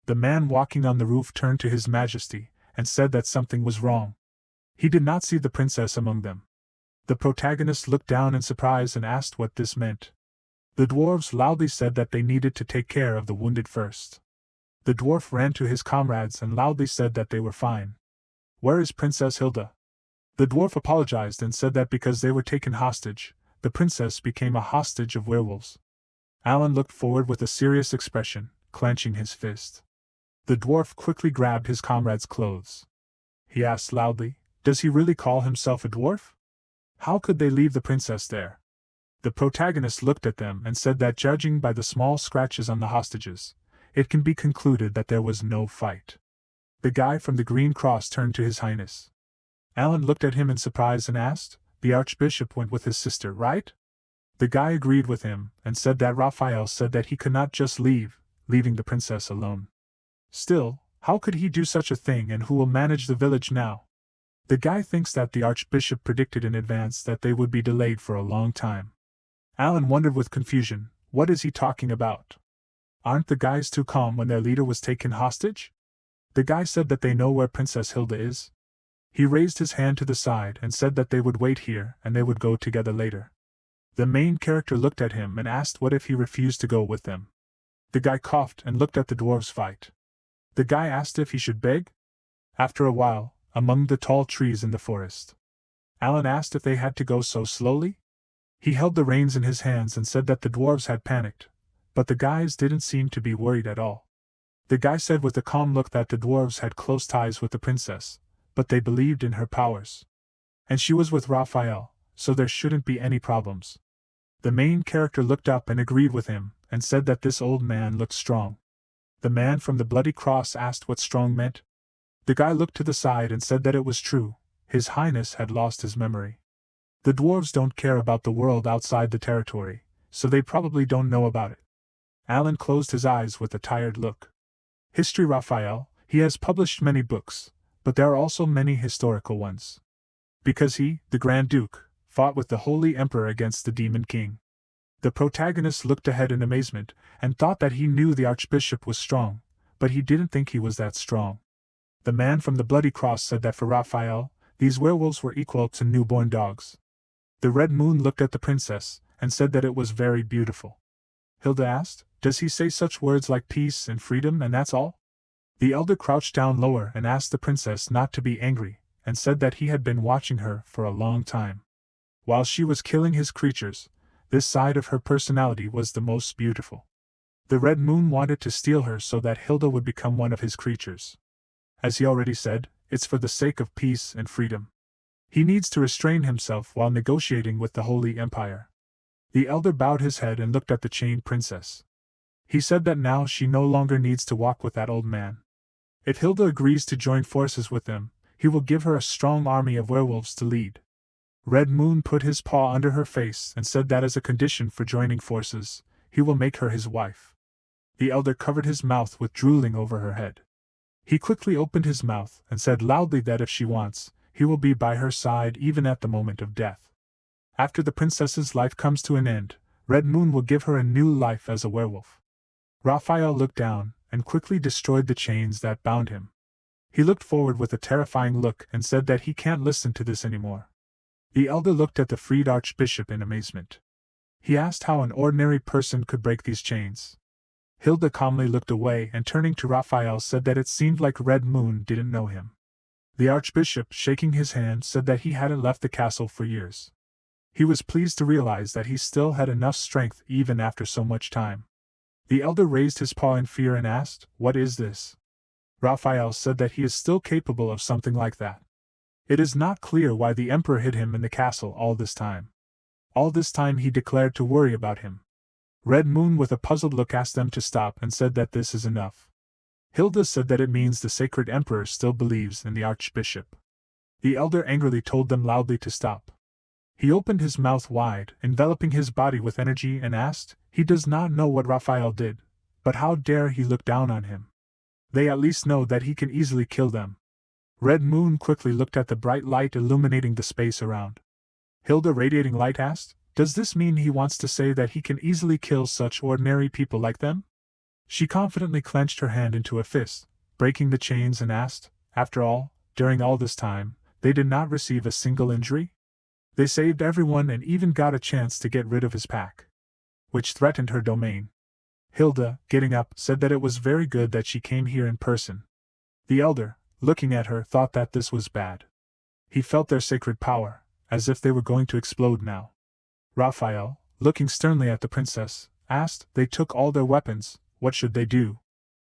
The man walking on the roof turned to his majesty, and said that something was wrong. He did not see the princess among them. The protagonist looked down in surprise and asked what this meant. The dwarves loudly said that they needed to take care of the wounded first. The dwarf ran to his comrades and loudly said that they were fine. Where is Princess Hilda? The dwarf apologized and said that because they were taken hostage, the princess became a hostage of werewolves. Alan looked forward with a serious expression, clenching his fist. The dwarf quickly grabbed his comrade's clothes. He asked loudly, Does he really call himself a dwarf? How could they leave the princess there? The protagonist looked at them and said that judging by the small scratches on the hostages, it can be concluded that there was no fight. The guy from the Green Cross turned to His Highness. Alan looked at him in surprise and asked, "The Archbishop went with his sister, right?" The guy agreed with him and said that Raphael said that he could not just leaving the princess alone. Still, how could he do such a thing, and who will manage the village now? The guy thinks that the Archbishop predicted in advance that they would be delayed for a long time. Alan wondered with confusion, what is he talking about? Aren't the guys too calm when their leader was taken hostage? The guy said that they know where Princess Hilda is. He raised his hand to the side and said that they would wait here and they would go together later. The main character looked at him and asked what if he refused to go with them. The guy coughed and looked at the dwarves fight. The guy asked if he should beg. After a while, among the tall trees in the forest, Alan asked if they had to go so slowly. He held the reins in his hands and said that the dwarves had panicked, but the guys didn't seem to be worried at all. The guy said with a calm look that the dwarves had close ties with the princess, but they believed in her powers. And she was with Raphael, so there shouldn't be any problems. The main character looked up and agreed with him, and said that this old man looked strong. The man from the Bloody Cross asked what strong meant. The guy looked to the side and said that it was true, His Highness had lost his memory. The dwarves don't care about the world outside the territory, so they probably don't know about it. Alan closed his eyes with a tired look. History Raphael, he has published many books, but there are also many historical ones. Because he, the Grand Duke, fought with the Holy Emperor against the Demon King. The protagonist looked ahead in amazement, and thought that he knew the Archbishop was strong, but he didn't think he was that strong. The man from the Bloody Cross said that for Raphael, these werewolves were equal to newborn dogs. The Red Moon looked at the princess, and said that it was very beautiful. Hilda asked, "Does he say such words like peace and freedom and that's all?" The elder crouched down lower and asked the princess not to be angry, and said that he had been watching her for a long time. While she was killing his creatures, this side of her personality was the most beautiful. The Red Moon wanted to steal her so that Hilda would become one of his creatures. As he already said, it's for the sake of peace and freedom. He needs to restrain himself while negotiating with the Holy Empire. The elder bowed his head and looked at the chained princess. He said that now she no longer needs to walk with that old man. If Hilda agrees to join forces with them, he will give her a strong army of werewolves to lead. Red Moon put his paw under her face and said that as a condition for joining forces, he will make her his wife. The elder covered his mouth with drooling over her head. He quickly opened his mouth and said loudly that if she wants, he will be by her side even at the moment of death. After the princess's life comes to an end, Red Moon will give her a new life as a werewolf. Raphael looked down and quickly destroyed the chains that bound him. He looked forward with a terrifying look and said that he can't listen to this anymore. The elder looked at the freed archbishop in amazement. He asked how an ordinary person could break these chains. Hilda calmly looked away and turning to Raphael said that it seemed like Red Moon didn't know him. The archbishop, shaking his hand, said that he hadn't left the castle for years. He was pleased to realize that he still had enough strength even after so much time. The elder raised his paw in fear and asked, "What is this?" Raphael said that he is still capable of something like that. It is not clear why the emperor hid him in the castle all this time. All this time he declared to worry about him. Red Moon with a puzzled look asked them to stop and said that this is enough. Hilda said that it means the sacred emperor still believes in the archbishop. The elder angrily told them loudly to stop. He opened his mouth wide, enveloping his body with energy, and asked, he does not know what Raphael did, but how dare he look down on him? They at least know that he can easily kill them. Red Moon quickly looked at the bright light illuminating the space around. Hilda radiating light asked, does this mean he wants to say that he can easily kill such ordinary people like them? She confidently clenched her hand into a fist, breaking the chains, and asked, after all, during all this time, they did not receive a single injury? They saved everyone and even got a chance to get rid of his pack, which threatened her domain. Hilda, getting up, said that it was very good that she came here in person. The elder, looking at her, thought that this was bad. He felt their sacred power, as if they were going to explode now. Raphael, looking sternly at the princess, asked, they took all their weapons, what should they do?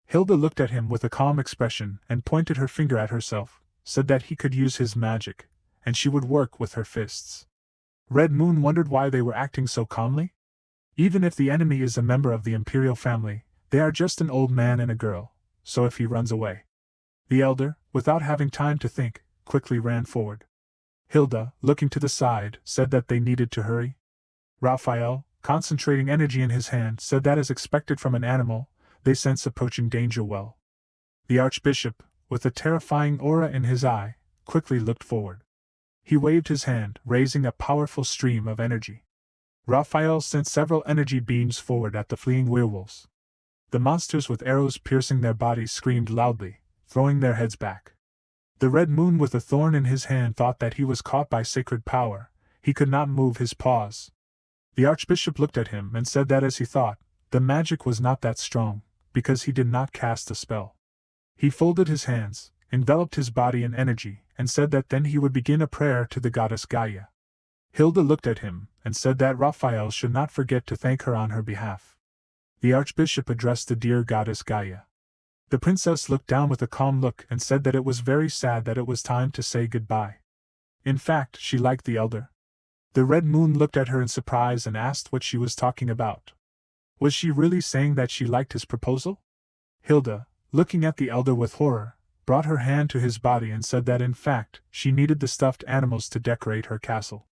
Hilda looked at him with a calm expression and pointed her finger at herself, said that he could use his magic, and she would work with her fists. Red Moon wondered why they were acting so calmly. Even if the enemy is a member of the imperial family, they are just an old man and a girl, so if he runs away. The elder, without having time to think, quickly ran forward. Hilda, looking to the side, said that they needed to hurry. Raphael, concentrating energy in his hand, said that as expected from an animal, they sense approaching danger well. The Archbishop, with a terrifying aura in his eye, quickly looked forward. He waved his hand, raising a powerful stream of energy. Raphael sent several energy beams forward at the fleeing werewolves. The monsters with arrows piercing their bodies screamed loudly, throwing their heads back. The Red Moon with a thorn in his hand thought that he was caught by sacred power. He could not move his paws. The Archbishop looked at him and said that as he thought, the magic was not that strong, because he did not cast a spell. He folded his hands, enveloped his body in energy, and said that then he would begin a prayer to the goddess Gaia. Hilda looked at him, and said that Raphael should not forget to thank her on her behalf. The Archbishop addressed the dear goddess Gaia. The princess looked down with a calm look and said that it was very sad that it was time to say goodbye. In fact, she liked the elder. The Red Moon looked at her in surprise and asked what she was talking about. Was she really saying that she liked his proposal? Hilda, looking at the elder with horror, brought her hand to his body and said that in fact, she needed the stuffed animals to decorate her castle.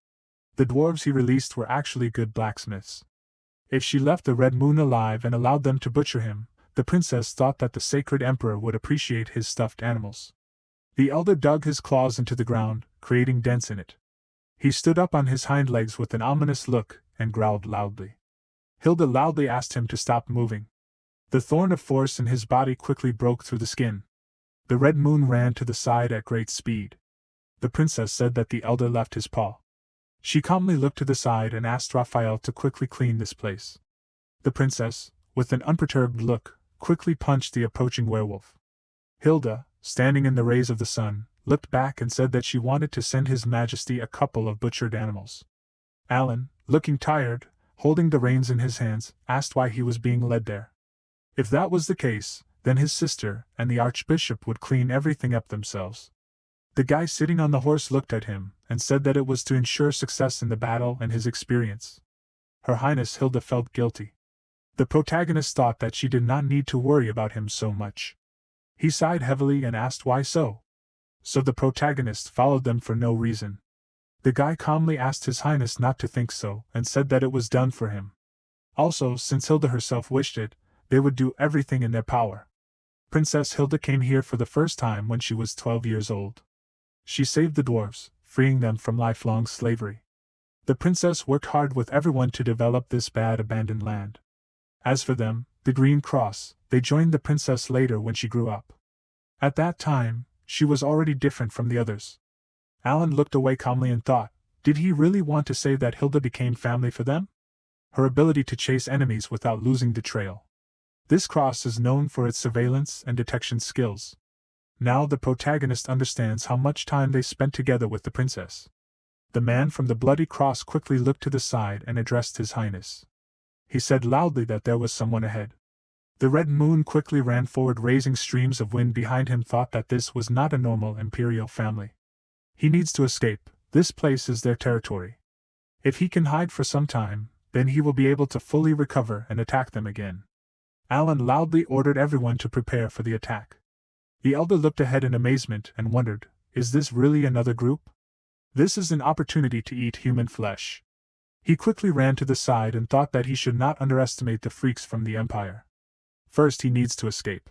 The dwarves he released were actually good blacksmiths. If she left the Red Moon alive and allowed them to butcher him, the princess thought that the sacred emperor would appreciate his stuffed animals. The elder dug his claws into the ground, creating dents in it. He stood up on his hind legs with an ominous look, and growled loudly. Hilda loudly asked him to stop moving. The thorn of force in his body quickly broke through the skin. The Red Moon ran to the side at great speed. The princess said that the elder left his paw. She calmly looked to the side and asked Raphael to quickly clean this place. The princess, with an unperturbed look, quickly punched the approaching werewolf. Hilda, standing in the rays of the sun, looked back and said that she wanted to send His Majesty a couple of butchered animals. Alan, looking tired, holding the reins in his hands, asked why he was being led there. If that was the case, then his sister and the Archbishop would clean everything up themselves. The guy sitting on the horse looked at him, and said that it was to ensure success in the battle and his experience. Her Highness Hilda felt guilty. The protagonist thought that she did not need to worry about him so much. He sighed heavily and asked why so. So the protagonist followed them for no reason. The guy calmly asked His Highness not to think so, and said that it was done for him. Also, since Hilda herself wished it, they would do everything in their power. Princess Hilda came here for the first time when she was 12 years old. She saved the dwarves, freeing them from lifelong slavery. The princess worked hard with everyone to develop this bad abandoned land. As for them, the Green Cross, they joined the princess later when she grew up. At that time, she was already different from the others. Alan looked away calmly and thought, did he really want to say that Hilda became family for them? Her ability to chase enemies without losing the trail. This cross is known for its surveillance and detection skills. Now the protagonist understands how much time they spent together with the princess. The man from the bloody cross quickly looked to the side and addressed His Highness. He said loudly that there was someone ahead. The Red Moon quickly ran forward, raising streams of wind behind him, thought that this was not a normal imperial family. He needs to escape, this place is their territory. If he can hide for some time, then he will be able to fully recover and attack them again. Alan loudly ordered everyone to prepare for the attack. The elder looked ahead in amazement and wondered, is this really another group? This is an opportunity to eat human flesh. He quickly ran to the side and thought that he should not underestimate the freaks from the Empire. First he needs to escape.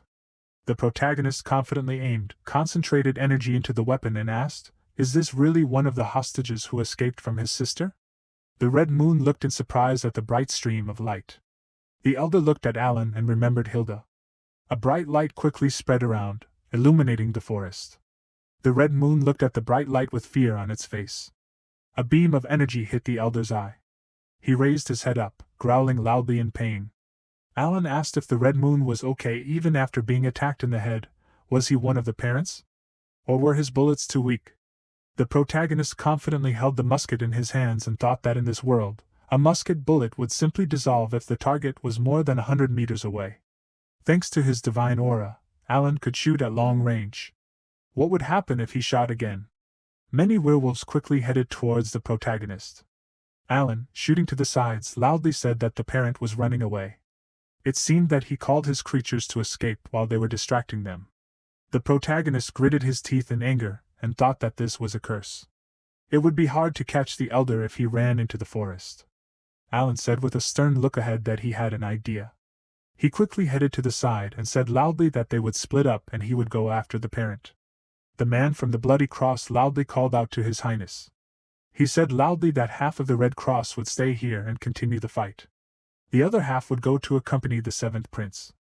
The protagonist confidently aimed, concentrated energy into the weapon and asked, is this really one of the hostages who escaped from his sister? The Red Moon looked in surprise at the bright stream of light. The elder looked at Alan and remembered Hilda. A bright light quickly spread around, illuminating the forest. The Red Moon looked at the bright light with fear on its face. A beam of energy hit the elder's eye. He raised his head up, growling loudly in pain. Alan asked if the Red Moon was okay even after being attacked in the head. Was he one of the parents? Or were his bullets too weak? The protagonist confidently held the musket in his hands and thought that in this world, a musket bullet would simply dissolve if the target was more than 100 meters away. Thanks to his divine aura, Alan could shoot at long range. What would happen if he shot again? Many werewolves quickly headed towards the protagonist. Alan, shooting to the sides, loudly said that the parent was running away. It seemed that he called his creatures to escape while they were distracting them. The protagonist gritted his teeth in anger and thought that this was a curse. It would be hard to catch the elder if he ran into the forest. Alan said with a stern look ahead that he had an idea. He quickly headed to the side and said loudly that they would split up and he would go after the parent. The man from the Bloody Cross loudly called out to His Highness. He said loudly that half of the Red Cross would stay here and continue the fight. The other half would go to accompany the seventh prince.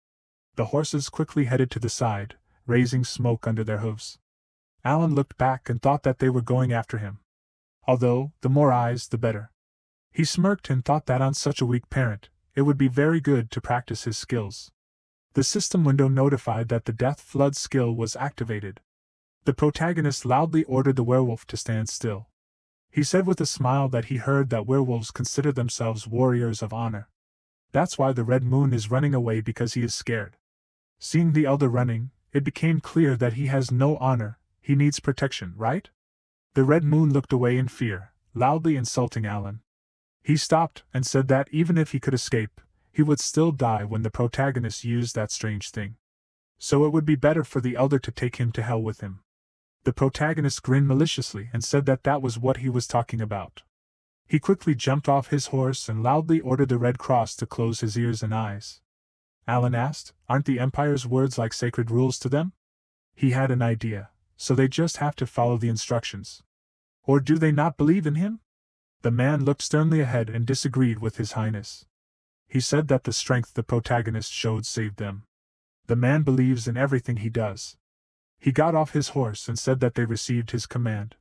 The horses quickly headed to the side, raising smoke under their hooves. Alan looked back and thought that they were going after him. Although, the more eyes the better. He smirked and thought that on such a weak parent, it would be very good to practice his skills. The system window notified that the Death Flood skill was activated. The protagonist loudly ordered the werewolf to stand still. He said with a smile that he heard that werewolves consider themselves warriors of honor. That's why the Red Moon is running away, because he is scared. Seeing the elder running, it became clear that he has no honor, he needs protection, right? The Red Moon looked away in fear, loudly insulting Alan. He stopped and said that even if he could escape, he would still die when the protagonist used that strange thing. So it would be better for the elder to take him to hell with him. The protagonist grinned maliciously and said that that was what he was talking about. He quickly jumped off his horse and loudly ordered the Red Cross to close his ears and eyes. Alan asked, aren't the Empire's words like sacred rules to them? He had an idea, so they just have to follow the instructions. Or do they not believe in him? The man looked sternly ahead and disagreed with His Highness. He said that the strength the protagonist showed saved them. The man believes in everything he does. He got off his horse and said that they received his command.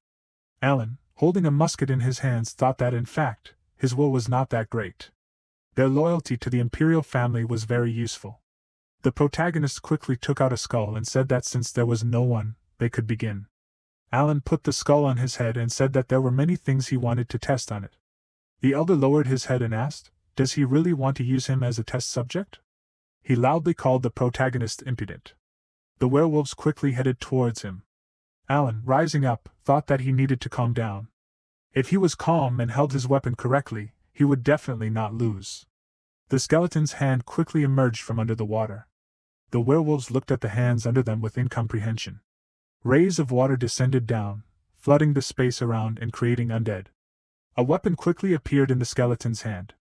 Alan, holding a musket in his hands, thought that in fact, his will was not that great. Their loyalty to the imperial family was very useful. The protagonist quickly took out a skull and said that since there was no one, they could begin. Alan put the skull on his head and said that there were many things he wanted to test on it. The elder lowered his head and asked, does he really want to use him as a test subject? He loudly called the protagonist impudent. The werewolves quickly headed towards him. Alan, rising up, thought that he needed to calm down. If he was calm and held his weapon correctly, he would definitely not lose. The skeleton's hand quickly emerged from under the water. The werewolves looked at the hands under them with incomprehension. Rays of water descended down, flooding the space around and creating undead. A weapon quickly appeared in the skeleton's hand.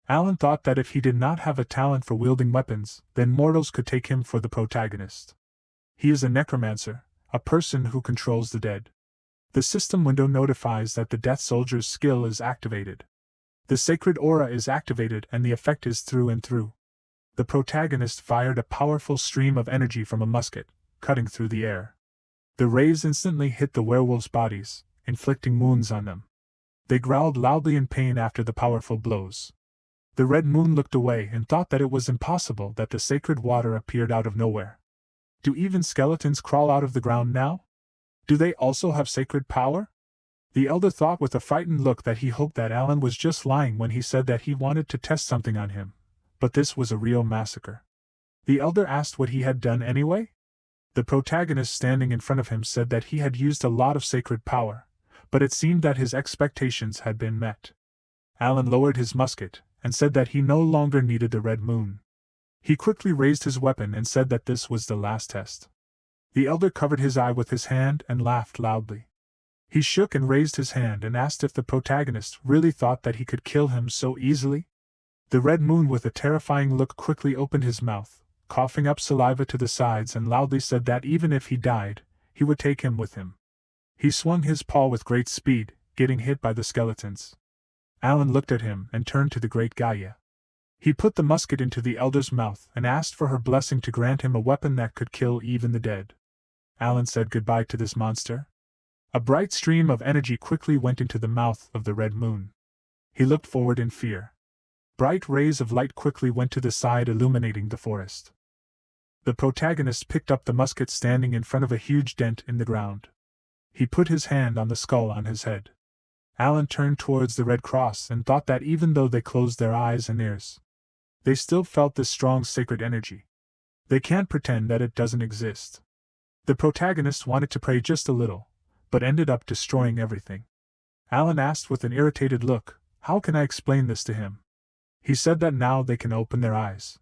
Alan thought that if he did not have a talent for wielding weapons, then mortals could take him for the protagonist. He is a necromancer, a person who controls the dead. The system window notifies that the Death Soldier's skill is activated. The sacred aura is activated and the effect is through and through. The protagonist fired a powerful stream of energy from a musket, cutting through the air. The rays instantly hit the werewolves' bodies, inflicting wounds on them. They growled loudly in pain after the powerful blows. The Red Moon looked away and thought that it was impossible that the sacred water appeared out of nowhere. Do even skeletons crawl out of the ground now? Do they also have sacred power? The elder thought with a frightened look that he hoped that Alan was just lying when he said that he wanted to test something on him, but this was a real massacre. The elder asked what he had done anyway? The protagonist standing in front of him said that he had used a lot of sacred power, but it seemed that his expectations had been met. Alan lowered his musket and said that he no longer needed the Red Moon. He quickly raised his weapon and said that this was the last test. The elder covered his eye with his hand and laughed loudly. He shook and raised his hand and asked if the protagonist really thought that he could kill him so easily. The Red Moon with a terrifying look quickly opened his mouth, coughing up saliva to the sides, and loudly said that even if he died, he would take him with him. He swung his paw with great speed, getting hit by the skeletons. Alan looked at him and turned to the great Gaia. He put the musket into the elder's mouth and asked for her blessing to grant him a weapon that could kill even the dead. Alan said goodbye to this monster. A bright stream of energy quickly went into the mouth of the Red Moon. He looked forward in fear. Bright rays of light quickly went to the side, illuminating the forest. The protagonist picked up the musket standing in front of a huge dent in the ground. He put his hand on the skull on his head. Alan turned towards the Red Cross and thought that even though they closed their eyes and ears, they still felt this strong sacred energy. They can't pretend that it doesn't exist. The protagonist wanted to pray just a little, but ended up destroying everything. Alan asked with an irritated look, "How can I explain this to him?" He said that now they can open their eyes.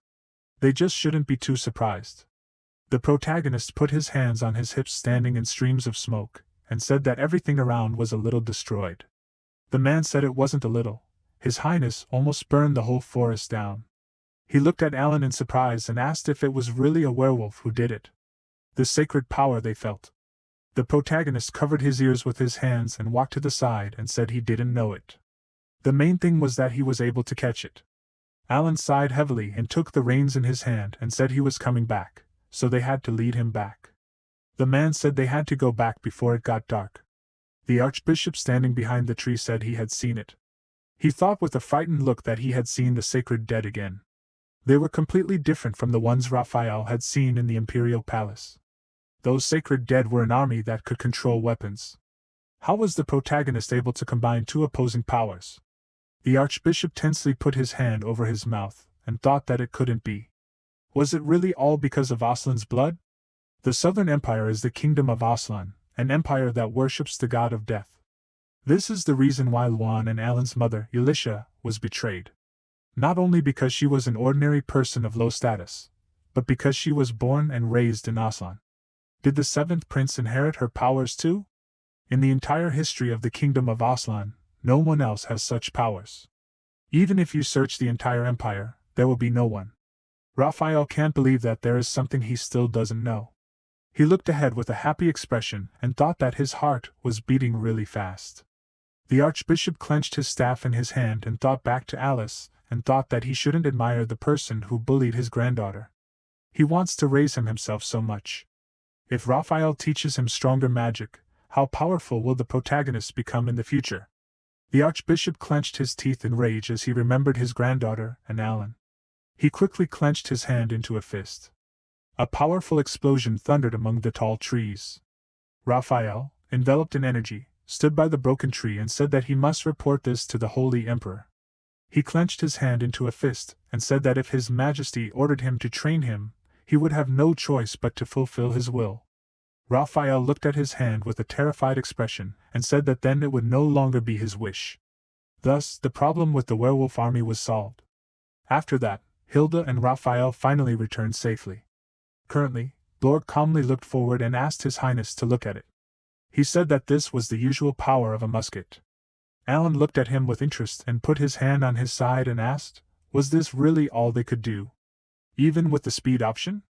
They just shouldn't be too surprised. The protagonist put his hands on his hips standing in streams of smoke, and said that everything around was a little destroyed. The man said it wasn't a little. His Highness almost burned the whole forest down. He looked at Alan in surprise and asked if it was really a werewolf who did it. The sacred power they felt. The protagonist covered his ears with his hands and walked to the side and said he didn't know it. The main thing was that he was able to catch it. Alan sighed heavily and took the reins in his hand and said he was coming back, so they had to lead him back. The man said they had to go back before it got dark. The archbishop standing behind the tree said he had seen it. He thought with a frightened look that he had seen the sacred dead again. They were completely different from the ones Raphael had seen in the imperial palace. Those sacred dead were an army that could control weapons. How was the protagonist able to combine two opposing powers? The archbishop tensely put his hand over his mouth, and thought that it couldn't be. Was it really all because of Aslan's blood? The Southern Empire is the kingdom of Aslan, an empire that worships the god of death. This is the reason why Luan and Alan's mother, Elisha, was betrayed. Not only because she was an ordinary person of low status, but because she was born and raised in Aslan. Did the seventh prince inherit her powers too? In the entire history of the kingdom of Aslan, no one else has such powers. Even if you search the entire empire, there will be no one. Raphael can't believe that there is something he still doesn't know. He looked ahead with a happy expression and thought that his heart was beating really fast. The archbishop clenched his staff in his hand and thought back to Alice, and thought that he shouldn't admire the person who bullied his granddaughter. He wants to raise him himself so much. If Raphael teaches him stronger magic, how powerful will the protagonist become in the future? The archbishop clenched his teeth in rage as he remembered his granddaughter and Alan. He quickly clenched his hand into a fist. A powerful explosion thundered among the tall trees. Raphael, enveloped in energy, stood by the broken tree and said that he must report this to the Holy Emperor. He clenched his hand into a fist and said that if His Majesty ordered him to train him, he would have no choice but to fulfill his will. Raphael looked at his hand with a terrified expression and said that then it would no longer be his wish. Thus, the problem with the werewolf army was solved. After that, Hilda and Raphael finally returned safely. Currently, Lord calmly looked forward and asked His Highness to look at it. He said that this was the usual power of a musket. Alan looked at him with interest and put his hand on his side and asked, was this really all they could do? Even with the speed option?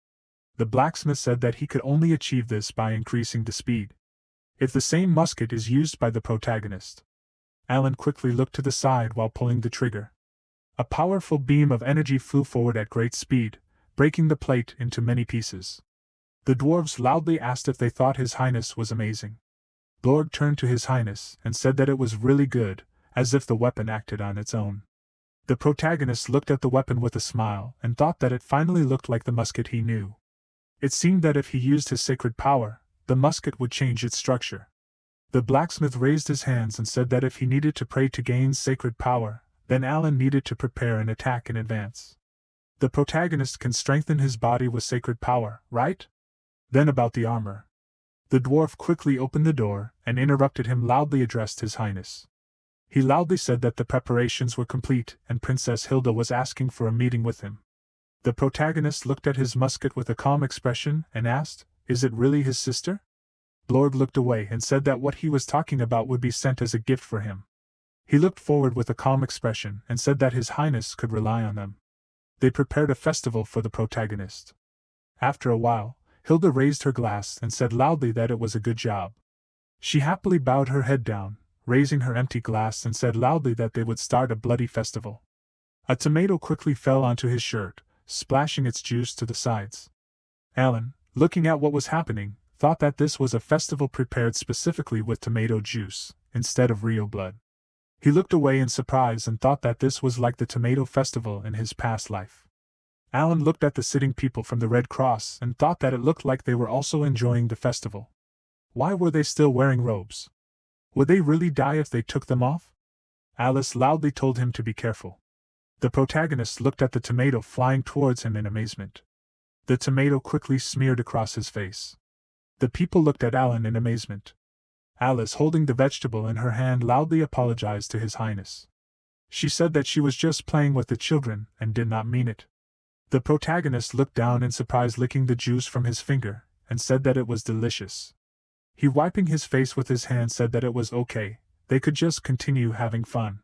The blacksmith said that he could only achieve this by increasing the speed. If the same musket is used by the protagonist. Alan quickly looked to the side while pulling the trigger. A powerful beam of energy flew forward at great speed, breaking the plate into many pieces. The dwarves loudly asked if they thought His Highness was amazing. Lord turned to His Highness and said that it was really good, as if the weapon acted on its own. The protagonist looked at the weapon with a smile and thought that it finally looked like the musket he knew. It seemed that if he used his sacred power, the musket would change its structure. The blacksmith raised his hands and said that if he needed to pray to gain sacred power, then Alan needed to prepare an attack in advance. The protagonist can strengthen his body with sacred power, right? Then about the armor. The dwarf quickly opened the door and interrupted him, loudly addressed His Highness. He loudly said that the preparations were complete and Princess Hilda was asking for a meeting with him. The protagonist looked at his musket with a calm expression and asked, is it really his sister? Lord looked away and said that what he was talking about would be sent as a gift for him. He looked forward with a calm expression and said that His Highness could rely on them. They prepared a festival for the protagonist. After a while, Hilda raised her glass and said loudly that it was a good job. She happily bowed her head down, raising her empty glass, and said loudly that they would start a bloody festival. A tomato quickly fell onto his shirt, splashing its juice to the sides. Alan, looking at what was happening, thought that this was a festival prepared specifically with tomato juice, instead of real blood. He looked away in surprise and thought that this was like the tomato festival in his past life. Alan looked at the sitting people from the Red Cross and thought that it looked like they were also enjoying the festival. Why were they still wearing robes? Would they really die if they took them off? Alice loudly told him to be careful. The protagonist looked at the tomato flying towards him in amazement. The tomato quickly smeared across his face. The people looked at Alan in amazement. Alice, holding the vegetable in her hand, loudly apologized to His Highness. She said that she was just playing with the children and did not mean it. The protagonist looked down in surprise, licking the juice from his finger, and said that it was delicious. He, wiping his face with his hand, said that it was okay, they could just continue having fun.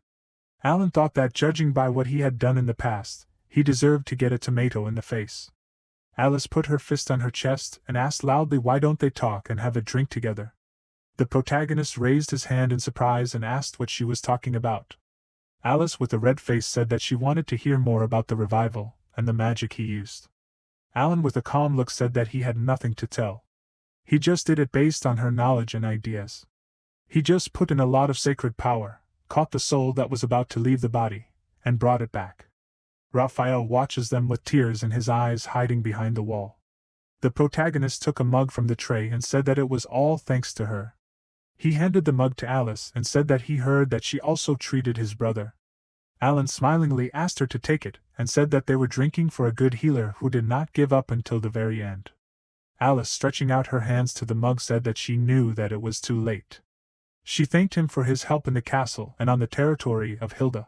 Alan thought that, judging by what he had done in the past, he deserved to get a tomato in the face. Alice put her fist on her chest and asked loudly, why don't they talk and have a drink together? The protagonist raised his hand in surprise and asked what she was talking about. Alice, with a red face, said that she wanted to hear more about the revival and the magic he used. Alan, with a calm look, said that he had nothing to tell. He just did it based on her knowledge and ideas. He just put in a lot of sacred power, caught the soul that was about to leave the body, and brought it back. Raphael watches them with tears in his eyes, hiding behind the wall. The protagonist took a mug from the tray and said that it was all thanks to her. He handed the mug to Alice and said that he heard that she also treated his brother. Alan smilingly asked her to take it and said that they were drinking for a good healer who did not give up until the very end. Alice, stretching out her hands to the mug, said that she knew that it was too late. She thanked him for his help in the castle and on the territory of Hilda.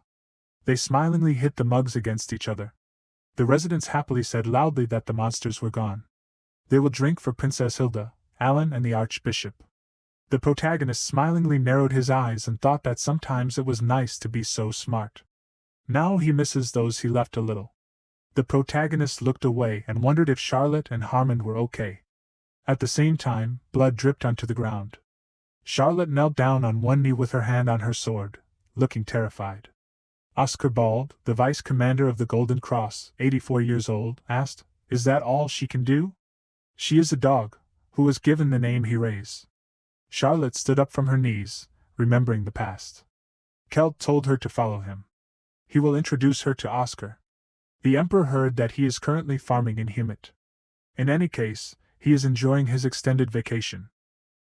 They smilingly hit the mugs against each other. The residents happily said loudly that the monsters were gone. They will drink for Princess Hilda, Alan, and the Archbishop. The protagonist smilingly narrowed his eyes and thought that sometimes it was nice to be so smart. Now he misses those he left a little. The protagonist looked away and wondered if Charlotte and Harmon were okay. At the same time, blood dripped onto the ground. Charlotte knelt down on one knee with her hand on her sword, looking terrified. Oscar Bald, the vice commander of the Golden Cross, 84 years old, asked, "Is that all she can do?" "She is a dog, who was given the name Herase." Charlotte stood up from her knees, remembering the past. Kelt told her to follow him. He will introduce her to Oscar. The Emperor heard that he is currently farming in Humit. In any case, he is enjoying his extended vacation.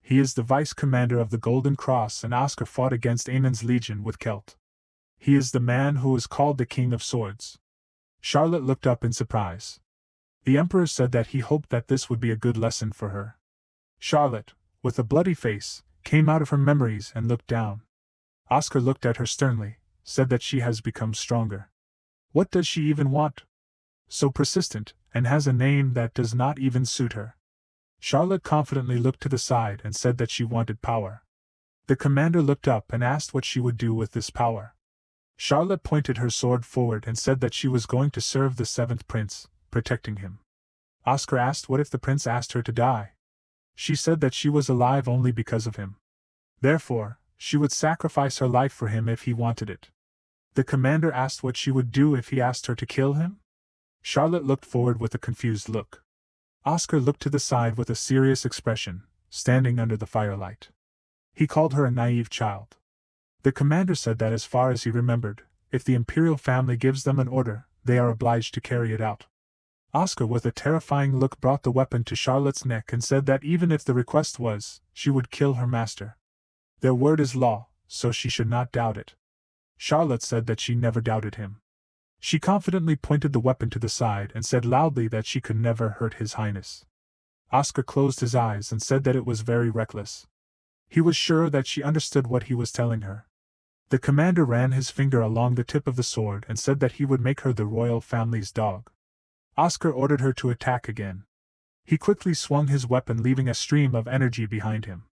He is the vice commander of the Golden Cross, and Oscar fought against Aemon's legion with Kelt. He is the man who is called the King of Swords. Charlotte looked up in surprise. The Emperor said that he hoped that this would be a good lesson for her. Charlotte, with a bloody face, came out of her memories and looked down. Oscar looked at her sternly, said that she has become stronger. What does she even want? So persistent, and has a name that does not even suit her. Charlotte confidently looked to the side and said that she wanted power. The commander looked up and asked what she would do with this power. Charlotte pointed her sword forward and said that she was going to serve the seventh prince, protecting him. Oscar asked what if the prince asked her to die. She said that she was alive only because of him. Therefore, she would sacrifice her life for him if he wanted it. The commander asked what she would do if he asked her to kill him. Charlotte looked forward with a confused look. Oscar looked to the side with a serious expression, standing under the firelight. He called her a naive child. The commander said that as far as he remembered, if the imperial family gives them an order, they are obliged to carry it out. Oscar, with a terrifying look, brought the weapon to Charlotte's neck and said that even if the request was, she would kill her master. Their word is law, so she should not doubt it. Charlotte said that she never doubted him. She confidently pointed the weapon to the side and said loudly that she could never hurt His Highness. Oscar closed his eyes and said that it was very reckless. He was sure that she understood what he was telling her. The commander ran his finger along the tip of the sword and said that he would make her the royal family's dog. Oscar ordered her to attack again. He quickly swung his weapon, leaving a stream of energy behind him.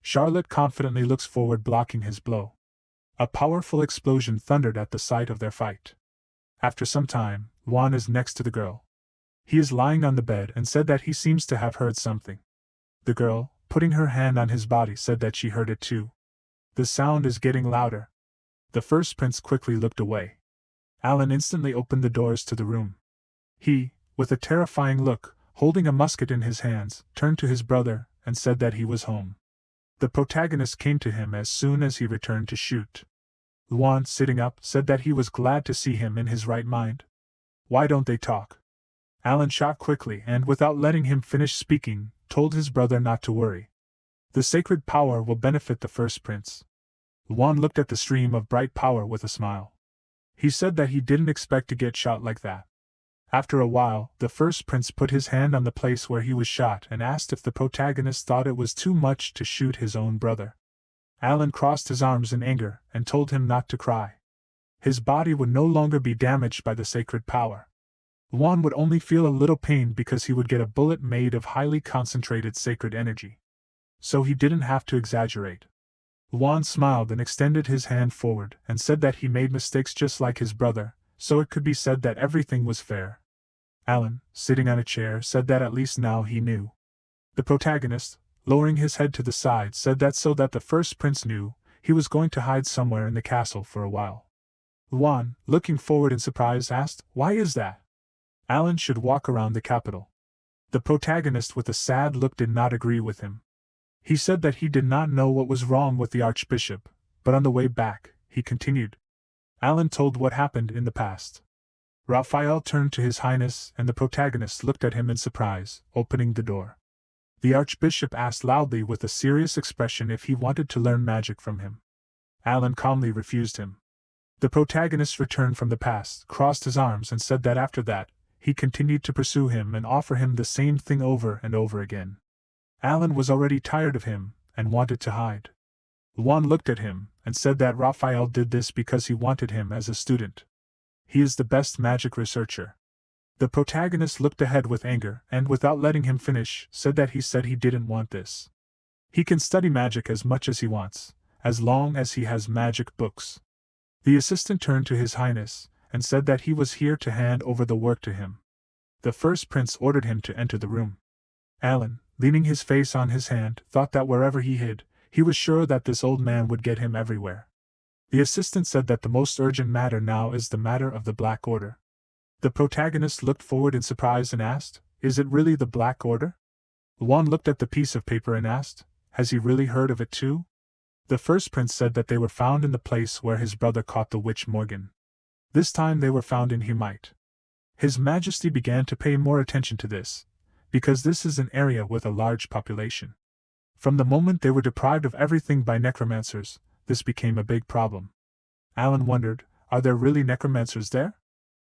Charlotte confidently looks forward, blocking his blow. A powerful explosion thundered at the sight of their fight. After some time, Juan is next to the girl. He is lying on the bed and said that he seems to have heard something. The girl, putting her hand on his body, said that she heard it too. The sound is getting louder. The first prince quickly looked away. Alan instantly opened the doors to the room. He, with a terrifying look, holding a musket in his hands, turned to his brother and said that he was home. The protagonist came to him as soon as he returned to shoot. Luan, sitting up, said that he was glad to see him in his right mind. Why don't they talk? Alan shot quickly and, without letting him finish speaking, told his brother not to worry. The sacred power will benefit the first prince. Luan looked at the stream of bright power with a smile. He said that he didn't expect to get shot like that. After a while, the first prince put his hand on the place where he was shot and asked if the protagonist thought it was too much to shoot his own brother. Alan crossed his arms in anger and told him not to cry. His body would no longer be damaged by the sacred power. Juan would only feel a little pain because he would get a bullet made of highly concentrated sacred energy. So he didn't have to exaggerate. Juan smiled and extended his hand forward and said that he made mistakes just like his brother, so it could be said that everything was fair. Alan, sitting on a chair, said that at least now he knew. The protagonist, lowering his head to the side, said that so that the first prince knew, he was going to hide somewhere in the castle for a while. Juan, looking forward in surprise, asked, "Why is that?" Alan should walk around the capital. The protagonist with a sad look did not agree with him. He said that he did not know what was wrong with the archbishop, but on the way back, he continued. Alan told what happened in the past. Raphael turned to His Highness and the protagonist looked at him in surprise, opening the door. The archbishop asked loudly with a serious expression if he wanted to learn magic from him. Alan calmly refused him. The protagonist returned from the past, crossed his arms and said that after that, he continued to pursue him and offer him the same thing over and over again. Alan was already tired of him, and wanted to hide. Juan looked at him, and said that Raphael did this because he wanted him as a student. He is the best magic researcher. The protagonist looked ahead with anger, and without letting him finish, said that he didn't want this. He can study magic as much as he wants, as long as he has magic books. The assistant turned to His Highness, and said that he was here to hand over the work to him. The first prince ordered him to enter the room. Alan, leaning his face on his hand, thought that wherever he hid, he was sure that this old man would get him everywhere. The assistant said that the most urgent matter now is the matter of the Black Order. The protagonist looked forward in surprise and asked, "Is it really the Black Order?" Juan looked at the piece of paper and asked, "Has he really heard of it too?" The first prince said that they were found in the place where his brother caught the witch Morgan. This time they were found in Humite. His Majesty began to pay more attention to this, because this is an area with a large population. From the moment they were deprived of everything by necromancers, this became a big problem. Alan wondered, are there really necromancers there?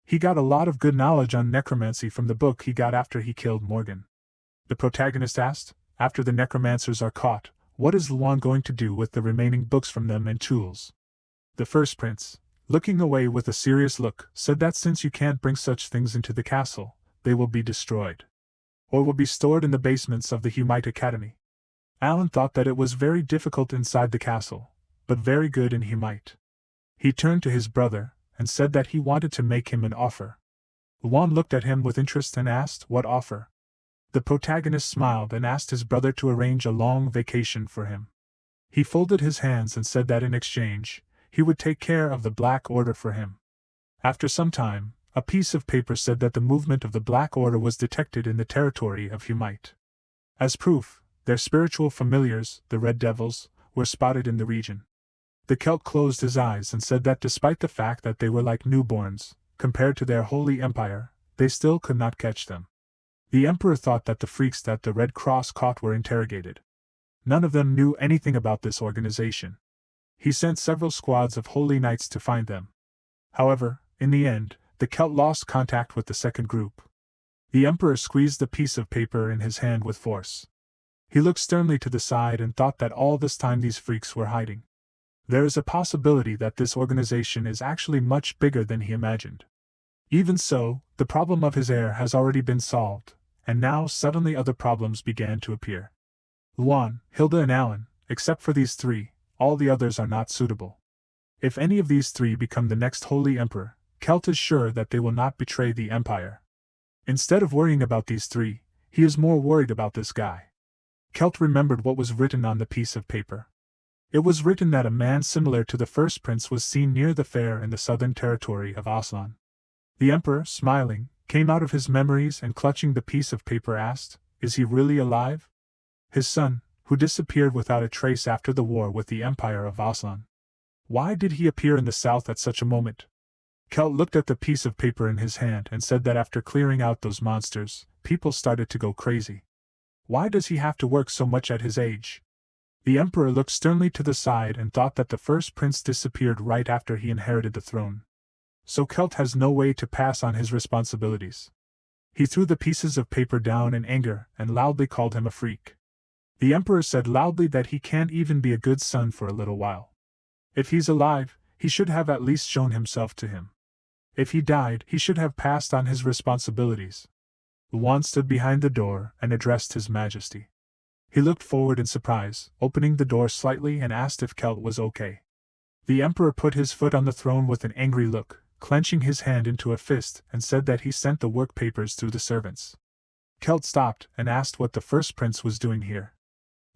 He got a lot of good knowledge on necromancy from the book he got after he killed Morgan. The protagonist asked, after the necromancers are caught, what is Luan going to do with the remaining books from them and tools? The first prince, looking away with a serious look, said that since you can't bring such things into the castle, they will be destroyed. Or will be stored in the basements of the Humite Academy. Alan thought that it was very difficult inside the castle, but very good in Humite. He turned to his brother, and said that he wanted to make him an offer. Luan looked at him with interest and asked, what offer? The protagonist smiled and asked his brother to arrange a long vacation for him. He folded his hands and said that in exchange, he would take care of the Black Order for him. After some time, a piece of paper said that the movement of the Black Order was detected in the territory of Humite. As proof, their spiritual familiars, the Red Devils, were spotted in the region. The Celt closed his eyes and said that despite the fact that they were like newborns, compared to their holy empire, they still could not catch them. The Emperor thought that the freaks that the Red Cross caught were interrogated. None of them knew anything about this organization. He sent several squads of holy knights to find them. However, in the end, the Celt lost contact with the second group. The Emperor squeezed the piece of paper in his hand with force. He looked sternly to the side and thought that all this time these freaks were hiding. There is a possibility that this organization is actually much bigger than he imagined. Even so, the problem of his heir has already been solved, and now suddenly other problems began to appear. Luan, Hilda and Alan, except for these three, all the others are not suitable. If any of these three become the next Holy Emperor, Celt is sure that they will not betray the Empire. Instead of worrying about these three, he is more worried about this guy. Celt remembered what was written on the piece of paper. It was written that a man similar to the first prince was seen near the fair in the southern territory of Aslan. The Emperor, smiling, came out of his memories and clutching the piece of paper asked, "Is he really alive?" His son, who disappeared without a trace after the war with the Empire of Aslan. Why did he appear in the south at such a moment? Celt looked at the piece of paper in his hand and said that after clearing out those monsters, people started to go crazy. Why does he have to work so much at his age? The Emperor looked sternly to the side and thought that the first prince disappeared right after he inherited the throne. so Celt has no way to pass on his responsibilities. He threw the pieces of paper down in anger and loudly called him a freak. The Emperor said loudly that he can't even be a good son for a little while. If he's alive, he should have at least shown himself to him. If he died, he should have passed on his responsibilities. Yuan stood behind the door and addressed His Majesty. He looked forward in surprise, opening the door slightly and asked if Celt was okay. The Emperor put his foot on the throne with an angry look, clenching his hand into a fist, and said that he sent the work papers through the servants. Celt stopped and asked what the first prince was doing here.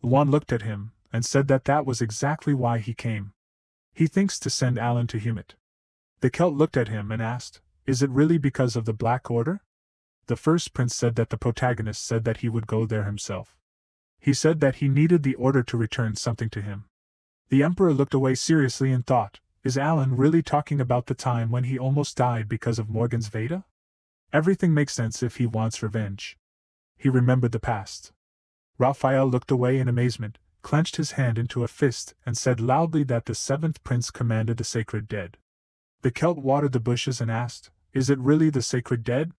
Yuan looked at him and said that that was exactly why he came. He thinks to send Alan to Humit. The Celt looked at him and asked, "Is it really because of the Black Order?" The first prince said that the protagonist said that he would go there himself. He said that he needed the order to return something to him. The Emperor looked away seriously and thought, is Alan really talking about the time when he almost died because of Morgan's Veda? Everything makes sense if he wants revenge. He remembered the past. Raphael looked away in amazement, clenched his hand into a fist, and said loudly that the seventh prince commanded the sacred dead. The Celt watered the bushes and asked, "Is it really the sacred dead?"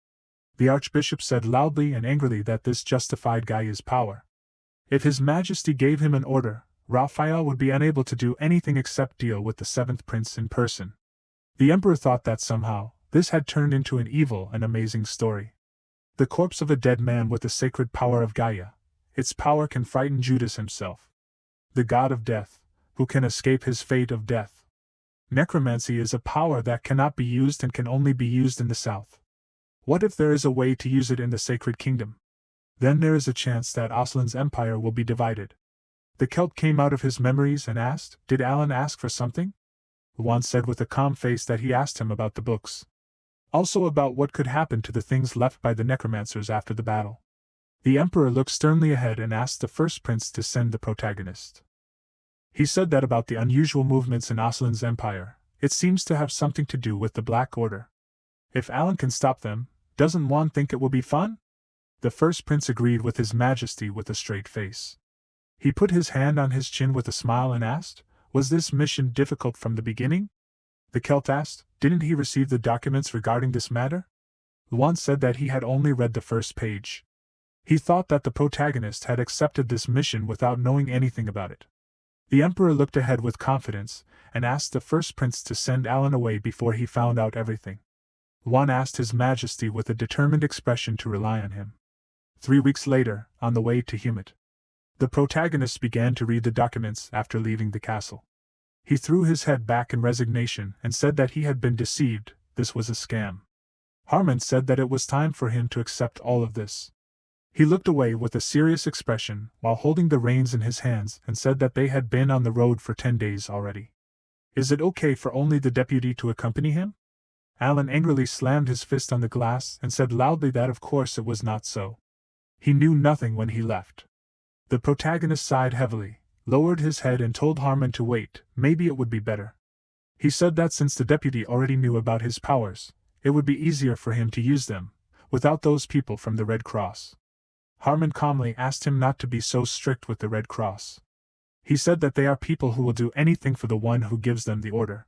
The Archbishop said loudly and angrily that this justified Gaia's power. If His Majesty gave him an order, Raphael would be unable to do anything except deal with the seventh prince in person. The Emperor thought that somehow, this had turned into an evil and amazing story. The corpse of a dead man with the sacred power of Gaia. Its power can frighten Judas himself. The god of death, who can escape his fate of death. Necromancy is a power that cannot be used and can only be used in the south. What if there is a way to use it in the sacred kingdom? Then there is a chance that Aslan's empire will be divided. The Celt came out of his memories and asked, "Did Alan ask for something?" Yuan said with a calm face that he asked him about the books. Also about what could happen to the things left by the necromancers after the battle. The Emperor looked sternly ahead and asked the first prince to send the protagonist. He said that about the unusual movements in Aslan's empire, it seems to have something to do with the Black Order. If Alan can stop them, doesn't Yuan think it will be fun? The first prince agreed with His Majesty with a straight face. He put his hand on his chin with a smile and asked, "Was this mission difficult from the beginning?" The Celt asked, "Didn't he receive the documents regarding this matter?" Yuan said that he had only read the first page. He thought that the protagonist had accepted this mission without knowing anything about it. The Emperor looked ahead with confidence, and asked the first prince to send Alan away before he found out everything. Yuan asked His Majesty with a determined expression to rely on him. 3 weeks later, on the way to Humit, the protagonist began to read the documents after leaving the castle. He threw his head back in resignation and said that he had been deceived, this was a scam. Harmon said that it was time for him to accept all of this. He looked away with a serious expression while holding the reins in his hands and said that they had been on the road for 10 days already. Is it okay for only the deputy to accompany him? Alan angrily slammed his fist on the glass and said loudly that of course it was not so. He knew nothing when he left. The protagonist sighed heavily, lowered his head and told Harmon to wait, maybe it would be better. He said that since the deputy already knew about his powers, it would be easier for him to use them, without those people from the Red Cross. Harmon calmly asked him not to be so strict with the Red Cross. He said that they are people who will do anything for the one who gives them the order.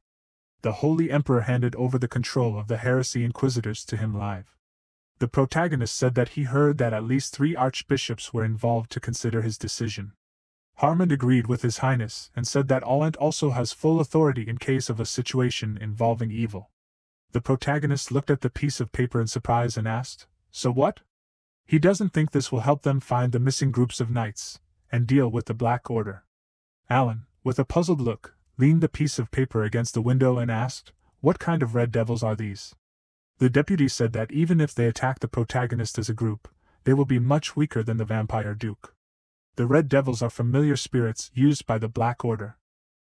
The Holy Emperor handed over the control of the Heresy Inquisitors to him live. The protagonist said that he heard that at least 3 archbishops were involved to consider his decision. Harmon agreed with His Highness and said that Alant also has full authority in case of a situation involving evil. The protagonist looked at the piece of paper in surprise and asked, "So what?" He doesn't think this will help them find the missing groups of knights and deal with the Black Order. Alan, with a puzzled look, leaned the piece of paper against the window and asked, "What kind of red devils are these?" The deputy said that even if they attack the protagonist as a group, they will be much weaker than the Vampire Duke. The Red Devils are familiar spirits used by the Black Order.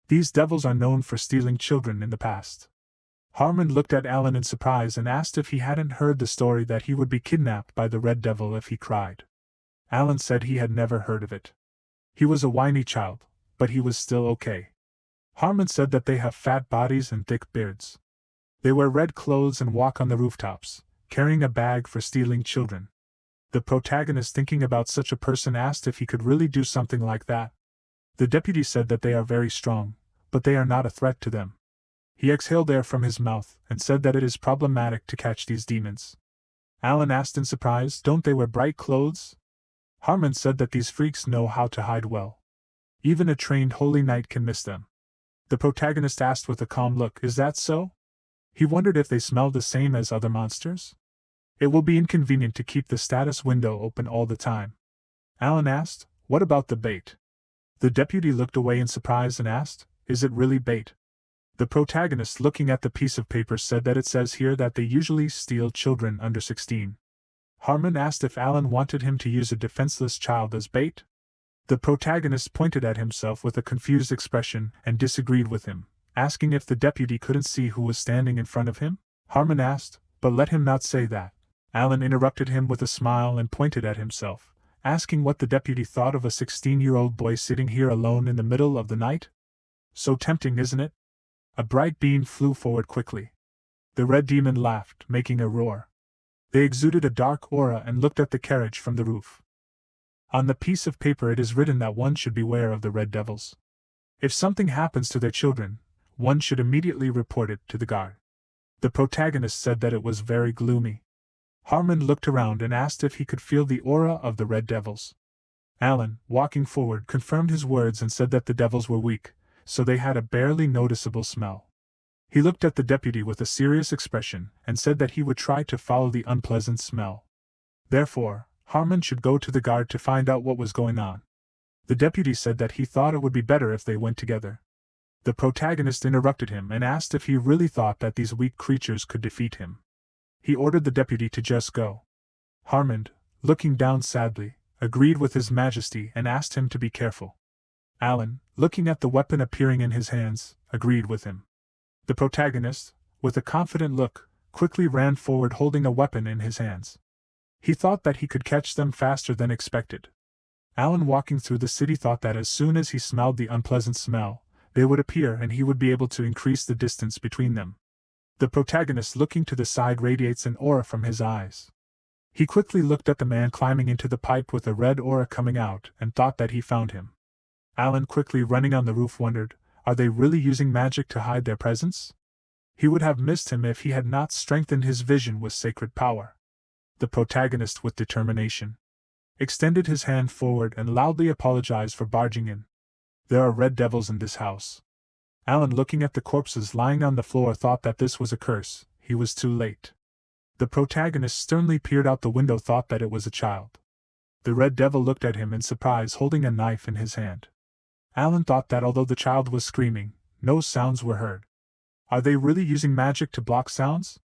These devils are known for stealing children in the past. Harmon looked at Alan in surprise and asked if he hadn't heard the story that he would be kidnapped by the Red Devil if he cried. Alan said he had never heard of it. He was a whiny child, but he was still okay. Harmon said that they have fat bodies and thick beards. They wear red clothes and walk on the rooftops, carrying a bag for stealing children. The protagonist, thinking about such a person, asked if he could really do something like that. The deputy said that they are very strong, but they are not a threat to them. He exhaled air from his mouth and said that it is problematic to catch these demons. Alan asked in surprise, don't they wear bright clothes? Harmon said that these freaks know how to hide well. Even a trained holy knight can miss them. The protagonist asked with a calm look, is that so? He wondered if they smelled the same as other monsters. It will be inconvenient to keep the status window open all the time. Alan asked, what about the bait? The deputy looked away in surprise and asked, is it really bait? The protagonist, looking at the piece of paper, said that it says here that they usually steal children under 16. Harmon asked if Alan wanted him to use a defenseless child as bait. The protagonist pointed at himself with a confused expression and disagreed with him, asking if the deputy couldn't see who was standing in front of him. Harmon asked, but let him not say that. Alan interrupted him with a smile and pointed at himself, asking what the deputy thought of a 16-year-old boy sitting here alone in the middle of the night. So tempting, isn't it? A bright beam flew forward quickly. The red demon laughed, making a roar. They exuded a dark aura and looked at the carriage from the roof. On the piece of paper it is written that one should beware of the red devils. If something happens to their children, one should immediately report it to the guard. The protagonist said that it was very gloomy. Harmon looked around and asked if he could feel the aura of the red devils. Alan, walking forward, confirmed his words and said that the devils were weak, so they had a barely noticeable smell. He looked at the deputy with a serious expression and said that he would try to follow the unpleasant smell. Therefore, Harmon should go to the guard to find out what was going on. The deputy said that he thought it would be better if they went together. The protagonist interrupted him and asked if he really thought that these weak creatures could defeat him. He ordered the deputy to just go. Harmon, looking down sadly, agreed with his majesty and asked him to be careful. Alan, looking at the weapon appearing in his hands, agreed with him. The protagonist, with a confident look, quickly ran forward holding a weapon in his hands. He thought that he could catch them faster than expected. Alan, walking through the city, thought that as soon as he smelled the unpleasant smell, they would appear and he would be able to increase the distance between them. The protagonist, looking to the side, radiates an aura from his eyes. He quickly looked at the man climbing into the pipe with a red aura coming out and thought that he found him. Alan, quickly running on the roof, wondered, are they really using magic to hide their presence? He would have missed him if he had not strengthened his vision with sacred power. The protagonist, with determination, extended his hand forward and loudly apologized for barging in. There are red devils in this house. Alan, looking at the corpses lying on the floor, thought that this was a curse. He was too late. The protagonist sternly peered out the window, thought that it was a child. The red devil looked at him in surprise, holding a knife in his hand. Alan thought that although the child was screaming, no sounds were heard. Are they really using magic to block sounds?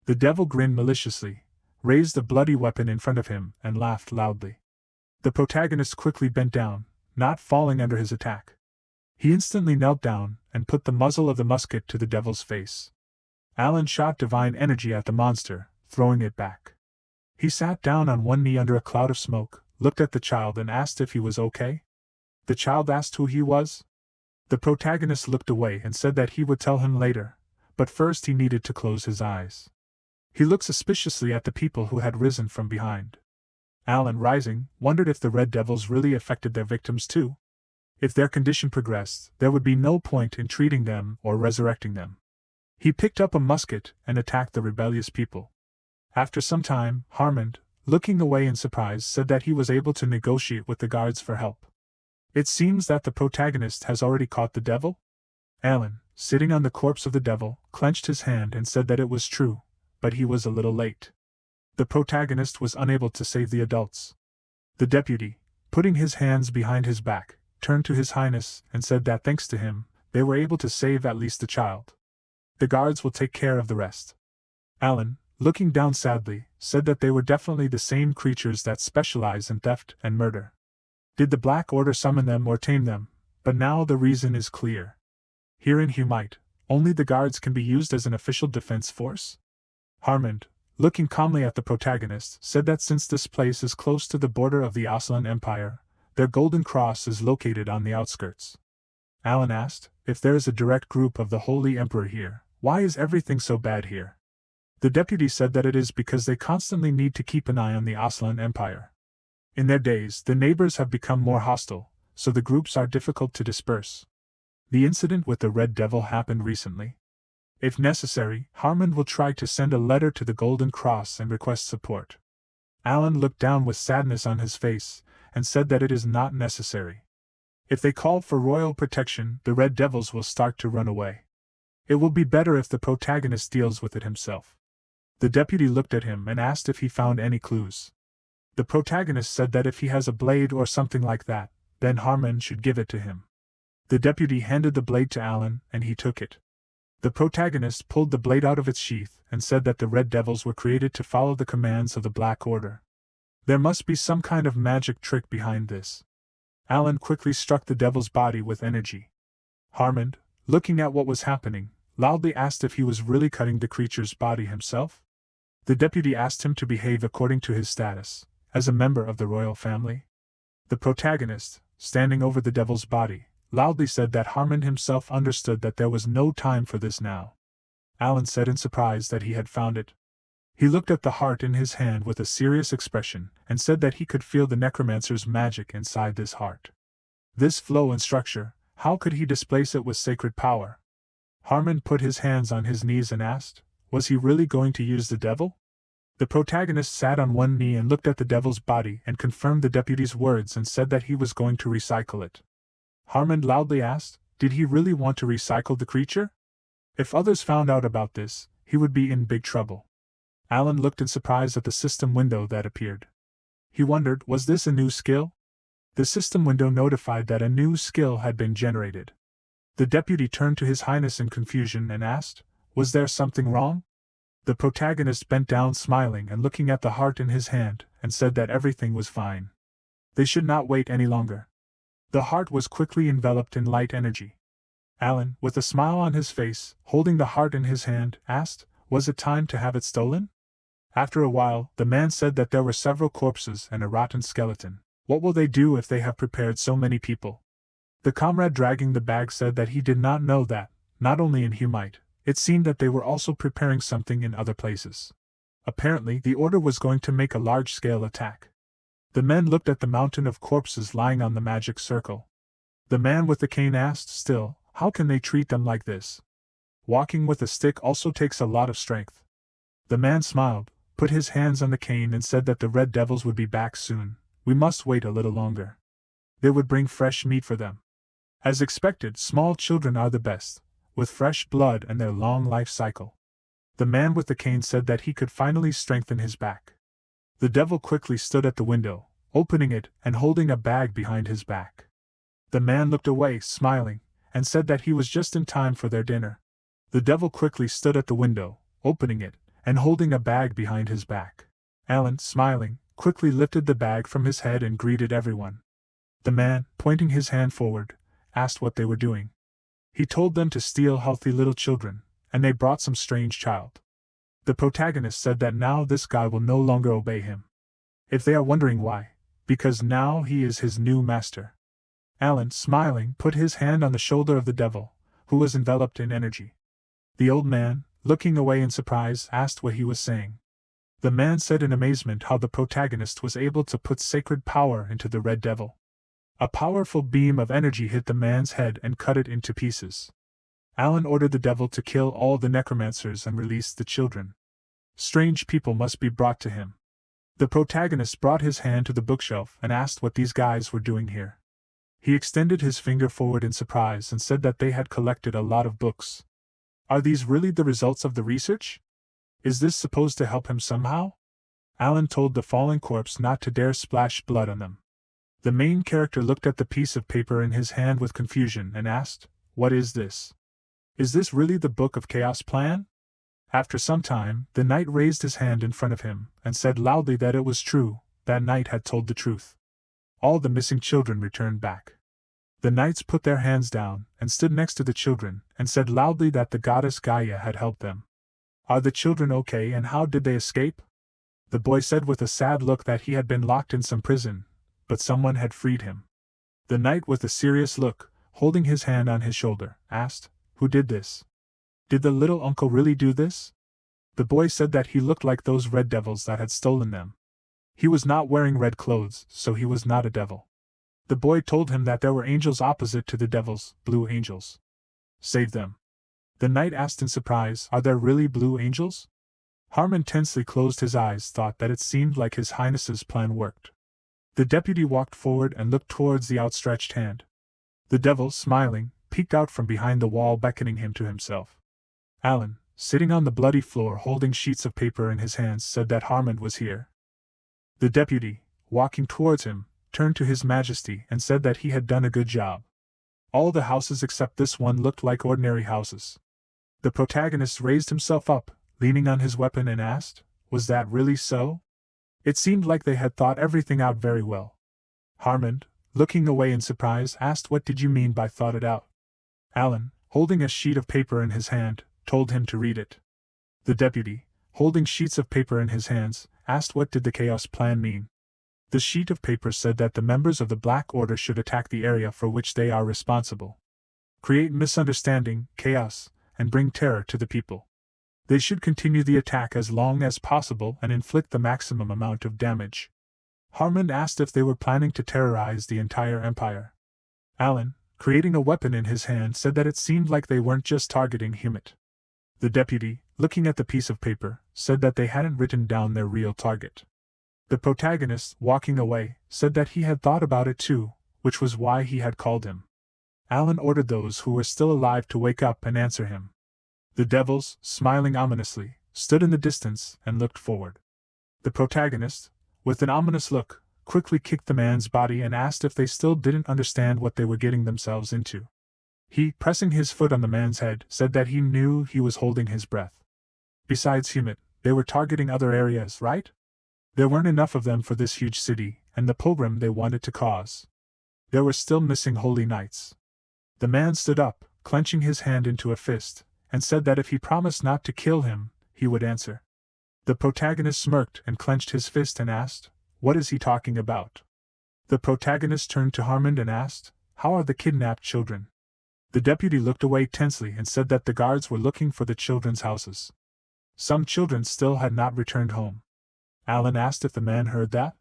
The devil grinned maliciously, raised a bloody weapon in front of him, and laughed loudly. The protagonist quickly bent down, not falling under his attack. He instantly knelt down and put the muzzle of the musket to the devil's face. Alan shot divine energy at the monster, throwing it back. He sat down on one knee under a cloud of smoke, looked at the child and asked if he was okay. The child asked who he was. The protagonist looked away and said that he would tell him later, but first he needed to close his eyes. He looked suspiciously at the people who had risen from behind. Alan, rising, wondered if the red devils really affected their victims too. If their condition progressed, there would be no point in treating them or resurrecting them. He picked up a musket and attacked the rebellious people. After some time, Harmon, looking away in surprise, said that he was able to negotiate with the guards for help. It seems that the protagonist has already caught the devil? Alan, sitting on the corpse of the devil, clenched his hand and said that it was true, but he was a little late. The protagonist was unable to save the adults. The deputy, putting his hands behind his back, turned to His Highness and said that thanks to him, they were able to save at least the child. The guards will take care of the rest. Alan, looking down sadly, said that they were definitely the same creatures that specialize in theft and murder. Did the Black Order summon them or tame them? But now the reason is clear. Here in Humite, only the guards can be used as an official defense force? Harmon, looking calmly at the protagonist, said that since this place is close to the border of the Aslan Empire, their golden cross is located on the outskirts. Alan asked, if there is a direct group of the Holy Emperor here, why is everything so bad here? The deputy said that it is because they constantly need to keep an eye on the Aslan Empire. In their days, the neighbors have become more hostile, so the groups are difficult to disperse. The incident with the Red Devil happened recently. If necessary, Harmon will try to send a letter to the Golden Cross and request support. Alan looked down with sadness on his face, and said that it is not necessary. If they call for royal protection, the Red Devils will start to run away. It will be better if the protagonist deals with it himself. The deputy looked at him and asked if he found any clues. The protagonist said that if he has a blade or something like that, then Harmon should give it to him. The deputy handed the blade to Alan, and he took it. The protagonist pulled the blade out of its sheath and said that the Red Devils were created to follow the commands of the Black Order. There must be some kind of magic trick behind this. Alan quickly struck the devil's body with energy. Harmon, looking at what was happening, loudly asked if he was really cutting the creature's body himself. The deputy asked him to behave according to his status, as a member of the royal family. The protagonist, standing over the devil's body, loudly said that Harmon himself understood that there was no time for this now. Alan said in surprise that he had found it. He looked at the heart in his hand with a serious expression and said that he could feel the necromancer's magic inside this heart. This flow and structure, how could he displace it with sacred power? Harmon put his hands on his knees and asked, was he really going to use the devil? The protagonist sat on one knee and looked at the devil's body and confirmed the deputy's words and said that he was going to recycle it. Harmon loudly asked, did he really want to recycle the creature? If others found out about this, he would be in big trouble. Alan looked in surprise at the system window that appeared. He wondered, was this a new skill? The system window notified that a new skill had been generated. The deputy turned to His Highness in confusion and asked, was there something wrong? The protagonist bent down smiling and looking at the heart in his hand, and said that everything was fine. They should not wait any longer. The heart was quickly enveloped in light energy. Alan, with a smile on his face, holding the heart in his hand, asked, was it time to have it stolen? After a while, the man said that there were several corpses and a rotten skeleton. What will they do if they have prepared so many people? The comrade dragging the bag said that he did not know that, not only in Humite, it seemed that they were also preparing something in other places. Apparently, the order was going to make a large-scale attack. The men looked at the mountain of corpses lying on the magic circle. The man with the cane asked still, how can they treat them like this? Walking with a stick also takes a lot of strength. The man smiled, put his hands on the cane and said that the Red Devils would be back soon. We must wait a little longer. They would bring fresh meat for them. As expected, small children are the best, with fresh blood and their long life cycle. The man with the cane said that he could finally strengthen his back. The devil quickly stood at the window, opening it and holding a bag behind his back. The man looked away, smiling, and said that he was just in time for their dinner. The devil quickly stood at the window, opening it, and holding a bag behind his back. Alan, smiling, quickly lifted the bag from his head and greeted everyone. The man, pointing his hand forward, asked what they were doing. He told them to steal healthy little children, and they brought some strange child. The protagonist said that now this guy will no longer obey him. If they are wondering why, because now he is his new master. Alan, smiling, put his hand on the shoulder of the devil, who was enveloped in energy. The old man, looking away in surprise, asked what he was saying. The man said in amazement how the protagonist was able to put sacred power into the Red Devil. A powerful beam of energy hit the man's head and cut it into pieces. Alan ordered the devil to kill all the necromancers and release the children. Strange people must be brought to him. The protagonist brought his hand to the bookshelf and asked what these guys were doing here. He extended his finger forward in surprise and said that they had collected a lot of books. Are these really the results of the research? Is this supposed to help him somehow? Alan told the fallen corpse not to dare splash blood on them. The main character looked at the piece of paper in his hand with confusion and asked, what is this? Is this really the Book of Chaos plan? After some time, the knight raised his hand in front of him and said loudly that it was true, that knight had told the truth. All the missing children returned back. The knights put their hands down and stood next to the children and said loudly that the goddess Gaia had helped them. Are the children okay and how did they escape? The boy said with a sad look that he had been locked in some prison, but someone had freed him. The knight with a serious look, holding his hand on his shoulder, asked, who did this? Did the little uncle really do this? The boy said that he looked like those red devils that had stolen them. He was not wearing red clothes, so he was not a devil. The boy told him that there were angels opposite to the devils, blue angels. Save them. The knight asked in surprise, "Are there really blue angels?" Harmon tensely closed his eyes, thought that it seemed like His Highness's plan worked. The deputy walked forward and looked towards the outstretched hand. The devil, smiling, peeked out from behind the wall, beckoning him to himself. Alan, sitting on the bloody floor holding sheets of paper in his hands, said that Harmon was here. The deputy, walking towards him, turned to His Majesty and said that he had done a good job. All the houses except this one looked like ordinary houses. The protagonist raised himself up, leaning on his weapon, and asked, "Was that really so?" It seemed like they had thought everything out very well. Harmon, looking away in surprise, asked, "What did you mean by thought it out?" Alan, holding a sheet of paper in his hand, told him to read it. The deputy, holding sheets of paper in his hands, asked what did the chaos plan mean. The sheet of paper said that the members of the Black Order should attack the area for which they are responsible. Create misunderstanding, chaos, and bring terror to the people. They should continue the attack as long as possible and inflict the maximum amount of damage. Harmon asked if they were planning to terrorize the entire empire. Alan, creating a weapon in his hand, said that it seemed like they weren't just targeting Hemet. The deputy, looking at the piece of paper, said that they hadn't written down their real target. The protagonist, walking away, said that he had thought about it too, which was why he had called him. Alan ordered those who were still alive to wake up and answer him. The devils, smiling ominously, stood in the distance and looked forward. The protagonist, with an ominous look, quickly kicked the man's body and asked if they still didn't understand what they were getting themselves into. He, pressing his foot on the man's head, said that he knew he was holding his breath. Besides Hemet, they were targeting other areas, right? There weren't enough of them for this huge city, and the pogrom they wanted to cause. There were still missing holy knights. The man stood up, clenching his hand into a fist, and said that if he promised not to kill him, he would answer. The protagonist smirked and clenched his fist and asked, "What is he talking about?" The protagonist turned to Harmon and asked, "How are the kidnapped children?" The deputy looked away tensely and said that the guards were looking for the children's houses. Some children still had not returned home. Alan asked if the man heard that.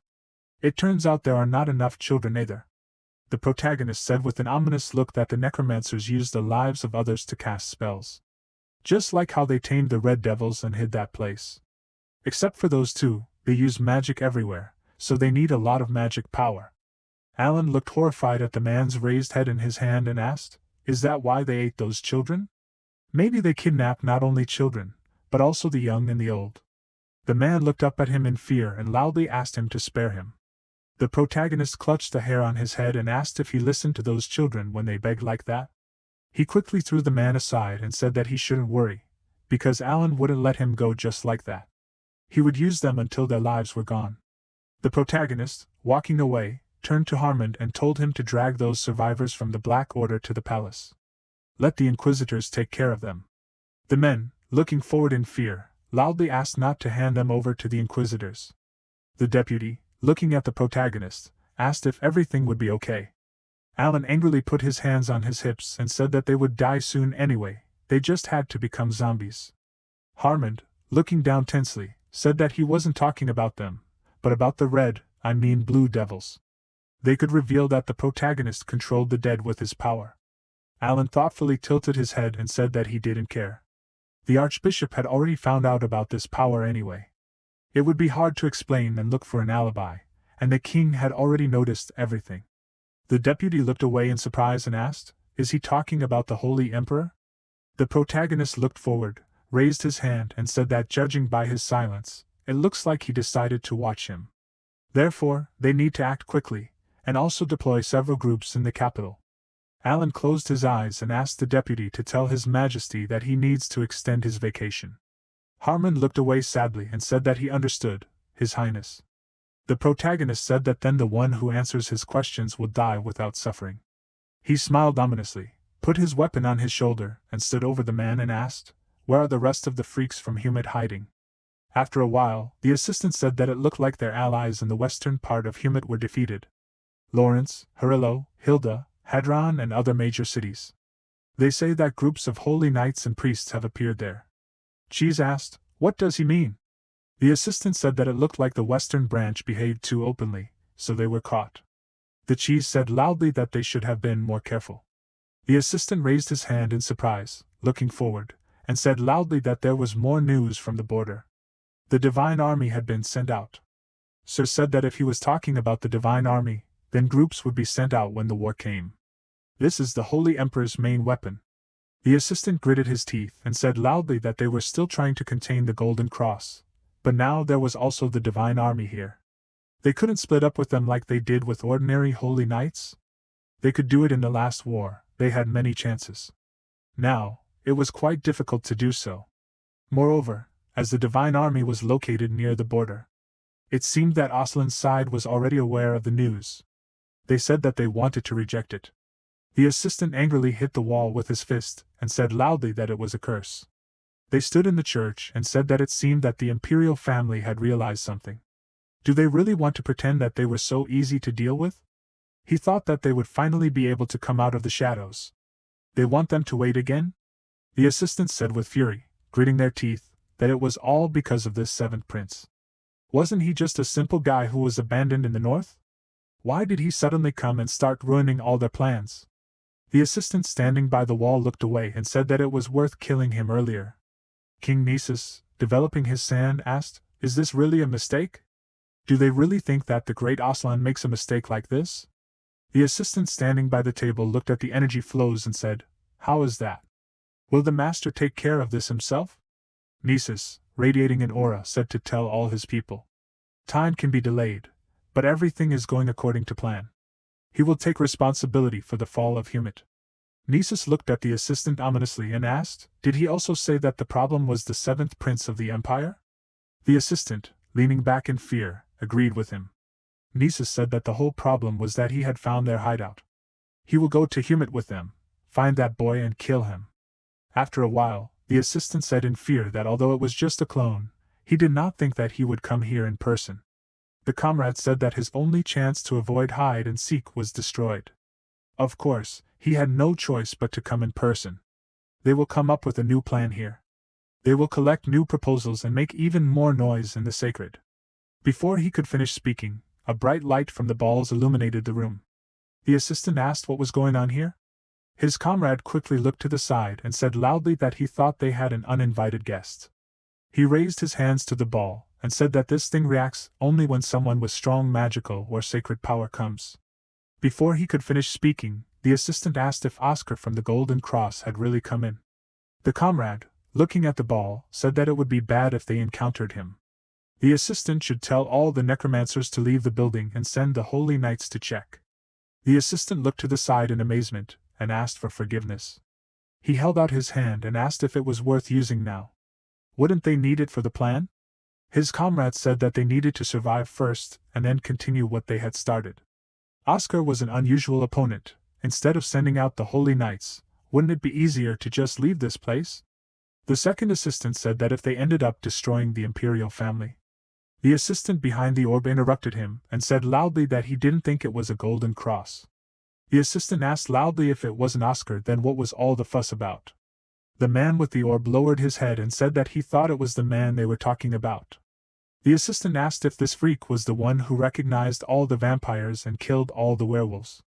"It turns out there are not enough children either." The protagonist said with an ominous look that the necromancers used the lives of others to cast spells. Just like how they tamed the red devils and hid that place. Except for those two, they use magic everywhere, so they need a lot of magic power. Alan looked horrified at the man's raised head in his hand and asked, "Is that why they ate those children? Maybe they kidnapped not only children, but also the young and the old." The man looked up at him in fear and loudly asked him to spare him. The protagonist clutched the hair on his head and asked if he listened to those children when they begged like that. He quickly threw the man aside and said that he shouldn't worry, because Alan wouldn't let him go just like that. He would use them until their lives were gone. The protagonist, walking away, turned to Harmon and told him to drag those survivors from the Black Order to the palace. Let the Inquisitors take care of them. The men, looking forward in fear, loudly asked not to hand them over to the Inquisitors. The deputy, looking at the protagonist, asked if everything would be okay. Alan angrily put his hands on his hips and said that they would die soon anyway, they just had to become zombies. Harmon, looking down tensely, said that he wasn't talking about them, but about the blue devils. They could reveal that the protagonist controlled the dead with his power. Alan thoughtfully tilted his head and said that he didn't care. The Archbishop had already found out about this power anyway. It would be hard to explain and look for an alibi, and the king had already noticed everything. The deputy looked away in surprise and asked, "Is he talking about the Holy Emperor?" The protagonist looked forward, raised his hand and said that judging by his silence, it looks like he decided to watch him. Therefore, they need to act quickly, and also deploy several groups in the capital. Alan closed his eyes and asked the deputy to tell His Majesty that he needs to extend his vacation. Harmon looked away sadly and said that he understood, His Highness. The protagonist said that then the one who answers his questions will die without suffering. He smiled ominously, put his weapon on his shoulder, and stood over the man and asked, "Where are the rest of the freaks from Hemet hiding?" After a while, the assistant said that it looked like their allies in the western part of Hemet were defeated. Lawrence, Harillo, Hilda, Hadron and other major cities. They say that groups of holy knights and priests have appeared there. Cheese asked, "What does he mean?" The assistant said that it looked like the western branch behaved too openly, so they were caught. The Cheese said loudly that they should have been more careful. The assistant raised his hand in surprise, looking forward, and said loudly that there was more news from the border. The Divine Army had been sent out. Sir said that if he was talking about the Divine Army, then groups would be sent out when the war came. This is the Holy Emperor's main weapon. The assistant gritted his teeth and said loudly that they were still trying to contain the Golden Cross, but now there was also the Divine Army here. They couldn't split up with them like they did with ordinary holy knights. They could do it in the last war, they had many chances. Now, it was quite difficult to do so. Moreover, as the Divine Army was located near the border, it seemed that Aslan's side was already aware of the news. They said that they wanted to reject it. The assistant angrily hit the wall with his fist and said loudly that it was a curse. They stood in the church and said that it seemed that the imperial family had realized something. Do they really want to pretend that they were so easy to deal with? He thought that they would finally be able to come out of the shadows. They want them to wait again? The assistants said with fury, gritting their teeth, that it was all because of this seventh prince. Wasn't he just a simple guy who was abandoned in the north? Why did he suddenly come and start ruining all their plans? The assistant standing by the wall looked away and said that it was worth killing him earlier. King Nisus, developing his sand, asked, "Is this really a mistake? Do they really think that the great Aslan makes a mistake like this?" The assistant standing by the table looked at the energy flows and said, "How is that? Will the master take care of this himself?" Nisus, radiating an aura, said to tell all his people, "Time can be delayed, but everything is going according to plan. He will take responsibility for the fall of Humit." Nisus looked at the assistant ominously and asked, "Did he also say that the problem was the seventh prince of the empire?" The assistant, leaning back in fear, agreed with him. Nisus said that the whole problem was that he had found their hideout. He will go to Humit with them, find that boy and kill him. After a while, the assistant said in fear that although it was just a clone, he did not think that he would come here in person. The comrade said that his only chance to avoid hide and seek was destroyed. Of course, he had no choice but to come in person. They will come up with a new plan here. They will collect new proposals and make even more noise in the sacred. Before he could finish speaking, a bright light from the balls illuminated the room. The assistant asked what was going on here. His comrade quickly looked to the side and said loudly that he thought they had an uninvited guest. He raised his hands to the ball and said that this thing reacts only when someone with strong magical or sacred power comes. Before he could finish speaking, the assistant asked if Oscar from the Golden Cross had really come in. The comrade, looking at the ball, said that it would be bad if they encountered him. The assistant should tell all the necromancers to leave the building and send the holy knights to check. The assistant looked to the side in amazement and asked for forgiveness. He held out his hand and asked if it was worth using now. Wouldn't they need it for the plan? His comrades said that they needed to survive first and then continue what they had started. Oscar was an unusual opponent. Instead of sending out the holy knights, wouldn't it be easier to just leave this place? The second assistant said that if they ended up destroying the imperial family. The assistant behind the orb interrupted him and said loudly that he didn't think it was a golden cross. The assistant asked loudly if it wasn't Oscar, then what was all the fuss about? The man with the orb lowered his head and said that he thought it was the man they were talking about. The assistant asked if this freak was the one who recognized all the vampires and killed all the werewolves.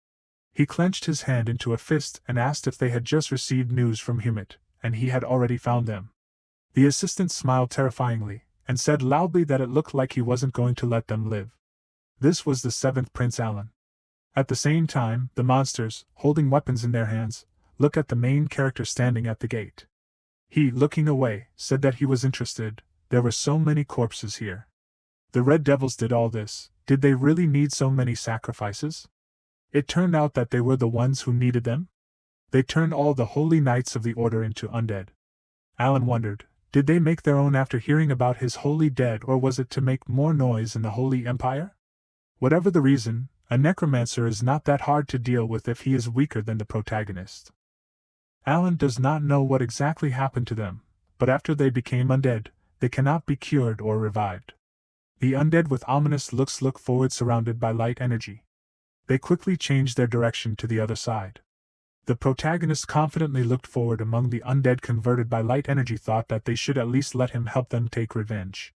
He clenched his hand into a fist and asked if they had just received news from Humit, and he had already found them. The assistant smiled terrifyingly, and said loudly that it looked like he wasn't going to let them live. This was the seventh Prince Alan. At the same time, the monsters, holding weapons in their hands, looked at the main character standing at the gate. He, looking away, said that he was interested. There were so many corpses here. The Red Devils did all this. Did they really need so many sacrifices? It turned out that they were the ones who needed them. They turned all the holy knights of the order into undead. Alan wondered, did they make their own after hearing about his holy dead, or was it to make more noise in the Holy Empire? Whatever the reason, a necromancer is not that hard to deal with if he is weaker than the protagonist. Alan does not know what exactly happened to them, but after they became undead, they cannot be cured or revived. The undead with ominous looks look forward surrounded by light energy. They quickly changed their direction to the other side. The protagonist confidently looked forward among the undead converted by light energy, thought that they should at least let him help them take revenge.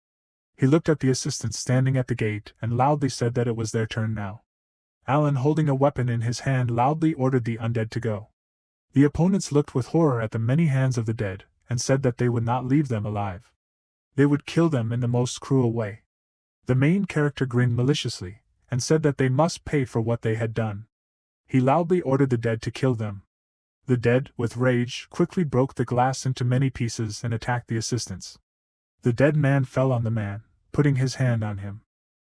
He looked at the assistants standing at the gate and loudly said that it was their turn now. Alan, holding a weapon in his hand, loudly ordered the undead to go. The opponents looked with horror at the many hands of the dead, and said that they would not leave them alive. They would kill them in the most cruel way. The main character grinned maliciously, and said that they must pay for what they had done. He loudly ordered the dead to kill them. The dead, with rage, quickly broke the glass into many pieces and attacked the assistants. The dead man fell on the man, putting his hand on him.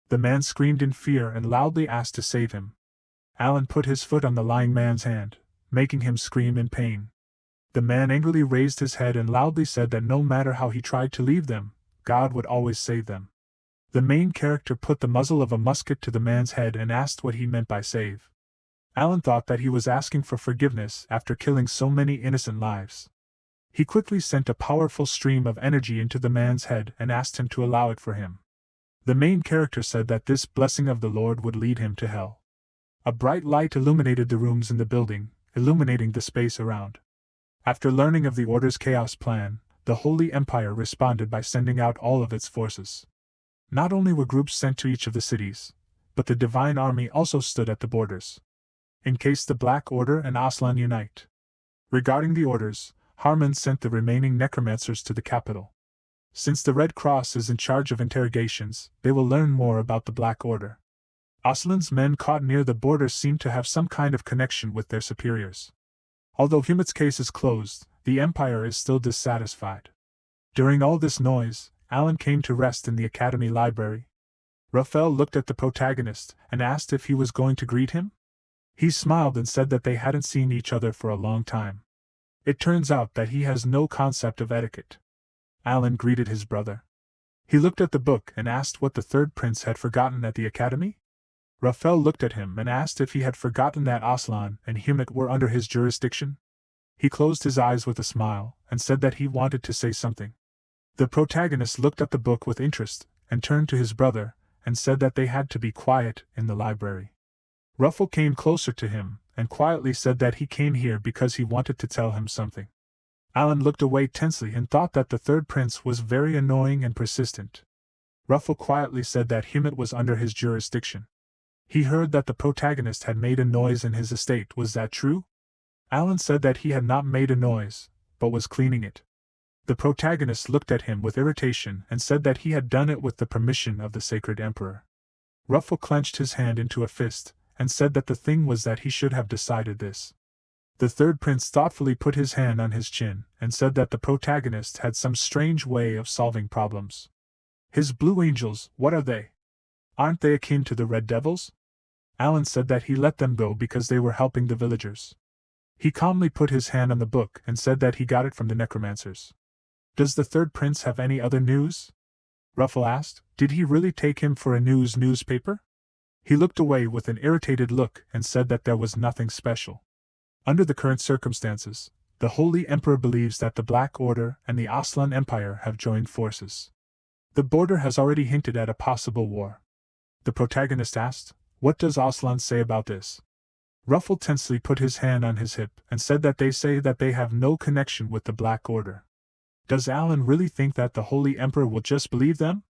The man screamed in fear and loudly asked to save him. Alan put his foot on the lying man's hand, making him scream in pain. The man angrily raised his head and loudly said that no matter how he tried to leave them, God would always save them. The main character put the muzzle of a musket to the man's head and asked what he meant by save. Alan thought that he was asking for forgiveness after killing so many innocent lives. He quickly sent a powerful stream of energy into the man's head and asked him to allow it for him. The main character said that this blessing of the Lord would lead him to hell. A bright light illuminated the rooms in the building, illuminating the space around. After learning of the Order's chaos plan, the Holy Empire responded by sending out all of its forces. Not only were groups sent to each of the cities, but the Divine Army also stood at the borders, in case the Black Order and Aslan unite. Regarding the orders, Harman sent the remaining necromancers to the capital. Since the Red Cross is in charge of interrogations, they will learn more about the Black Order. Aslan's men caught near the border seem to have some kind of connection with their superiors. Although Humit's case is closed, the Empire is still dissatisfied. During all this noise, Alan came to rest in the Academy library. Raphael looked at the protagonist and asked if he was going to greet him. He smiled and said that they hadn't seen each other for a long time. It turns out that he has no concept of etiquette. Alan greeted his brother. He looked at the book and asked what the third prince had forgotten at the Academy. Raphael looked at him and asked if he had forgotten that Aslan and Humit were under his jurisdiction. He closed his eyes with a smile and said that he wanted to say something. The protagonist looked at the book with interest and turned to his brother and said that they had to be quiet in the library. Ruffle came closer to him and quietly said that he came here because he wanted to tell him something. Alan looked away tensely and thought that the third prince was very annoying and persistent. Ruffle quietly said that Humit was under his jurisdiction. He heard that the protagonist had made a noise in his estate. Was that true? Alan said that he had not made a noise, but was cleaning it. The protagonist looked at him with irritation and said that he had done it with the permission of the Sacred Emperor. Ruffle clenched his hand into a fist and said that the thing was that he should have decided this. The third prince thoughtfully put his hand on his chin and said that the protagonist had some strange way of solving problems. His blue angels, what are they? Aren't they akin to the red devils? Alan said that he let them go because they were helping the villagers. He calmly put his hand on the book and said that he got it from the necromancers. Does the third prince have any other news? Ruffle asked. Did he really take him for a newspaper? He looked away with an irritated look and said that there was nothing special. Under the current circumstances, the Holy Emperor believes that the Black Order and the Aslan Empire have joined forces. The border has already hinted at a possible war. The protagonist asked, what does Aslan say about this? Ruffle tensely put his hand on his hip and said that they say that they have no connection with the Black Order. Does Alan really think that the Holy Emperor will just believe them?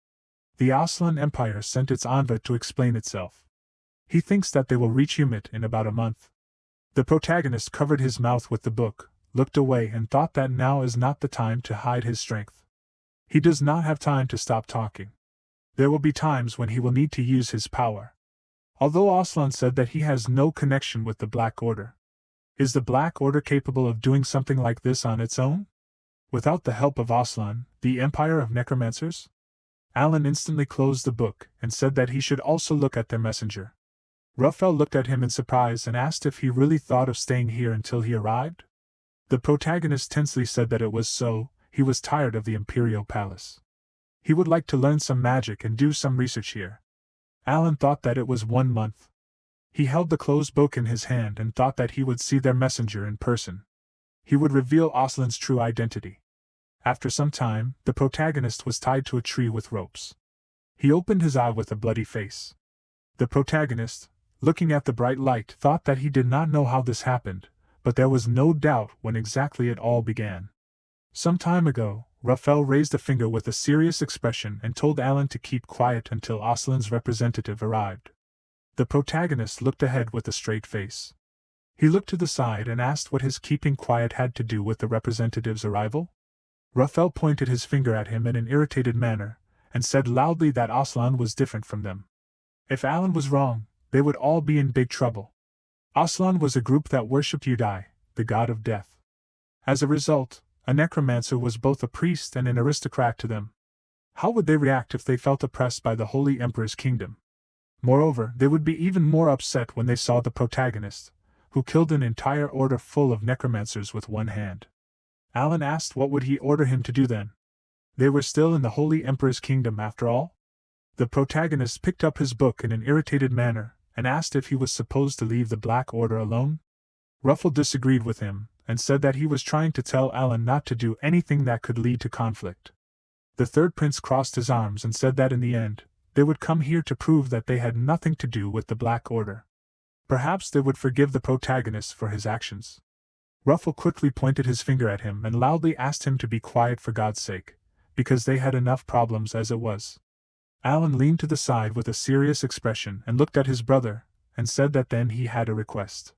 The Aslan Empire sent its envoy to explain itself. He thinks that they will reach Humit in about a month. The protagonist covered his mouth with the book, looked away and thought that now is not the time to hide his strength. He does not have time to stop talking. There will be times when he will need to use his power. Although Aslan said that he has no connection with the Black Order. Is the Black Order capable of doing something like this on its own? Without the help of Aslan, the Empire of Necromancers? Alan instantly closed the book and said that he should also look at their messenger. Raphael looked at him in surprise and asked if he really thought of staying here until he arrived. The protagonist tensely said that it was so, he was tired of the Imperial Palace. He would like to learn some magic and do some research here. Alan thought that it was 1 month. He held the closed book in his hand and thought that he would see their messenger in person. He would reveal Aslan's true identity. After some time, the protagonist was tied to a tree with ropes. He opened his eye with a bloody face. The protagonist, looking at the bright light, thought that he did not know how this happened, but there was no doubt when exactly it all began. Some time ago, Raphael raised a finger with a serious expression and told Alan to keep quiet until Aslan's representative arrived. The protagonist looked ahead with a straight face. He looked to the side and asked what his keeping quiet had to do with the representative's arrival. Raphael pointed his finger at him in an irritated manner, and said loudly that Aslan was different from them. If Alan was wrong, they would all be in big trouble. Aslan was a group that worshipped Udai, the god of death. As a result, a necromancer was both a priest and an aristocrat to them. How would they react if they felt oppressed by the Holy Emperor's kingdom? Moreover, they would be even more upset when they saw the protagonist, who killed an entire order full of necromancers with one hand. Alan asked what would he order him to do then? They were still in the Holy Emperor's kingdom after all? The protagonist picked up his book in an irritated manner, and asked if he was supposed to leave the Black Order alone. Ruffle disagreed with him, and said that he was trying to tell Alan not to do anything that could lead to conflict. The third prince crossed his arms and said that in the end, they would come here to prove that they had nothing to do with the Black Order. Perhaps they would forgive the protagonist for his actions. Ruffle quickly pointed his finger at him and loudly asked him to be quiet for God's sake, because they had enough problems as it was. Alan leaned to the side with a serious expression and looked at his brother, and said that then he had a request.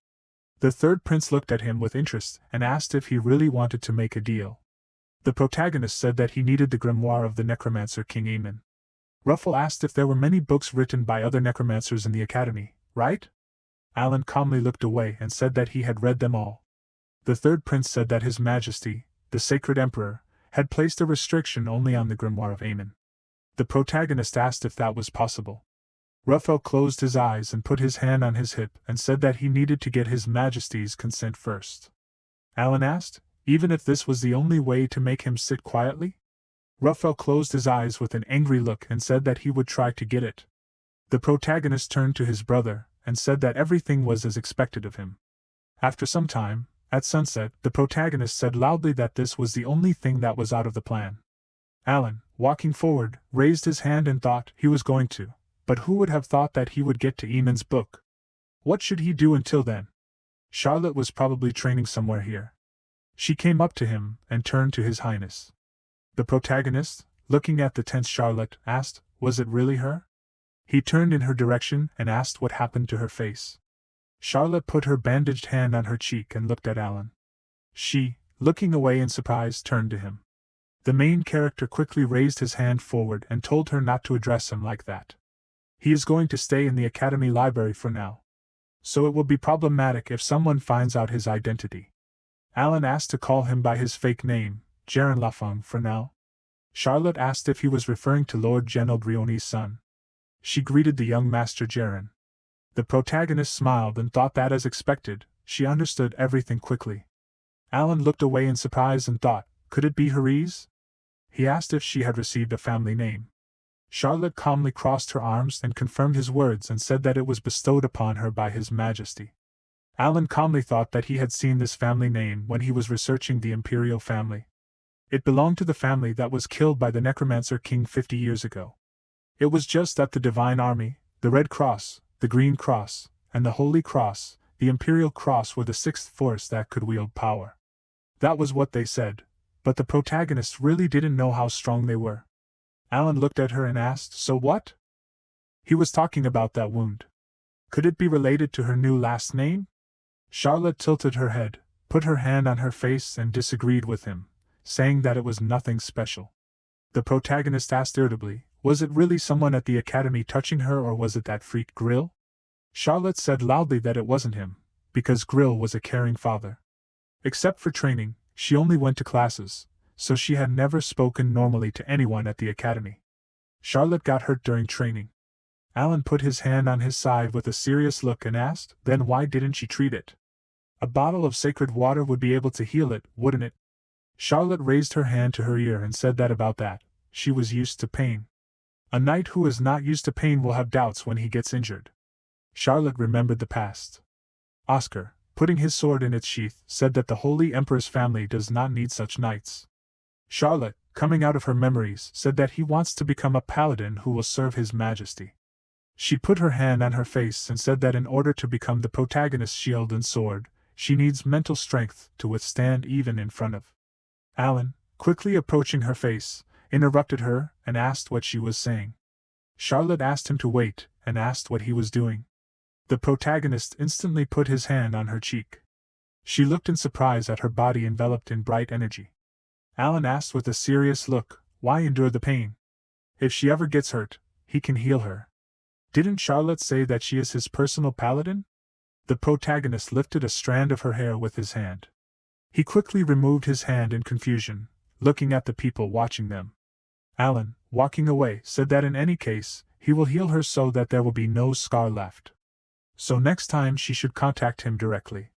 The third prince looked at him with interest and asked if he really wanted to make a deal. The protagonist said that he needed the grimoire of the necromancer King Aemon. Ruffle asked if there were many books written by other necromancers in the academy, right? Alan calmly looked away and said that he had read them all. The third prince said that His Majesty, the Sacred Emperor, had placed a restriction only on the grimoire of Aemon. The protagonist asked if that was possible. Raphael closed his eyes and put his hand on his hip and said that he needed to get His Majesty's consent first. Alan asked, even if this was the only way to make him sit quietly? Raphael closed his eyes with an angry look and said that he would try to get it. The protagonist turned to his brother and said that everything was as expected of him. After some time, at sunset, the protagonist said loudly that this was the only thing that was out of the plan. Alan, walking forward, raised his hand and thought he was going to, but who would have thought that he would get to Eamon's book? What should he do until then? Charlotte was probably training somewhere here. She came up to him and turned to His Highness. The protagonist, looking at the tense Charlotte, asked, was it really her? He turned in her direction and asked what happened to her face. Charlotte put her bandaged hand on her cheek and looked at Alan. She, looking away in surprise, turned to him. The main character quickly raised his hand forward and told her not to address him like that. He is going to stay in the academy library for now. So it will be problematic if someone finds out his identity. Alan asked to call him by his fake name, Jaren Lafong, for now. Charlotte asked if he was referring to Lord General Brioni's son. She greeted the young master Jaren. The protagonist smiled and thought that as expected, she understood everything quickly. Alan looked away in surprise and thought, could it be Heriz? He asked if she had received a family name. Charlotte calmly crossed her arms and confirmed his words and said that it was bestowed upon her by His Majesty. Alan calmly thought that he had seen this family name when he was researching the imperial family. It belonged to the family that was killed by the Necromancer King 50 years ago. It was just that the Divine Army, the Red Cross, the Green Cross, and the Holy Cross, the Imperial Cross were the sixth force that could wield power. That was what they said, but the protagonist really didn't know how strong they were. Alan looked at her and asked, so what? He was talking about that wound. Could it be related to her new last name? Charlotte tilted her head, put her hand on her face and disagreed with him, saying that it was nothing special. The protagonist asked irritably, was it really someone at the academy touching her or was it that freak Grill? Charlotte said loudly that it wasn't him, because Grill was a caring father. Except for training, she only went to classes, so she had never spoken normally to anyone at the academy. Charlotte got hurt during training. Alan put his hand on his side with a serious look and asked, then why didn't she treat it? A bottle of sacred water would be able to heal it, wouldn't it? Charlotte raised her hand to her ear and said that about that, she was used to pain. A knight who is not used to pain will have doubts when he gets injured. Charlotte remembered the past. Oscar, putting his sword in its sheath, said that the Holy Emperor's family does not need such knights. Charlotte, coming out of her memories, said that he wants to become a paladin who will serve His Majesty. She put her hand on her face and said that in order to become the protagonist's shield and sword, she needs mental strength to withstand even in front of. Alan, quickly approaching her face, interrupted her and asked what she was saying. Charlotte asked him to wait and asked what he was doing. The protagonist instantly put his hand on her cheek. She looked in surprise at her body enveloped in bright energy. Alan asked with a serious look, "Why endure the pain? If she ever gets hurt, he can heal her. Didn't Charlotte say that she is his personal paladin?" The protagonist lifted a strand of her hair with his hand. He quickly removed his hand in confusion, looking at the people watching them. Alan, walking away, said that in any case, he will heal her so that there will be no scar left. So next time she should contact him directly.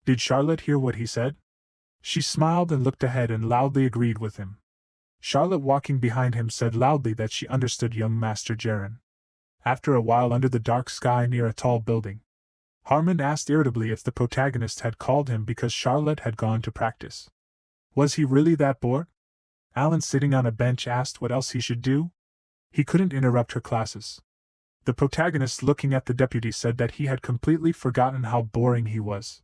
Did Charlotte hear what he said? She smiled and looked ahead and loudly agreed with him. Charlotte, walking behind him, said loudly that she understood young Master Jaren. After a while, under the dark sky near a tall building, Harmon asked irritably if the protagonist had called him because Charlotte had gone to practice. Was he really that bored? Alan, sitting on a bench, asked what else he should do. He couldn't interrupt her classes. The protagonist, looking at the deputy, said that he had completely forgotten how boring he was.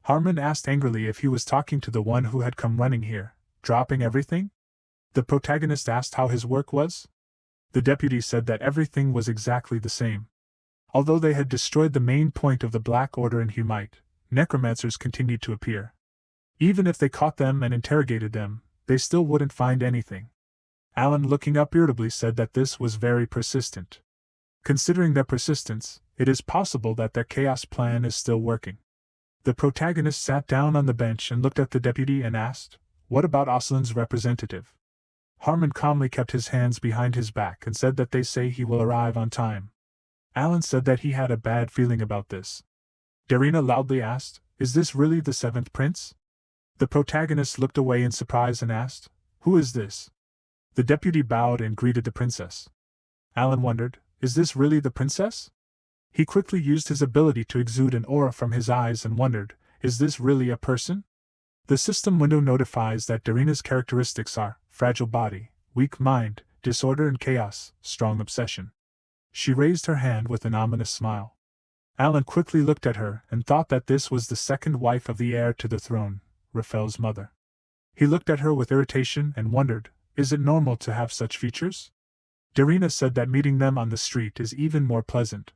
Harmon asked angrily if he was talking to the one who had come running here, dropping everything. The protagonist asked how his work was. The deputy said that everything was exactly the same. Although they had destroyed the main point of the Black Order in Humite, necromancers continued to appear. Even if they caught them and interrogated them, they still wouldn't find anything. Alan, looking up irritably, said that this was very persistent. Considering their persistence, it is possible that their chaos plan is still working. The protagonist sat down on the bench and looked at the deputy and asked, "What about Oslin's representative?" Harmon calmly kept his hands behind his back and said that they say he will arrive on time. Alan said that he had a bad feeling about this. Darina loudly asked, "Is this really the seventh prince?" The protagonist looked away in surprise and asked, "Who is this?" The deputy bowed and greeted the princess. Alan wondered, "Is this really the princess?" He quickly used his ability to exude an aura from his eyes and wondered, "Is this really a person?" The system window notifies that Darina's characteristics are fragile body, weak mind, disorder and chaos, strong obsession. She raised her hand with an ominous smile. Alan quickly looked at her and thought that this was the second wife of the heir to the throne, Raphael's mother. He looked at her with irritation and wondered, is it normal to have such features? Darina said that meeting them on the street is even more pleasant.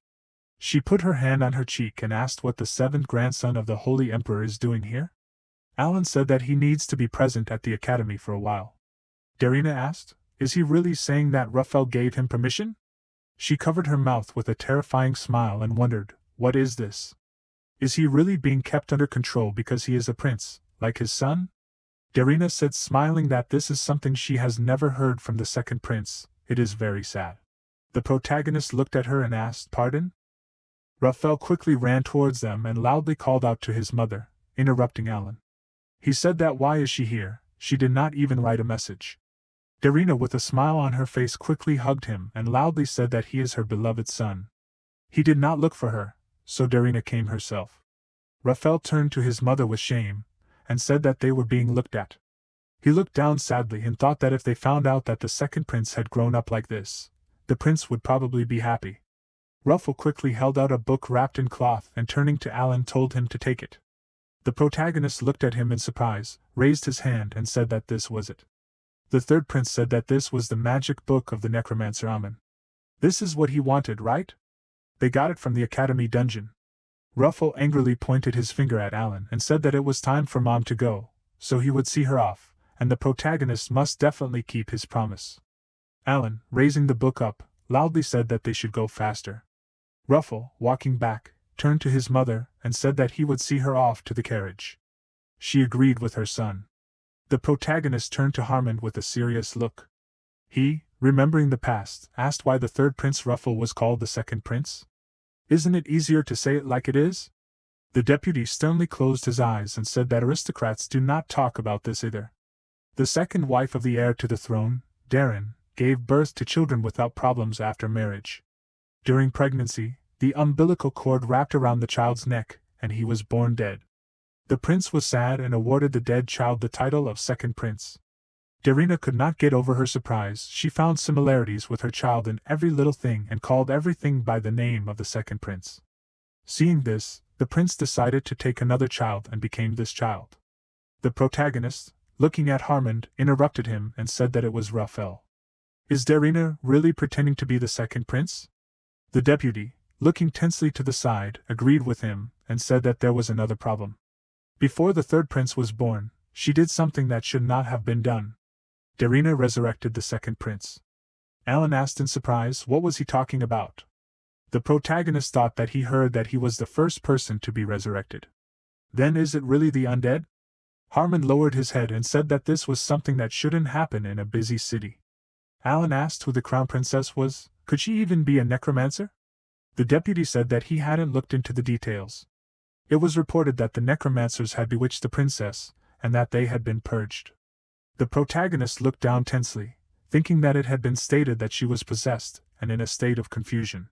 She put her hand on her cheek and asked what the seventh grandson of the Holy Emperor is doing here. Alan said that he needs to be present at the academy for a while. Darina asked, "Is he really saying that Raphael gave him permission?" She covered her mouth with a terrifying smile and wondered, what is this? Is he really being kept under control because he is a prince, like his son? Darina said, smiling, that this is something she has never heard from the second prince. It is very sad. The protagonist looked at her and asked, "Pardon?" Raphael quickly ran towards them and loudly called out to his mother, interrupting Alan. He said that why is she here? She did not even write a message. Darina, with a smile on her face, quickly hugged him and loudly said that he is her beloved son. He did not look for her, so Darina came herself. Raphael turned to his mother with shame, and said that they were being looked at. He looked down sadly and thought that if they found out that the second prince had grown up like this, the prince would probably be happy. Raphael quickly held out a book wrapped in cloth and, turning to Alan, told him to take it. The protagonist looked at him in surprise, raised his hand and said that this was it. The third prince said that this was the magic book of the necromancer Amen. This is what he wanted, right? They got it from the academy dungeon. Raphael angrily pointed his finger at Alan and said that it was time for Mom to go, so he would see her off, and the protagonist must definitely keep his promise. Alan, raising the book up, loudly said that they should go faster. Raphael, walking back, turned to his mother and said that he would see her off to the carriage. She agreed with her son. The protagonist turned to Harmon with a serious look. He, remembering the past, asked why the third prince Raphael was called the second prince. Isn't it easier to say it like it is? The deputy sternly closed his eyes and said that aristocrats do not talk about this either. The second wife of the heir to the throne, Darren, gave birth to children without problems after marriage. During pregnancy, the umbilical cord wrapped around the child's neck, and he was born dead. The prince was sad and awarded the dead child the title of second prince. Darina could not get over her surprise. She found similarities with her child in every little thing and called everything by the name of the second prince. Seeing this, the prince decided to take another child and became this child. The protagonist, looking at Harmon, interrupted him and said that it was Raphael. Is Darina really pretending to be the second prince? The deputy, looking tensely to the side, agreed with him, and said that there was another problem. Before the third prince was born, she did something that should not have been done. Darina resurrected the second prince. Alan asked in surprise what was he talking about. The protagonist thought that he heard that he was the first person to be resurrected. Then is it really the undead? Harmon lowered his head and said that this was something that shouldn't happen in a busy city. Alan asked who the crown princess was. Could she even be a necromancer? The deputy said that he hadn't looked into the details. It was reported that the necromancers had bewitched the princess, and that they had been purged. The protagonist looked down tensely, thinking that it had been stated that she was possessed, and in a state of confusion.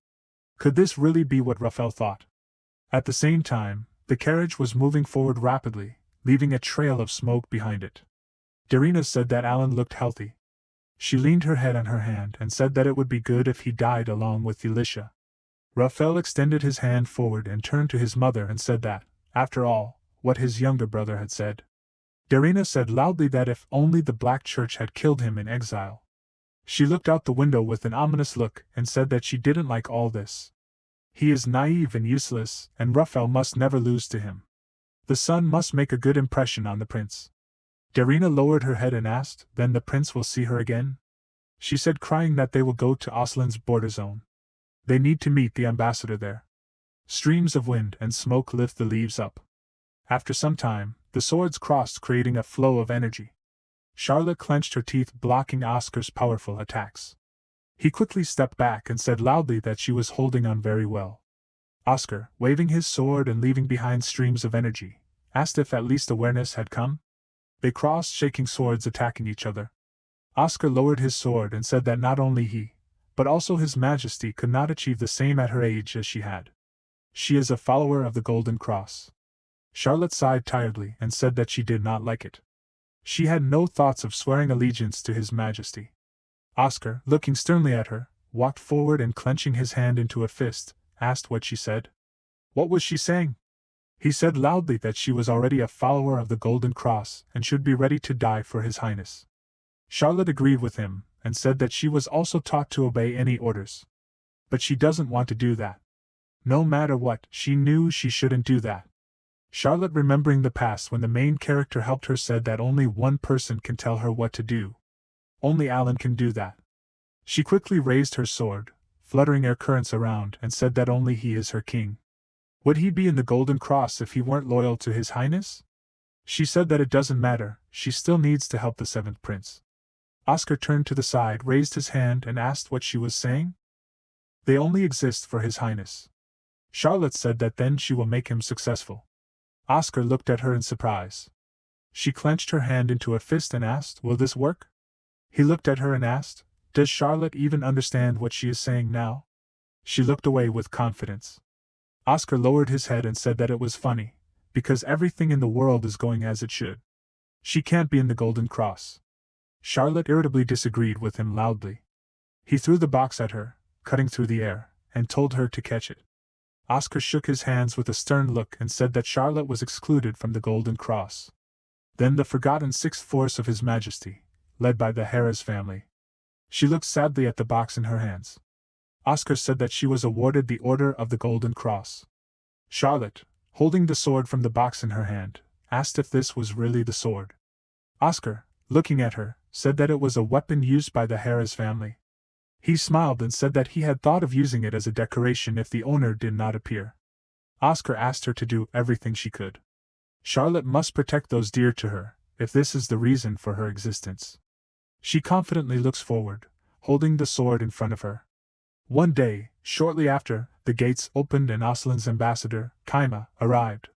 Could this really be what Raphael thought? At the same time, the carriage was moving forward rapidly, leaving a trail of smoke behind it. Darina said that Alan looked healthy. She leaned her head on her hand and said that it would be good if he died along with Elisha. Raphael extended his hand forward and turned to his mother and said that, after all, what his younger brother had said. Darina said loudly that if only the Black Church had killed him in exile. She looked out the window with an ominous look and said that she didn't like all this. He is naive and useless, and Raphael must never lose to him. The son must make a good impression on the prince. Darina lowered her head and asked, then the prince will see her again? She said, crying that they will go to Oslin's border zone. They need to meet the ambassador there. Streams of wind and smoke lift the leaves up. After some time, the swords crossed, creating a flow of energy. Charlotte clenched her teeth, blocking Oscar's powerful attacks. He quickly stepped back and said loudly that she was holding on very well. Oscar, waving his sword and leaving behind streams of energy, asked if at least awareness had come. They crossed, shaking swords, attacking each other. Oscar lowered his sword and said that not only he, but also His Majesty could not achieve the same at her age as she had. She is a follower of the Golden Cross. Charlotte sighed tiredly and said that she did not like it. She had no thoughts of swearing allegiance to His Majesty. Oscar, looking sternly at her, walked forward and clenching his hand into a fist, asked what she said. What was she saying? He said loudly that she was already a follower of the Golden Cross and should be ready to die for His Highness. Charlotte agreed with him and said that she was also taught to obey any orders. But she doesn't want to do that. No matter what, she knew she shouldn't do that. Charlotte, remembering the past when the main character helped her, said that only one person can tell her what to do. Only Alan can do that. She quickly raised her sword, fluttering air currents around, and said that only he is her king. Would he be in the Golden Cross if he weren't loyal to His Highness? She said that it doesn't matter, she still needs to help the seventh prince. Oscar turned to the side, raised his hand, and asked what she was saying. They only exist for His Highness. Charlotte said that then she will make him successful. Oscar looked at her in surprise. She clenched her hand into a fist and asked, will this work? He looked at her and asked, does Charlotte even understand what she is saying now? She looked away with confidence. Oscar lowered his head and said that it was funny, because everything in the world is going as it should. She can't be in the Golden Cross. Charlotte irritably disagreed with him loudly. He threw the box at her, cutting through the air, and told her to catch it. Oscar shook his hands with a stern look and said that Charlotte was excluded from the Golden Cross. Then the forgotten sixth force of His Majesty, led by the Harris family. She looked sadly at the box in her hands. Oscar said that she was awarded the Order of the Golden Cross. Charlotte, holding the sword from the box in her hand, asked if this was really the sword. Oscar, looking at her, said that it was a weapon used by the Harris family. He smiled and said that he had thought of using it as a decoration if the owner did not appear. Oscar asked her to do everything she could. Charlotte must protect those dear to her, if this is the reason for her existence. She confidently looks forward, holding the sword in front of her. One day, shortly after, the gates opened and Oslin's ambassador, Kaima, arrived.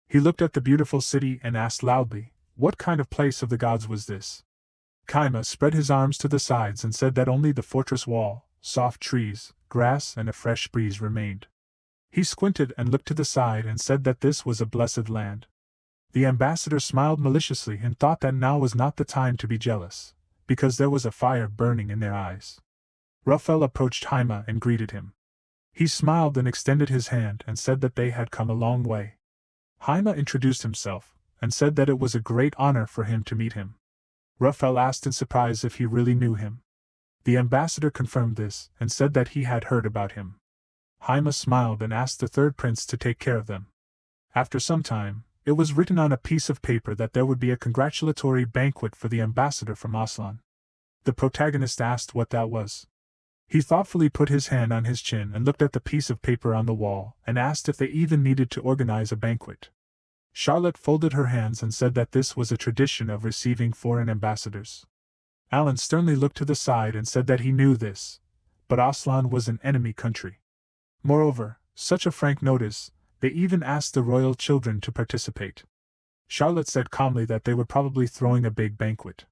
He looked at the beautiful city and asked loudly, what kind of place of the gods was this? Kaima spread his arms to the sides and said that only the fortress wall, soft trees, grass and a fresh breeze remained. He squinted and looked to the side and said that this was a blessed land. The ambassador smiled maliciously and thought that now was not the time to be jealous, because there was a fire burning in their eyes. Raphael approached Kaima and greeted him. He smiled and extended his hand and said that they had come a long way. Kaima introduced himself, and said that it was a great honor for him to meet him. Raphael asked in surprise if he really knew him. The ambassador confirmed this, and said that he had heard about him. Haima smiled and asked the third prince to take care of them. After some time, it was written on a piece of paper that there would be a congratulatory banquet for the ambassador from Aslan. The protagonist asked what that was. He thoughtfully put his hand on his chin and looked at the piece of paper on the wall and asked if they even needed to organize a banquet. Charlotte folded her hands and said that this was a tradition of receiving foreign ambassadors. Alan sternly looked to the side and said that he knew this, but Aslan was an enemy country. Moreover, such a frank notice, they even asked the royal children to participate. Charlotte said calmly that they were probably throwing a big banquet.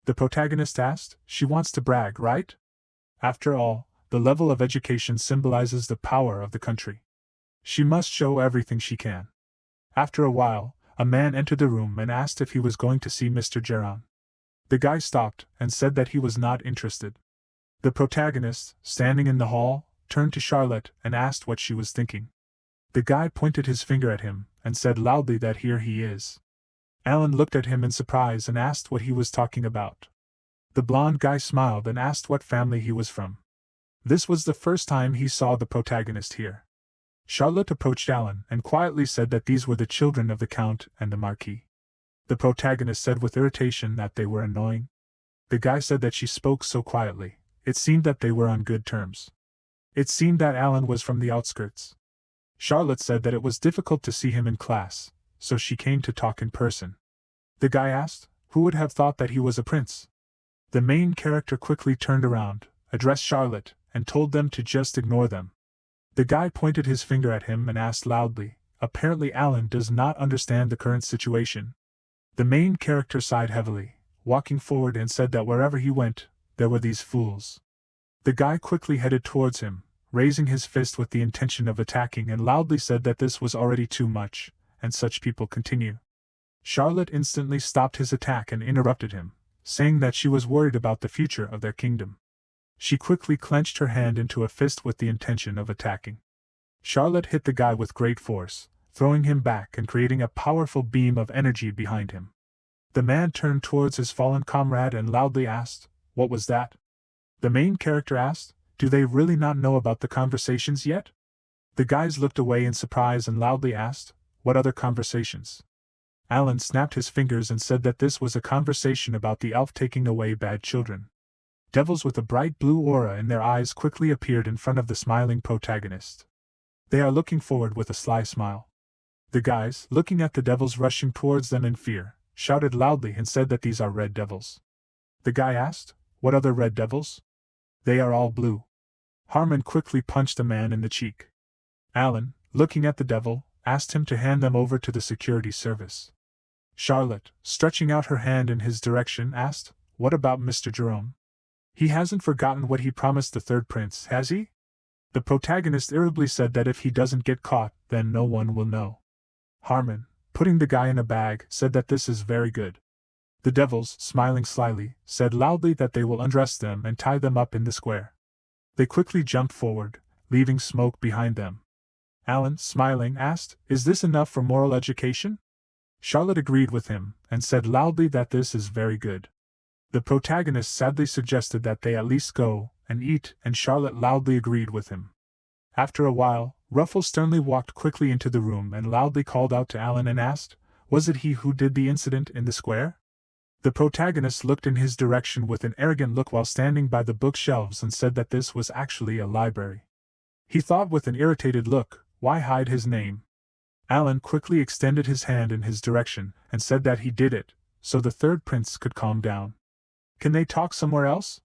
The protagonist asked, "She wants to brag, right?" After all, the level of education symbolizes the power of the country. She must show everything she can. After a while, a man entered the room and asked if he was going to see Mr. Geron. The guy stopped and said that he was not interested. The protagonist, standing in the hall, turned to Charlotte and asked what she was thinking. The guy pointed his finger at him and said loudly that here he is. Alan looked at him in surprise and asked what he was talking about. The blonde guy smiled and asked what family he was from. This was the first time he saw the protagonist here. Charlotte approached Alan and quietly said that these were the children of the Count and the Marquis. The protagonist said with irritation that they were annoying. The guy said that she spoke so quietly. It seemed that they were on good terms. It seemed that Alan was from the outskirts. Charlotte said that it was difficult to see him in class, so she came to talk in person. The guy asked, "Who would have thought that he was a prince?" The main character quickly turned around, addressed Charlotte, and told them to just ignore them. The guy pointed his finger at him and asked loudly, "Apparently Alan does not understand the current situation." The main character sighed heavily, walking forward, and said that wherever he went, there were these fools. The guy quickly headed towards him, raising his fist with the intention of attacking, and loudly said that this was already too much, and such people continue. Charlotte instantly stopped his attack and interrupted him, saying that she was worried about the future of their kingdom. She quickly clenched her hand into a fist with the intention of attacking. Charlotte hit the guy with great force, throwing him back and creating a powerful beam of energy behind him. The man turned towards his fallen comrade and loudly asked, "What was that?" The main character asked, "Do they really not know about the conversations yet?" The guys looked away in surprise and loudly asked, "What other conversations?" Alan snapped his fingers and said that this was a conversation about the elf taking away bad children. Devils with a bright blue aura in their eyes quickly appeared in front of the smiling protagonist. They are looking forward with a sly smile. The guys, looking at the devils rushing towards them in fear, shouted loudly and said that these are red devils. The guy asked, "What other red devils?" "They are all blue." Harmon quickly punched the man in the cheek. Alan, looking at the devil, asked him to hand them over to the security service. Charlotte, stretching out her hand in his direction, asked, "What about Mr. Jerome? He hasn't forgotten what he promised the third prince, has he?" The protagonist irritably said that if he doesn't get caught, then no one will know. Harmon, putting the guy in a bag, said that this is very good. The devils, smiling slyly, said loudly that they will undress them and tie them up in the square. They quickly jumped forward, leaving smoke behind them. Alan, smiling, asked, "Is this enough for moral education?" Charlotte agreed with him, and said loudly that this is very good. The protagonist sadly suggested that they at least go and eat, and Charlotte loudly agreed with him. After a while, Ruffles sternly walked quickly into the room and loudly called out to Alan and asked, "Was it he who did the incident in the square?" The protagonist looked in his direction with an arrogant look while standing by the bookshelves and said that this was actually a library. He thought with an irritated look, why hide his name? Alan quickly extended his hand in his direction and said that he did it, so the third prince could calm down. "Can they talk somewhere else?"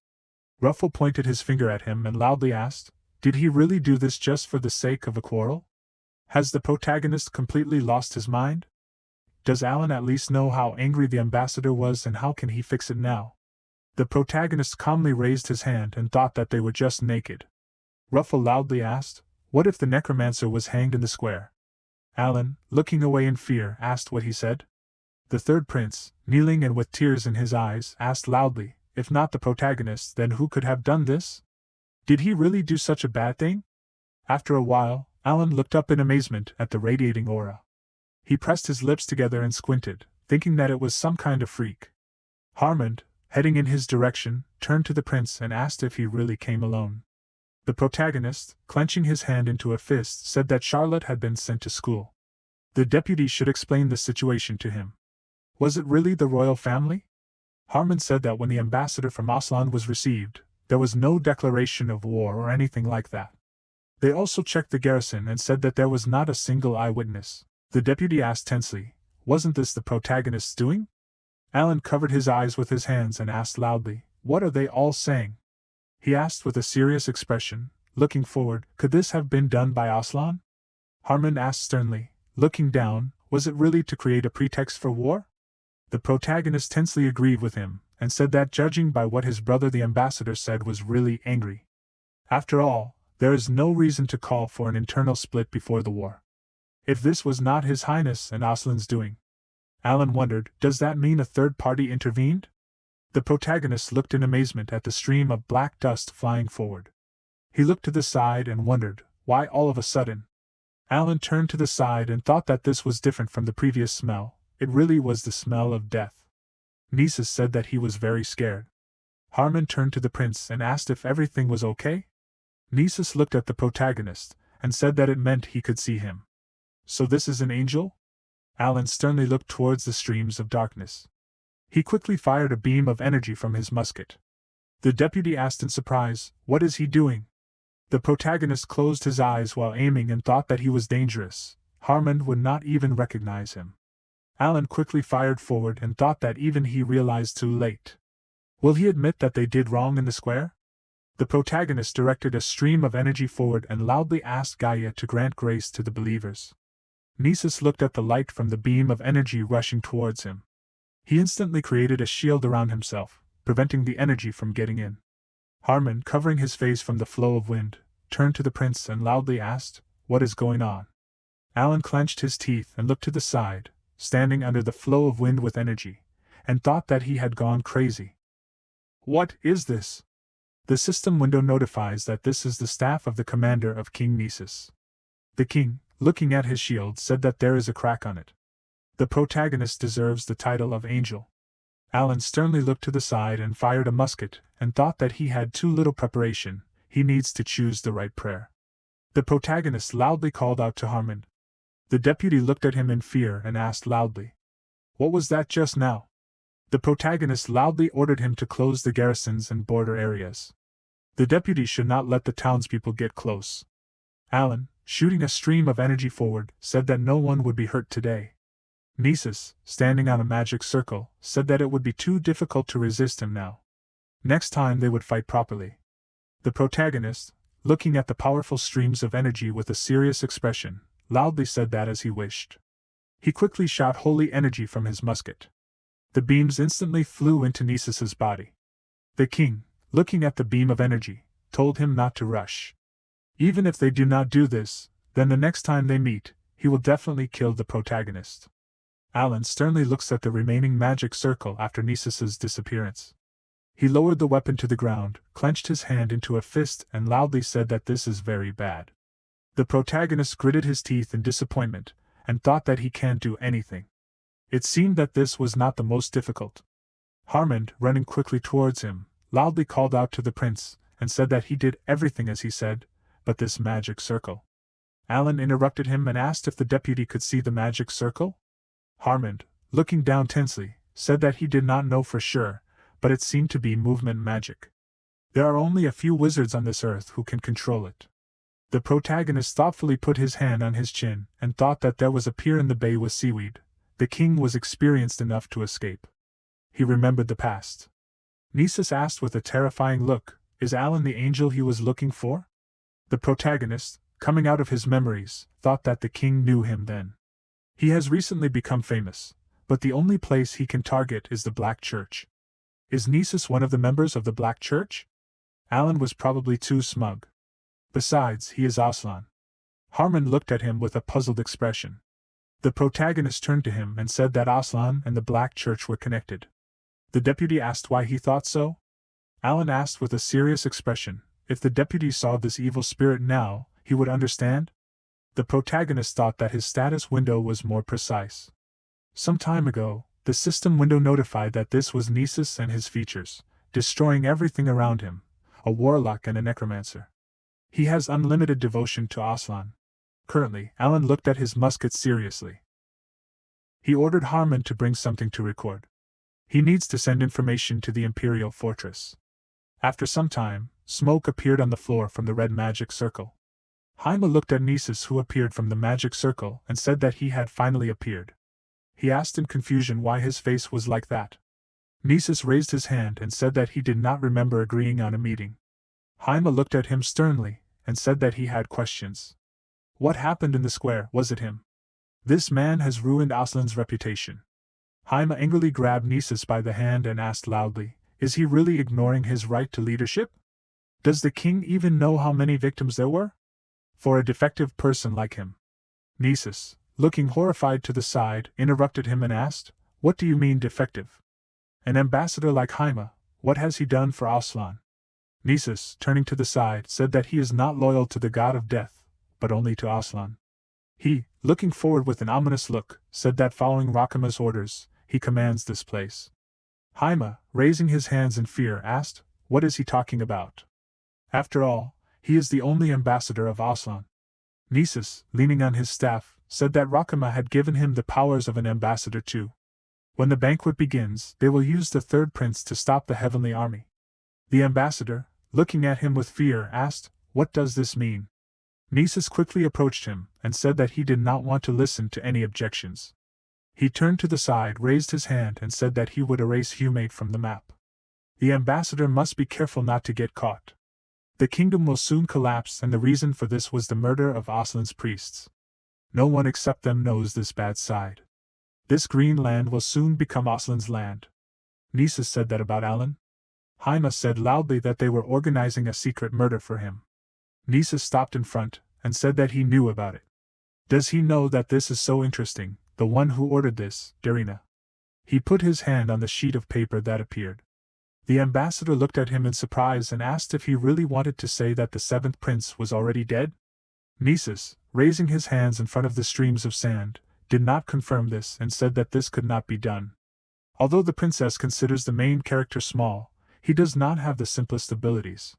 Ruffle pointed his finger at him and loudly asked, "Did he really do this just for the sake of a quarrel? Has the protagonist completely lost his mind? Does Alan at least know how angry the ambassador was, and how can he fix it now?" The protagonist calmly raised his hand and thought that they were just naked. Ruffle loudly asked, "What if the necromancer was hanged in the square?" Alan, looking away in fear, asked what he said. The third prince, kneeling and with tears in his eyes, asked loudly, "If not the protagonist, then who could have done this? Did he really do such a bad thing?" After a while, Alan looked up in amazement at the radiating aura. He pressed his lips together and squinted, thinking that it was some kind of freak. Harmon, heading in his direction, turned to the prince and asked if he really came alone. The protagonist, clenching his hand into a fist, said that Charlotte had been sent to school. The deputy should explain the situation to him. Was it really the royal family? Harmon said that when the ambassador from Aslan was received, there was no declaration of war or anything like that. They also checked the garrison and said that there was not a single eyewitness. The deputy asked tensely, wasn't this the protagonist's doing? Alan covered his eyes with his hands and asked loudly, what are they all saying? He asked with a serious expression, looking forward, could this have been done by Aslan? Harmon asked sternly, looking down, was it really to create a pretext for war? The protagonist tensely agreed with him, and said that judging by what his brother the ambassador said was really angry. After all, there is no reason to call for an internal split before the war. If this was not His Highness and Aslan's doing, Alan wondered, does that mean a third party intervened? The protagonist looked in amazement at the stream of black dust flying forward. He looked to the side and wondered, why all of a sudden? Alan turned to the side and thought that this was different from the previous smell. It really was the smell of death. Nisus said that he was very scared. Harmon turned to the prince and asked if everything was okay. Nisus looked at the protagonist and said that it meant he could see him. So this is an angel? Alan sternly looked towards the streams of darkness. He quickly fired a beam of energy from his musket. The deputy asked in surprise, what is he doing? The protagonist closed his eyes while aiming and thought that he was dangerous. Harmon would not even recognize him. Alan quickly fired forward and thought that even he realized too late. Will he admit that they did wrong in the square? The protagonist directed a stream of energy forward and loudly asked Gaia to grant grace to the believers. Nisus looked at the light from the beam of energy rushing towards him. He instantly created a shield around himself, preventing the energy from getting in. Harmon, covering his face from the flow of wind, turned to the prince and loudly asked, what is going on? Alan clenched his teeth and looked to the side, standing under the flow of wind with energy, and thought that he had gone crazy. What is this? The system window notifies that this is the staff of the commander of King Nisus. The king, looking at his shield, said that there is a crack on it. The protagonist deserves the title of angel. Alan sternly looked to the side and fired a musket, and thought that he had too little preparation. He needs to choose the right prayer. The protagonist loudly called out to Harmon. The deputy looked at him in fear and asked loudly, what was that just now? The protagonist loudly ordered him to close the garrisons and border areas. The deputy should not let the townspeople get close. Alan, shooting a stream of energy forward, said that no one would be hurt today. Nisus, standing on a magic circle, said that it would be too difficult to resist him now. Next time they would fight properly. The protagonist, looking at the powerful streams of energy with a serious expression, loudly said that as he wished. He quickly shot holy energy from his musket. The beams instantly flew into Nisus's body. The king, looking at the beam of energy, told him not to rush. Even if they do not do this, then the next time they meet, he will definitely kill the protagonist. Alan sternly looks at the remaining magic circle after Nisus's disappearance. He lowered the weapon to the ground, clenched his hand into a fist and loudly said that this is very bad. The protagonist gritted his teeth in disappointment, and thought that he can't do anything. It seemed that this was not the most difficult. Harmon, running quickly towards him, loudly called out to the prince, and said that he did everything as he said, but this magic circle. Alan interrupted him and asked if the deputy could see the magic circle? Harmon, looking down tensely, said that he did not know for sure, but it seemed to be movement magic. There are only a few wizards on this earth who can control it. The protagonist thoughtfully put his hand on his chin and thought that there was a pier in the bay with seaweed. The king was experienced enough to escape. He remembered the past. Nisus asked with a terrifying look, is Alan the angel he was looking for? The protagonist, coming out of his memories, thought that the king knew him then. He has recently become famous, but the only place he can target is the Black Church. Is Nisus one of the members of the Black Church? Alan was probably too smug. Besides, he is Aslan. Harmon looked at him with a puzzled expression. The protagonist turned to him and said that Aslan and the Black Church were connected. The deputy asked why he thought so. Alan asked with a serious expression, if the deputy saw this evil spirit now, he would understand? The protagonist thought that his status window was more precise. Some time ago, the system window notified that this was Nisus and his features, destroying everything around him, a warlock and a necromancer. He has unlimited devotion to Aslan. Currently, Alan looked at his musket seriously. He ordered Harmon to bring something to record. He needs to send information to the Imperial Fortress. After some time, smoke appeared on the floor from the red magic circle. Jaime looked at Nisus, who appeared from the magic circle, and said that he had finally appeared. He asked in confusion why his face was like that. Nisus raised his hand and said that he did not remember agreeing on a meeting. Jaime looked at him sternly, and said that he had questions. What happened in the square? Was it him? This man has ruined Aslan's reputation. Jaime angrily grabbed Nisus by the hand and asked loudly, is he really ignoring his right to leadership? Does the king even know how many victims there were? For a defective person like him. Nisus, looking horrified to the side, interrupted him and asked, what do you mean defective? An ambassador like Jaime, what has he done for Aslan? Nisus, turning to the side, said that he is not loyal to the god of death, but only to Aslan. He, looking forward with an ominous look, said that following Rakima's orders, he commands this place. Jaime, raising his hands in fear, asked, what is he talking about? After all, he is the only ambassador of Aslan. Nisus, leaning on his staff, said that Rakima had given him the powers of an ambassador too. When the banquet begins, they will use the third prince to stop the heavenly army. The ambassador, looking at him with fear, asked, what does this mean? Nisus quickly approached him, and said that he did not want to listen to any objections. He turned to the side, raised his hand, and said that he would erase Humate from the map. The ambassador must be careful not to get caught. The kingdom will soon collapse, and the reason for this was the murder of Aslan's priests. No one except them knows this bad side. This green land will soon become Aslan's land. Nisus said that about Alan. Jaime said loudly that they were organizing a secret murder for him. Nisus stopped in front, and said that he knew about it. Does he know that this is so interesting, the one who ordered this, Darina? He put his hand on the sheet of paper that appeared. The ambassador looked at him in surprise and asked if he really wanted to say that the seventh prince was already dead. Nisus, raising his hands in front of the streams of sand, did not confirm this and said that this could not be done. Although the princess considers the main character small, he does not have the simplest abilities.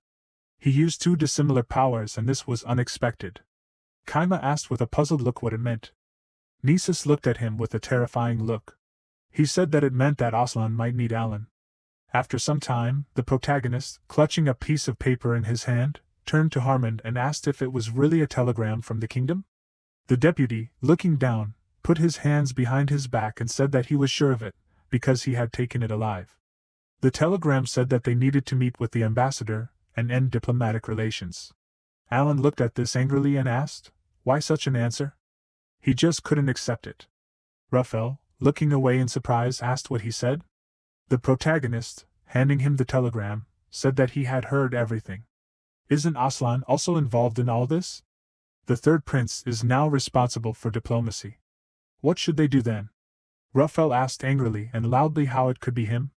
He used two dissimilar powers, and this was unexpected. Kaima asked with a puzzled look what it meant. Nisus looked at him with a terrifying look. He said that it meant that Aslan might need Alan. After some time, the protagonist, clutching a piece of paper in his hand, turned to Harmon and asked if it was really a telegram from the kingdom. The deputy, looking down, put his hands behind his back and said that he was sure of it, because he had taken it alive. The telegram said that they needed to meet with the ambassador and end diplomatic relations. Alan looked at this angrily and asked, why such an answer? He just couldn't accept it. Raphael, looking away in surprise, asked what he said. The protagonist, handing him the telegram, said that he had heard everything. Isn't Aslan also involved in all this? The third prince is now responsible for diplomacy. What should they do then? Raphael asked angrily and loudly how it could be him.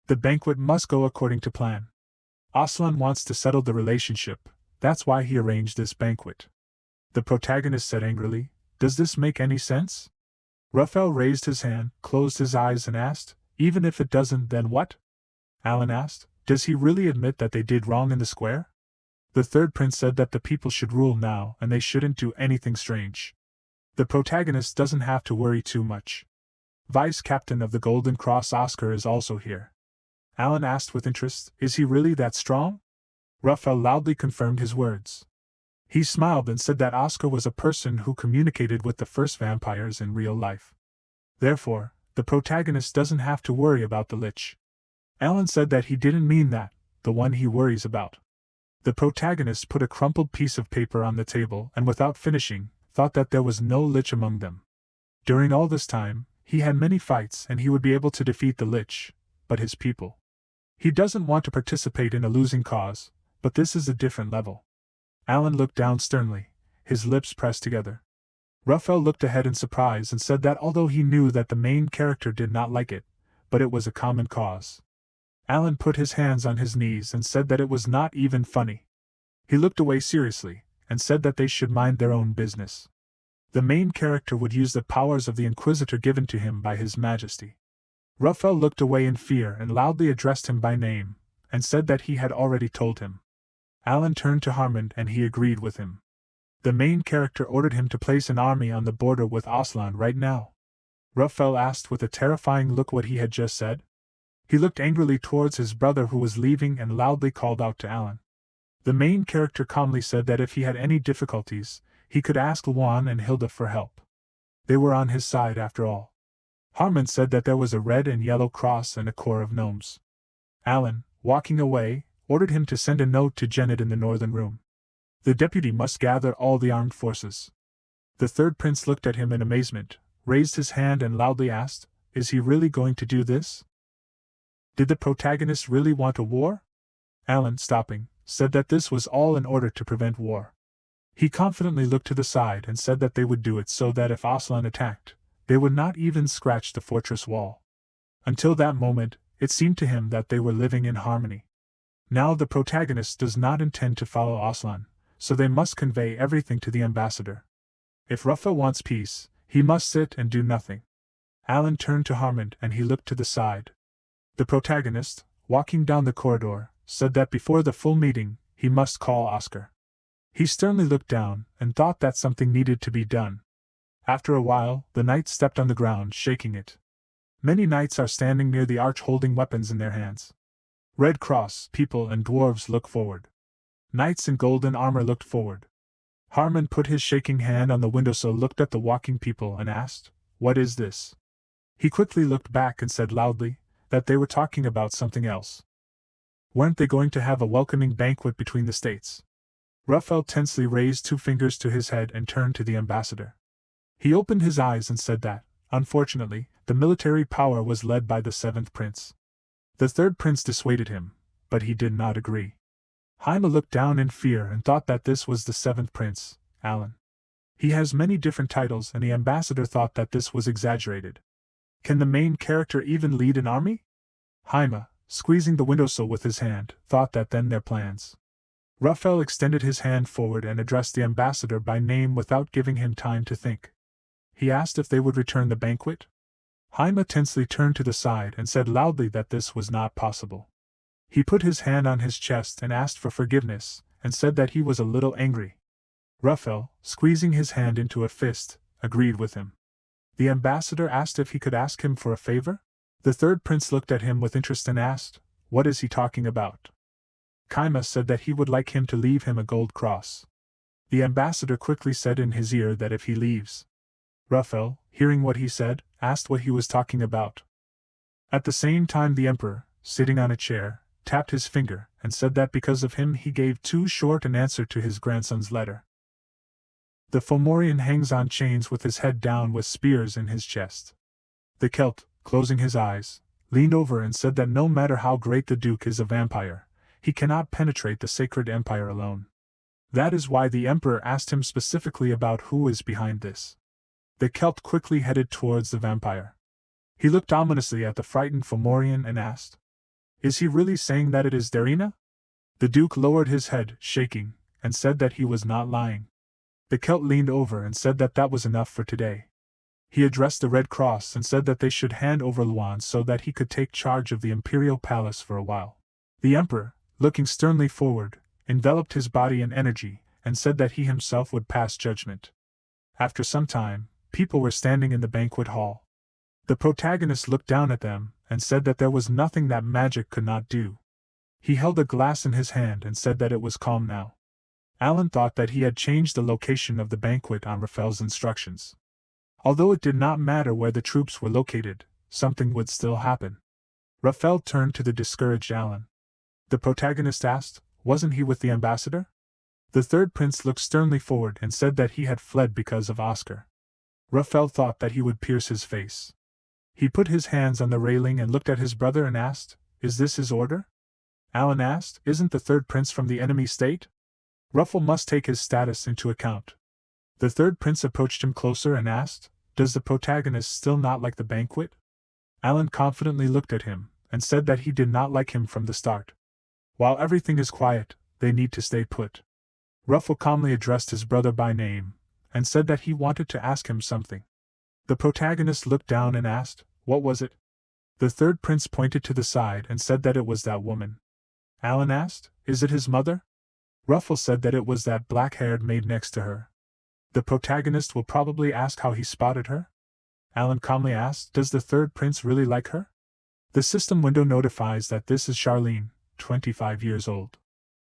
The banquet must go according to plan. Aslan wants to settle the relationship, that's why he arranged this banquet. The protagonist said angrily, does this make any sense? Raphael raised his hand, closed his eyes and asked, even if it doesn't, then what? Alan asked, does he really admit that they did wrong in the square? The third prince said that the people should rule now and they shouldn't do anything strange. The protagonist doesn't have to worry too much. Vice Captain of the Golden Cross Oscar is also here. Alan asked with interest, is he really that strong? Raphael loudly confirmed his words. He smiled and said that Oscar was a person who communicated with the first vampires in real life. Therefore, the protagonist doesn't have to worry about the Lich. Alan said that he didn't mean that, the one he worries about. The protagonist put a crumpled piece of paper on the table and without finishing, thought that there was no Lich among them. During all this time, he had many fights and he would be able to defeat the Lich, but his people. He doesn't want to participate in a losing cause, but this is a different level. Alan looked down sternly, his lips pressed together. Raphael looked ahead in surprise and said that although he knew that the main character did not like it, but it was a common cause. Alan put his hands on his knees and said that it was not even funny. He looked away seriously, and said that they should mind their own business. The main character would use the powers of the Inquisitor given to him by His Majesty. Raphael looked away in fear and loudly addressed him by name, and said that he had already told him. Alan turned to Harmon and he agreed with him. The main character ordered him to place an army on the border with Aslan right now. Raphael asked with a terrifying look what he had just said. He looked angrily towards his brother who was leaving and loudly called out to Alan. The main character calmly said that if he had any difficulties, he could ask Luan and Hilda for help. They were on his side after all. Harmon said that there was a red and yellow cross and a corps of gnomes. Alan, walking away, ordered him to send a note to Janet in the northern room. The deputy must gather all the armed forces. The third prince looked at him in amazement, raised his hand and loudly asked, "Is he really going to do this? Did the protagonist really want a war?" Alan, stopping, said that this was all in order to prevent war. He confidently looked to the side and said that they would do it so that if Aslan attacked, they would not even scratch the fortress wall. Until that moment, it seemed to him that they were living in harmony. Now the protagonist does not intend to follow Aslan, so they must convey everything to the ambassador. If Raphael wants peace, he must sit and do nothing. Alan turned to Harmon and he looked to the side. The protagonist, walking down the corridor, said that before the full meeting, he must call Oscar. He sternly looked down and thought that something needed to be done. After a while, the knight stepped on the ground, shaking it. Many knights are standing near the arch holding weapons in their hands. Red Cross people and dwarves look forward. Knights in golden armor looked forward. Harmon put his shaking hand on the windowsill, looked at the walking people and asked, "What is this?" He quickly looked back and said loudly that they were talking about something else. Weren't they going to have a welcoming banquet between the states? Raphael tensely raised 2 fingers to his head and turned to the ambassador. He opened his eyes and said that, unfortunately, the military power was led by the 7th prince. The 3rd prince dissuaded him, but he did not agree. Jaime looked down in fear and thought that this was the 7th prince, Alan. He has many different titles and the ambassador thought that this was exaggerated. Can the main character even lead an army? Jaime, squeezing the windowsill with his hand, thought that then their plans. Raphael extended his hand forward and addressed the ambassador by name without giving him time to think. He asked if they would return the banquet. Jaime tensely turned to the side and said loudly that this was not possible. He put his hand on his chest and asked for forgiveness, and said that he was a little angry. Raphael, squeezing his hand into a fist, agreed with him. The ambassador asked if he could ask him for a favor. The 3rd prince looked at him with interest and asked, "What is he talking about?" Jaime said that he would like him to leave him a gold cross. The ambassador quickly said in his ear that if he leaves. Raphael, hearing what he said, asked what he was talking about. At the same time the emperor, sitting on a chair, tapped his finger and said that because of him he gave too short an answer to his grandson's letter. The Fomorian hangs on chains with his head down with spears in his chest. The Celt, closing his eyes, leaned over and said that no matter how great the Duke is a vampire, he cannot penetrate the sacred empire alone. That is why the emperor asked him specifically about who is behind this. The Celt quickly headed towards the vampire. He looked ominously at the frightened Fomorian and asked, "Is he really saying that it is Darina?" The Duke lowered his head, shaking, and said that he was not lying. The Celt leaned over and said that that was enough for today. He addressed the Red Cross and said that they should hand over Luan so that he could take charge of the imperial palace for a while. The emperor, looking sternly forward, enveloped his body in energy, and said that he himself would pass judgment. After some time, people were standing in the banquet hall. The protagonist looked down at them, and said that there was nothing that magic could not do. He held a glass in his hand and said that it was calm now. Alan thought that he had changed the location of the banquet on Raphael's instructions. Although it did not matter where the troops were located, something would still happen. Raphael turned to the discouraged Alan. The protagonist asked, "Wasn't he with the ambassador?" The 3rd prince looked sternly forward and said that he had fled because of Oscar. Raphael thought that he would pierce his face. He put his hands on the railing and looked at his brother and asked, "Is this his order?" Alan asked, "Isn't the 3rd prince from the enemy state?" Raphael must take his status into account. The 3rd prince approached him closer and asked, "Does the protagonist still not like the banquet?" Alan confidently looked at him, and said that he did not like him from the start. While everything is quiet, they need to stay put. Raphael calmly addressed his brother by name, and said that he wanted to ask him something. The protagonist looked down and asked, "What was it?" The 3rd prince pointed to the side and said that it was that woman. Alan asked, "Is it his mother?" Ruffle said that it was that black-haired maid next to her. The protagonist will probably ask how he spotted her? Alan calmly asked, does the third prince really like her? The system window notifies that this is Charlene, 25 years old.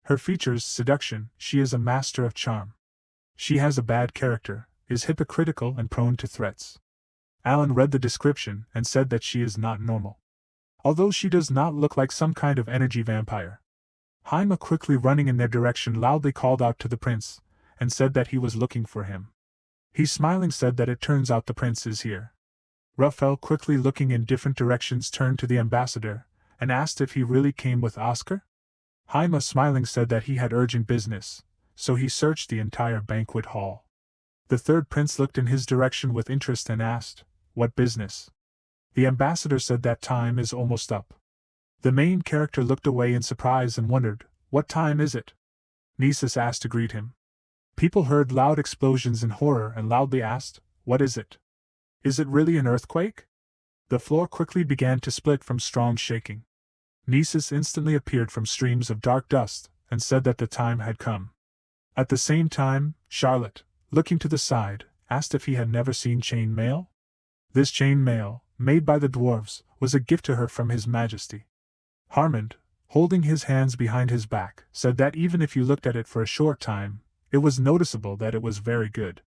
Her features, seduction, she is a master of charm. She has a bad character, is hypocritical and prone to threats. Alan read the description and said that she is not normal. Although she does not look like some kind of energy vampire. Haima, quickly running in their direction, loudly called out to the prince, and said that he was looking for him. He smiling said that it turns out the prince is here. Raphael, quickly looking in different directions, turned to the ambassador, and asked if he really came with Oscar. Haima, smiling, said that he had urgent business, so he searched the entire banquet hall. The third prince looked in his direction with interest and asked, what business? The ambassador said that time is almost up. The main character looked away in surprise and wondered, what time is it? Nisus asked to greet him. People heard loud explosions in horror and loudly asked, what is it? Is it really an earthquake? The floor quickly began to split from strong shaking. Nisus instantly appeared from streams of dark dust, and said that the time had come. At the same time, Charlotte, looking to the side, asked if he had never seen chain mail. This chain mail, made by the dwarves, was a gift to her from His Majesty. Harmond, holding his hands behind his back, said that even if you looked at it for a short time, it was noticeable that it was very good.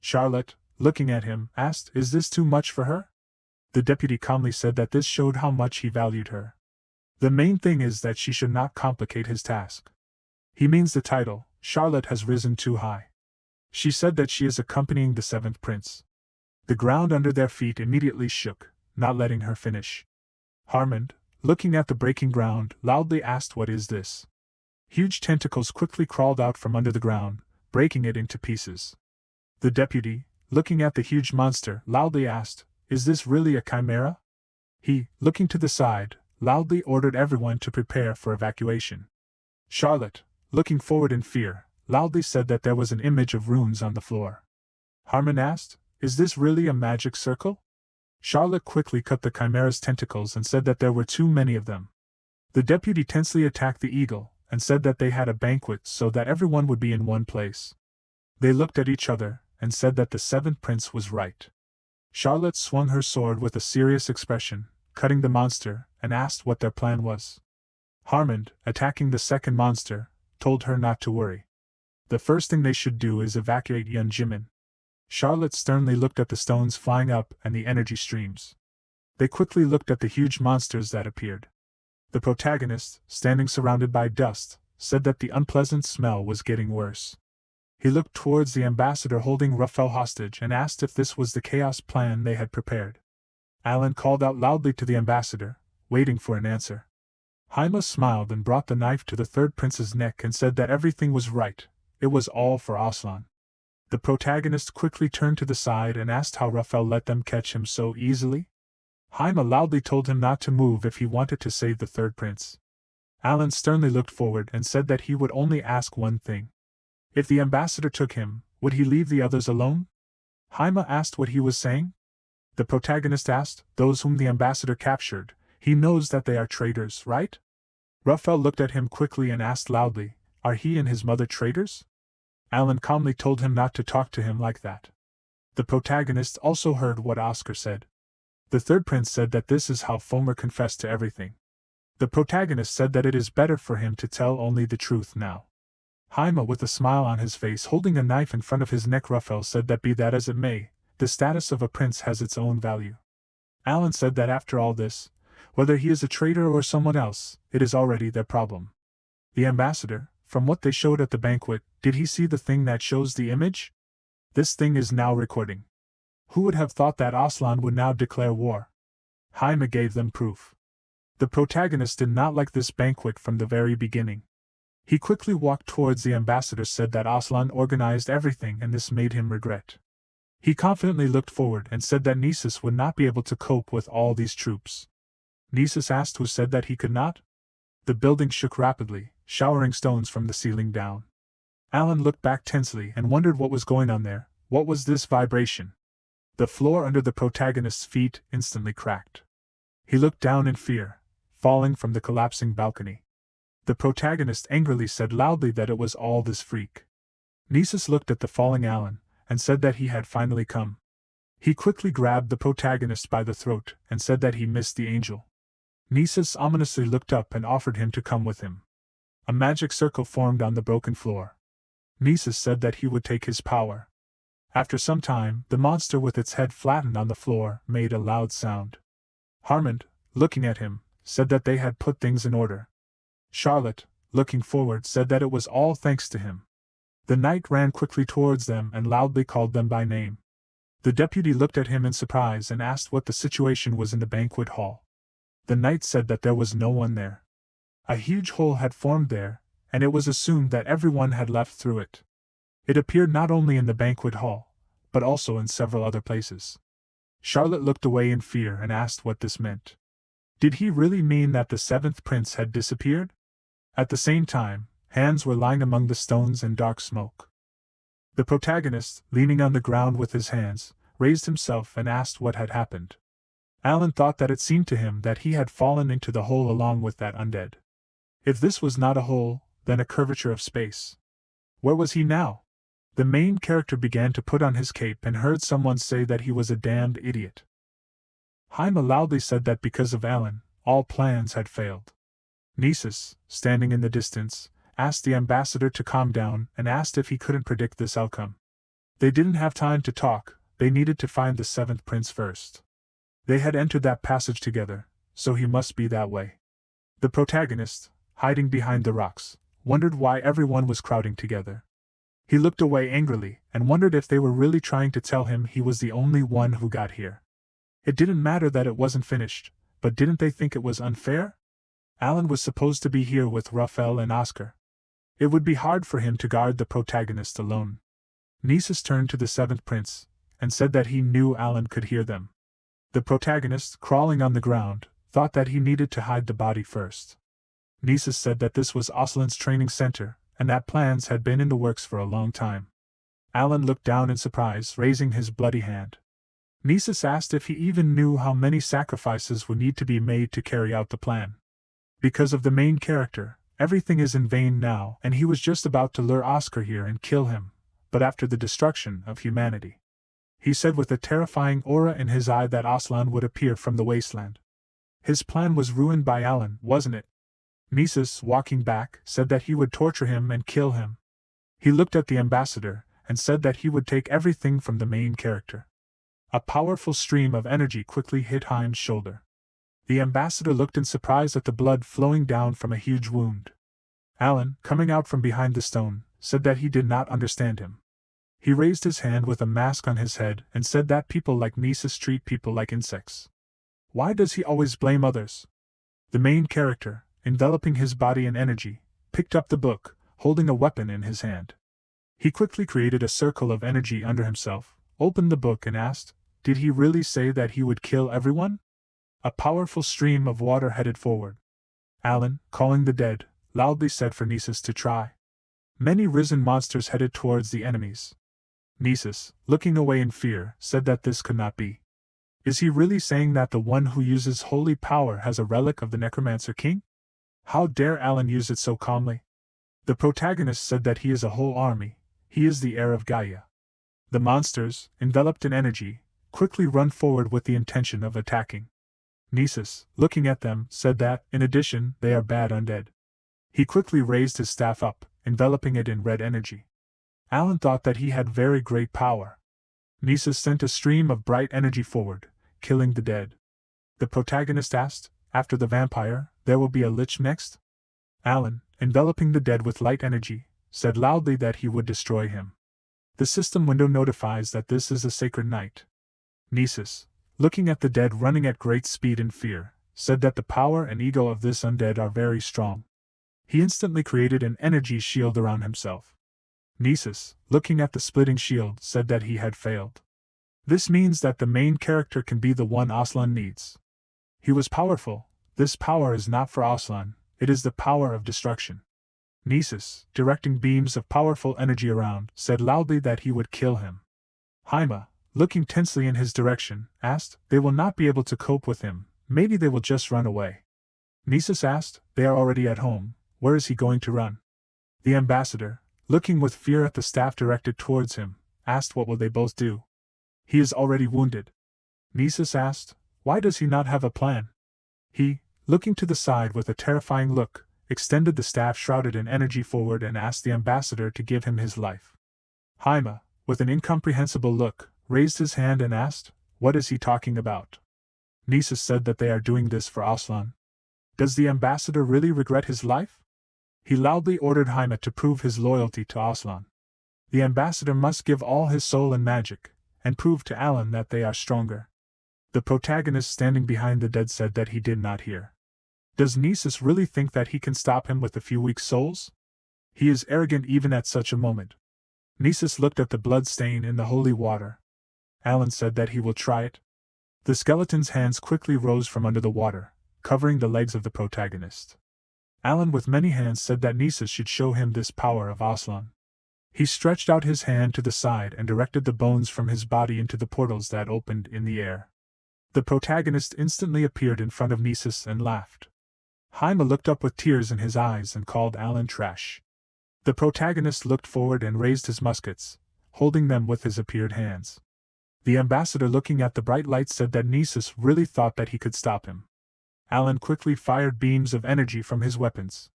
Charlotte, looking at him, asked, is this too much for her? The deputy calmly said that this showed how much he valued her. The main thing is that she should not complicate his task. He means the title. Charlotte has risen too high. She said that she is accompanying the seventh prince. The ground under their feet immediately shook, not letting her finish. Harmond, looking at the breaking ground, loudly asked, what is this? Huge tentacles quickly crawled out from under the ground, breaking it into pieces. The deputy, looking at the huge monster, loudly asked, is this really a chimera? He, looking to the side, loudly ordered everyone to prepare for evacuation. Charlotte, looking forward in fear, loudly said that there was an image of runes on the floor. Harmon asked, is this really a magic circle? Charlotte quickly cut the chimera's tentacles and said that there were too many of them. The deputy tensely attacked the eagle, and said that they had a banquet so that everyone would be in one place. They looked at each other, and said that the seventh prince was right. Charlotte swung her sword with a serious expression, cutting the monster, and asked what their plan was. Harmond, attacking the second monster, told her not to worry. The first thing they should do is evacuate Yunjimin. Charlotte sternly looked at the stones flying up and the energy streams. They quickly looked at the huge monsters that appeared. The protagonist, standing surrounded by dust, said that the unpleasant smell was getting worse. He looked towards the ambassador holding Raphael hostage and asked if this was the chaos plan they had prepared. Alan called out loudly to the ambassador, waiting for an answer. Haima smiled and brought the knife to the third prince's neck and said that everything was right, it was all for Aslan. The protagonist quickly turned to the side and asked how Raphael let them catch him so easily. Haima loudly told him not to move if he wanted to save the third prince. Alan sternly looked forward and said that he would only ask one thing. If the ambassador took him, would he leave the others alone? Haima asked what he was saying. The protagonist asked, those whom the ambassador captured, he knows that they are traitors, right? Raphael looked at him quickly and asked loudly, are he and his mother traitors? Alan calmly told him not to talk to him like that. The protagonist also heard what Oscar said. The third prince said that this is how Fomer confessed to everything. The protagonist said that it is better for him to tell only the truth now. Haima, with a smile on his face holding a knife in front of his neck, Raphael said that be that as it may, the status of a prince has its own value. Alan said that after all this, whether he is a traitor or someone else, it is already their problem. The ambassador, from what they showed at the banquet, did he see the thing that shows the image? This thing is now recording. Who would have thought that Aslan would now declare war? Haima gave them proof. The protagonist did not like this banquet from the very beginning. He quickly walked towards the ambassador, said that Aslan organized everything and this made him regret. He confidently looked forward and said that Nisus would not be able to cope with all these troops. Nisus asked who said that he could not. The building shook rapidly, showering stones from the ceiling down. Alan looked back tensely and wondered what was going on there. What was this vibration? The floor under the protagonist's feet instantly cracked. He looked down in fear, falling from the collapsing balcony. The protagonist angrily said loudly that it was all this freak. Nisus looked at the falling Alan, and said that he had finally come. He quickly grabbed the protagonist by the throat, and said that he missed the angel. Nisus ominously looked up and offered him to come with him. A magic circle formed on the broken floor. Nisus said that he would take his power. After some time, the monster with its head flattened on the floor made a loud sound. Harmond, looking at him, said that they had put things in order. Charlotte, looking forward, said that it was all thanks to him. The knight ran quickly towards them and loudly called them by name. The deputy looked at him in surprise and asked what the situation was in the banquet hall. The knight said that there was no one there. A huge hole had formed there, and it was assumed that everyone had left through it. It appeared not only in the banquet hall, but also in several other places. Charlotte looked away in fear and asked what this meant. Did he really mean that the seventh prince had disappeared? At the same time, hands were lying among the stones and dark smoke. The protagonist, leaning on the ground with his hands, raised himself and asked what had happened. Alan thought that it seemed to him that he had fallen into the hole along with that undead. If this was not a hole, then a curvature of space. Where was he now? The main character began to put on his cape and heard someone say that he was a damned idiot. Haima loudly said that because of Alan, all plans had failed. Nisus, standing in the distance, asked the ambassador to calm down and asked if he couldn't predict this outcome. They didn't have time to talk, they needed to find the seventh prince first. They had entered that passage together, so he must be that way. The protagonist, hiding behind the rocks, wondered why everyone was crowding together. He looked away angrily and wondered if they were really trying to tell him he was the only one who got here. It didn't matter that it wasn't finished, but didn't they think it was unfair? Alan was supposed to be here with Raphael and Oscar. It would be hard for him to guard the protagonist alone. Nisus turned to the seventh prince, and said that he knew Alan could hear them. The protagonist, crawling on the ground, thought that he needed to hide the body first. Nisus said that this was Aslan's training center, and that plans had been in the works for a long time. Alan looked down in surprise, raising his bloody hand. Nisus asked if he even knew how many sacrifices would need to be made to carry out the plan. Because of the main character, everything is in vain now, and he was just about to lure Oscar here and kill him, but after the destruction of humanity. He said with a terrifying aura in his eye that Aslan would appear from the wasteland. His plan was ruined by Alan, wasn't it? Nisus, walking back, said that he would torture him and kill him. He looked at the ambassador, and said that he would take everything from the main character. A powerful stream of energy quickly hit Hein's shoulder. The ambassador looked in surprise at the blood flowing down from a huge wound. Alan, coming out from behind the stone, said that he did not understand him. He raised his hand with a mask on his head and said that people like Nisus treat people like insects. Why does he always blame others? The main character, enveloping his body in energy, picked up the book, holding a weapon in his hand. He quickly created a circle of energy under himself, opened the book and asked, did he really say that he would kill everyone? A powerful stream of water headed forward. Alan, calling the dead, loudly said for Nisus to try. Many risen monsters headed towards the enemies. Nisus, looking away in fear, said that this could not be. Is he really saying that the one who uses holy power has a relic of the Necromancer King? How dare Alan use it so calmly? The protagonist said that he is a whole army, he is the heir of Gaia. The monsters, enveloped in energy, quickly run forward with the intention of attacking. Nisus, looking at them, said that, in addition, they are bad undead. He quickly raised his staff up, enveloping it in red energy. Alan thought that he had very great power. Nisus sent a stream of bright energy forward, killing the dead. The protagonist asked, after the vampire, there will be a lich next? Alan, enveloping the dead with light energy, said loudly that he would destroy him. The system window notifies that this is a sacred night. Nisus, looking at the dead running at great speed and fear, said that the power and ego of this undead are very strong. He instantly created an energy shield around himself. Nisus, looking at the splitting shield, said that he had failed. This means that the main character can be the one Aslan needs. He was powerful. This power is not for Aslan, it is the power of destruction. Nisus, directing beams of powerful energy around, said loudly that he would kill him. Haima, looking tensely in his direction, asked, they will not be able to cope with him, maybe they will just run away. Nisus asked, they are already at home, Where is he going to run? The ambassador, looking with fear at the staff directed towards him, asked what will they both do. He is already wounded. Nisus asked, why does he not have a plan? He, looking to the side with a terrifying look, extended the staff shrouded in energy forward and asked the ambassador to give him his life. Haima, with an incomprehensible look, raised his hand and asked, what is he talking about? Nisus said that they are doing this for Aslan. Does the ambassador really regret his life? He loudly ordered Haima to prove his loyalty to Aslan. The ambassador must give all his soul and magic, and prove to Alan that they are stronger. The protagonist standing behind the dead said that he did not hear. Does Nisus really think that he can stop him with a few weak souls? He is arrogant even at such a moment. Nisus looked at the blood stain in the holy water. Alan said that he will try it. The skeleton's hands quickly rose from under the water, covering the legs of the protagonist. Alan with many hands said that Nisus should show him this power of Aslan. He stretched out his hand to the side and directed the bones from his body into the portals that opened in the air. The protagonist instantly appeared in front of Nisus and laughed. Haima looked up with tears in his eyes and called Alan trash. The protagonist looked forward and raised his muskets, holding them with his appeared hands. The ambassador looking at the bright light said that Nisus really thought that he could stop him. Alan quickly fired beams of energy from his weapons.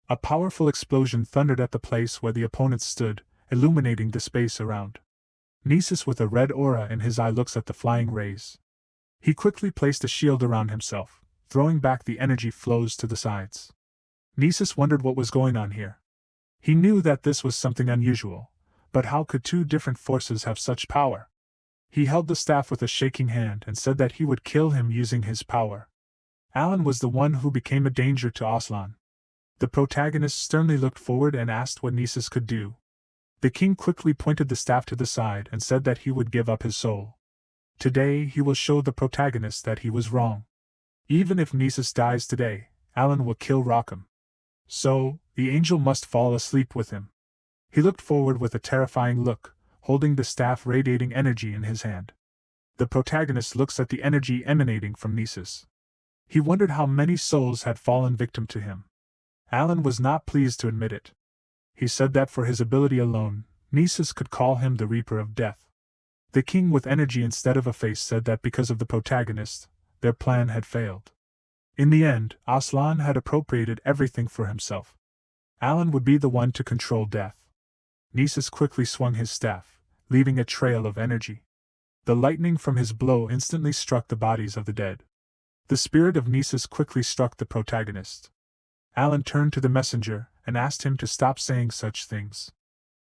A powerful explosion thundered at the place where the opponents stood, illuminating the space around. Nisus with a red aura in his eye looks at the flying rays. He quickly placed a shield around himself, throwing back the energy flows to the sides. Nisus wondered what was going on here. He knew that this was something unusual, but how could two different forces have such power? He held the staff with a shaking hand and said that he would kill him using his power. Alan was the one who became a danger to Aslan. The protagonist sternly looked forward and asked what Nisus could do. The king quickly pointed the staff to the side and said that he would give up his soul. Today he will show the protagonist that he was wrong. Even if Nisus dies today, Alan will kill Rackham. So, the angel must fall asleep with him. He looked forward with a terrifying look, holding the staff radiating energy in his hand. The protagonist looks at the energy emanating from Nisus. He wondered how many souls had fallen victim to him. Alan was not pleased to admit it. He said that for his ability alone, Nisus could call him the Reaper of Death. The king with energy instead of a face said that because of the protagonist, their plan had failed. In the end, Aslan had appropriated everything for himself. Alan would be the one to control death. Nisus quickly swung his staff, leaving a trail of energy. The lightning from his blow instantly struck the bodies of the dead. The spirit of Nisus quickly struck the protagonist. Alan turned to the messenger and asked him to stop saying such things.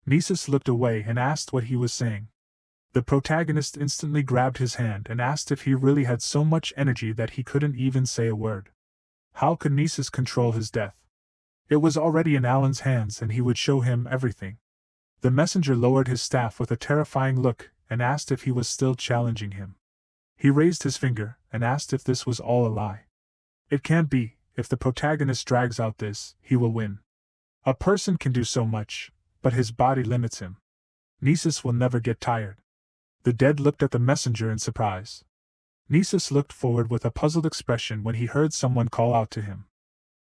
Nisus looked away and asked what he was saying. The protagonist instantly grabbed his hand and asked if he really had so much energy that he couldn't even say a word. How could Nisus control his death? It was already in Alan's hands and he would show him everything. The messenger lowered his staff with a terrifying look and asked if he was still challenging him. He raised his finger and asked if this was all a lie. It can't be. If the protagonist drags out this, he will win. A person can do so much, but his body limits him. Nisus will never get tired. The dead looked at the messenger in surprise. Nisus looked forward with a puzzled expression when he heard someone call out to him.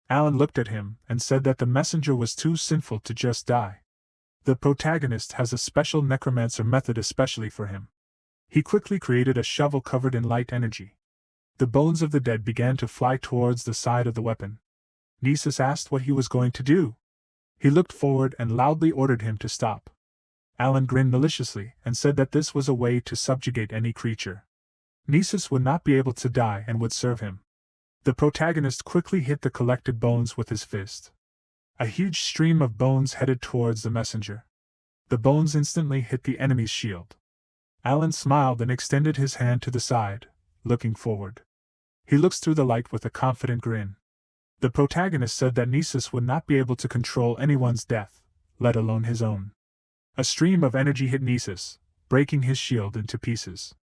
Alan looked at him and said that the messenger was too sinful to just die. The protagonist has a special necromancer method especially for him. He quickly created a shovel covered in light energy. The bones of the dead began to fly towards the side of the weapon. Nisus asked what he was going to do. He looked forward and loudly ordered him to stop. Alan grinned maliciously and said that this was a way to subjugate any creature. Nisus would not be able to die and would serve him. The protagonist quickly hit the collected bones with his fist. A huge stream of bones headed towards the messenger. The bones instantly hit the enemy's shield. Alan smiled and extended his hand to the side, looking forward. He looks through the light with a confident grin. The protagonist said that Nisus would not be able to control anyone's death, let alone his own. A stream of energy hit Nisus, breaking his shield into pieces.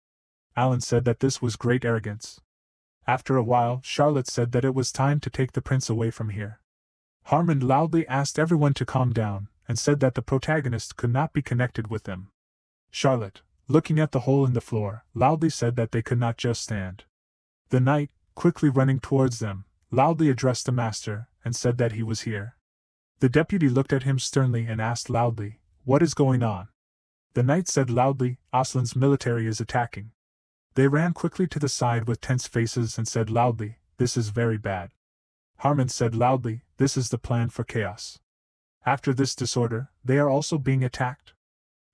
Alan said that this was great arrogance. After a while, Charlotte said that it was time to take the prince away from here. Harmond loudly asked everyone to calm down, and said that the protagonist could not be connected with them. Charlotte, looking at the hole in the floor, loudly said that they could not just stand. The knight, quickly running towards them, loudly addressed the master, and said that he was here. The deputy looked at him sternly and asked loudly, "What is going on?" The knight said loudly, "Aslan's military is attacking." They ran quickly to the side with tense faces and said loudly, "This is very bad." Harman said loudly, "This is the plan for chaos. After this disorder, they are also being attacked."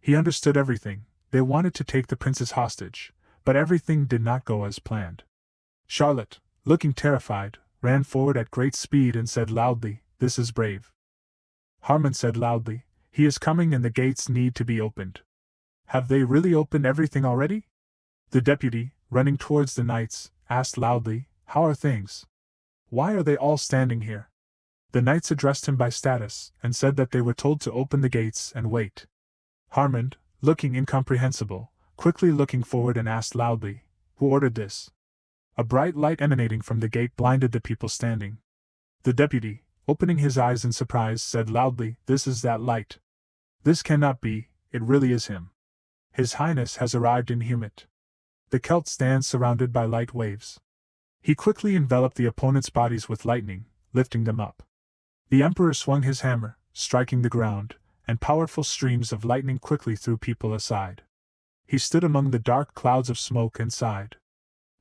He understood everything. They wanted to take the princess hostage, but everything did not go as planned. Charlotte, looking terrified, ran forward at great speed and said loudly, "This is brave." Harman said loudly, "He is coming and the gates need to be opened." "Have they really opened everything already?" The deputy, running towards the knights, asked loudly, "How are things? Why are they all standing here?" The knights addressed him by status, and said that they were told to open the gates and wait. Harman, looking incomprehensible, quickly looking forward and asked loudly, "Who ordered this?" A bright light emanating from the gate blinded the people standing. The deputy, opening his eyes in surprise, said loudly, "This is that light. This cannot be, it really is him. His Highness has arrived in Humit." The Celt stands surrounded by light waves. He quickly enveloped the opponent's bodies with lightning, lifting them up. The Emperor swung his hammer, striking the ground, and powerful streams of lightning quickly threw people aside. He stood among the dark clouds of smoke and sighed.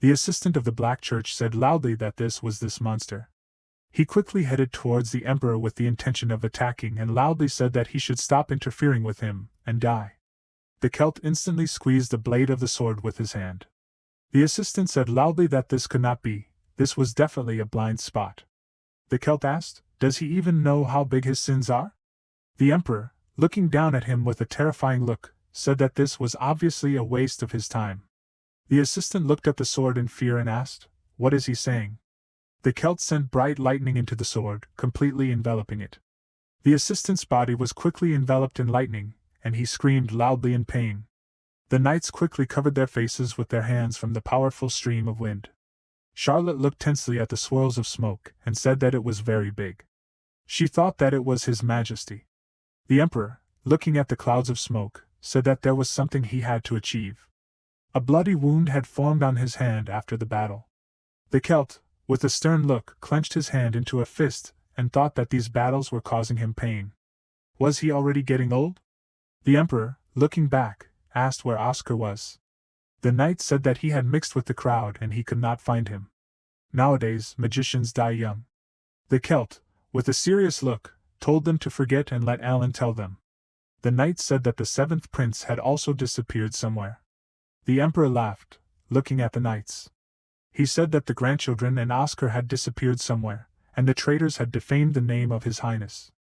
The assistant of the Black Church said loudly that this was this monster. He quickly headed towards the Emperor with the intention of attacking and loudly said that he should stop interfering with him, and die. The Celt instantly squeezed the blade of the sword with his hand. The assistant said loudly that this could not be, this was definitely a blind spot. The Celt asked, "Does he even know how big his sins are?" The Emperor, looking down at him with a terrifying look, said that this was obviously a waste of his time. The assistant looked at the sword in fear and asked, "What is he saying?" The Celt sent bright lightning into the sword, completely enveloping it. The assistant's body was quickly enveloped in lightning, and he screamed loudly in pain. The knights quickly covered their faces with their hands from the powerful stream of wind. Charlotte looked tensely at the swirls of smoke and said that it was very big. She thought that it was His Majesty. The Emperor, looking at the clouds of smoke, said that there was something he had to achieve. A bloody wound had formed on his hand after the battle. The Celt, with a stern look, clenched his hand into a fist and thought that these battles were causing him pain. Was he already getting old? The Emperor, looking back, asked where Oscar was. The knight said that he had mixed with the crowd and he could not find him. Nowadays, magicians die young. The Celt, with a serious look, told them to forget and let Alan tell them. The knight said that the seventh prince had also disappeared somewhere. The Emperor laughed, looking at the knights. He said that the grandchildren and Oscar had disappeared somewhere, and the traitors had defamed the name of His Highness.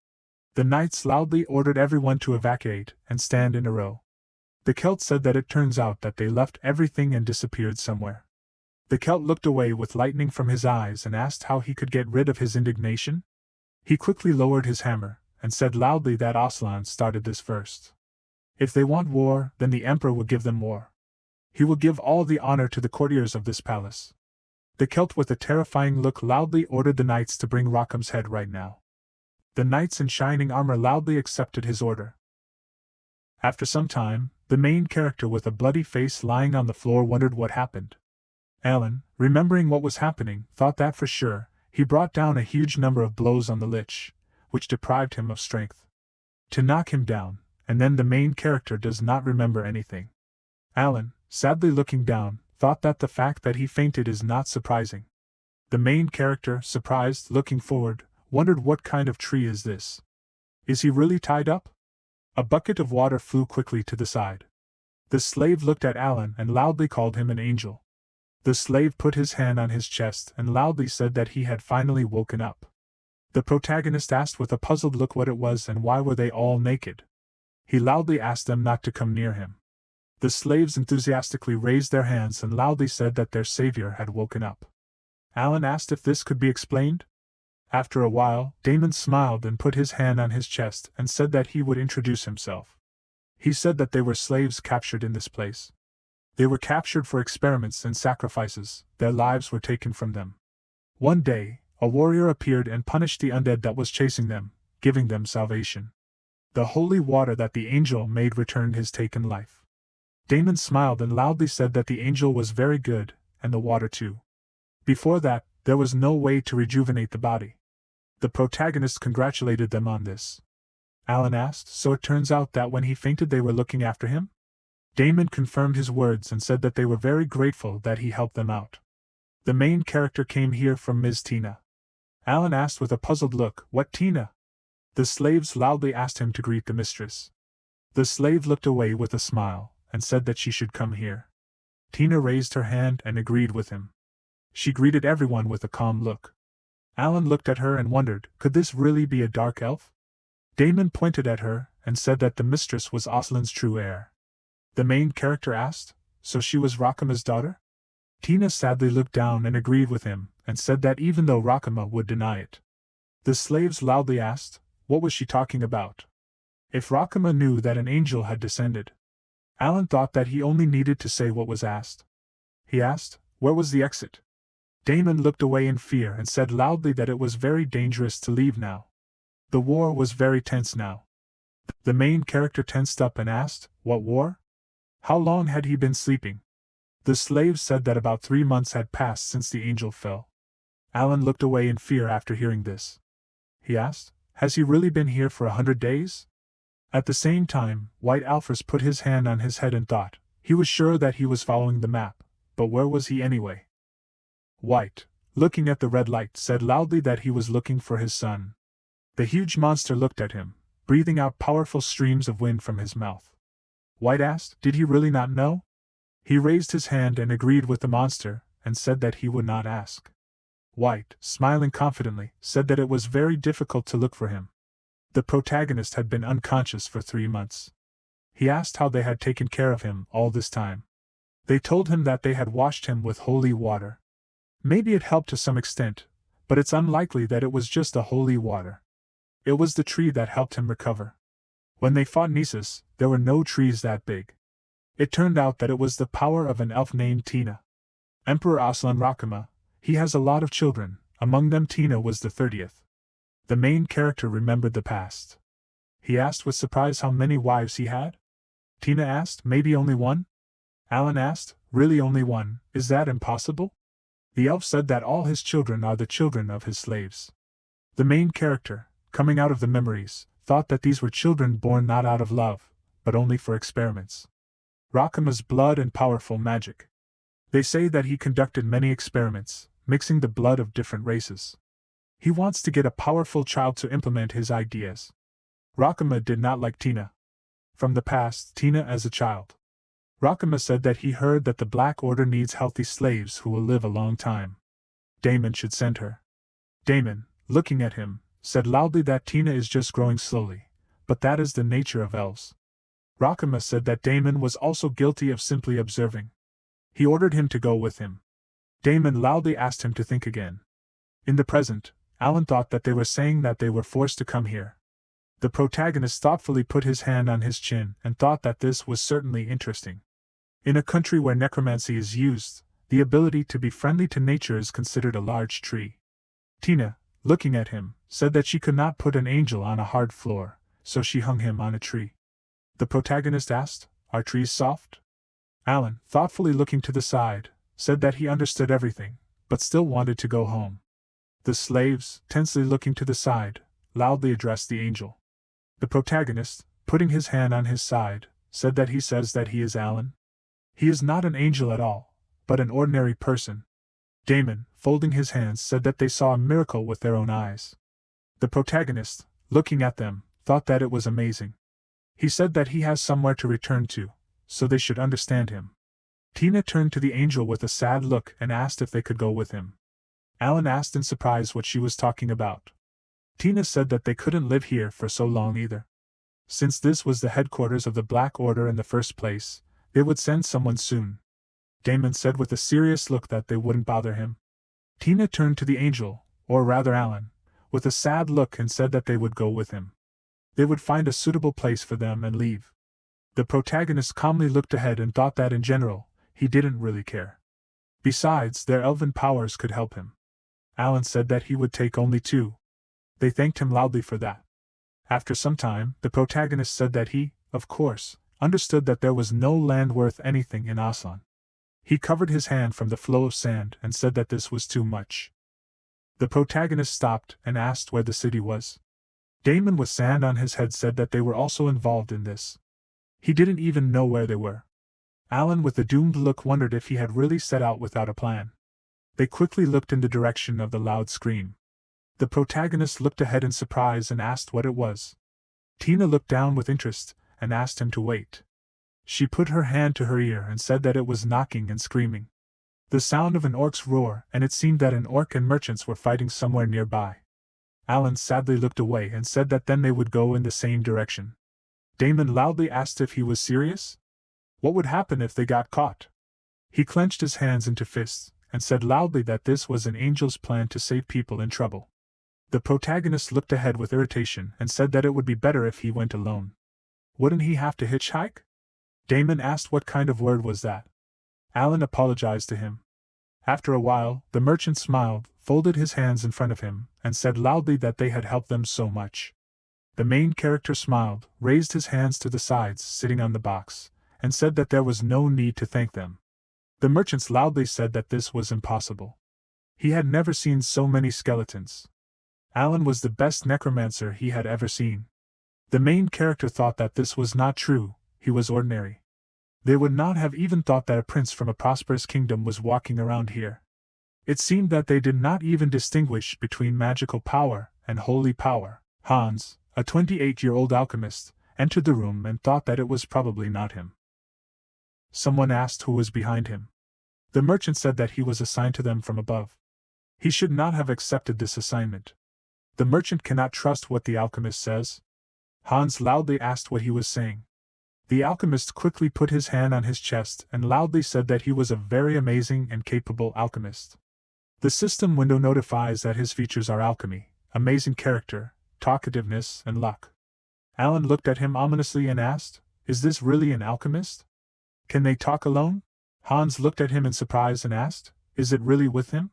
The knights loudly ordered everyone to evacuate and stand in a row. The Celt said that it turns out that they left everything and disappeared somewhere. The Celt looked away with lightning from his eyes and asked how he could get rid of his indignation. He quickly lowered his hammer, and said loudly that Aslan started this first. If they want war, then the Emperor will give them war. He will give all the honor to the courtiers of this palace. The Celt with a terrifying look loudly ordered the knights to bring Rockham's head right now. The knights in shining armor loudly accepted his order. After some time, the main character with a bloody face lying on the floor wondered what happened. Alan, remembering what was happening, thought that for sure, he brought down a huge number of blows on the Lich, which deprived him of strength to knock him down, and then the main character does not remember anything. Alan, sadly looking down, thought that the fact that he fainted is not surprising. The main character, surprised, looking forward, wondered what kind of tree is this? Is he really tied up? A bucket of water flew quickly to the side. The slave looked at Alan and loudly called him an angel. The slave put his hand on his chest and loudly said that he had finally woken up. The protagonist asked with a puzzled look what it was and why were they all naked. He loudly asked them not to come near him. The slaves enthusiastically raised their hands and loudly said that their savior had woken up. Alan asked if this could be explained. After a while, Damon smiled and put his hand on his chest and said that he would introduce himself. He said that they were slaves captured in this place. They were captured for experiments and sacrifices, their lives were taken from them. One day, a warrior appeared and punished the undead that was chasing them, giving them salvation. The holy water that the angel made returned his taken life. Damon smiled and loudly said that the angel was very good, and the water too. Before that, there was no way to rejuvenate the body. The protagonist congratulated them on this. Alan asked, so it turns out that when he fainted they were looking after him? Damon confirmed his words and said that they were very grateful that he helped them out. The main character came here from Ms. Tina. Alan asked with a puzzled look, what Tina? The slaves loudly asked him to greet the mistress. The slave looked away with a smile, and said that she should come here. Tina raised her hand and agreed with him. She greeted everyone with a calm look. Alan looked at her and wondered, could this really be a dark elf? Damon pointed at her, and said that the mistress was Aslan's true heir. The main character asked, so she was Rakama's daughter? Tina sadly looked down and agreed with him, and said that even though Rakama would deny it. The slaves loudly asked, what was she talking about? If Rakama knew that an angel had descended. Alan thought that he only needed to say what was asked. He asked, where was the exit? Damon looked away in fear and said loudly that it was very dangerous to leave now. The war was very tense now. The main character tensed up and asked, what war? How long had he been sleeping? The slaves said that about 3 months had passed since the angel fell. Alan looked away in fear after hearing this. He asked, has he really been here for 100 days? At the same time, White Alphys put his hand on his head and thought. He was sure that he was following the map, but where was he anyway? White, looking at the red light, said loudly that he was looking for his son. The huge monster looked at him, breathing out powerful streams of wind from his mouth. White asked, did he really not know? He raised his hand and agreed with the monster, and said that he would not ask. White, smiling confidently, said that it was very difficult to look for him. The protagonist had been unconscious for 3 months. He asked how they had taken care of him all this time. They told him that they had washed him with holy water. Maybe it helped to some extent, but it's unlikely that it was just the holy water. It was the tree that helped him recover. When they fought Nisus, there were no trees that big. It turned out that it was the power of an elf named Tina. Emperor Aslan Rakama, he has a lot of children, among them Tina was the 30th. The main character remembered the past. He asked with surprise how many wives he had? Tina asked, maybe only one? Alan asked, really only one, is that impossible? The elf said that all his children are the children of his slaves. The main character, coming out of the memories, thought that these were children born not out of love, but only for experiments. Rakama's blood and powerful magic. They say that he conducted many experiments, mixing the blood of different races. He wants to get a powerful child to implement his ideas. Rakama did not like Tina. From the past, Tina as a child. Rakama said that he heard that the Black Order needs healthy slaves who will live a long time. Damon should send her. Damon, looking at him, said loudly that Tina is just growing slowly, but that is the nature of elves. Rakama said that Damon was also guilty of simply observing. He ordered him to go with him. Damon loudly asked him to think again. In the present, Alan thought that they were saying that they were forced to come here. The protagonist thoughtfully put his hand on his chin and thought that this was certainly interesting. In a country where necromancy is used, the ability to be friendly to nature is considered a large tree. Tina, looking at him, said that she could not put an angel on a hard floor, so she hung him on a tree. The protagonist asked, are trees soft? Alan, thoughtfully looking to the side, said that he understood everything, but still wanted to go home. The slaves, tensely looking to the side, loudly addressed the angel. The protagonist, putting his hand on his side, said that he says that he is Alan. He is not an angel at all, but an ordinary person. Damon, folding his hands, said that they saw a miracle with their own eyes. The protagonist, looking at them, thought that it was amazing. He said that he has somewhere to return to, so they should understand him. Tina turned to the angel with a sad look and asked if they could go with him. Alan asked in surprise what she was talking about. Tina said that they couldn't live here for so long either. Since this was the headquarters of the Black Order in the first place, they would send someone soon. Damon said with a serious look that they wouldn't bother him. Tina turned to the angel, or rather Alan, with a sad look and said that they would go with him. They would find a suitable place for them and leave. The protagonist calmly looked ahead and thought that in general, he didn't really care. Besides, their elven powers could help him. Alan said that he would take only 2. They thanked him loudly for that. After some time, the protagonist said that he, of course, understood that there was no land worth anything in Aslan. He covered his hand from the flow of sand and said that this was too much. The protagonist stopped and asked where the city was. Damon with sand on his head said that they were also involved in this. He didn't even know where they were. Alan with a doomed look wondered if he had really set out without a plan. They quickly looked in the direction of the loud scream. The protagonist looked ahead in surprise and asked what it was. Tina looked down with interest and asked him to wait. She put her hand to her ear and said that it was knocking and screaming. The sound of an orc's roar, and it seemed that an orc and merchants were fighting somewhere nearby. Alan sadly looked away and said that then they would go in the same direction. Damon loudly asked if he was serious. What would happen if they got caught? He clenched his hands into fists and said loudly that this was an angel's plan to save people in trouble. The protagonist looked ahead with irritation and said that it would be better if he went alone. Wouldn't he have to hitchhike? Damon asked what kind of word was that. Alan apologized to him. After a while, the merchant smiled, folded his hands in front of him, and said loudly that they had helped them so much. The main character smiled, raised his hands to the sides sitting on the box, and said that there was no need to thank them. The merchants loudly said that this was impossible. He had never seen so many skeletons. Alan was the best necromancer he had ever seen. The main character thought that this was not true, he was ordinary. They would not have even thought that a prince from a prosperous kingdom was walking around here. It seemed that they did not even distinguish between magical power and holy power. Hans, a 28-year-old alchemist, entered the room and thought that it was probably not him. Someone asked who was behind him. The merchant said that he was assigned to them from above. He should not have accepted this assignment. The merchant cannot trust what the alchemist says. Hans loudly asked what he was saying. The alchemist quickly put his hand on his chest and loudly said that he was a very amazing and capable alchemist. The system window notifies that his features are alchemy, amazing character, talkativeness, and luck. Alan looked at him ominously and asked, "Is this really an alchemist? Can they talk alone?" Hans looked at him in surprise and asked, "Is it really with him?"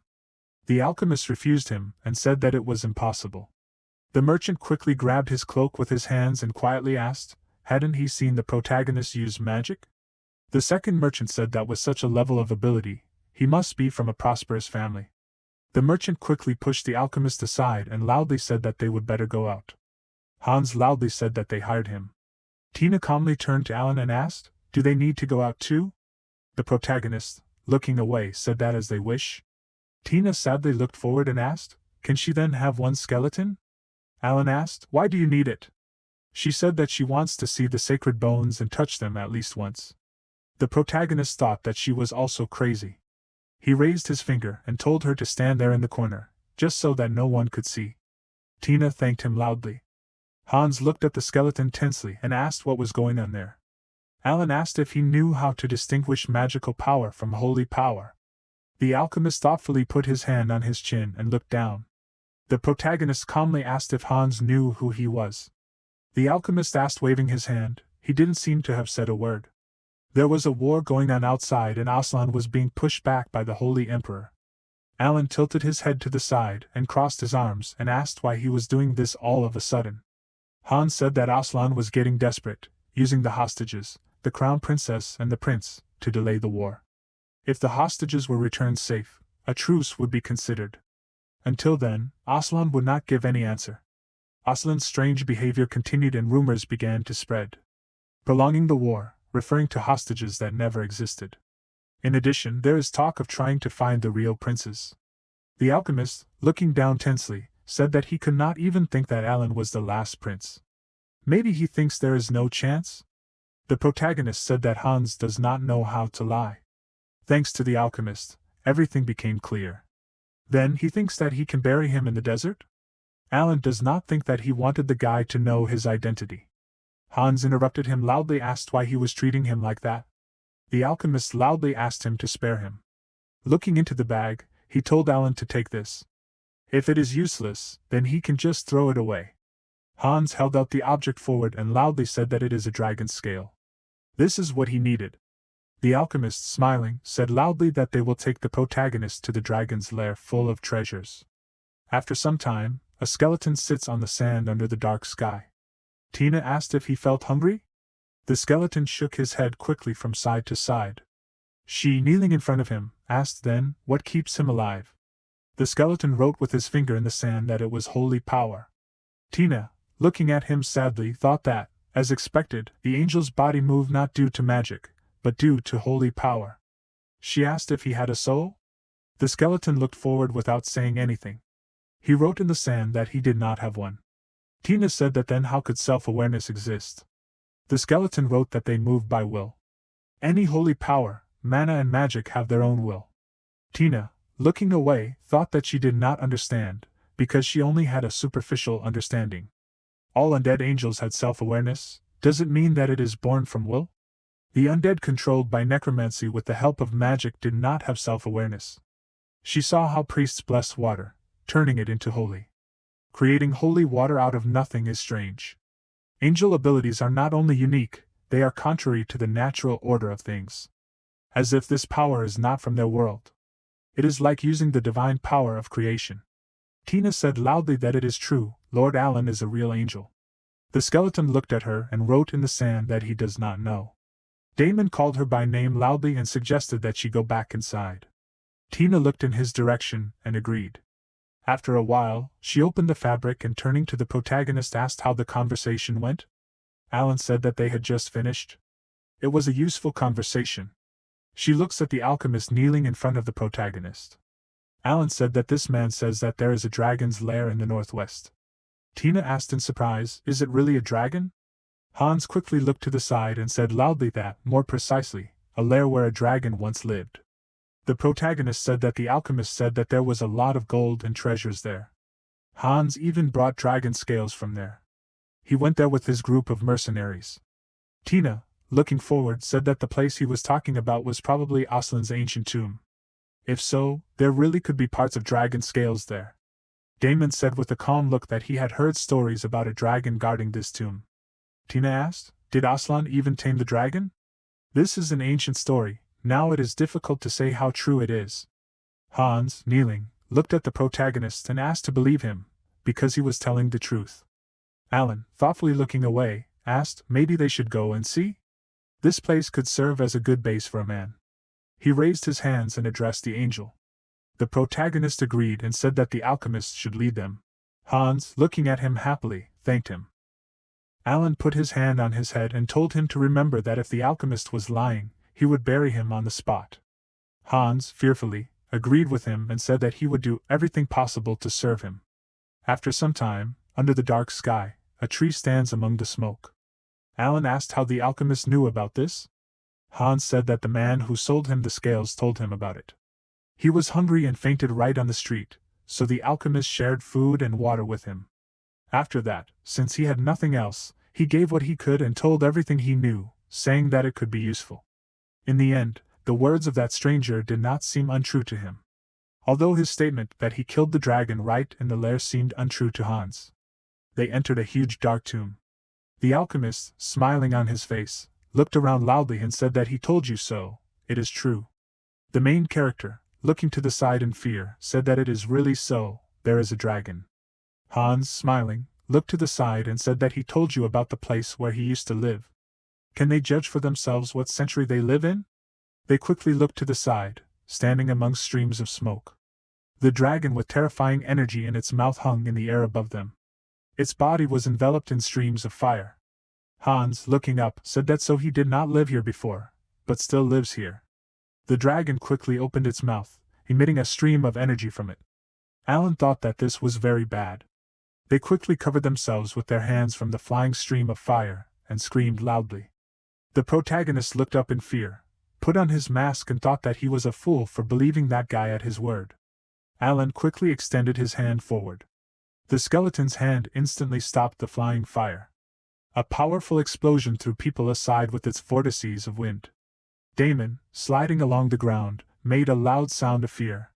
The alchemist refused him and said that it was impossible. The merchant quickly grabbed his cloak with his hands and quietly asked, hadn't he seen the protagonist use magic? The second merchant said that with such a level of ability, he must be from a prosperous family. The merchant quickly pushed the alchemist aside and loudly said that they would better go out. Hans loudly said that they hired him. Tina calmly turned to Alan and asked, "Do they need to go out too?" The protagonist, looking away, said that as they wish. Tina sadly looked forward and asked, "Can she then have one skeleton?" Alan asked, "Why do you need it?" She said that she wants to see the sacred bones and touch them at least once. The protagonist thought that she was also crazy. He raised his finger and told her to stand there in the corner, just so that no one could see. Tina thanked him loudly. Hans looked at the skeleton tensely and asked what was going on there. Alan asked if he knew how to distinguish magical power from holy power. The alchemist thoughtfully put his hand on his chin and looked down. The protagonist calmly asked if Hans knew who he was. The alchemist asked, waving his hand. He didn't seem to have said a word. There was a war going on outside and Aslan was being pushed back by the Holy Emperor. Alan tilted his head to the side and crossed his arms and asked why he was doing this all of a sudden. Hans said that Aslan was getting desperate, using the hostages, the crown princess and the prince, to delay the war. If the hostages were returned safe, a truce would be considered. Until then, Aslan would not give any answer. Aslan's strange behavior continued and rumors began to spread, prolonging the war, referring to hostages that never existed. In addition, there is talk of trying to find the real princes. The alchemist, looking down tensely, said that he could not even think that Alan was the last prince. Maybe he thinks there is no chance? The protagonist said that Hans does not know how to lie. Thanks to the alchemist, everything became clear. Then he thinks that he can bury him in the desert? Alan does not think that he wanted the guy to know his identity. Hans interrupted him, loudly asked why he was treating him like that. The alchemist loudly asked him to spare him. Looking into the bag, he told Alan to take this. If it is useless, then he can just throw it away. Hans held out the object forward and loudly said that it is a dragon's scale. This is what he needed. The alchemist, smiling, said loudly that they will take the protagonist to the dragon's lair full of treasures. After some time, a skeleton sits on the sand under the dark sky. Tina asked if he felt hungry. The skeleton shook his head quickly from side to side. She, kneeling in front of him, asked then, what keeps him alive? The The skeleton wrote with his finger in the sand that it was holy power. Tina, looking at him sadly, thought that, as expected, the angel's body moved not due to magic, but due to holy power. She asked if he had a soul. The skeleton looked forward without saying anything. He wrote in the sand that he did not have one. Tina said that then how could self-awareness exist? The skeleton wrote that they moved by will. Any holy power, mana and magic have their own will. Tina, looking away, thought that she did not understand, because she only had a superficial understanding. All undead angels had self-awareness. Does it mean that it is born from will? The undead controlled by necromancy with the help of magic did not have self-awareness. She saw how priests bless water, turning it into holy. Creating holy water out of nothing is strange. Angel abilities are not only unique, they are contrary to the natural order of things. As if this power is not from their world. It is like using the divine power of creation. Tina said loudly that it is true, Lord Alan is a real angel. The skeleton looked at her and wrote in the sand that he does not know. Damon called her by name loudly and suggested that she go back inside. Tina looked in his direction and agreed. After a while, she opened the fabric and turning to the protagonist asked how the conversation went. Alan said that they had just finished. It was a useful conversation. She looks at the alchemist kneeling in front of the protagonist. Alan said that this man says that there is a dragon's lair in the northwest. Tina asked in surprise, is it really a dragon? Hans quickly looked to the side and said loudly that, more precisely, a lair where a dragon once lived. The protagonist said that the alchemist said that there was a lot of gold and treasures there. Hans even brought dragon scales from there. He went there with his group of mercenaries. Tina, looking forward, said that the place he was talking about was probably Aslan's ancient tomb. If so, there really could be parts of dragon scales there. Damon said with a calm look that he had heard stories about a dragon guarding this tomb. Tina asked, did Aslan even tame the dragon? This is an ancient story. Now it is difficult to say how true it is. Hans, kneeling, looked at the protagonist and asked to believe him, because he was telling the truth. Alan, thoughtfully looking away, asked, maybe they should go and see? This place could serve as a good base for a man. He raised his hands and addressed the angel. The protagonist agreed and said that the alchemist should lead them. Hans, looking at him happily, thanked him. Alan put his hand on his head and told him to remember that if the alchemist was lying, he would bury him on the spot. Hans, fearfully, agreed with him and said that he would do everything possible to serve him. After some time, under the dark sky, a tree stands among the smoke. Alan asked how the alchemist knew about this. Hans said that the man who sold him the scales told him about it. He was hungry and fainted right on the street, so the alchemist shared food and water with him. After that, since he had nothing else, he gave what he could and told everything he knew, saying that it could be useful. In the end, the words of that stranger did not seem untrue to him. Although his statement that he killed the dragon right in the lair seemed untrue to Hans. They entered a huge dark tomb. The alchemist, smiling on his face, looked around loudly and said that he told you so, it is true. The main character, looking to the side in fear, said that it is really so, there is a dragon. Hans, smiling, looked to the side and said that he told you about the place where he used to live. Can they judge for themselves what century they live in? They quickly looked to the side, standing among streams of smoke. The dragon with terrifying energy in its mouth hung in the air above them. Its body was enveloped in streams of fire. Hans, looking up, said that so he did not live here before, but still lives here. The dragon quickly opened its mouth, emitting a stream of energy from it. Alan thought that this was very bad. They quickly covered themselves with their hands from the flying stream of fire, and screamed loudly. The protagonist looked up in fear, put on his mask and thought that he was a fool for believing that guy at his word. Alan quickly extended his hand forward. The skeleton's hand instantly stopped the flying fire. A powerful explosion threw people aside with its vortices of wind. Damon, sliding along the ground, made a loud sound of fear.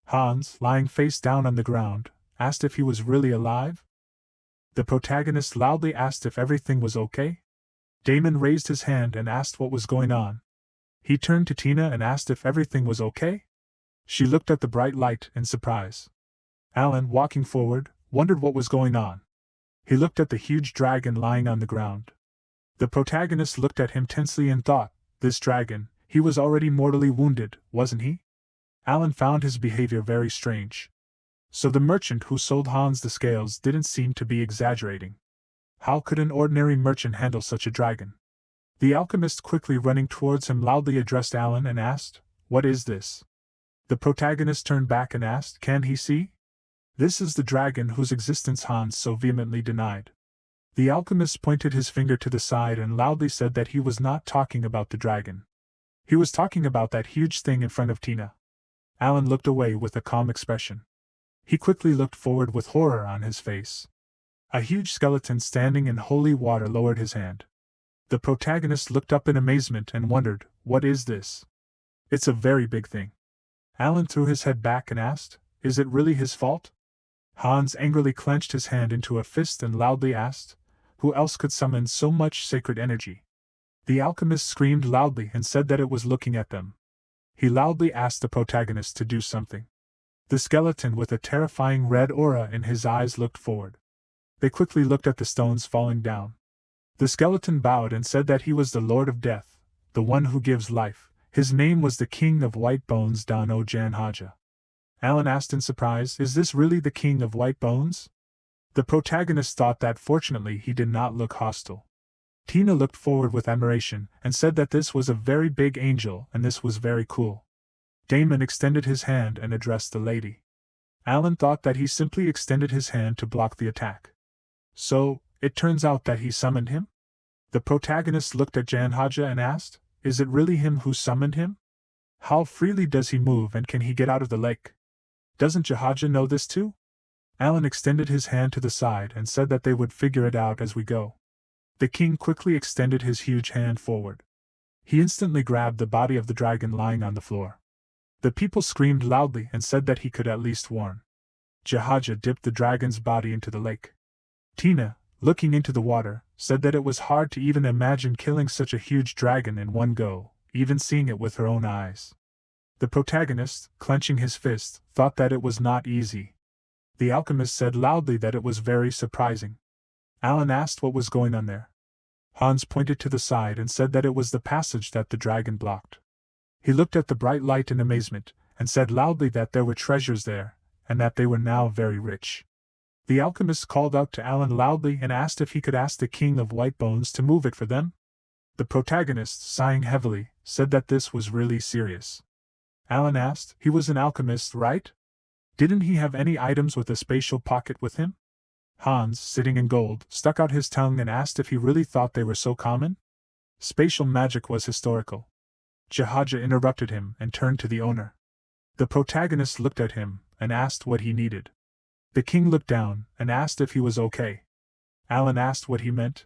Hans, lying face down on the ground, asked if he was really alive. The protagonist loudly asked if everything was okay. Damon raised his hand and asked what was going on. He turned to Tina and asked if everything was okay. She looked at the bright light in surprise. Alan, walking forward, wondered what was going on. He looked at the huge dragon lying on the ground. The protagonist looked at him tensely and thought, this dragon, he was already mortally wounded, wasn't he? Alan found his behavior very strange. So the merchant who sold Hans the scales didn't seem to be exaggerating. How could an ordinary merchant handle such a dragon? The alchemist, quickly running towards him, loudly addressed Alan and asked, "What is this?" The protagonist turned back and asked, "Can he see?" "This is the dragon whose existence Hans so vehemently denied." The alchemist pointed his finger to the side and loudly said that he was not talking about the dragon. He was talking about that huge thing in front of Tina. Alan looked away with a calm expression. He quickly looked forward with horror on his face. A huge skeleton standing in holy water lowered his hand. The protagonist looked up in amazement and wondered, "What is this?" "It's a very big thing." Alan threw his head back and asked, "Is it really his fault?" Hans angrily clenched his hand into a fist and loudly asked, "Who else could summon so much sacred energy?" The alchemist screamed loudly and said that it was looking at them. He loudly asked the protagonist to do something. The skeleton, with a terrifying red aura in his eyes, looked forward. They quickly looked at the stones falling down. The skeleton bowed and said that he was the Lord of Death, the one who gives life. His name was the King of White Bones, Dano Janhaja. Alan asked in surprise, "Is this really the King of White Bones?" The protagonist thought that fortunately he did not look hostile. Tina looked forward with admiration and said that this was a very big angel and this was very cool. Damon extended his hand and addressed the lady. Alan thought that he simply extended his hand to block the attack. So, it turns out that he summoned him? The protagonist looked at Janhaja and asked, "Is it really him who summoned him? How freely does he move and can he get out of the lake? Doesn't Janhaja know this too?" Alan extended his hand to the side and said that they would figure it out as we go. The king quickly extended his huge hand forward. He instantly grabbed the body of the dragon lying on the floor. The people screamed loudly and said that he could at least warn. Janhaja dipped the dragon's body into the lake. Tina, looking into the water, said that it was hard to even imagine killing such a huge dragon in one go, even seeing it with her own eyes. The protagonist, clenching his fist, thought that it was not easy. The alchemist said loudly that it was very surprising. Alan asked what was going on there. Hans pointed to the side and said that it was the passage that the dragon blocked. He looked at the bright light in amazement, and said loudly that there were treasures there, and that they were now very rich. The alchemist called out to Alan loudly and asked if he could ask the King of White Bones to move it for them. The protagonist, sighing heavily, said that this was really serious. Alan asked, "He was an alchemist, right? Didn't he have any items with a spatial pocket with him?" Hans, sitting in gold, stuck out his tongue and asked if he really thought they were so common. Spatial magic was historical. Janhaja interrupted him and turned to the owner. The protagonist looked at him and asked what he needed. The king looked down and asked if he was okay. Alan asked what he meant.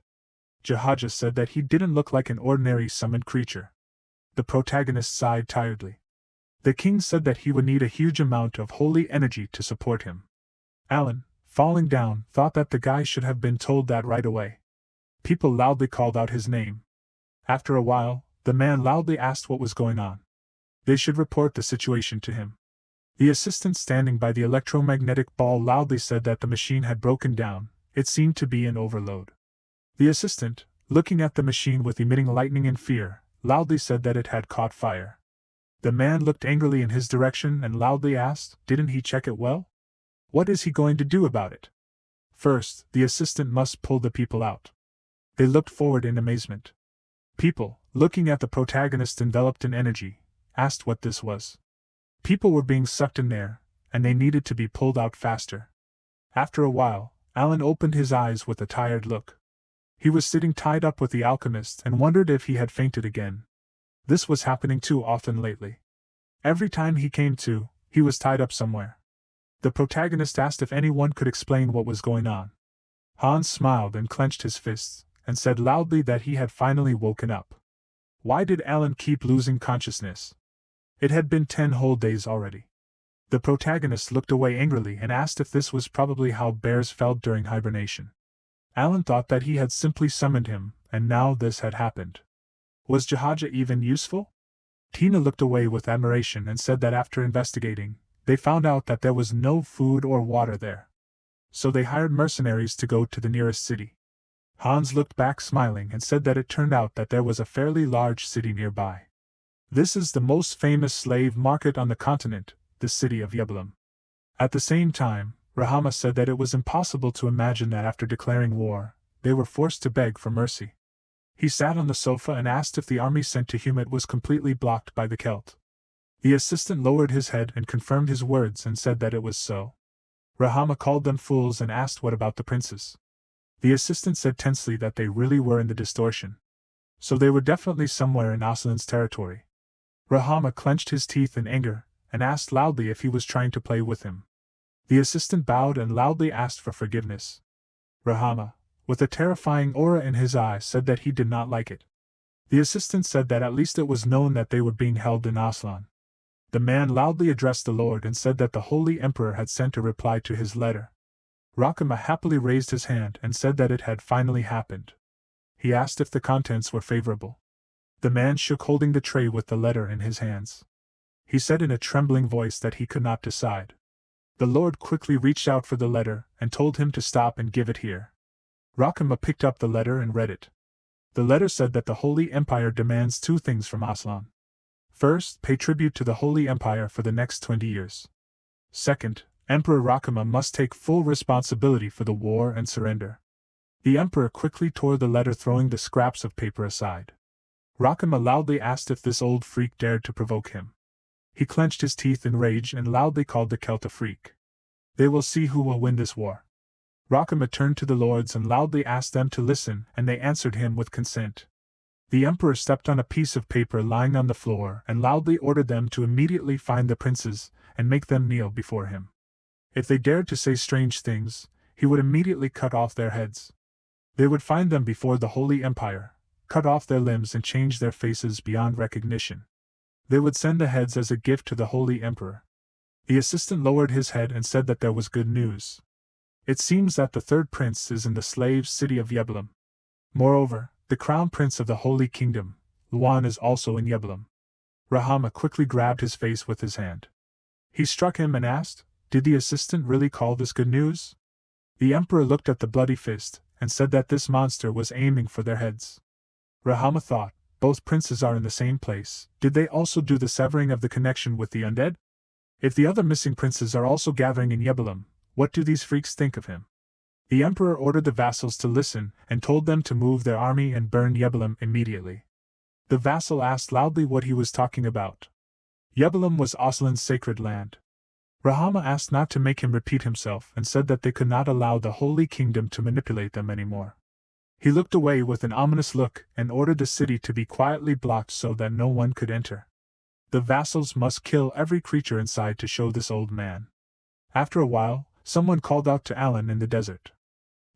Janhaja said that he didn't look like an ordinary summoned creature. The protagonist sighed tiredly. The king said that he would need a huge amount of holy energy to support him. Alan, falling down, thought that the guy should have been told that right away. People loudly called out his name. After a while, the man loudly asked what was going on. They should report the situation to him. The assistant standing by the electromagnetic ball loudly said that the machine had broken down. It seemed to be in overload. The assistant, looking at the machine with emitting lightning in fear, loudly said that it had caught fire. The man looked angrily in his direction and loudly asked, "Didn't he check it well? What is he going to do about it?" First, the assistant must pull the people out. They looked forward in amazement. People, looking at the protagonist enveloped in energy, asked what this was. People were being sucked in there, and they needed to be pulled out faster. After a while, Alan opened his eyes with a tired look. He was sitting tied up with the alchemist and wondered if he had fainted again. This was happening too often lately. Every time he came to, he was tied up somewhere. The protagonist asked if anyone could explain what was going on. Hans smiled and clenched his fists, and said loudly that he had finally woken up. Why did Alan keep losing consciousness? It had been 10 whole days already. The protagonist looked away angrily and asked if this was probably how bears felt during hibernation. Alan thought that he had simply summoned him, and now this had happened. Was Janhaja even useful? Tina looked away with admiration and said that after investigating, they found out that there was no food or water there. So they hired mercenaries to go to the nearest city. Hans looked back smiling and said that it turned out that there was a fairly large city nearby. This is the most famous slave market on the continent, the city of Yeblam. At the same time, Rahama said that it was impossible to imagine that after declaring war, they were forced to beg for mercy. He sat on the sofa and asked if the army sent to Humit was completely blocked by the Celt. The assistant lowered his head and confirmed his words and said that it was so. Rahama called them fools and asked what about the princes. The assistant said tensely that they really were in the distortion. So they were definitely somewhere in Aslan's territory. Rahama clenched his teeth in anger and asked loudly if he was trying to play with him. The assistant bowed and loudly asked for forgiveness. Rahama, with a terrifying aura in his eye, said that he did not like it. The assistant said that at least it was known that they were being held in Aslan. The man loudly addressed the Lord and said that the Holy Emperor had sent a reply to his letter. Rahama happily raised his hand and said that it had finally happened. He asked if the contents were favorable. The man shook, holding the tray with the letter in his hands. He said in a trembling voice that he could not decide. The Lord quickly reached out for the letter and told him to stop and give it here. Rahama picked up the letter and read it. The letter said that the Holy Empire demands 2 things from Aslan. First, pay tribute to the Holy Empire for the next 20 years. Second, Emperor Rahama must take full responsibility for the war and surrender. The Emperor quickly tore the letter, throwing the scraps of paper aside. Rahama loudly asked if this old freak dared to provoke him. He clenched his teeth in rage and loudly called the Celt a freak. They will see who will win this war. Rahama turned to the lords and loudly asked them to listen, and they answered him with consent. The Emperor stepped on a piece of paper lying on the floor and loudly ordered them to immediately find the princes and make them kneel before him. If they dared to say strange things, he would immediately cut off their heads. They would find them before the Holy Empire, cut off their limbs and change their faces beyond recognition. They would send the heads as a gift to the Holy Emperor. The assistant lowered his head and said that there was good news. It seems that the 3rd prince is in the slave city of Yeblam. Moreover, the crown prince of the Holy Kingdom, Luan, is also in Yeblam. Rahama quickly grabbed his face with his hand. He struck him and asked, "Did the assistant really call this good news?" The Emperor looked at the bloody fist and said that this monster was aiming for their heads. Rahama thought, both princes are in the same place. Did they also do the severing of the connection with the undead? If the other missing princes are also gathering in Yeblam, what do these freaks think of him? The Emperor ordered the vassals to listen and told them to move their army and burn Yeblam immediately. The vassal asked loudly what he was talking about. Yeblam was Aslan's sacred land. Rahama asked not to make him repeat himself and said that they could not allow the Holy Kingdom to manipulate them anymore. He looked away with an ominous look and ordered the city to be quietly blocked so that no one could enter. The vassals must kill every creature inside to show this old man. After a while, someone called out to Alan in the desert.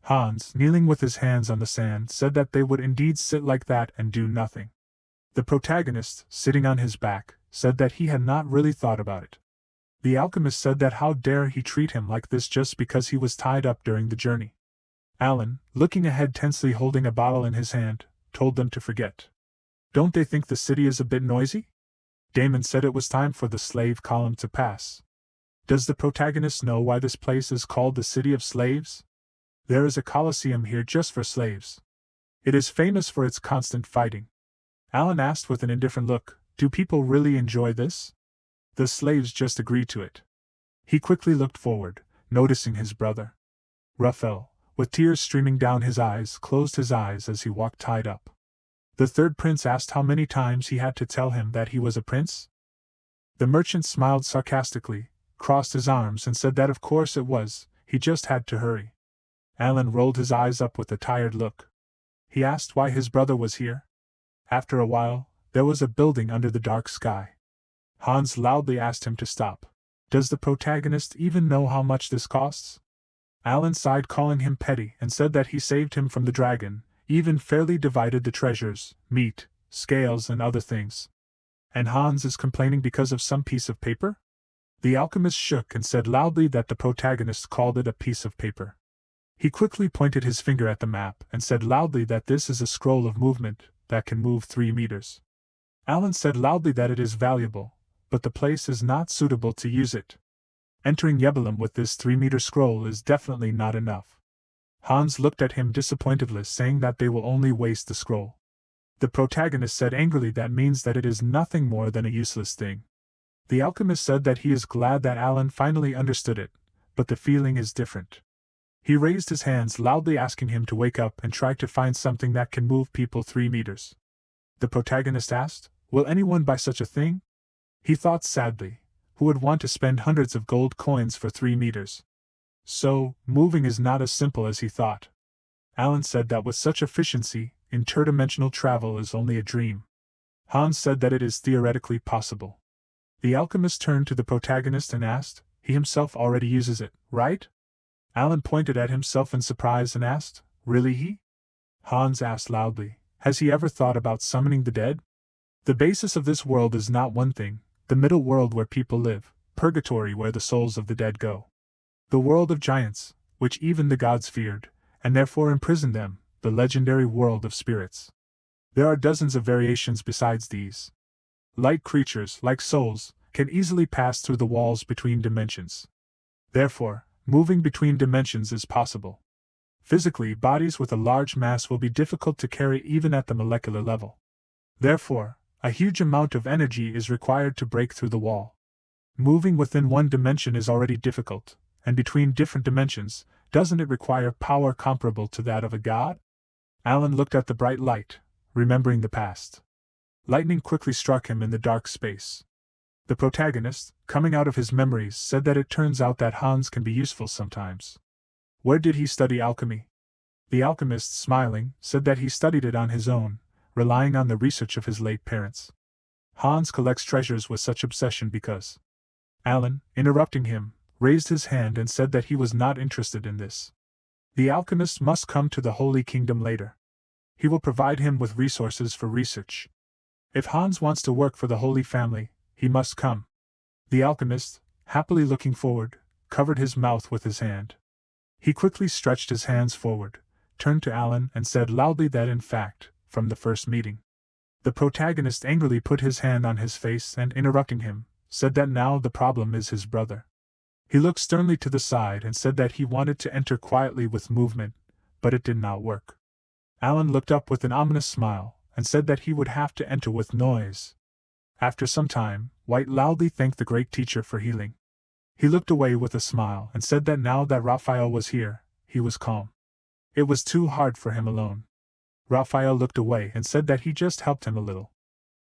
Hans, kneeling with his hands on the sand, said that they would indeed sit like that and do nothing. The protagonist, sitting on his back, said that he had not really thought about it. The alchemist said that how dare he treat him like this just because he was tied up during the journey. Alan, looking ahead tensely holding a bottle in his hand, told them to forget. Don't they think the city is a bit noisy? Damon said it was time for the slave column to pass. Does the protagonist know why this place is called the City of Slaves? There is a coliseum here just for slaves. It is famous for its constant fighting. Alan asked with an indifferent look, do people really enjoy this? The slaves just agreed to it. He quickly looked forward, noticing his brother. Raphael, with tears streaming down his eyes, closed his eyes as he walked tied up. The 3rd prince asked how many times he had to tell him that he was a prince. The merchant smiled sarcastically, crossed his arms and said that of course it was, he just had to hurry. Alan rolled his eyes up with a tired look. He asked why his brother was here. After a while, there was a building under the dark sky. Hans loudly asked him to stop. Does the protagonist even know how much this costs? Alan sighed, calling him petty, and said that he saved him from the dragon, even fairly divided the treasures, meat, scales and other things. And Hans is complaining because of some piece of paper? The alchemist shook and said loudly that the protagonist called it a piece of paper. He quickly pointed his finger at the map and said loudly that this is a scroll of movement that can move 3 meters. Alan said loudly that it is valuable, but the place is not suitable to use it. Entering Yeblam with this 3-meter scroll is definitely not enough. Hans looked at him disappointedly, saying that they will only waste the scroll. The protagonist said angrily that means that it is nothing more than a useless thing. The alchemist said that he is glad that Alan finally understood it, but the feeling is different. He raised his hands loudly asking him to wake up and try to find something that can move people 3 meters. The protagonist asked, "Will anyone buy such a thing?" He thought sadly, who would want to spend hundreds of gold coins for 3 meters? So, moving is not as simple as he thought. Alan said that with such efficiency, interdimensional travel is only a dream. Hans said that it is theoretically possible. The alchemist turned to the protagonist and asked, "He himself already uses it, right?" Alan pointed at himself in surprise and asked, "Really he?" Hans asked loudly, "Has he ever thought about summoning the dead?" The basis of this world is not one thing, the middle world where people live, purgatory where the souls of the dead go. The world of giants, which even the gods feared, and therefore imprisoned them, the legendary world of spirits. There are dozens of variations besides these. Light creatures, like souls, can easily pass through the walls between dimensions. Therefore, moving between dimensions is possible. Physically, bodies with a large mass will be difficult to carry even at the molecular level. Therefore, a huge amount of energy is required to break through the wall. Moving within one dimension is already difficult, and between different dimensions, doesn't it require power comparable to that of a god? Alan looked at the bright light, remembering the past. Lightning quickly struck him in the dark space. The protagonist, coming out of his memories, said that it turns out that Hans can be useful sometimes. Where did he study alchemy? The alchemist, smiling, said that he studied it on his own, relying on the research of his late parents. Hans collects treasures with such obsession because... Alan, interrupting him, raised his hand and said that he was not interested in this. The alchemist must come to the Holy Kingdom later. He will provide him with resources for research. If Hans wants to work for the Holy Family, he must come. The alchemist, happily looking forward, covered his mouth with his hand. He quickly stretched his hands forward, turned to Alan and said loudly that in fact, from the first meeting. The protagonist angrily put his hand on his face and, interrupting him, said that now the problem is his brother. He looked sternly to the side and said that he wanted to enter quietly with movement, but it did not work. Alan looked up with an ominous smile, and said that he would have to enter with noise. After some time, White loudly thanked the great teacher for healing. He looked away with a smile and said that now that Raphael was here, he was calm. It was too hard for him alone. Raphael looked away and said that he just helped him a little.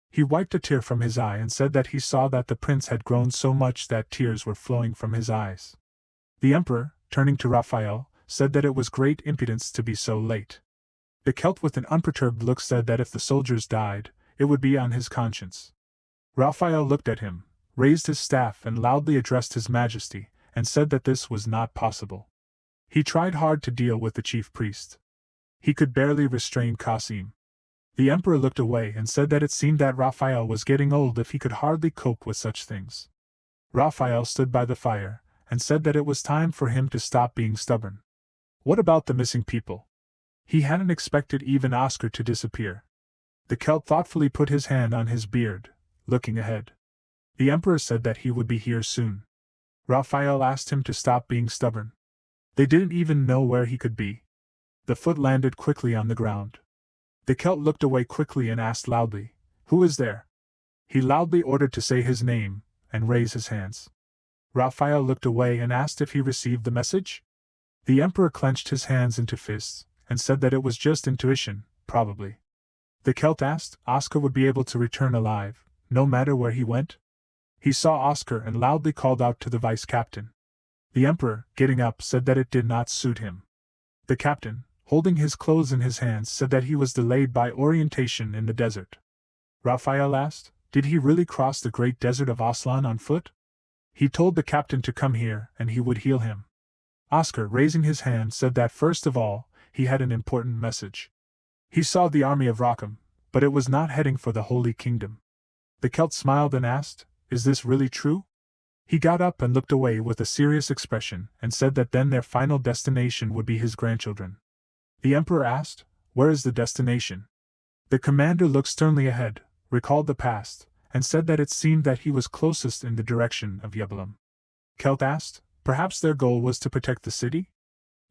He wiped a tear from his eye and said that he saw that the prince had grown so much that tears were flowing from his eyes. The emperor, turning to Raphael, said that it was great impudence to be so late. The Celt with an unperturbed look said that if the soldiers died, it would be on his conscience. Raphael looked at him, raised his staff and loudly addressed his majesty, and said that this was not possible. He tried hard to deal with the chief priest. He could barely restrain Qasim. The emperor looked away and said that it seemed that Raphael was getting old if he could hardly cope with such things. Raphael stood by the fire, and said that it was time for him to stop being stubborn. What about the missing people? He hadn't expected even Oscar to disappear. The Celt thoughtfully put his hand on his beard, looking ahead. The emperor said that he would be here soon. Raphael asked him to stop being stubborn. They didn't even know where he could be. The foot landed quickly on the ground. The Celt looked away quickly and asked loudly, "Who is there?" He loudly ordered to say his name, and raise his hands. Raphael looked away and asked if he received the message. The emperor clenched his hands into fists, and said that it was just intuition, probably. The Celt asked, Oscar would be able to return alive, no matter where he went? He saw Oscar and loudly called out to the vice-captain. The emperor, getting up, said that it did not suit him. The captain, holding his clothes in his hands, said that he was delayed by orientation in the desert. Raphael asked, did he really cross the great desert of Aslan on foot? He told the captain to come here and he would heal him. Oscar, raising his hand, said that first of all, he had an important message. He saw the army of Rackham, but it was not heading for the Holy Kingdom. The Celt smiled and asked, is this really true? He got up and looked away with a serious expression and said that then their final destination would be his grandchildren. The emperor asked, where is the destination? The commander looked sternly ahead, recalled the past, and said that it seemed that he was closest in the direction of Yebelem. Celt asked, perhaps their goal was to protect the city?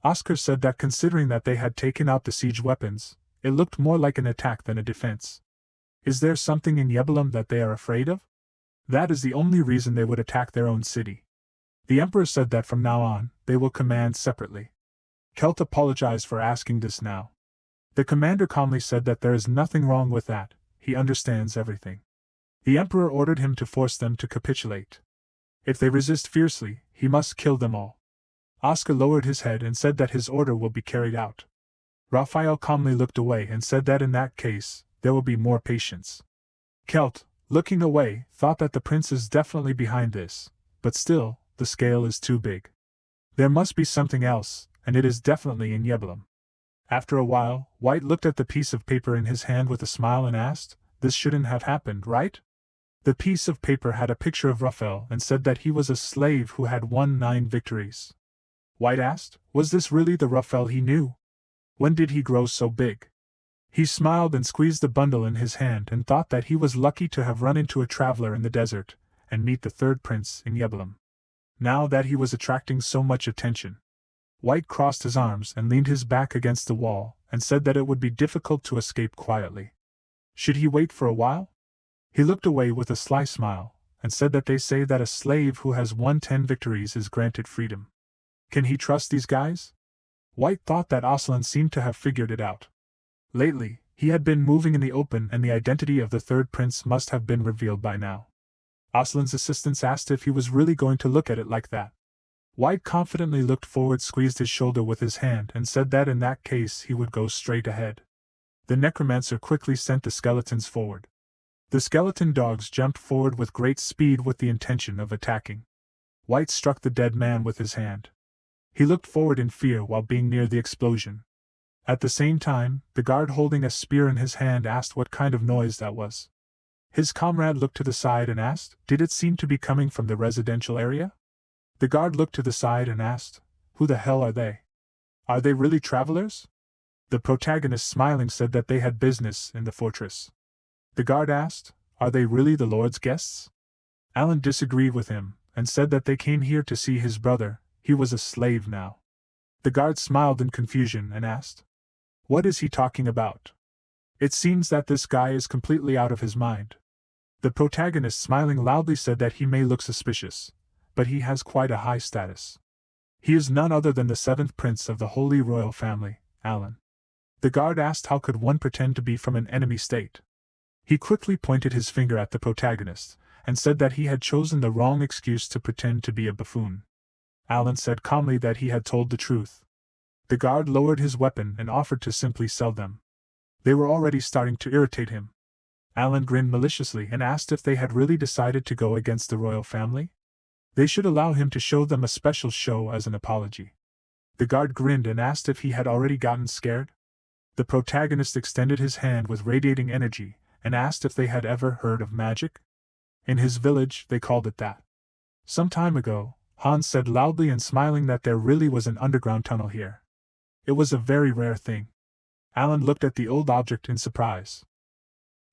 Oscar said that considering that they had taken out the siege weapons, it looked more like an attack than a defense. Is there something in Yebelem that they are afraid of? That is the only reason they would attack their own city. The Emperor said that from now on, they will command separately. Kelt apologized for asking this now. The commander calmly said that there is nothing wrong with that, he understands everything. The Emperor ordered him to force them to capitulate. If they resist fiercely, he must kill them all. Oscar lowered his head and said that his order will be carried out. Raphael calmly looked away and said that in that case, there will be more patience. Kelt, looking away, thought that the prince is definitely behind this, but still, the scale is too big. There must be something else, and it is definitely in Yebelum. After a while, White looked at the piece of paper in his hand with a smile and asked, "This shouldn't have happened, right?" The piece of paper had a picture of Raphael and said that he was a slave who had won 9 victories. White asked, was this really the Raphael he knew? When did he grow so big? He smiled and squeezed the bundle in his hand and thought that he was lucky to have run into a traveler in the desert, and meet the third prince in Yebelum. Now that he was attracting so much attention. White crossed his arms and leaned his back against the wall, and said that it would be difficult to escape quietly. Should he wait for a while? He looked away with a sly smile, and said that they say that a slave who has won 10 victories is granted freedom. Can he trust these guys? White thought that Aslan seemed to have figured it out. Lately, he had been moving in the open and the identity of the third prince must have been revealed by now. Aslan's assistants asked if he was really going to look at it like that. White confidently looked forward, squeezed his shoulder with his hand and said that in that case he would go straight ahead. The necromancer quickly sent the skeletons forward. The skeleton dogs jumped forward with great speed with the intention of attacking. White struck the dead man with his hand. He looked forward in fear while being near the explosion. At the same time, the guard holding a spear in his hand asked what kind of noise that was. His comrade looked to the side and asked, did it seem to be coming from the residential area? The guard looked to the side and asked, who the hell are they? Are they really travelers? The protagonist smiling said that they had business in the fortress. The guard asked, are they really the Lord's guests? Alan disagreed with him, and said that they came here to see his brother, he was a slave now. The guard smiled in confusion and asked, what is he talking about? It seems that this guy is completely out of his mind. The protagonist smiling loudly said that he may look suspicious, but he has quite a high status. He is none other than the 7th prince of the Holy Royal Family, Alan. The guard asked how could one pretend to be from an enemy state. He quickly pointed his finger at the protagonist, and said that he had chosen the wrong excuse to pretend to be a buffoon. Alan said calmly that he had told the truth. The guard lowered his weapon and offered to simply sell them. They were already starting to irritate him. Alan grinned maliciously and asked if they had really decided to go against the royal family. They should allow him to show them a special show as an apology. The guard grinned and asked if he had already gotten scared. The protagonist extended his hand with radiating energy, and asked if they had ever heard of magic. In his village, they called it that. Some time ago, Hans said loudly and smiling that there really was an underground tunnel here. It was a very rare thing. Alan looked at the old object in surprise.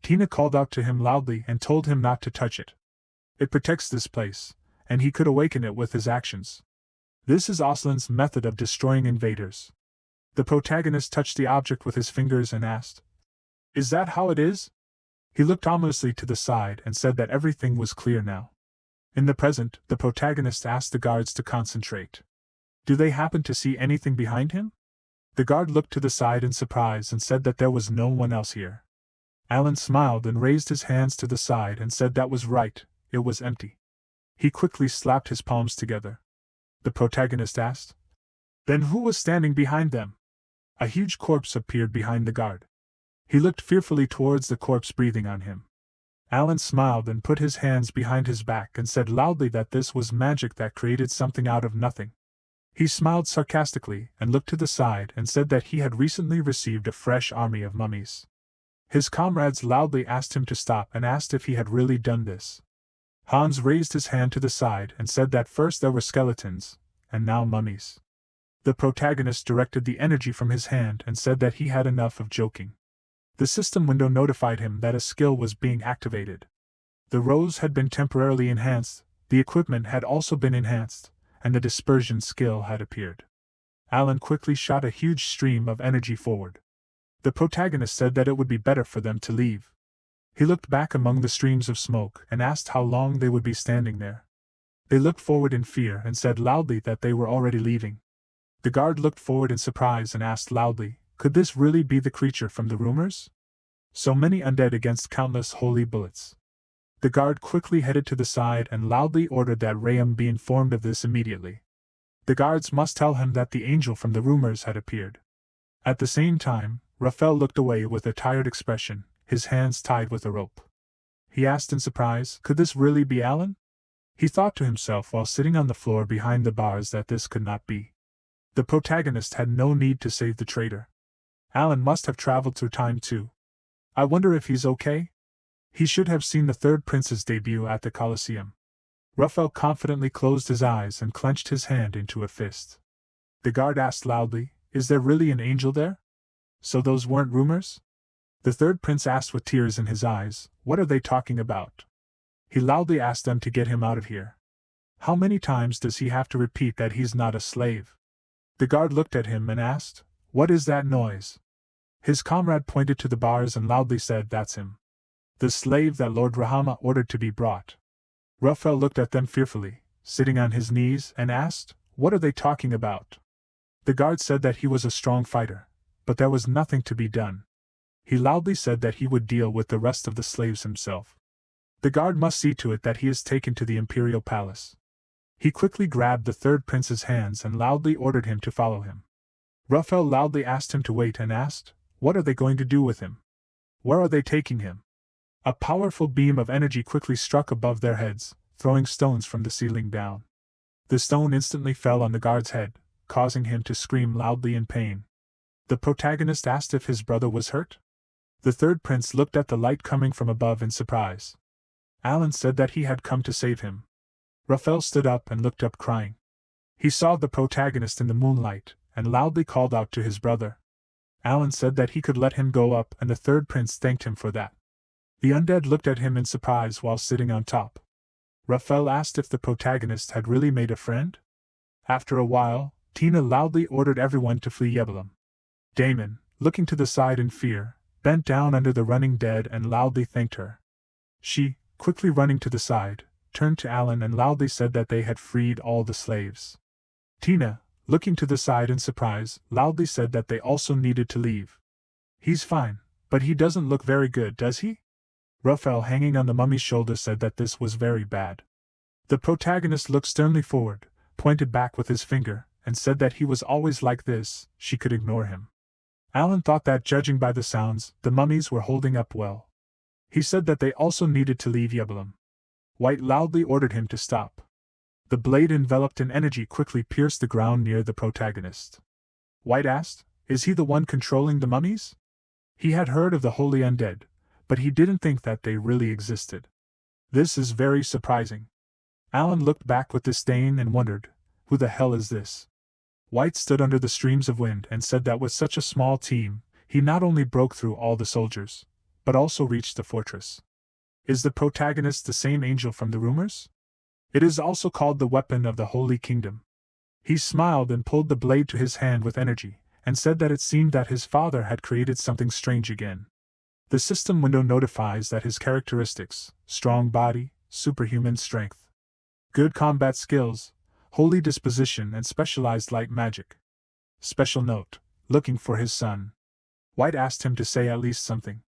Tina called out to him loudly and told him not to touch it. It protects this place, and he could awaken it with his actions. This is Aslan's method of destroying invaders. The protagonist touched the object with his fingers and asked, is that how it is? He looked ominously to the side and said that everything was clear now. In the present, the protagonist asked the guards to concentrate. Do they happen to see anything behind him? The guard looked to the side in surprise and said that there was no one else here. Alan smiled and raised his hands to the side and said that was right, it was empty. He quickly slapped his palms together. The protagonist asked, then who was standing behind them? A huge corpse appeared behind the guard. He looked fearfully towards the corpse breathing on him. Alan smiled and put his hands behind his back and said loudly that this was magic that created something out of nothing. He smiled sarcastically and looked to the side and said that he had recently received a fresh army of mummies. His comrades loudly asked him to stop and asked if he had really done this. Hans raised his hand to the side and said that first there were skeletons, and now mummies. The protagonist directed the energy from his hand and said that he had enough of joking. The system window notified him that a skill was being activated. The rows had been temporarily enhanced, the equipment had also been enhanced, and the dispersion skill had appeared. Alan quickly shot a huge stream of energy forward. The protagonist said that it would be better for them to leave. He looked back among the streams of smoke and asked how long they would be standing there. They looked forward in fear and said loudly that they were already leaving. The guard looked forward in surprise and asked loudly, could this really be the creature from the rumors? So many undead against countless holy bullets. The guard quickly headed to the side and loudly ordered that Rayam be informed of this immediately. The guards must tell him that the angel from the rumors had appeared. At the same time, Raphael looked away with a tired expression, his hands tied with a rope. He asked in surprise, could this really be Alan? He thought to himself while sitting on the floor behind the bars that this could not be. The protagonist had no need to save the traitor. Alan must have traveled through time too. I wonder if he's okay? He should have seen the third prince's debut at the Colosseum. Raphael confidently closed his eyes and clenched his hand into a fist. The guard asked loudly, is there really an angel there? So those weren't rumors? The third prince asked with tears in his eyes, what are they talking about? He loudly asked them to get him out of here. How many times does he have to repeat that he's not a slave? The guard looked at him and asked, what is that noise? His comrade pointed to the bars and loudly said, that's him. The slave that Lord Rahama ordered to be brought. Raphael looked at them fearfully, sitting on his knees, and asked, what are they talking about? The guard said that he was a strong fighter, but there was nothing to be done. He loudly said that he would deal with the rest of the slaves himself. The guard must see to it that he is taken to the imperial palace. He quickly grabbed the third prince's hands and loudly ordered him to follow him. Raphael loudly asked him to wait and asked, what are they going to do with him? Where are they taking him? A powerful beam of energy quickly struck above their heads, throwing stones from the ceiling down. The stone instantly fell on the guard's head, causing him to scream loudly in pain. The protagonist asked if his brother was hurt. The third prince looked at the light coming from above in surprise. Alan said that he had come to save him. Raphael stood up and looked up crying. He saw the protagonist in the moonlight, and loudly called out to his brother. Alan said that he could let him go up, and the third prince thanked him for that. The undead looked at him in surprise while sitting on top. Raphael asked if the protagonist had really made a friend. After a while, Tina loudly ordered everyone to flee Yebelum. Damon, looking to the side in fear, bent down under the running dead and loudly thanked her. She, quickly running to the side, turned to Alan and loudly said that they had freed all the slaves. Tina, looking to the side in surprise, loudly said that they also needed to leave. He's fine, but he doesn't look very good, does he? Raphael, hanging on the mummy's shoulder, said that this was very bad. The protagonist looked sternly forward, pointed back with his finger, and said that he was always like this. She could ignore him. Alan thought that, judging by the sounds, the mummies were holding up well. He said that they also needed to leave Yebelum. White loudly ordered him to stop. The blade, enveloped in energy, quickly pierced the ground near the protagonist. White asked, is he the one controlling the mummies? He had heard of the holy undead, but he didn't think that they really existed. This is very surprising. Alan looked back with disdain and wondered, who the hell is this? White stood under the streams of wind and said that with such a small team, he not only broke through all the soldiers, but also reached the fortress. Is the protagonist the same angel from the rumors? It is also called the weapon of the Holy Kingdom. He smiled and pulled the blade to his hand with energy, and said that it seemed that his father had created something strange again. The system window notifies that his characteristics: strong body, superhuman strength, good combat skills, holy disposition, and specialized light magic. Special note: looking for his son. White asked him to say at least something.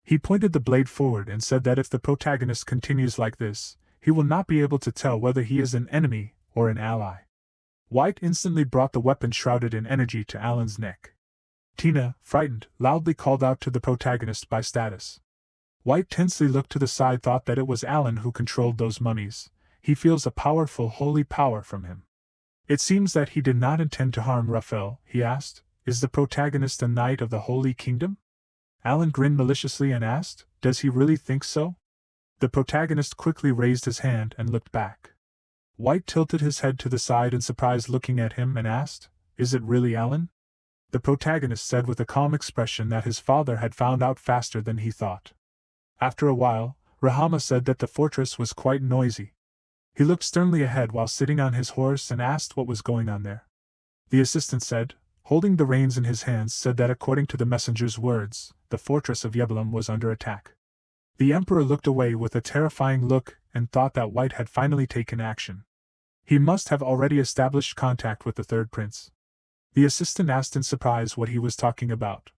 He pointed the blade forward and said that if the protagonist continues like this, he will not be able to tell whether he is an enemy or an ally. White instantly brought the weapon shrouded in energy to Alan's neck. Tina, frightened, loudly called out to the protagonist by status. White tensely looked to the side, thought that it was Alan who controlled those mummies. He feels a powerful holy power from him. It seems that he did not intend to harm Raphael, he asked. Is the protagonist a knight of the Holy Kingdom? Alan grinned maliciously and asked, does he really think so? The protagonist quickly raised his hand and looked back. White tilted his head to the side in surprise, looking at him, and asked, is it really Alan? The protagonist said with a calm expression that his father had found out faster than he thought. After a while, Rahama said that the fortress was quite noisy. He looked sternly ahead while sitting on his horse and asked what was going on there. The assistant said, holding the reins in his hands, said that according to the messenger's words, the fortress of Yebelum was under attack. The Emperor looked away with a terrifying look and thought that White had finally taken action. He must have already established contact with the third prince. The assistant asked in surprise what he was talking about.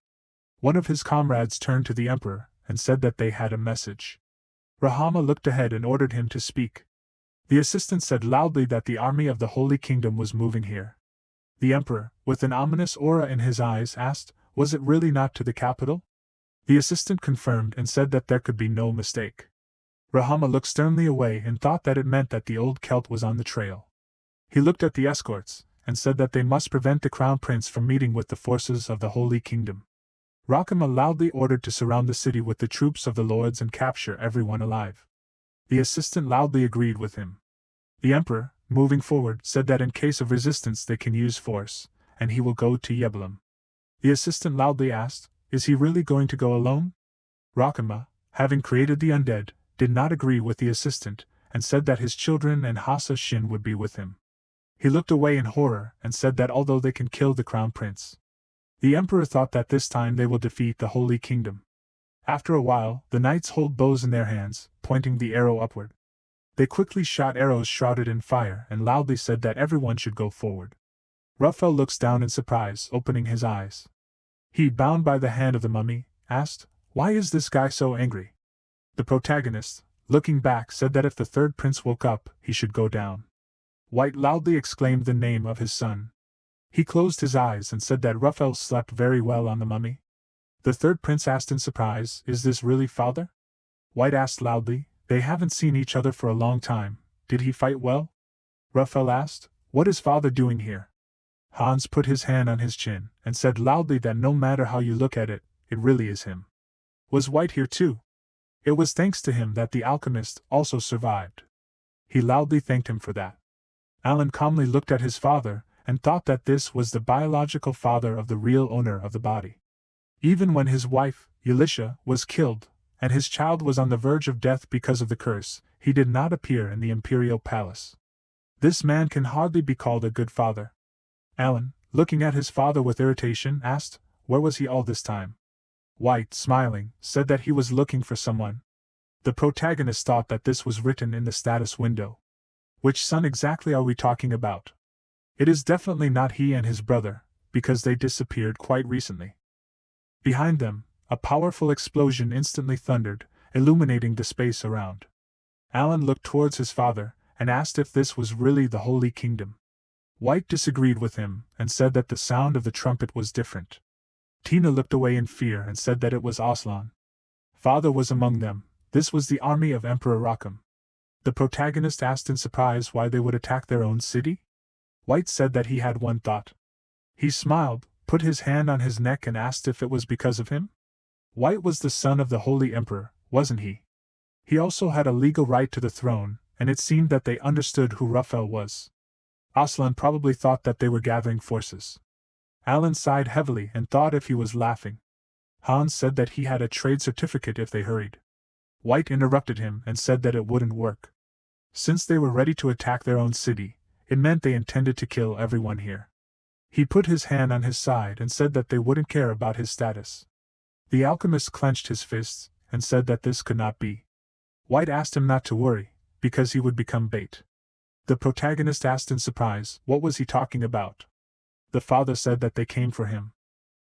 One of his comrades turned to the Emperor and said that they had a message. Rahama looked ahead and ordered him to speak. The assistant said loudly that the army of the Holy Kingdom was moving here. The Emperor, with an ominous aura in his eyes, asked, "Was it really not to the capital?" The assistant confirmed and said that there could be no mistake. Rahama looked sternly away and thought that it meant that the old Celt was on the trail. He looked at the escorts and said that they must prevent the Crown Prince from meeting with the forces of the Holy Kingdom. Rahama loudly ordered to surround the city with the troops of the lords and capture everyone alive. The assistant loudly agreed with him. The Emperor, moving forward, said that in case of resistance they can use force, and he will go to Yeblum. The assistant loudly asked, "Is he really going to go alone?" Rahama, having created the undead, did not agree with the assistant, and said that his children and Hassa Shin would be with him. He looked away in horror and said that although they can kill the Crown Prince, the Emperor thought that this time they will defeat the Holy Kingdom. After a while, the knights hold bows in their hands, pointing the arrow upward. They quickly shot arrows shrouded in fire and loudly said that everyone should go forward. Raphael looks down in surprise, opening his eyes. He, bound by the hand of the mummy, asked, "Why is this guy so angry?" The protagonist, looking back, said that if the third prince woke up, he should go down. White loudly exclaimed the name of his son. He closed his eyes and said that Raphael slept very well on the mummy. The third prince asked in surprise, "Is this really father?" White asked loudly, "They haven't seen each other for a long time. Did he fight well?" Raphael asked, "What is father doing here?" Hans put his hand on his chin and said loudly that no matter how you look at it, it really is him. Was White here too? It was thanks to him that the alchemist also survived. He loudly thanked him for that. Alan calmly looked at his father and thought that this was the biological father of the real owner of the body. Even when his wife, Elisha, was killed, and his child was on the verge of death because of the curse, he did not appear in the imperial palace. This man can hardly be called a good father. Alan, looking at his father with irritation, asked, "Where was he all this time?" White, smiling, said that he was looking for someone. The protagonist thought that this was written in the status window. Which son exactly are we talking about? It is definitely not he and his brother, because they disappeared quite recently. Behind them, a powerful explosion instantly thundered, illuminating the space around. Alan looked towards his father and asked if this was really the Holy Kingdom. White disagreed with him and said that the sound of the trumpet was different. Tina looked away in fear and said that it was Aslan. Father was among them. This was the army of Emperor Rakam. The protagonist asked in surprise why they would attack their own city. White said that he had one thought. He smiled, put his hand on his neck and asked if it was because of him. White was the son of the Holy Emperor, wasn't he? He also had a legal right to the throne, and it seemed that they understood who Raphael was. Aslan probably thought that they were gathering forces. Alan sighed heavily and thought if he was laughing. Hans said that he had a trade certificate if they hurried. White interrupted him and said that it wouldn't work. Since they were ready to attack their own city, it meant they intended to kill everyone here. He put his hand on his side and said that they wouldn't care about his status. The alchemist clenched his fists and said that this could not be. White asked him not to worry, because he would become bait. The protagonist asked in surprise, what was he talking about? The father said that they came for him.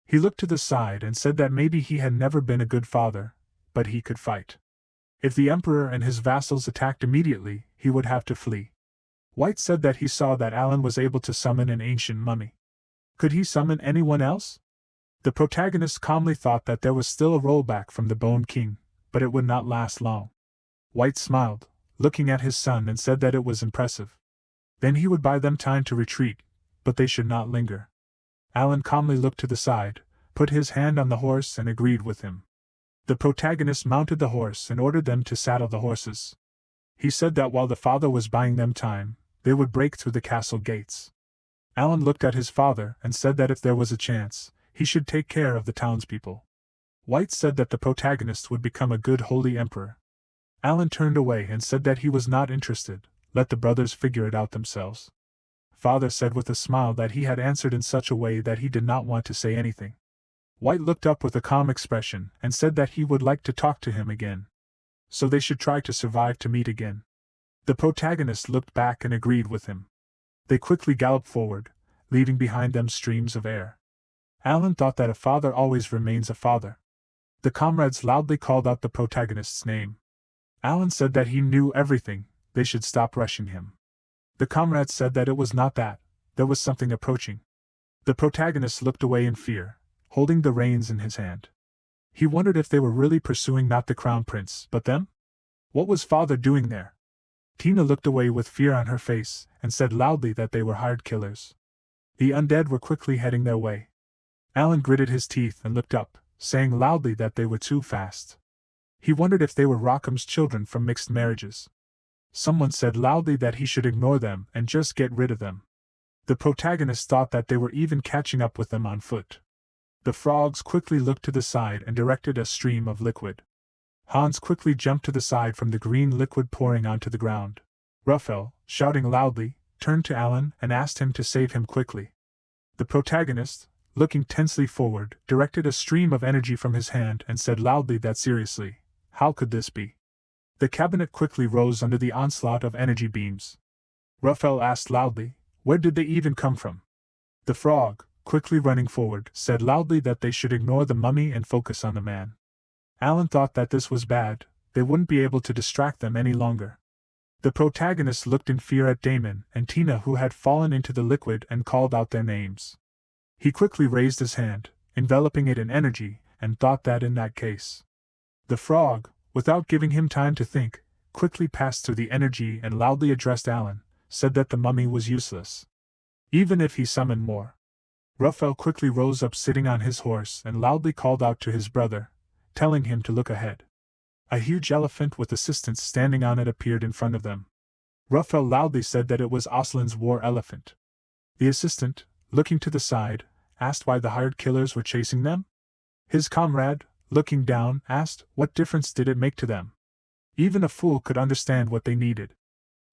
He looked to the side and said that maybe he had never been a good father, but he could fight. If the emperor and his vassals attacked immediately, he would have to flee. White said that he saw that Alan was able to summon an ancient mummy. Could he summon anyone else? The protagonist calmly thought that there was still a rollback from the Bone King, but it would not last long. White smiled, looking at his son, and said that it was impressive. Then he would buy them time to retreat, but they should not linger. Alan calmly looked to the side, put his hand on the horse and agreed with him. The protagonist mounted the horse and ordered them to saddle the horses. He said that while the father was buying them time, they would break through the castle gates. Alan looked at his father and said that if there was a chance, he should take care of the townspeople. White said that the protagonist would become a good holy emperor. Alan turned away and said that he was not interested, let the brothers figure it out themselves. Father said with a smile that he had answered in such a way that he did not want to say anything. White looked up with a calm expression and said that he would like to talk to him again. so they should try to survive to meet again. The protagonist looked back and agreed with him. They quickly galloped forward, leaving behind them streams of air. Alan thought that a father always remains a father. The comrades loudly called out the protagonist's name. Alan said that he knew everything, they should stop rushing him. The comrades said that it was not that, there was something approaching. The protagonist looked away in fear, holding the reins in his hand. He wondered if they were really pursuing not the crown prince, but them? What was father doing there? Tina looked away with fear on her face, and said loudly that they were hired killers. The undead were quickly heading their way. Alan gritted his teeth and looked up, saying loudly that they were too fast. He wondered if they were Rockham's children from mixed marriages. Someone said loudly that he should ignore them and just get rid of them. The protagonist thought that they were even catching up with them on foot. The frogs quickly looked to the side and directed a stream of liquid. Hans quickly jumped to the side from the green liquid pouring onto the ground. Raphael, shouting loudly, turned to Alan and asked him to save him quickly. The protagonist, looking tensely forward, directed a stream of energy from his hand and said loudly that seriously, how could this be? The cabinet quickly rose under the onslaught of energy beams. Raphael asked loudly, where did they even come from? The frog, quickly running forward, said loudly that they should ignore the mummy and focus on the man. Alan thought that this was bad, they wouldn't be able to distract them any longer. The protagonist looked in fear at Damon and Tina, who had fallen into the liquid, and called out their names. He quickly raised his hand, enveloping it in energy, and thought that in that case. The frog, without giving him time to think, quickly passed through the energy and loudly addressed Alan, said that the mummy was useless, even if he summoned more. Raphael quickly rose up sitting on his horse and loudly called out to his brother, telling him to look ahead. A huge elephant with assistants standing on it appeared in front of them. Raphael loudly said that it was Aslan's war elephant. The assistant, looking to the side, asked why the hired killers were chasing them. His comrade, looking down, asked what difference did it make to them. Even a fool could understand what they needed.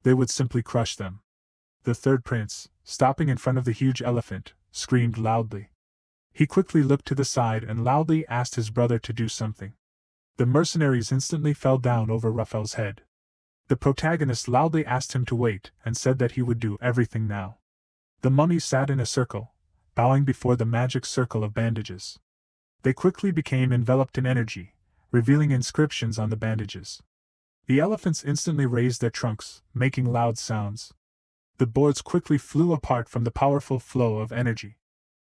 They would simply crush them. The third prince, stopping in front of the huge elephant, screamed loudly. He quickly looked to the side and loudly asked his brother to do something. The mercenaries instantly fell down over Raphael's head. The protagonist loudly asked him to wait and said that he would do everything now. The mummies sat in a circle, bowing before the magic circle of bandages. They quickly became enveloped in energy, revealing inscriptions on the bandages. The elephants instantly raised their trunks, making loud sounds. The boards quickly flew apart from the powerful flow of energy.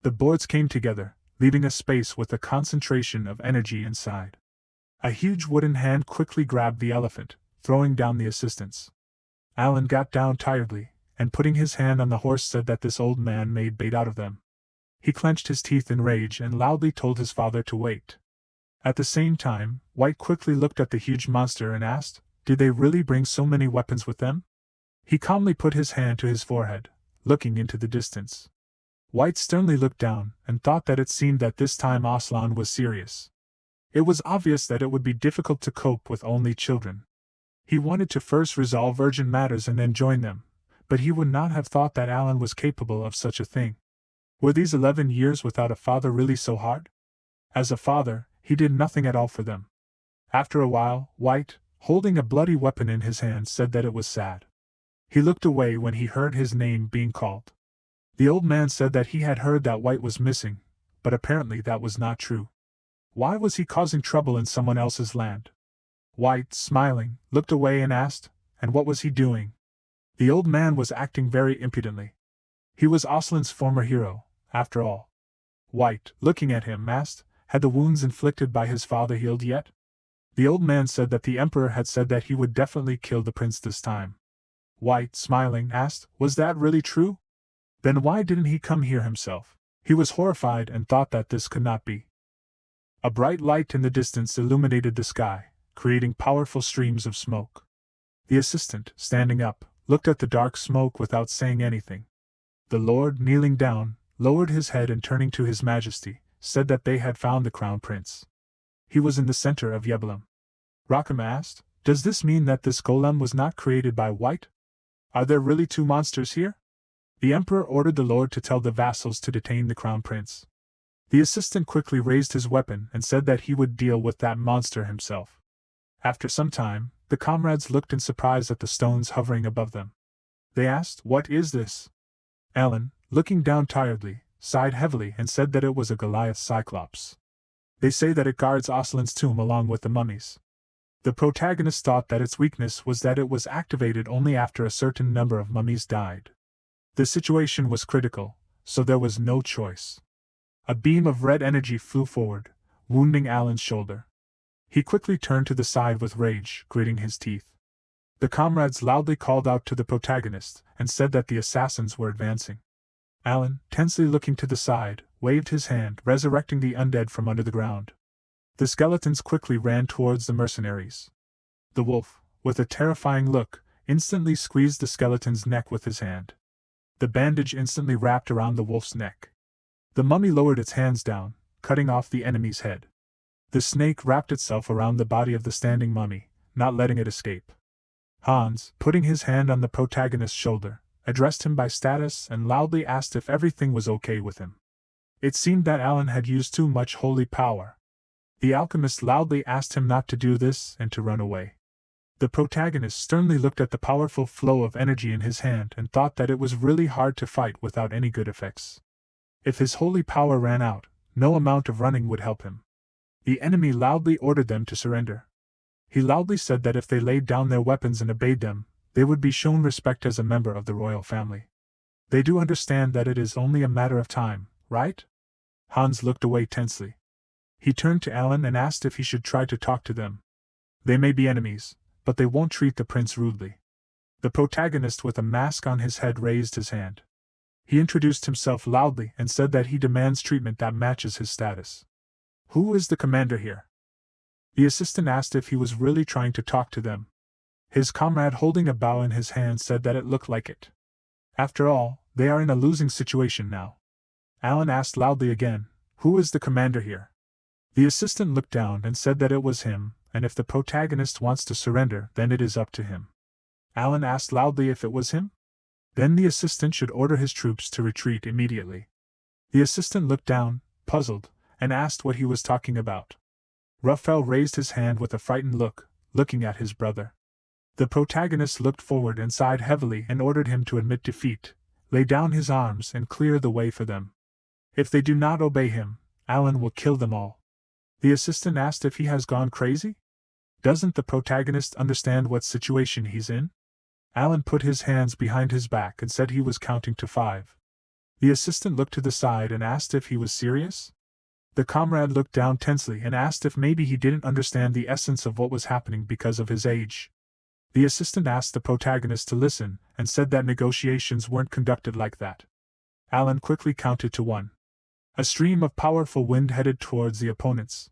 The boards came together, leaving a space with a concentration of energy inside. A huge wooden hand quickly grabbed the elephant, throwing down the assistants. Alan got down tiredly, and putting his hand on the horse said that this old man made bait out of them. He clenched his teeth in rage and loudly told his father to wait. At the same time, White quickly looked at the huge monster and asked, did they really bring so many weapons with them? He calmly put his hand to his forehead, looking into the distance. White sternly looked down and thought that it seemed that this time Aslan was serious. It was obvious that it would be difficult to cope with only children. He wanted to first resolve urgent matters and then join them, but he would not have thought that Alan was capable of such a thing. Were these 11 years without a father really so hard? As a father, he did nothing at all for them. After a while, White, holding a bloody weapon in his hand, said that it was sad. He looked away when he heard his name being called. The old man said that he had heard that White was missing, but apparently that was not true. Why was he causing trouble in someone else's land? White, smiling, looked away and asked, and what was he doing? The old man was acting very impudently. He was Aslan's former hero, after all. White, looking at him, asked, had the wounds inflicted by his father healed yet? The old man said that the emperor had said that he would definitely kill the prince this time. White, smiling, asked, was that really true? Then why didn't he come here himself? He was horrified and thought that this could not be. A bright light in the distance illuminated the sky, creating powerful streams of smoke. The assistant, standing up, looked at the dark smoke without saying anything. The lord, kneeling down, lowered his head and turning to his majesty, said that they had found the crown prince. He was in the center of Yebelem. Rackham asked, does this mean that this golem was not created by White? Are there really two monsters here? The emperor ordered the lord to tell the vassals to detain the crown prince. The assistant quickly raised his weapon and said that he would deal with that monster himself. After some time, the comrades looked in surprise at the stones hovering above them. They asked, "What is this?" Alan, looking down tiredly, sighed heavily and said that it was a Goliath Cyclops. "They say that it guards Aslan's tomb along with the mummies." The protagonist thought that its weakness was that it was activated only after a certain number of mummies died. The situation was critical, so there was no choice. A beam of red energy flew forward, wounding Alan's shoulder. He quickly turned to the side with rage, gritting his teeth. The comrades loudly called out to the protagonist and said that the assassins were advancing. Alan, tensely looking to the side, waved his hand, resurrecting the undead from under the ground. The skeletons quickly ran towards the mercenaries. The wolf, with a terrifying look, instantly squeezed the skeleton's neck with his hand. The bandage instantly wrapped around the wolf's neck. The mummy lowered its hands down, cutting off the enemy's head. The snake wrapped itself around the body of the standing mummy, not letting it escape. Hans, putting his hand on the protagonist's shoulder, addressed him by status and loudly asked if everything was okay with him. It seemed that Alan had used too much holy power. The alchemist loudly asked him not to do this and to run away. The protagonist sternly looked at the powerful flow of energy in his hand and thought that it was really hard to fight without any good effects. If his holy power ran out, no amount of running would help him. The enemy loudly ordered them to surrender. He loudly said that if they laid down their weapons and obeyed them, they would be shown respect as a member of the royal family. They do understand that it is only a matter of time, right? Hans looked away tensely. He turned to Alan and asked if he should try to talk to them. They may be enemies, but they won't treat the prince rudely. The protagonist with a mask on his head raised his hand. He introduced himself loudly and said that he demands treatment that matches his status. "Who is the commander here?" The assistant asked if he was really trying to talk to them. His comrade holding a bow in his hand said that it looked like it. After all, they are in a losing situation now. Alan asked loudly again, "Who is the commander here?" The assistant looked down and said that it was him, and if the protagonist wants to surrender, then it is up to him. Alan asked loudly if it was him. Then the assistant should order his troops to retreat immediately. The assistant looked down, puzzled, and asked what he was talking about. Raphael raised his hand with a frightened look, looking at his brother. The protagonist looked forward and sighed heavily and ordered him to admit defeat, lay down his arms and clear the way for them. If they do not obey him, Alan will kill them all. The assistant asked if he has gone crazy? Doesn't the protagonist understand what situation he's in? Alan put his hands behind his back and said he was counting to 5. The assistant looked to the side and asked if he was serious. The comrade looked down tensely and asked if maybe he didn't understand the essence of what was happening because of his age. The assistant asked the protagonist to listen and said that negotiations weren't conducted like that. Alan quickly counted to 1. A stream of powerful wind headed towards the opponents.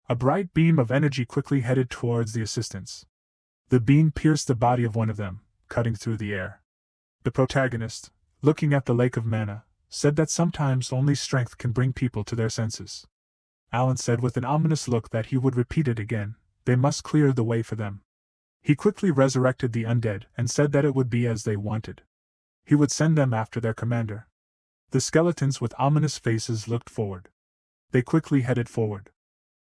A bright beam of energy quickly headed towards the assistants. The beam pierced the body of one of them, cutting through the air. The protagonist, looking at the lake of mana, said that sometimes only strength can bring people to their senses. Alan said with an ominous look that he would repeat it again, they must clear the way for them. He quickly resurrected the undead and said that it would be as they wanted. He would send them after their commander. The skeletons with ominous faces looked forward. They quickly headed forward.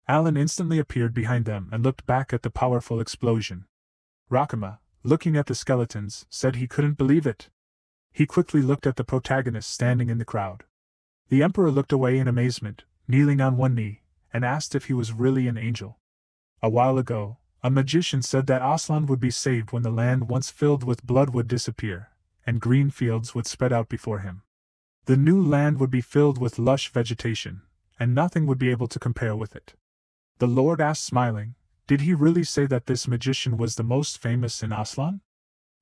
Alan instantly appeared behind them and looked back at the powerful explosion. Rakama, looking at the skeletons, said he couldn't believe it. He quickly looked at the protagonist standing in the crowd. The emperor looked away in amazement, kneeling on one knee, and asked if he was really an angel. A while ago, a magician said that Aslan would be saved when the land once filled with blood would disappear, and green fields would spread out before him. The new land would be filled with lush vegetation, and nothing would be able to compare with it. The Lord asked smiling, did he really say that this magician was the most famous in Aslan?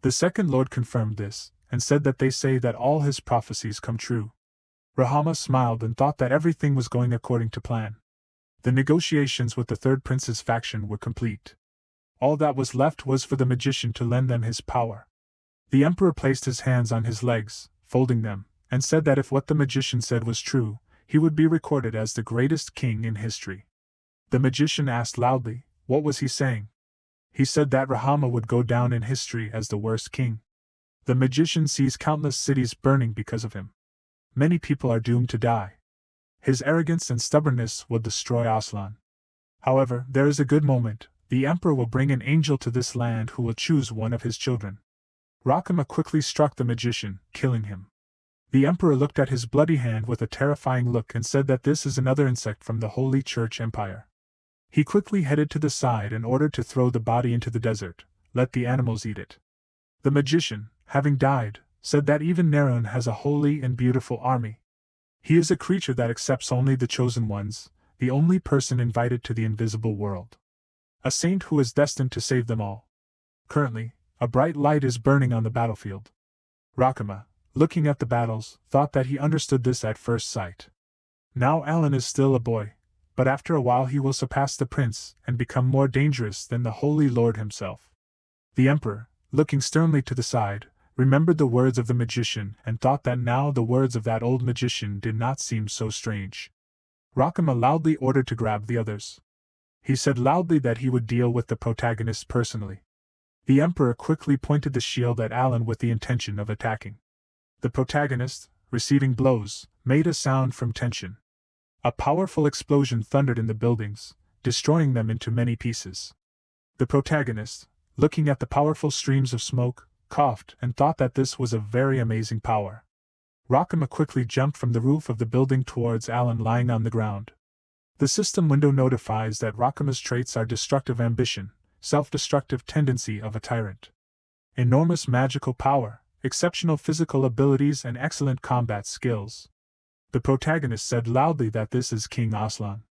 The second Lord confirmed this, and said that they say that all his prophecies come true. Rahama smiled and thought that everything was going according to plan. The negotiations with the third prince's faction were complete. All that was left was for the magician to lend them his power. The emperor placed his hands on his legs, folding them, and said that if what the magician said was true, he would be recorded as the greatest king in history. The magician asked loudly, what was he saying? He said that Rahama would go down in history as the worst king. The magician sees countless cities burning because of him. Many people are doomed to die. His arrogance and stubbornness will destroy Aslan. However, there is a good moment. The emperor will bring an angel to this land who will choose one of his children. Rakama quickly struck the magician, killing him. The emperor looked at his bloody hand with a terrifying look and said that this is another insect from the Holy Church Empire. He quickly headed to the side and ordered to throw the body into the desert, let the animals eat it. The magician, having died, said that even Nerun has a holy and beautiful army. He is a creature that accepts only the chosen ones, the only person invited to the invisible world. A saint who is destined to save them all. Currently, a bright light is burning on the battlefield. Rakama, looking at the battles, thought that he understood this at first sight. Now Alan is still a boy, but after a while he will surpass the prince and become more dangerous than the Holy Lord himself. The emperor, looking sternly to the side, remembered the words of the magician and thought that now the words of that old magician did not seem so strange. Rakama loudly ordered to grab the others. He said loudly that he would deal with the protagonist personally. The emperor quickly pointed the shield at Alan with the intention of attacking. The protagonist, receiving blows, made a sound from tension. A powerful explosion thundered in the buildings, destroying them into many pieces. The protagonist, looking at the powerful streams of smoke, coughed and thought that this was a very amazing power. Rakama quickly jumped from the roof of the building towards Alan lying on the ground. The system window notifies that Rakama's traits are destructive ambition, self-destructive tendency of a tyrant, enormous magical power, exceptional physical abilities and excellent combat skills. The protagonist said loudly that this is King Aslan.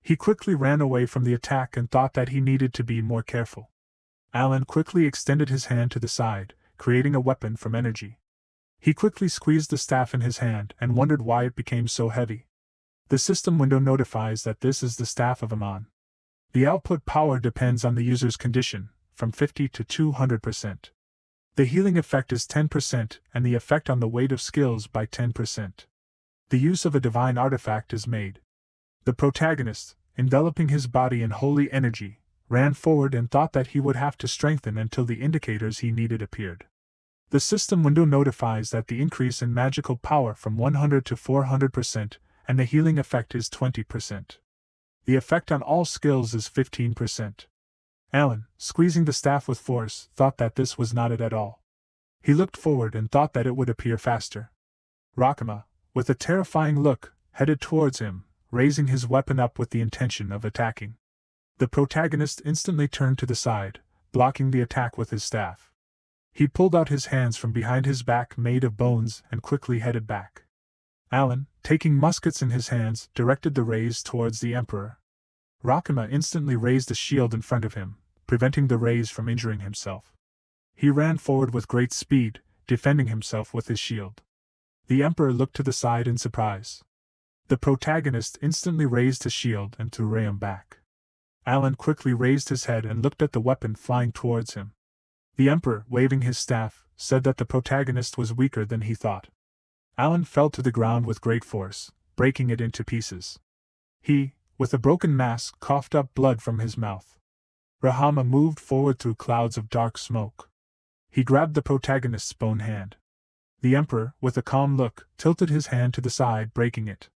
He quickly ran away from the attack and thought that he needed to be more careful. Alan quickly extended his hand to the side, creating a weapon from energy. He quickly squeezed the staff in his hand and wondered why it became so heavy. The system window notifies that this is the staff of Aman. The output power depends on the user's condition, from 50 to 200%. The healing effect is 10% and the effect on the weight of skills by 10%. The use of a divine artifact is made. The protagonist, enveloping his body in holy energy, ran forward and thought that he would have to strengthen until the indicators he needed appeared. The system window notifies that the increase in magical power from 100 to 400% and the healing effect is 20%. The effect on all skills is 15%. Alan, squeezing the staff with force, thought that this was not it at all. He looked forward and thought that it would appear faster. Rakama, with a terrifying look, headed towards him, raising his weapon up with the intention of attacking. The protagonist instantly turned to the side, blocking the attack with his staff. He pulled out his hands from behind his back made of bones and quickly headed back. Alan, taking muskets in his hands, directed the rays towards the emperor. Rakama instantly raised a shield in front of him, preventing the rays from injuring himself. He ran forward with great speed, defending himself with his shield. The emperor looked to the side in surprise. The protagonist instantly raised his shield and threw Rayam back. Alan quickly raised his head and looked at the weapon flying towards him. The emperor, waving his staff, said that the protagonist was weaker than he thought. Alan fell to the ground with great force, breaking it into pieces. He, with a broken mask, coughed up blood from his mouth. Rahama moved forward through clouds of dark smoke. He grabbed the protagonist's bone hand. The emperor, with a calm look, tilted his hand to the side, breaking it.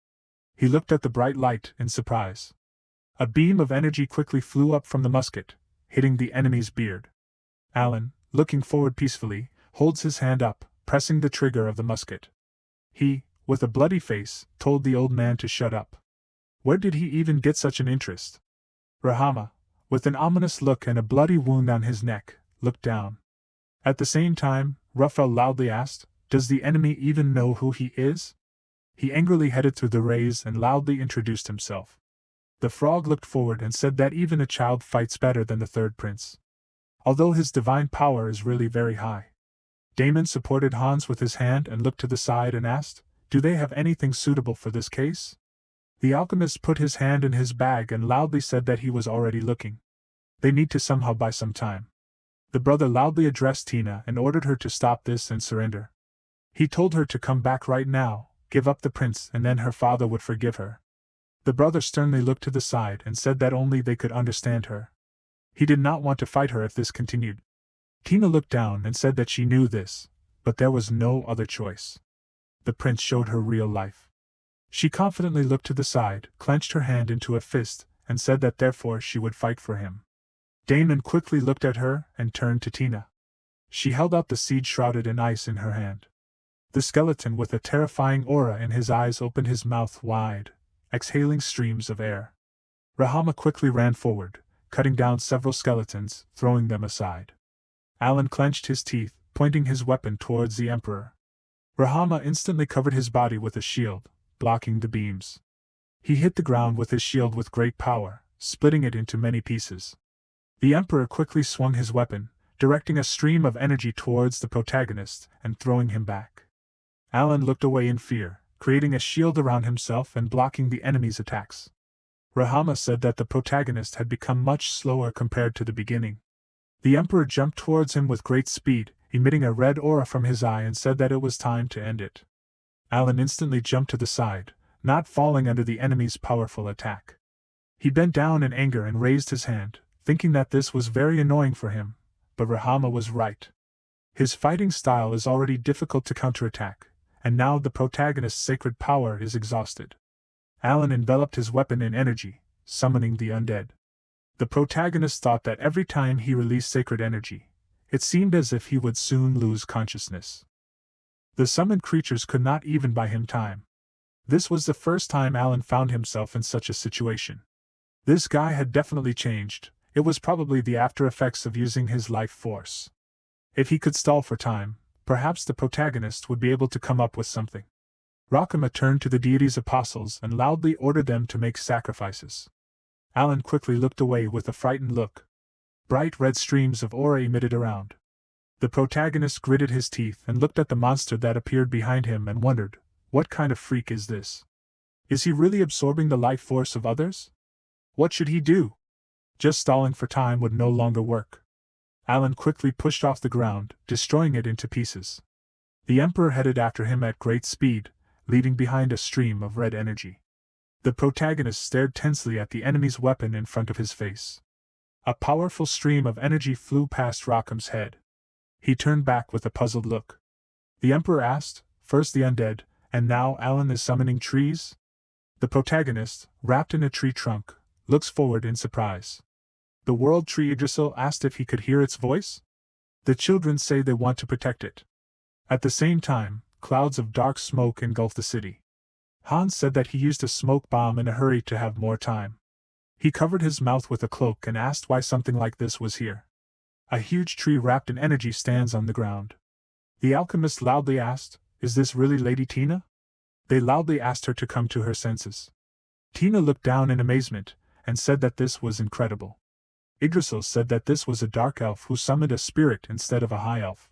He looked at the bright light in surprise. A beam of energy quickly flew up from the musket, hitting the enemy's beard. Alan, looking forward peacefully, holds his hand up, pressing the trigger of the musket. He, with a bloody face, told the old man to shut up. Where did he even get such an interest? Rahama, with an ominous look and a bloody wound on his neck, looked down. At the same time, Raphael loudly asked, "Does the enemy even know who he is?" He angrily headed through the rays and loudly introduced himself. The frog looked forward and said that even a child fights better than the third prince. Although his divine power is really very high. Damon supported Hans with his hand and looked to the side and asked, "Do they have anything suitable for this case?" The alchemist put his hand in his bag and loudly said that he was already looking. They need to somehow buy some time. The brother loudly addressed Tina and ordered her to stop this and surrender. He told her to come back right now, give up the prince, and then her father would forgive her. The brother sternly looked to the side and said that only they could understand her. He did not want to fight her if this continued. Tina looked down and said that she knew this, but there was no other choice. The prince showed her real life. She confidently looked to the side, clenched her hand into a fist, and said that therefore she would fight for him. Damon quickly looked at her and turned to Tina. She held out the seed shrouded in ice in her hand. The skeleton with a terrifying aura in his eyes opened his mouth wide, exhaling streams of air. Rahama quickly ran forward, cutting down several skeletons, throwing them aside. Alan clenched his teeth, pointing his weapon towards the Emperor. Rahama instantly covered his body with a shield, blocking the beams. He hit the ground with his shield with great power, splitting it into many pieces. The Emperor quickly swung his weapon, directing a stream of energy towards the protagonist and throwing him back. Alan looked away in fear, creating a shield around himself and blocking the enemy's attacks. Rahama said that the protagonist had become much slower compared to the beginning. The Emperor jumped towards him with great speed, emitting a red aura from his eye, and said that it was time to end it. Alan instantly jumped to the side, not falling under the enemy's powerful attack. He bent down in anger and raised his hand, thinking that this was very annoying for him, but Rahama was right. His fighting style is already difficult to counterattack, and now the protagonist's sacred power is exhausted. Alan enveloped his weapon in energy, summoning the undead. The protagonist thought that every time he released sacred energy, it seemed as if he would soon lose consciousness. The summoned creatures could not even buy him time. This was the first time Alan found himself in such a situation. This guy had definitely changed. It was probably the after effects of using his life force. If he could stall for time, perhaps the protagonist would be able to come up with something. Rakama turned to the deity's apostles and loudly ordered them to make sacrifices. Alan quickly looked away with a frightened look. Bright red streams of aura emitted around. The protagonist gritted his teeth and looked at the monster that appeared behind him and wondered, what kind of freak is this? Is he really absorbing the life force of others? What should he do? Just stalling for time would no longer work. Alan quickly pushed off the ground, destroying it into pieces. The Emperor headed after him at great speed, leaving behind a stream of red energy. The protagonist stared tensely at the enemy's weapon in front of his face. A powerful stream of energy flew past Rakam's head. He turned back with a puzzled look. The Emperor asked, first the undead, and now Alan is summoning trees? The protagonist, wrapped in a tree trunk, looks forward in surprise. The world tree Yggdrasil asked if he could hear its voice? The children say they want to protect it. At the same time, clouds of dark smoke engulf the city. Hans said that he used a smoke bomb in a hurry to have more time. He covered his mouth with a cloak and asked why something like this was here. A huge tree wrapped in energy stands on the ground. The alchemist loudly asked, "Is this really Lady Tina?" They loudly asked her to come to her senses. Tina looked down in amazement, and said that this was incredible. Yggdrasil said that this was a dark elf who summoned a spirit instead of a high elf.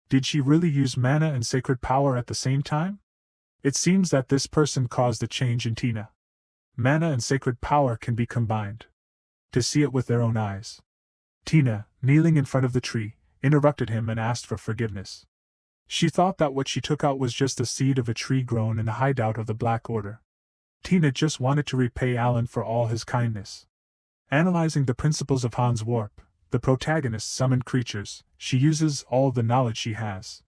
Did she really use mana and sacred power at the same time? It seems that this person caused a change in Tina. Mana and sacred power can be combined. To see it with their own eyes. Tina, kneeling in front of the tree, interrupted him and asked for forgiveness. She thought that what she took out was just the seed of a tree grown in the hideout of the Black Order. Tina just wanted to repay Alan for all his kindness. Analyzing the principles of Hans Warp, the protagonist summoned creatures, she uses all the knowledge she has.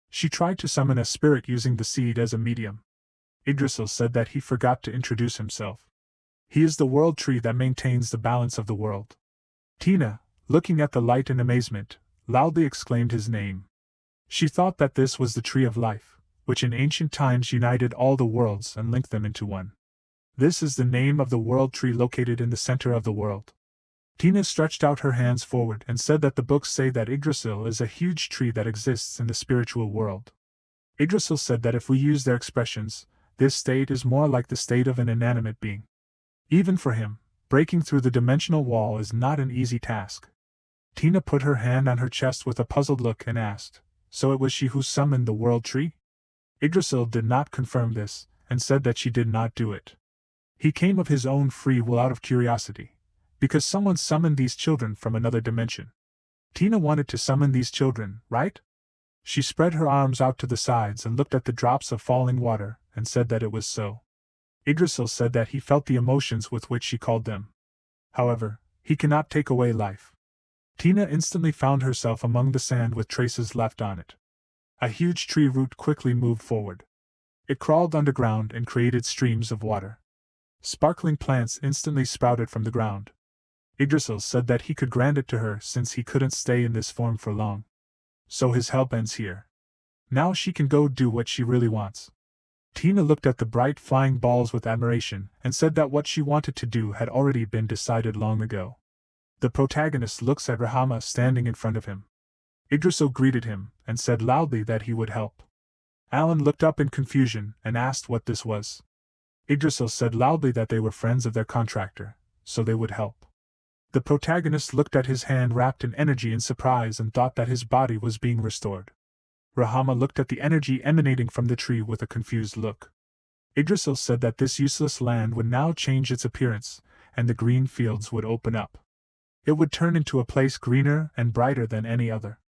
She tried to summon a spirit using the seed as a medium. Yggdrasil said that he forgot to introduce himself. He is the world tree that maintains the balance of the world. Tina, looking at the light in amazement, loudly exclaimed his name. She thought that this was the tree of life, which in ancient times united all the worlds and linked them into one. This is the name of the world tree located in the center of the world. Tina stretched out her hands forward and said that the books say that Yggdrasil is a huge tree that exists in the spiritual world. Yggdrasil said that if we use their expressions, this state is more like the state of an inanimate being. Even for him, breaking through the dimensional wall is not an easy task. Tina put her hand on her chest with a puzzled look and asked, "So it was she who summoned the world tree?" Yggdrasil did not confirm this, and said that she did not do it. He came of his own free will out of curiosity, because someone summoned these children from another dimension. Tina wanted to summon these children, right? She spread her arms out to the sides and looked at the drops of falling water, and said that it was so. Yggdrasil said that he felt the emotions with which she called them. However, he cannot take away life. Tina instantly found herself among the sand with traces left on it. A huge tree root quickly moved forward. It crawled underground and created streams of water. Sparkling plants instantly sprouted from the ground. Yggdrasil said that he could grant it to her since he couldn't stay in this form for long. So his help ends here. Now she can go do what she really wants. Tina looked at the bright flying balls with admiration and said that what she wanted to do had already been decided long ago. The protagonist looks at Rahama standing in front of him. Yggdrasil greeted him and said loudly that he would help. Alan looked up in confusion and asked what this was. Yggdrasil said loudly that they were friends of their contractor, so they would help. The protagonist looked at his hand wrapped in energy in surprise and thought that his body was being restored. Rahama looked at the energy emanating from the tree with a confused look. Yggdrasil said that this useless land would now change its appearance, and the green fields would open up. It would turn into a place greener and brighter than any other.